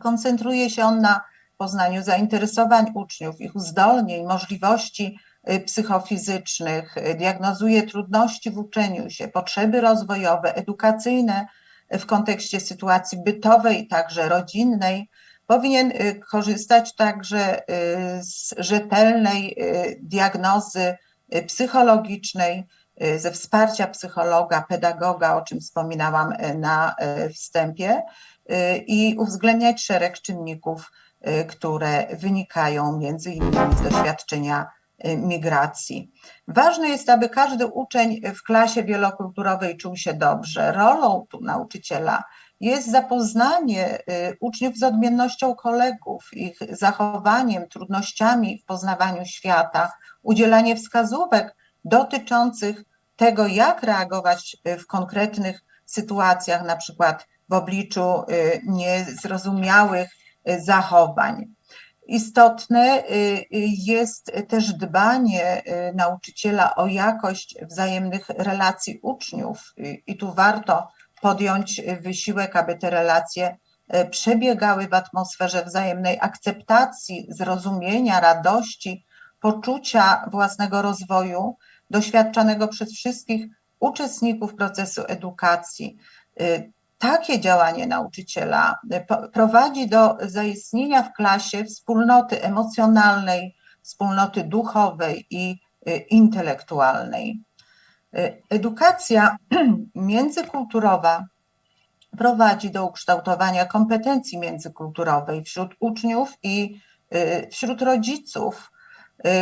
Koncentruje się on na poznaniu zainteresowań uczniów, ich uzdolnień, możliwości psychofizycznych, diagnozuje trudności w uczeniu się, potrzeby rozwojowe, edukacyjne w kontekście sytuacji bytowej, także rodzinnej. Powinien korzystać także z rzetelnej diagnozy psychologicznej, ze wsparcia psychologa, pedagoga, o czym wspominałam na wstępie, i uwzględniać szereg czynników, które wynikają między innymi z doświadczenia migracji. Ważne jest, aby każdy uczeń w klasie wielokulturowej czuł się dobrze. Rolą tu nauczyciela jest zapoznanie uczniów z odmiennością kolegów, ich zachowaniem, trudnościami w poznawaniu świata, udzielanie wskazówek dotyczących tego, jak reagować w konkretnych sytuacjach, na przykład w obliczu niezrozumiałych zachowań. Istotne jest też dbanie nauczyciela o jakość wzajemnych relacji uczniów i tu warto podjąć wysiłek, aby te relacje przebiegały w atmosferze wzajemnej akceptacji, zrozumienia, radości, poczucia własnego rozwoju, doświadczanego przez wszystkich uczestników procesu edukacji. Takie działanie nauczyciela prowadzi do zaistnienia w klasie wspólnoty emocjonalnej, wspólnoty duchowej i intelektualnej. Edukacja międzykulturowa prowadzi do ukształtowania kompetencji międzykulturowej wśród uczniów i wśród rodziców,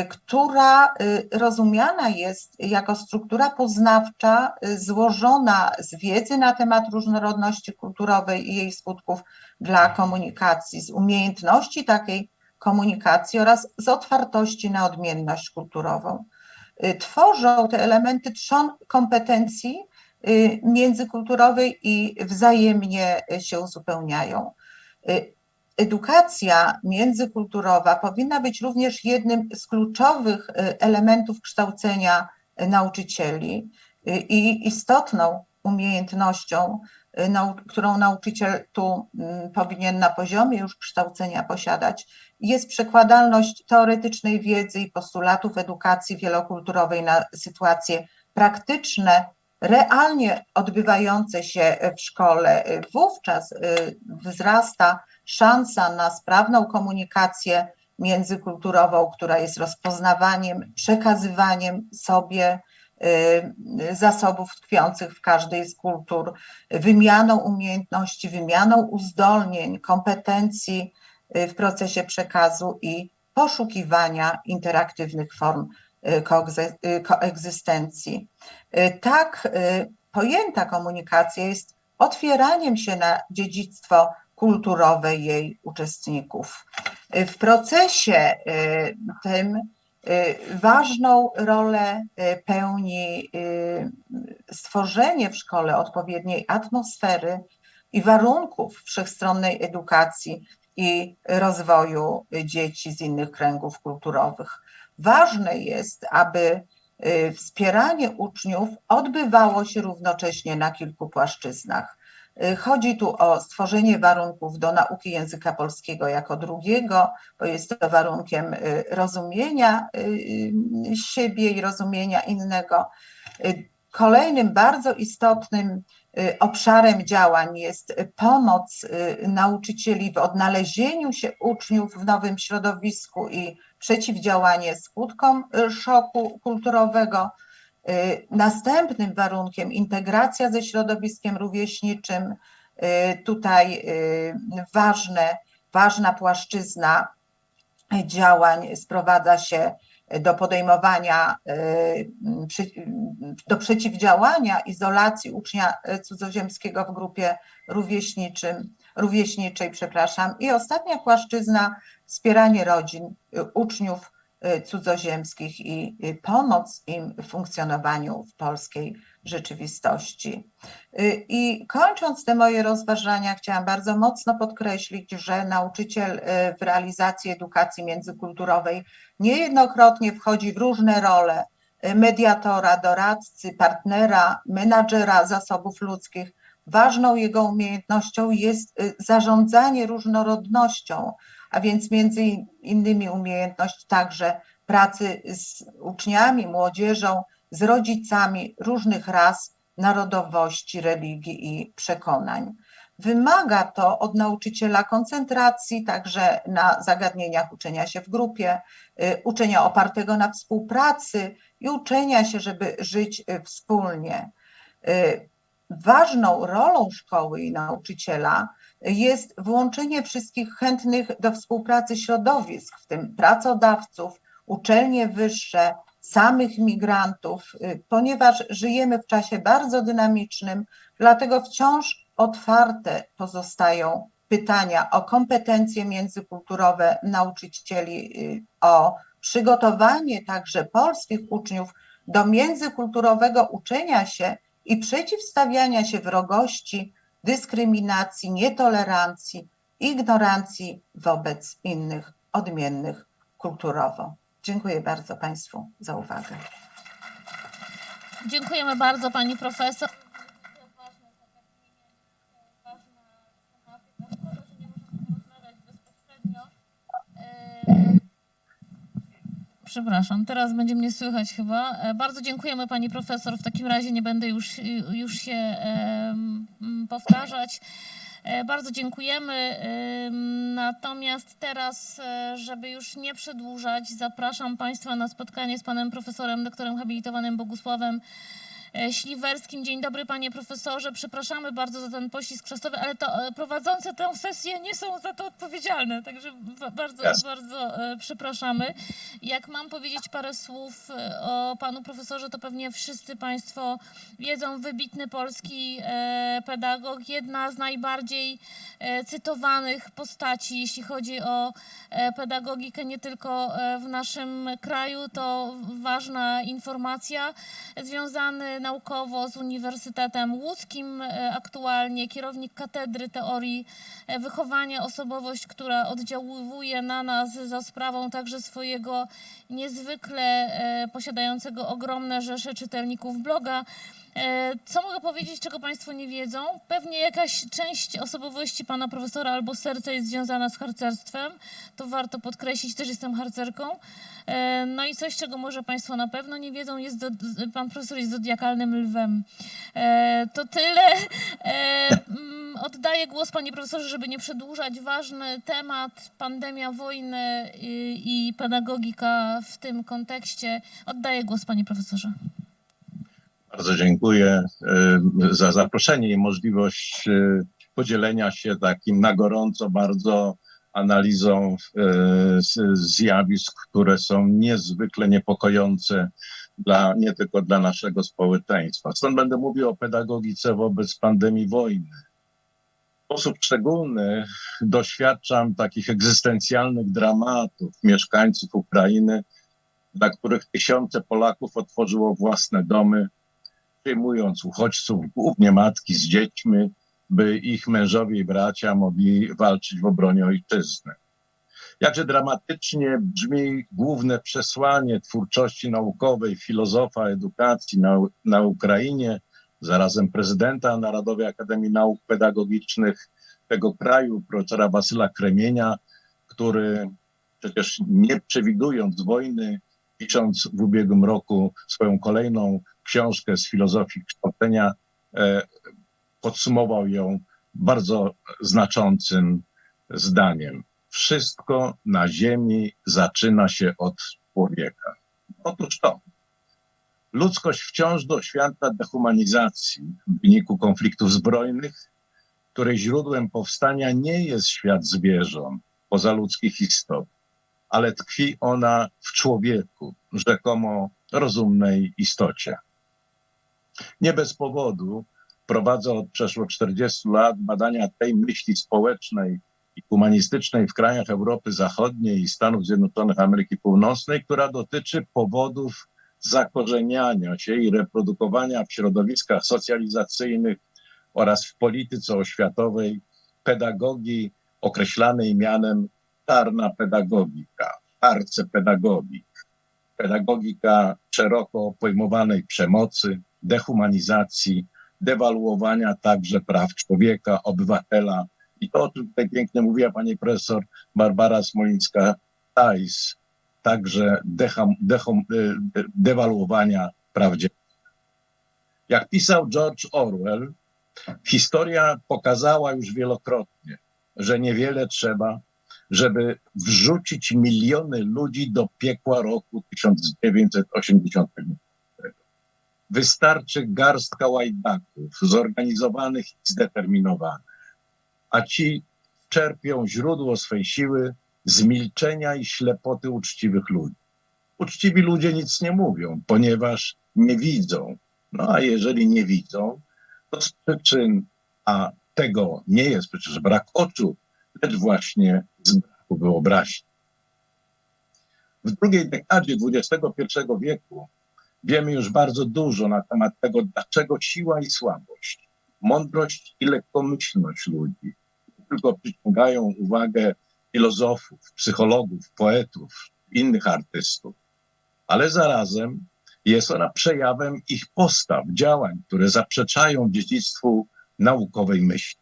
która rozumiana jest jako struktura poznawcza złożona z wiedzy na temat różnorodności kulturowej i jej skutków dla komunikacji, z umiejętności takiej komunikacji oraz z otwartości na odmienność kulturową. Tworzą te elementy trzon kompetencji międzykulturowej i wzajemnie się uzupełniają. Edukacja międzykulturowa powinna być również jednym z kluczowych elementów kształcenia nauczycieli i istotną umiejętnością, którą nauczyciel tu powinien na poziomie już kształcenia posiadać, jest przekładalność teoretycznej wiedzy i postulatów edukacji wielokulturowej na sytuacje praktyczne, realnie odbywające się w szkole. Wówczas wzrasta szansa na sprawną komunikację międzykulturową, która jest rozpoznawaniem, przekazywaniem sobie zasobów tkwiących w każdej z kultur, wymianą umiejętności, wymianą uzdolnień, kompetencji w procesie przekazu i poszukiwania interaktywnych form koegzystencji. Tak pojęta komunikacja jest otwieraniem się na dziedzictwo kulturowe jej uczestników. W procesie tym ważną rolę pełni stworzenie w szkole odpowiedniej atmosfery i warunków wszechstronnej edukacji i rozwoju dzieci z innych kręgów kulturowych. Ważne jest, aby wspieranie uczniów odbywało się równocześnie na kilku płaszczyznach. Chodzi tu o stworzenie warunków do nauki języka polskiego jako drugiego, bo jest to warunkiem rozumienia siebie i rozumienia innego. Kolejnym bardzo istotnym obszarem działań jest pomoc nauczycieli w odnalezieniu się uczniów w nowym środowisku i przeciwdziałanie skutkom szoku kulturowego. Następnym warunkiem integracja ze środowiskiem rówieśniczym. Tutaj ważna płaszczyzna działań sprowadza się do podejmowania, do przeciwdziałania izolacji ucznia cudzoziemskiego w grupie rówieśniczej. I ostatnia płaszczyzna wspieranie rodzin, uczniów cudzoziemskich i pomoc im w funkcjonowaniu w polskiej rzeczywistości. I kończąc te moje rozważania, chciałam bardzo mocno podkreślić, że nauczyciel w realizacji edukacji międzykulturowej niejednokrotnie wchodzi w różne role mediatora, doradcy, partnera, menadżera zasobów ludzkich. Ważną jego umiejętnością jest zarządzanie różnorodnością, a więc między innymi umiejętność także pracy z uczniami, młodzieżą, z rodzicami różnych ras, narodowości, religii i przekonań. Wymaga to od nauczyciela koncentracji także na zagadnieniach uczenia się w grupie, uczenia opartego na współpracy i uczenia się, żeby żyć wspólnie. Ważną rolą szkoły i nauczyciela jest włączenie wszystkich chętnych do współpracy środowisk, w tym pracodawców, uczelnie wyższe, samych migrantów, ponieważ żyjemy w czasie bardzo dynamicznym, dlatego wciąż otwarte pozostają pytania o kompetencje międzykulturowe nauczycieli, o przygotowanie także polskich uczniów do międzykulturowego uczenia się i przeciwstawiania się wrogości, dyskryminacji, nietolerancji, ignorancji wobec innych, odmiennych kulturowo. Dziękuję bardzo Państwu za uwagę. Dziękujemy bardzo Pani Profesor. Przepraszam, teraz będzie mnie słychać chyba. Bardzo dziękujemy Pani Profesor. W takim razie nie będę już się powtarzać. Bardzo dziękujemy. Natomiast teraz, żeby już nie przedłużać, zapraszam Państwa na spotkanie z Panem Profesorem, doktorem habilitowanym Bogusławem Śliwerskim. Dzień dobry, panie profesorze. Przepraszamy bardzo za ten poślizg czasowy, ale to prowadzące tę sesję nie są za to odpowiedzialne, także bardzo przepraszamy. Jak mam powiedzieć parę słów o panu profesorze, to pewnie wszyscy państwo wiedzą, wybitny polski pedagog, jedna z najbardziej cytowanych postaci, jeśli chodzi o pedagogikę, nie tylko w naszym kraju. To ważna informacja. Związany naukowo z Uniwersytetem Łódzkim, aktualnie kierownik Katedry Teorii Wychowania, osobowość, która oddziałuje na nas za sprawą także swojego niezwykle posiadającego ogromne rzesze czytelników bloga. Co mogę powiedzieć, czego państwo nie wiedzą? Pewnie jakaś część osobowości pana profesora albo serca jest związana z harcerstwem. To warto podkreślić, też jestem harcerką. No i coś, czego może państwo na pewno nie wiedzą, pan profesor jest zodiakalnym lwem. To tyle. Oddaję głos, panie profesorze, żeby nie przedłużać. Ważny temat, pandemia, wojny i pedagogika w tym kontekście. Oddaję głos, panie profesorze. Bardzo dziękuję za zaproszenie i możliwość podzielenia się takim na gorąco bardzo analizą zjawisk, które są niezwykle niepokojące nie tylko dla naszego społeczeństwa. Stąd będę mówił o pedagogice wobec pandemii wojny. W sposób szczególny doświadczam takich egzystencjalnych dramatów mieszkańców Ukrainy, dla których tysiące Polaków otworzyło własne domy, przyjmując uchodźców, głównie matki z dziećmi, by ich mężowie i bracia mogli walczyć w obronie ojczyzny. Jakże dramatycznie brzmi główne przesłanie twórczości naukowej filozofa edukacji na Ukrainie, zarazem prezydenta Narodowej Akademii Nauk Pedagogicznych tego kraju, profesora Wasyla Kremienia, który przecież nie przewidując wojny, pisząc w ubiegłym roku swoją kolejną książkę z filozofii kształcenia, podsumował ją bardzo znaczącym zdaniem. Wszystko na ziemi zaczyna się od człowieka. Otóż to. Ludzkość wciąż doświadcza dehumanizacji w wyniku konfliktów zbrojnych, której źródłem powstania nie jest świat zwierząt, pozaludzkich istot, ale tkwi ona w człowieku, rzekomo rozumnej istocie. Nie bez powodu prowadzę od przeszło 40 lat badania tej myśli społecznej i humanistycznej w krajach Europy Zachodniej i Stanów Zjednoczonych Ameryki Północnej, która dotyczy powodów zakorzeniania się i reprodukowania w środowiskach socjalizacyjnych oraz w polityce oświatowej pedagogii określanej mianem czarna pedagogika, arcypedagogik, pedagogika szeroko pojmowanej przemocy, dehumanizacji, dewaluowania także praw człowieka, obywatela. I to, o czym tutaj pięknie mówiła pani profesor Barbara Smolińska-Tajs, także dewaluowania praw dziecka. Jak pisał George Orwell, historia pokazała już wielokrotnie, że niewiele trzeba, żeby wrzucić miliony ludzi do piekła roku 1980. Wystarczy garstka łajdaków, zorganizowanych i zdeterminowanych, a ci czerpią źródło swej siły z milczenia i ślepoty uczciwych ludzi. Uczciwi ludzie nic nie mówią, ponieważ nie widzą. No a jeżeli nie widzą, to z przyczyn, a tego nie jest przecież brak oczu, lecz właśnie z braku wyobraźni. W drugiej dekadzie XXI wieku wiemy już bardzo dużo na temat tego, dlaczego siła i słabość, mądrość i lekkomyślność ludzi nie tylko przyciągają uwagę filozofów, psychologów, poetów, innych artystów, ale zarazem jest ona przejawem ich postaw, działań, które zaprzeczają dziedzictwu naukowej myśli.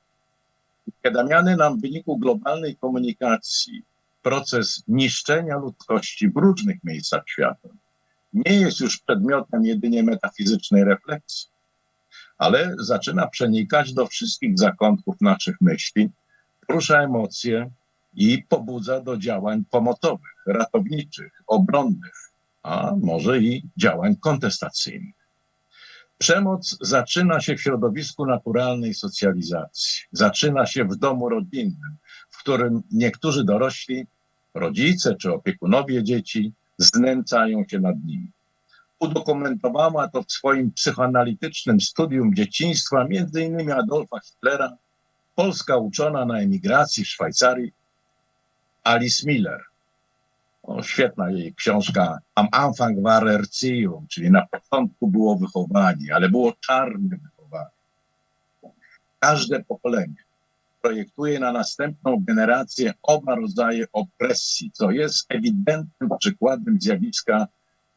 Uświadamiany nam w wyniku globalnej komunikacji proces niszczenia ludzkości w różnych miejscach świata nie jest już przedmiotem jedynie metafizycznej refleksji, ale zaczyna przenikać do wszystkich zakątków naszych myśli, porusza emocje i pobudza do działań pomocowych, ratowniczych, obronnych, a może i działań kontestacyjnych. Przemoc zaczyna się w środowisku naturalnej socjalizacji. Zaczyna się w domu rodzinnym, w którym niektórzy dorośli, rodzice czy opiekunowie dzieci znęcają się nad nimi. Udokumentowała to w swoim psychoanalitycznym studium dzieciństwa m.in. Adolfa Hitlera polska uczona na emigracji w Szwajcarii Alice Miller. Świetna jej książka Am Anfang war Erziehung, czyli na początku było wychowanie, ale było czarne wychowanie. Każde pokolenie projektuje na następną generację oba rodzaje opresji, co jest ewidentnym przykładem zjawiska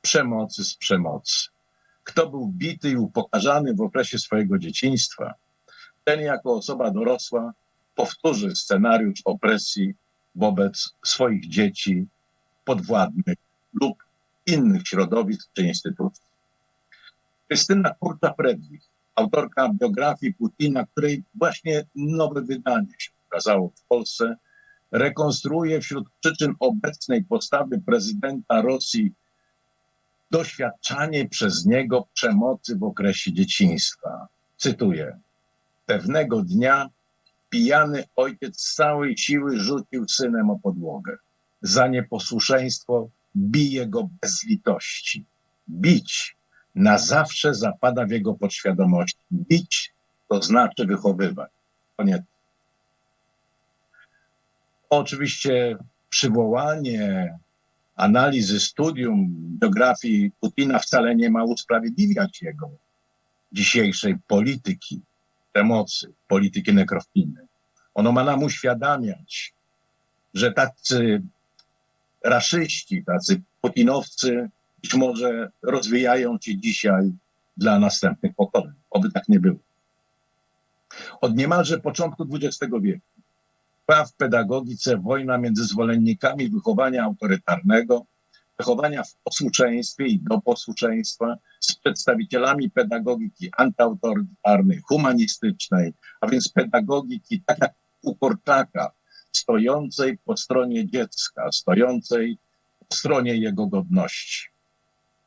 przemocy z przemocy. Kto był bity i upokarzany w okresie swojego dzieciństwa, ten jako osoba dorosła powtórzy scenariusz opresji wobec swoich dzieci, podwładnych lub innych środowisk czy instytucji. Krystyna Kurcza-Predwich, autorka biografii Putina, której właśnie nowe wydanie się ukazało w Polsce, rekonstruuje wśród przyczyn obecnej postawy prezydenta Rosji doświadczanie przez niego przemocy w okresie dzieciństwa. Cytuję: pewnego dnia pijany ojciec z całej siły rzucił synem o podłogę. Za nieposłuszeństwo bije go bez litości. Bić na zawsze zapada w jego podświadomości. Bić to znaczy wychowywać. Koniec. Oczywiście przywołanie analizy, studium biografii Putina wcale nie ma usprawiedliwiać jego dzisiejszej polityki przemocy, polityki nekrofilnej. Ono ma nam uświadamiać, że tacy raszyści, tacy putinowcy być może rozwijają się dzisiaj dla następnych pokoleń. Oby tak nie było. Od niemalże początku XX wieku trwa w pedagogice wojna między zwolennikami wychowania autorytarnego, wychowania w posłuszeństwie i do posłuszeństwa, z przedstawicielami pedagogiki antyautorytarnej, humanistycznej, a więc pedagogiki, tak jak u Korczaka, stojącej po stronie dziecka, stojącej po stronie jego godności.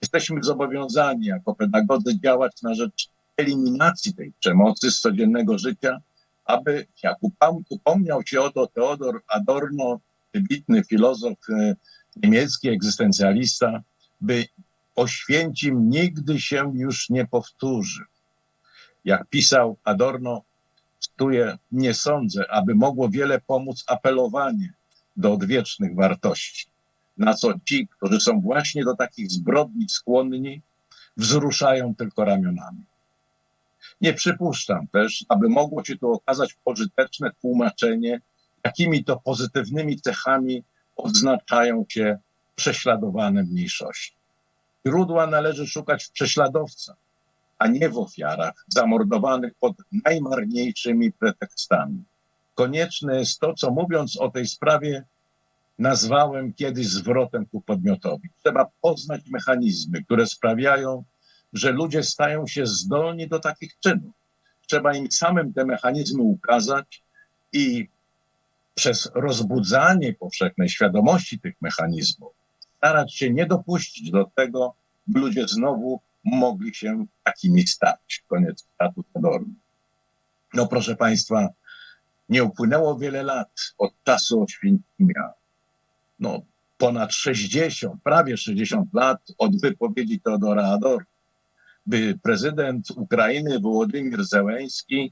Jesteśmy zobowiązani jako pedagodzy działać na rzecz eliminacji tej przemocy z codziennego życia, aby, jak upomniał się o to Theodor Adorno, wybitny filozof niemiecki, egzystencjalista, by Oświęcim nigdy się już nie powtórzy. Jak pisał Adorno, cytuję, nie sądzę, aby mogło wiele pomóc apelowanie do odwiecznych wartości, na co ci, którzy są właśnie do takich zbrodni skłonni, wzruszają tylko ramionami. Nie przypuszczam też, aby mogło się tu okazać pożyteczne tłumaczenie, jakimi to pozytywnymi cechami odznaczają się prześladowane mniejszości. Źródła należy szukać w prześladowcach, a nie w ofiarach zamordowanych pod najmarniejszymi pretekstami. Konieczne jest to, co mówiąc o tej sprawie nazwałem kiedyś zwrotem ku podmiotowi. Trzeba poznać mechanizmy, które sprawiają, że ludzie stają się zdolni do takich czynów. Trzeba im samym te mechanizmy ukazać i przez rozbudzanie powszechnej świadomości tych mechanizmów starać się nie dopuścić do tego, by ludzie znowu mogli się takimi stać. Koniec cytatu Adorno. No proszę Państwa, nie upłynęło wiele lat od czasu Oświęcimia. No ponad 60, prawie 60 lat od wypowiedzi Teodora Adorno, by prezydent Ukrainy Wołodymyr Zełenski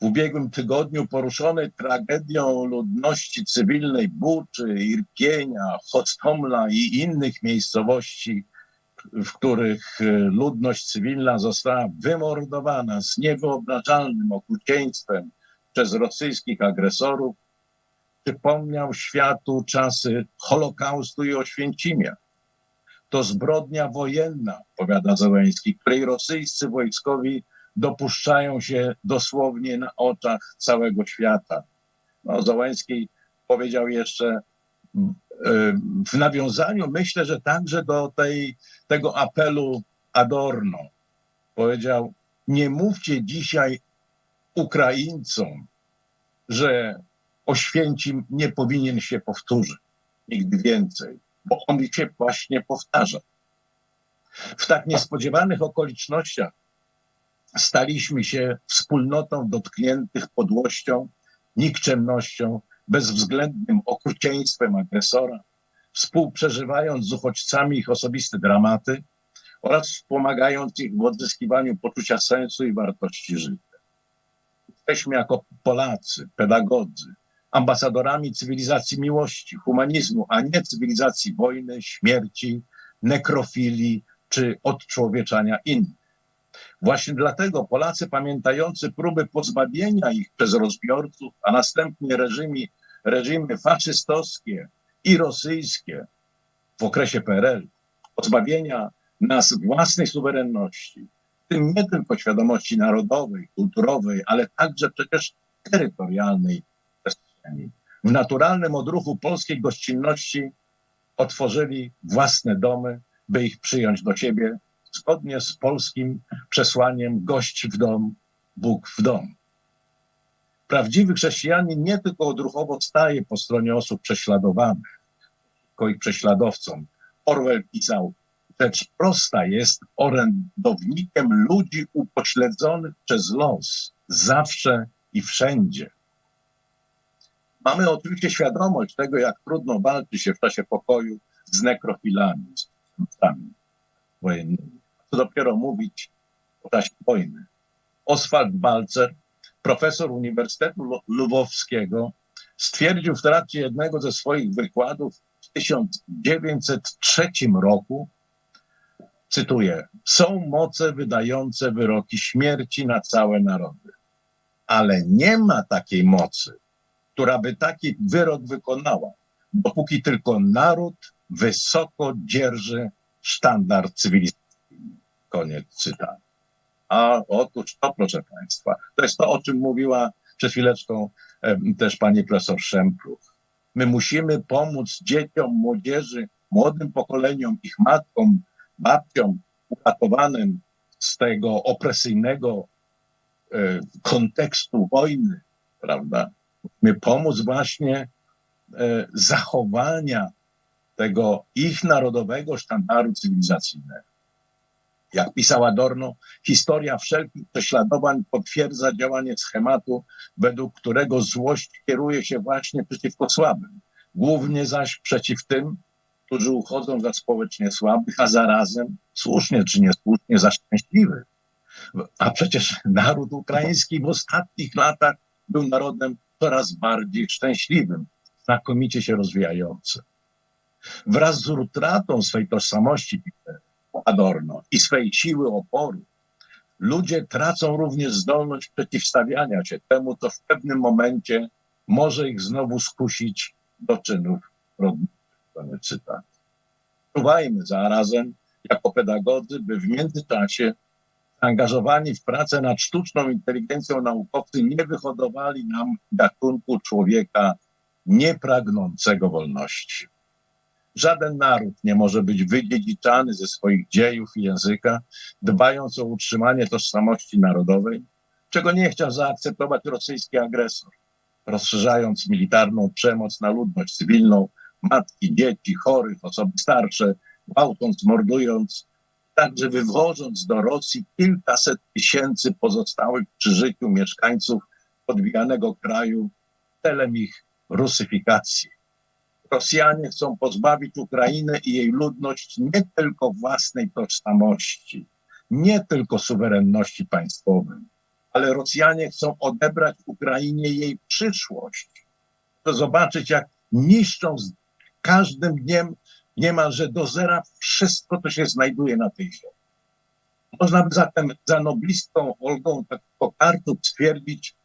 w ubiegłym tygodniu poruszony tragedią ludności cywilnej Buczy, Irpienia, Hostomla i innych miejscowości, w których ludność cywilna została wymordowana z niewyobrażalnym okrucieństwem przez rosyjskich agresorów, przypomniał światu czasy Holokaustu i Oświęcimia. To zbrodnia wojenna, powiada Zełenski, której rosyjscy wojskowi dopuszczają się dosłownie na oczach całego świata. No, Zełenski powiedział jeszcze w nawiązaniu, myślę, że także do tego apelu Adorno, powiedział: nie mówcie dzisiaj Ukraińcom, że Oświęcim nie powinien się powtórzyć nigdy więcej, bo on się właśnie powtarza. W tak niespodziewanych okolicznościach staliśmy się wspólnotą dotkniętych podłością, nikczemnością, bezwzględnym okrucieństwem agresora, współprzeżywając z uchodźcami ich osobiste dramaty oraz wspomagając ich w odzyskiwaniu poczucia sensu i wartości życia. Jesteśmy jako Polacy, pedagodzy, ambasadorami cywilizacji miłości, humanizmu, a nie cywilizacji wojny, śmierci, nekrofilii czy odczłowieczania innych. Właśnie dlatego Polacy pamiętający próby pozbawienia ich przez rozbiorców, a następnie reżimy faszystowskie i rosyjskie w okresie PRL, pozbawienia nas własnej suwerenności, w tym nie tylko świadomości narodowej, kulturowej, ale także przecież terytorialnej przestrzeni. W naturalnym odruchu polskiej gościnności otworzyli własne domy, by ich przyjąć do siebie, zgodnie z polskim przesłaniem gość w dom, Bóg w dom. Prawdziwy chrześcijanin nie tylko odruchowo staje po stronie osób prześladowanych, tylko ich prześladowcom. Orwell pisał, rzecz prosta jest orędownikiem ludzi upośledzonych przez los, zawsze i wszędzie. Mamy oczywiście świadomość tego, jak trudno walczy się w czasie pokoju z nekrofilami, z przestępcami wojennymi. Co dopiero mówić o czasie wojny. Oswald Balcer, profesor Uniwersytetu Lwowskiego, stwierdził w trakcie jednego ze swoich wykładów w 1903 roku, cytuję, są moce wydające wyroki śmierci na całe narody, ale nie ma takiej mocy, która by taki wyrok wykonała, dopóki tylko naród wysoko dzierży sztandar cywilizacyjny. Koniec cytatu. A otóż to, proszę Państwa, to jest to, o czym mówiła przed chwileczką też pani profesor Szempruch. My musimy pomóc dzieciom, młodzieży, młodym pokoleniom, ich matkom, babciom uratowanym z tego opresyjnego kontekstu wojny, prawda? Musimy pomóc właśnie zachowania tego ich narodowego sztandaru cywilizacyjnego. Jak pisał Adorno, historia wszelkich prześladowań potwierdza działanie schematu, według którego złość kieruje się właśnie przeciwko słabym, głównie zaś przeciw tym, którzy uchodzą za społecznie słabych, a zarazem, słusznie czy niesłusznie, za szczęśliwych. A przecież naród ukraiński w ostatnich latach był narodem coraz bardziej szczęśliwym, znakomicie się rozwijającym. Wraz z utratą swej tożsamości, Adorno, i swej siły oporu, ludzie tracą również zdolność przeciwstawiania się temu, co w pewnym momencie może ich znowu skusić do czynów rodniczych. Czuwajmy zarazem jako pedagodzy, by w międzyczasie zaangażowani w pracę nad sztuczną inteligencją naukowcy nie wyhodowali nam gatunku człowieka niepragnącego wolności. Żaden naród nie może być wydziedziczany ze swoich dziejów i języka, dbając o utrzymanie tożsamości narodowej, czego nie chciał zaakceptować rosyjski agresor, rozszerzając militarną przemoc na ludność cywilną, matki, dzieci, chorych, osoby starsze, gwałcąc, mordując, także wywożąc do Rosji kilkaset tysięcy pozostałych przy życiu mieszkańców podbijanego kraju celem ich rusyfikacji. Rosjanie chcą pozbawić Ukrainę i jej ludność nie tylko własnej tożsamości, nie tylko suwerenności państwowej, ale Rosjanie chcą odebrać Ukrainie jej przyszłość. To zobaczyć, jak niszczą z każdym dniem niemalże do zera wszystko, co się znajduje na tej ziemi. Można by zatem za noblistką Olgą Tokarczuk stwierdzić,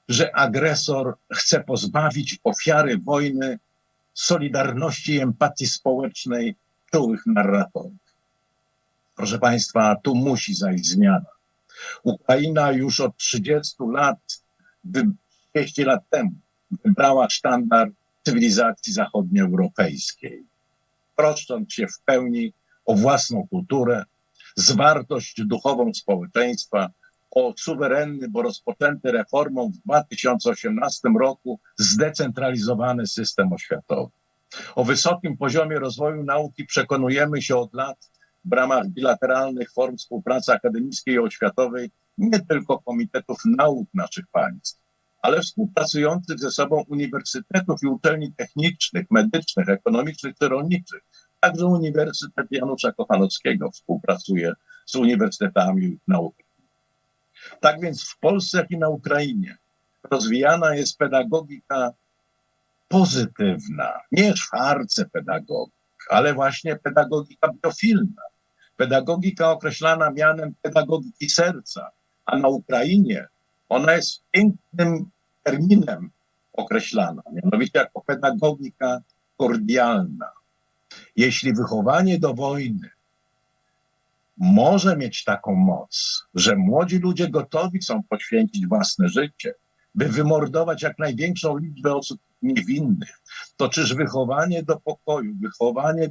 że agresor chce pozbawić ofiary wojny solidarności i empatii społecznej czułych narratorów. Proszę Państwa, tu musi zajść zmiana. Ukraina już od 30 lat, 200 lat temu wybrała sztandar cywilizacji zachodnioeuropejskiej, troszcząc się w pełni o własną kulturę, zwartość duchową społeczeństwa, o suwerenny, bo rozpoczęty reformą w 2018 roku zdecentralizowany system oświatowy. O wysokim poziomie rozwoju nauki przekonujemy się od lat w ramach bilateralnych form współpracy akademickiej i oświatowej nie tylko komitetów nauk naszych państw, ale współpracujących ze sobą uniwersytetów i uczelni technicznych, medycznych, ekonomicznych czy rolniczych. Także Uniwersytet Janusza Kochanowskiego współpracuje z uniwersytetami naukowymi. Tak więc w Polsce, jak i na Ukrainie rozwijana jest pedagogika pozytywna, nie szwarce pedagogik, ale właśnie pedagogika biofilna. Pedagogika określana mianem pedagogiki serca, a na Ukrainie ona jest pięknym terminem określana, mianowicie jako pedagogika kordialna. Jeśli wychowanie do wojny może mieć taką moc, że młodzi ludzie gotowi są poświęcić własne życie, by wymordować jak największą liczbę osób niewinnych, to czyż wychowanie do pokoju, wychowanie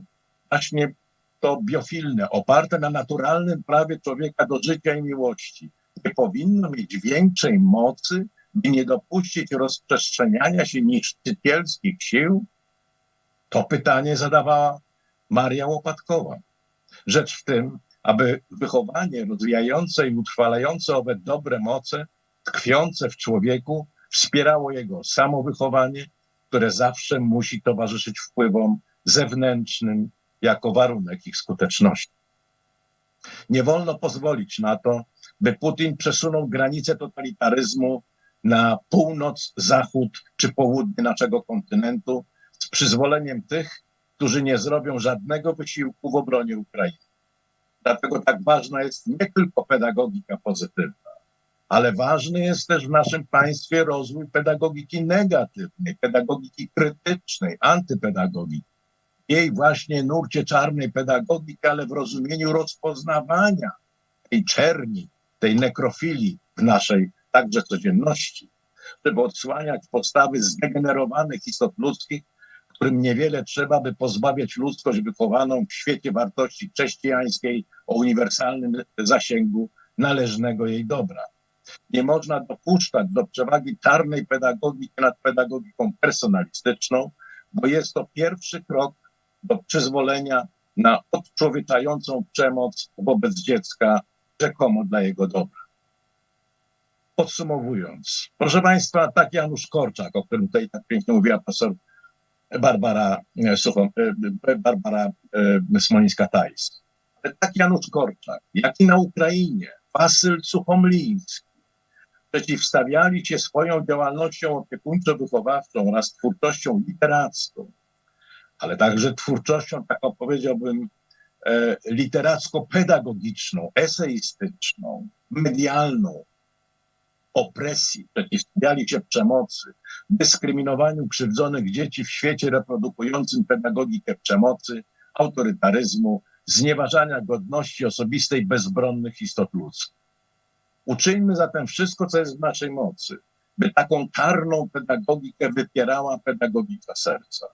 właśnie to biofilne, oparte na naturalnym prawie człowieka do życia i miłości, nie powinno mieć większej mocy, by nie dopuścić rozprzestrzeniania się niszczycielskich sił? To pytanie zadawała Maria Łopatkowa. Rzecz w tym, aby wychowanie rozwijające i utrwalające owe dobre moce, tkwiące w człowieku, wspierało jego samowychowanie, które zawsze musi towarzyszyć wpływom zewnętrznym jako warunek ich skuteczności. Nie wolno pozwolić na to, by Putin przesunął granice totalitaryzmu na północ, zachód czy południe naszego kontynentu z przyzwoleniem tych, którzy nie zrobią żadnego wysiłku w obronie Ukrainy. Dlatego tak ważna jest nie tylko pedagogika pozytywna, ale ważny jest też w naszym państwie rozwój pedagogiki negatywnej, pedagogiki krytycznej, antypedagogiki. Jej właśnie nurcie czarnej pedagogiki, ale w rozumieniu rozpoznawania tej czerni, tej nekrofilii w naszej także codzienności, żeby odsłaniać postawy zdegenerowanych istot ludzkich, którym niewiele trzeba, by pozbawiać ludzkość wychowaną w świecie wartości chrześcijańskiej o uniwersalnym zasięgu należnego jej dobra. Nie można dopuszczać do przewagi czarnej pedagogiki nad pedagogiką personalistyczną, bo jest to pierwszy krok do przyzwolenia na odczłowieczającą przemoc wobec dziecka, rzekomo dla jego dobra. Podsumowując, proszę Państwa, tak Janusz Korczak, o którym tutaj tak pięknie mówiła profesor Barbara Smolińska-Tajs. Tak Janusz Korczak, jak i na Ukrainie Wasyl Suchomliński przeciwstawiali się swoją działalnością opiekuńczo-wychowawczą oraz twórczością literacką, ale także twórczością, taką powiedziałbym, literacko-pedagogiczną, eseistyczną, medialną, opresji, przeciwstawiali się przemocy, dyskryminowaniu krzywdzonych dzieci w świecie reprodukującym pedagogikę przemocy, autorytaryzmu, znieważania godności osobistej bezbronnych istot ludzkich. Uczyńmy zatem wszystko, co jest w naszej mocy, by taką czarną pedagogikę wypierała pedagogika serca.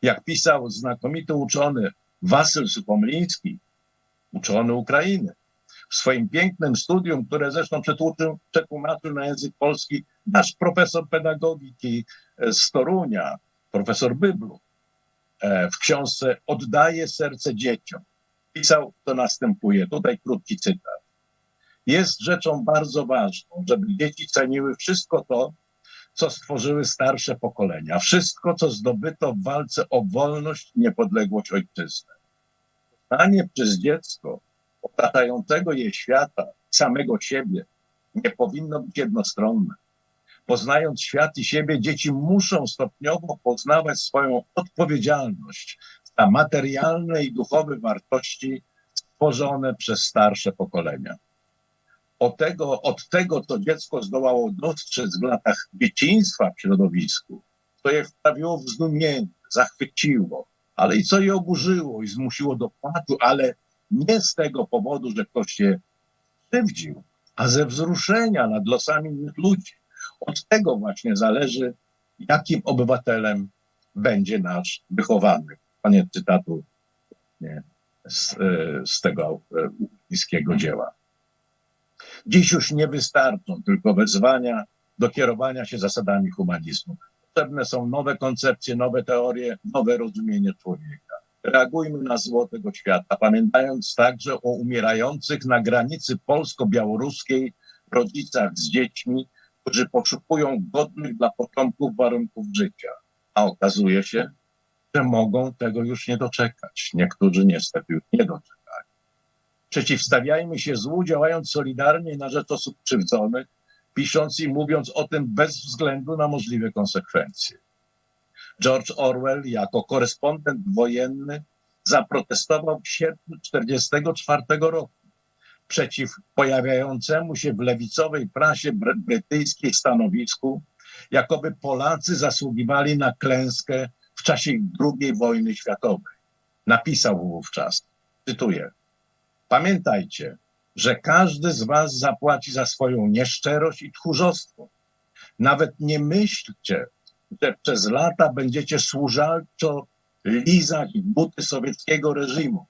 Jak pisał znakomity uczony Wasyl Suchomliński, uczony Ukrainy, w swoim pięknym studium, które zresztą przetłumaczył na język polski nasz profesor pedagogiki z Torunia, profesor Byblu, w książce Oddaję serce dzieciom. Pisał, to następuje, tutaj krótki cytat. Jest rzeczą bardzo ważną, żeby dzieci ceniły wszystko to, co stworzyły starsze pokolenia, wszystko, co zdobyto w walce o wolność i niepodległość ojczyzny. Poznanie przez dziecko otaczającego je świata, samego siebie, nie powinno być jednostronne. Poznając świat i siebie, dzieci muszą stopniowo poznawać swoją odpowiedzialność za materialne i duchowe wartości stworzone przez starsze pokolenia. Od tego, co dziecko zdołało dostrzec w latach dzieciństwa w środowisku, co je wprawiło w zdumienie, zachwyciło, ale i co je oburzyło i zmusiło do płaczu, ale nie z tego powodu, że ktoś się krzywdził, a ze wzruszenia nad losami innych ludzi. Od tego właśnie zależy, jakim obywatelem będzie nasz wychowany. Koniec cytatu z tego bliskiego dzieła. Dziś już nie wystarczą tylko wezwania do kierowania się zasadami humanizmu. Potrzebne są nowe koncepcje, nowe teorie, nowe rozumienie człowieka. Reagujmy na zło tego świata, pamiętając także o umierających na granicy polsko-białoruskiej rodzicach z dziećmi, którzy poszukują godnych dla potomków warunków życia. A okazuje się, że mogą tego już nie doczekać. Niektórzy niestety już nie doczekają. Przeciwstawiajmy się złu, działając solidarnie na rzecz osób krzywdzonych, pisząc i mówiąc o tym bez względu na możliwe konsekwencje. George Orwell jako korespondent wojenny zaprotestował w sierpniu 1944 roku przeciw pojawiającemu się w lewicowej prasie brytyjskiej stanowisku, jakoby Polacy zasługiwali na klęskę w czasie II wojny światowej. Napisał wówczas, cytuję: pamiętajcie, że każdy z was zapłaci za swoją nieszczerość i tchórzostwo. Nawet nie myślcie, że przez lata będziecie służalczo lizać buty sowieckiego reżimu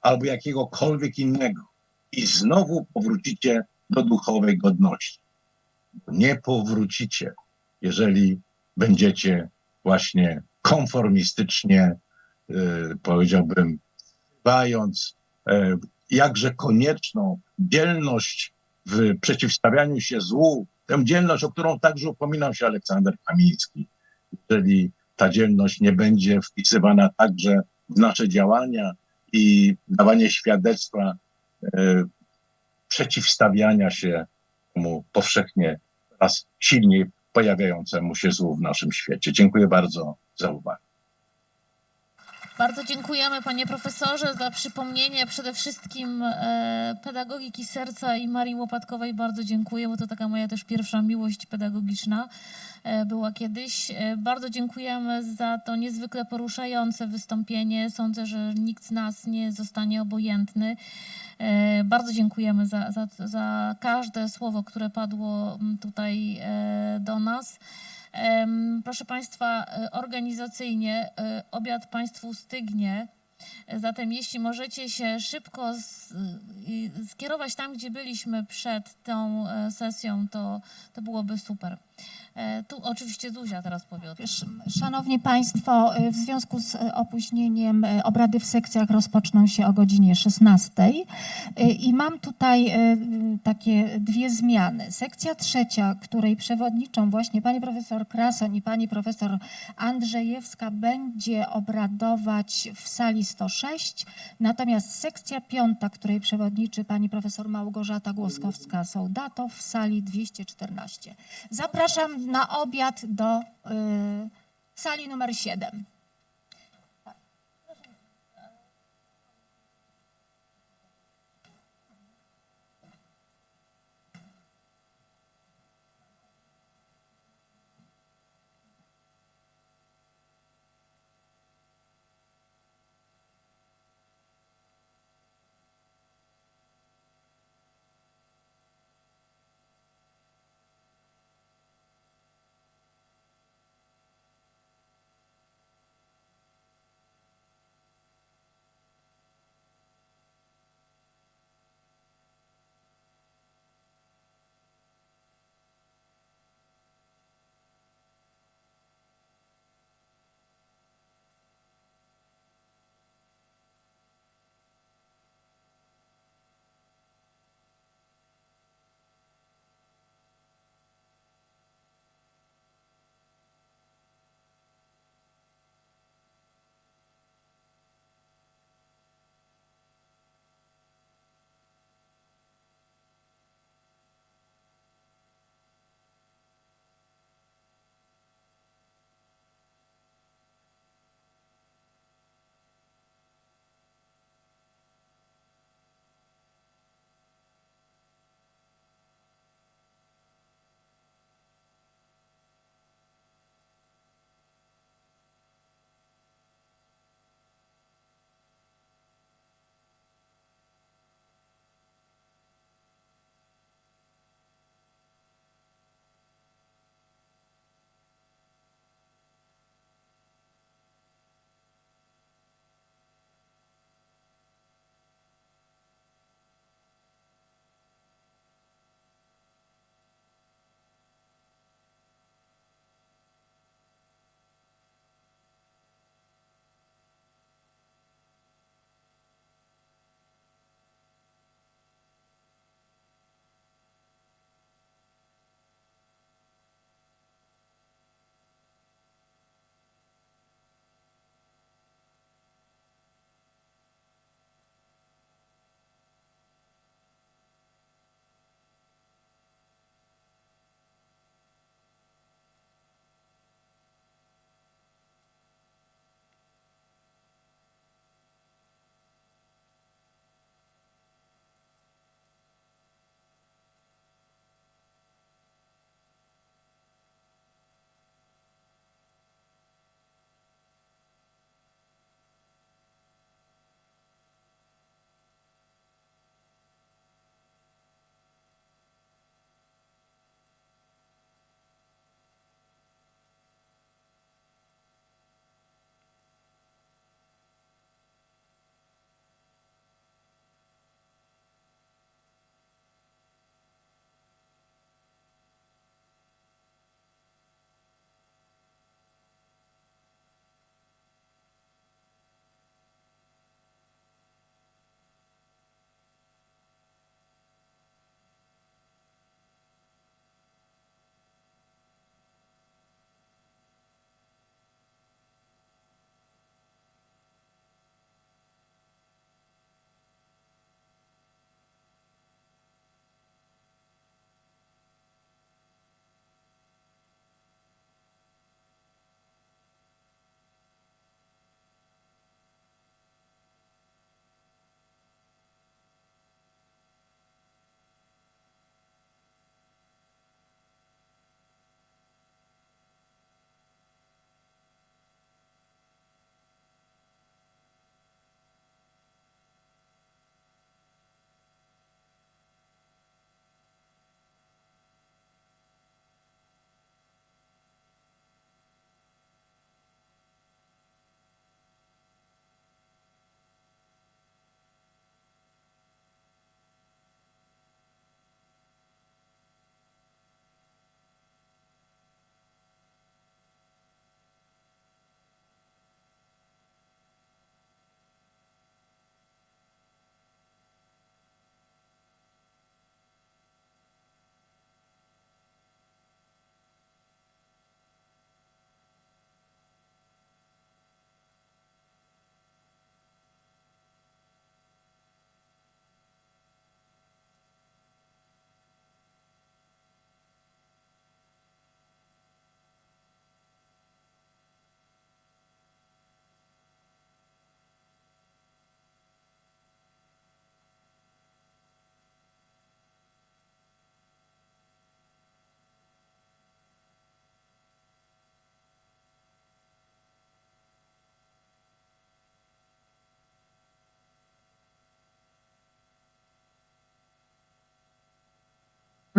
albo jakiegokolwiek innego i znowu powrócicie do duchowej godności. Nie powrócicie, jeżeli będziecie właśnie konformistycznie, powiedziałbym, dbając jakże konieczną dzielność w przeciwstawianiu się złu, tę dzielność, o którą także upominał się Aleksander Kamiński. Jeżeli ta dzielność nie będzie wpisywana także w nasze działania i dawanie świadectwa przeciwstawiania się temu powszechnie coraz silniej pojawiającemu się złu w naszym świecie. Dziękuję bardzo za uwagę. Bardzo dziękujemy, panie profesorze, za przypomnienie przede wszystkim pedagogiki serca i Marii Łopatkowej. Bardzo dziękuję, bo to taka moja też pierwsza miłość pedagogiczna była kiedyś. Bardzo dziękujemy za to niezwykle poruszające wystąpienie. Sądzę, że nikt z nas nie zostanie obojętny. Bardzo dziękujemy za każde słowo, które padło tutaj do nas. Proszę Państwa, organizacyjnie obiad Państwu stygnie, zatem jeśli możecie się szybko skierować tam, gdzie byliśmy przed tą sesją, to byłoby super. Tu oczywiście Zuzia teraz powie o tym. Szanowni Państwo, w związku z opóźnieniem obrady w sekcjach rozpoczną się o godzinie 16 i mam tutaj takie dwie zmiany. Sekcja trzecia, której przewodniczą właśnie pani profesor Krasoń i pani profesor Andrzejewska, będzie obradować w sali 106, natomiast sekcja piąta, której przewodniczy pani profesor Małgorzata Głoskowska-Sołdatow, w sali 214. Zapraszam na obiad do sali numer 7.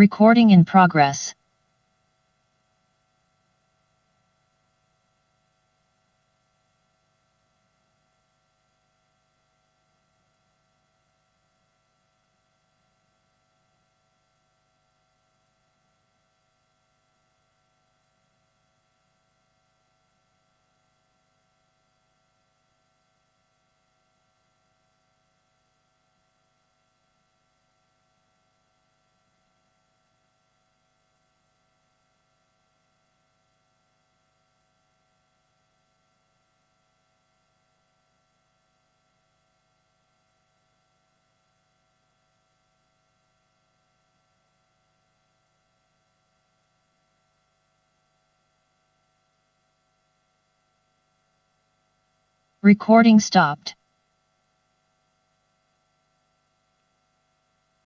Recording in progress. Recording stopped.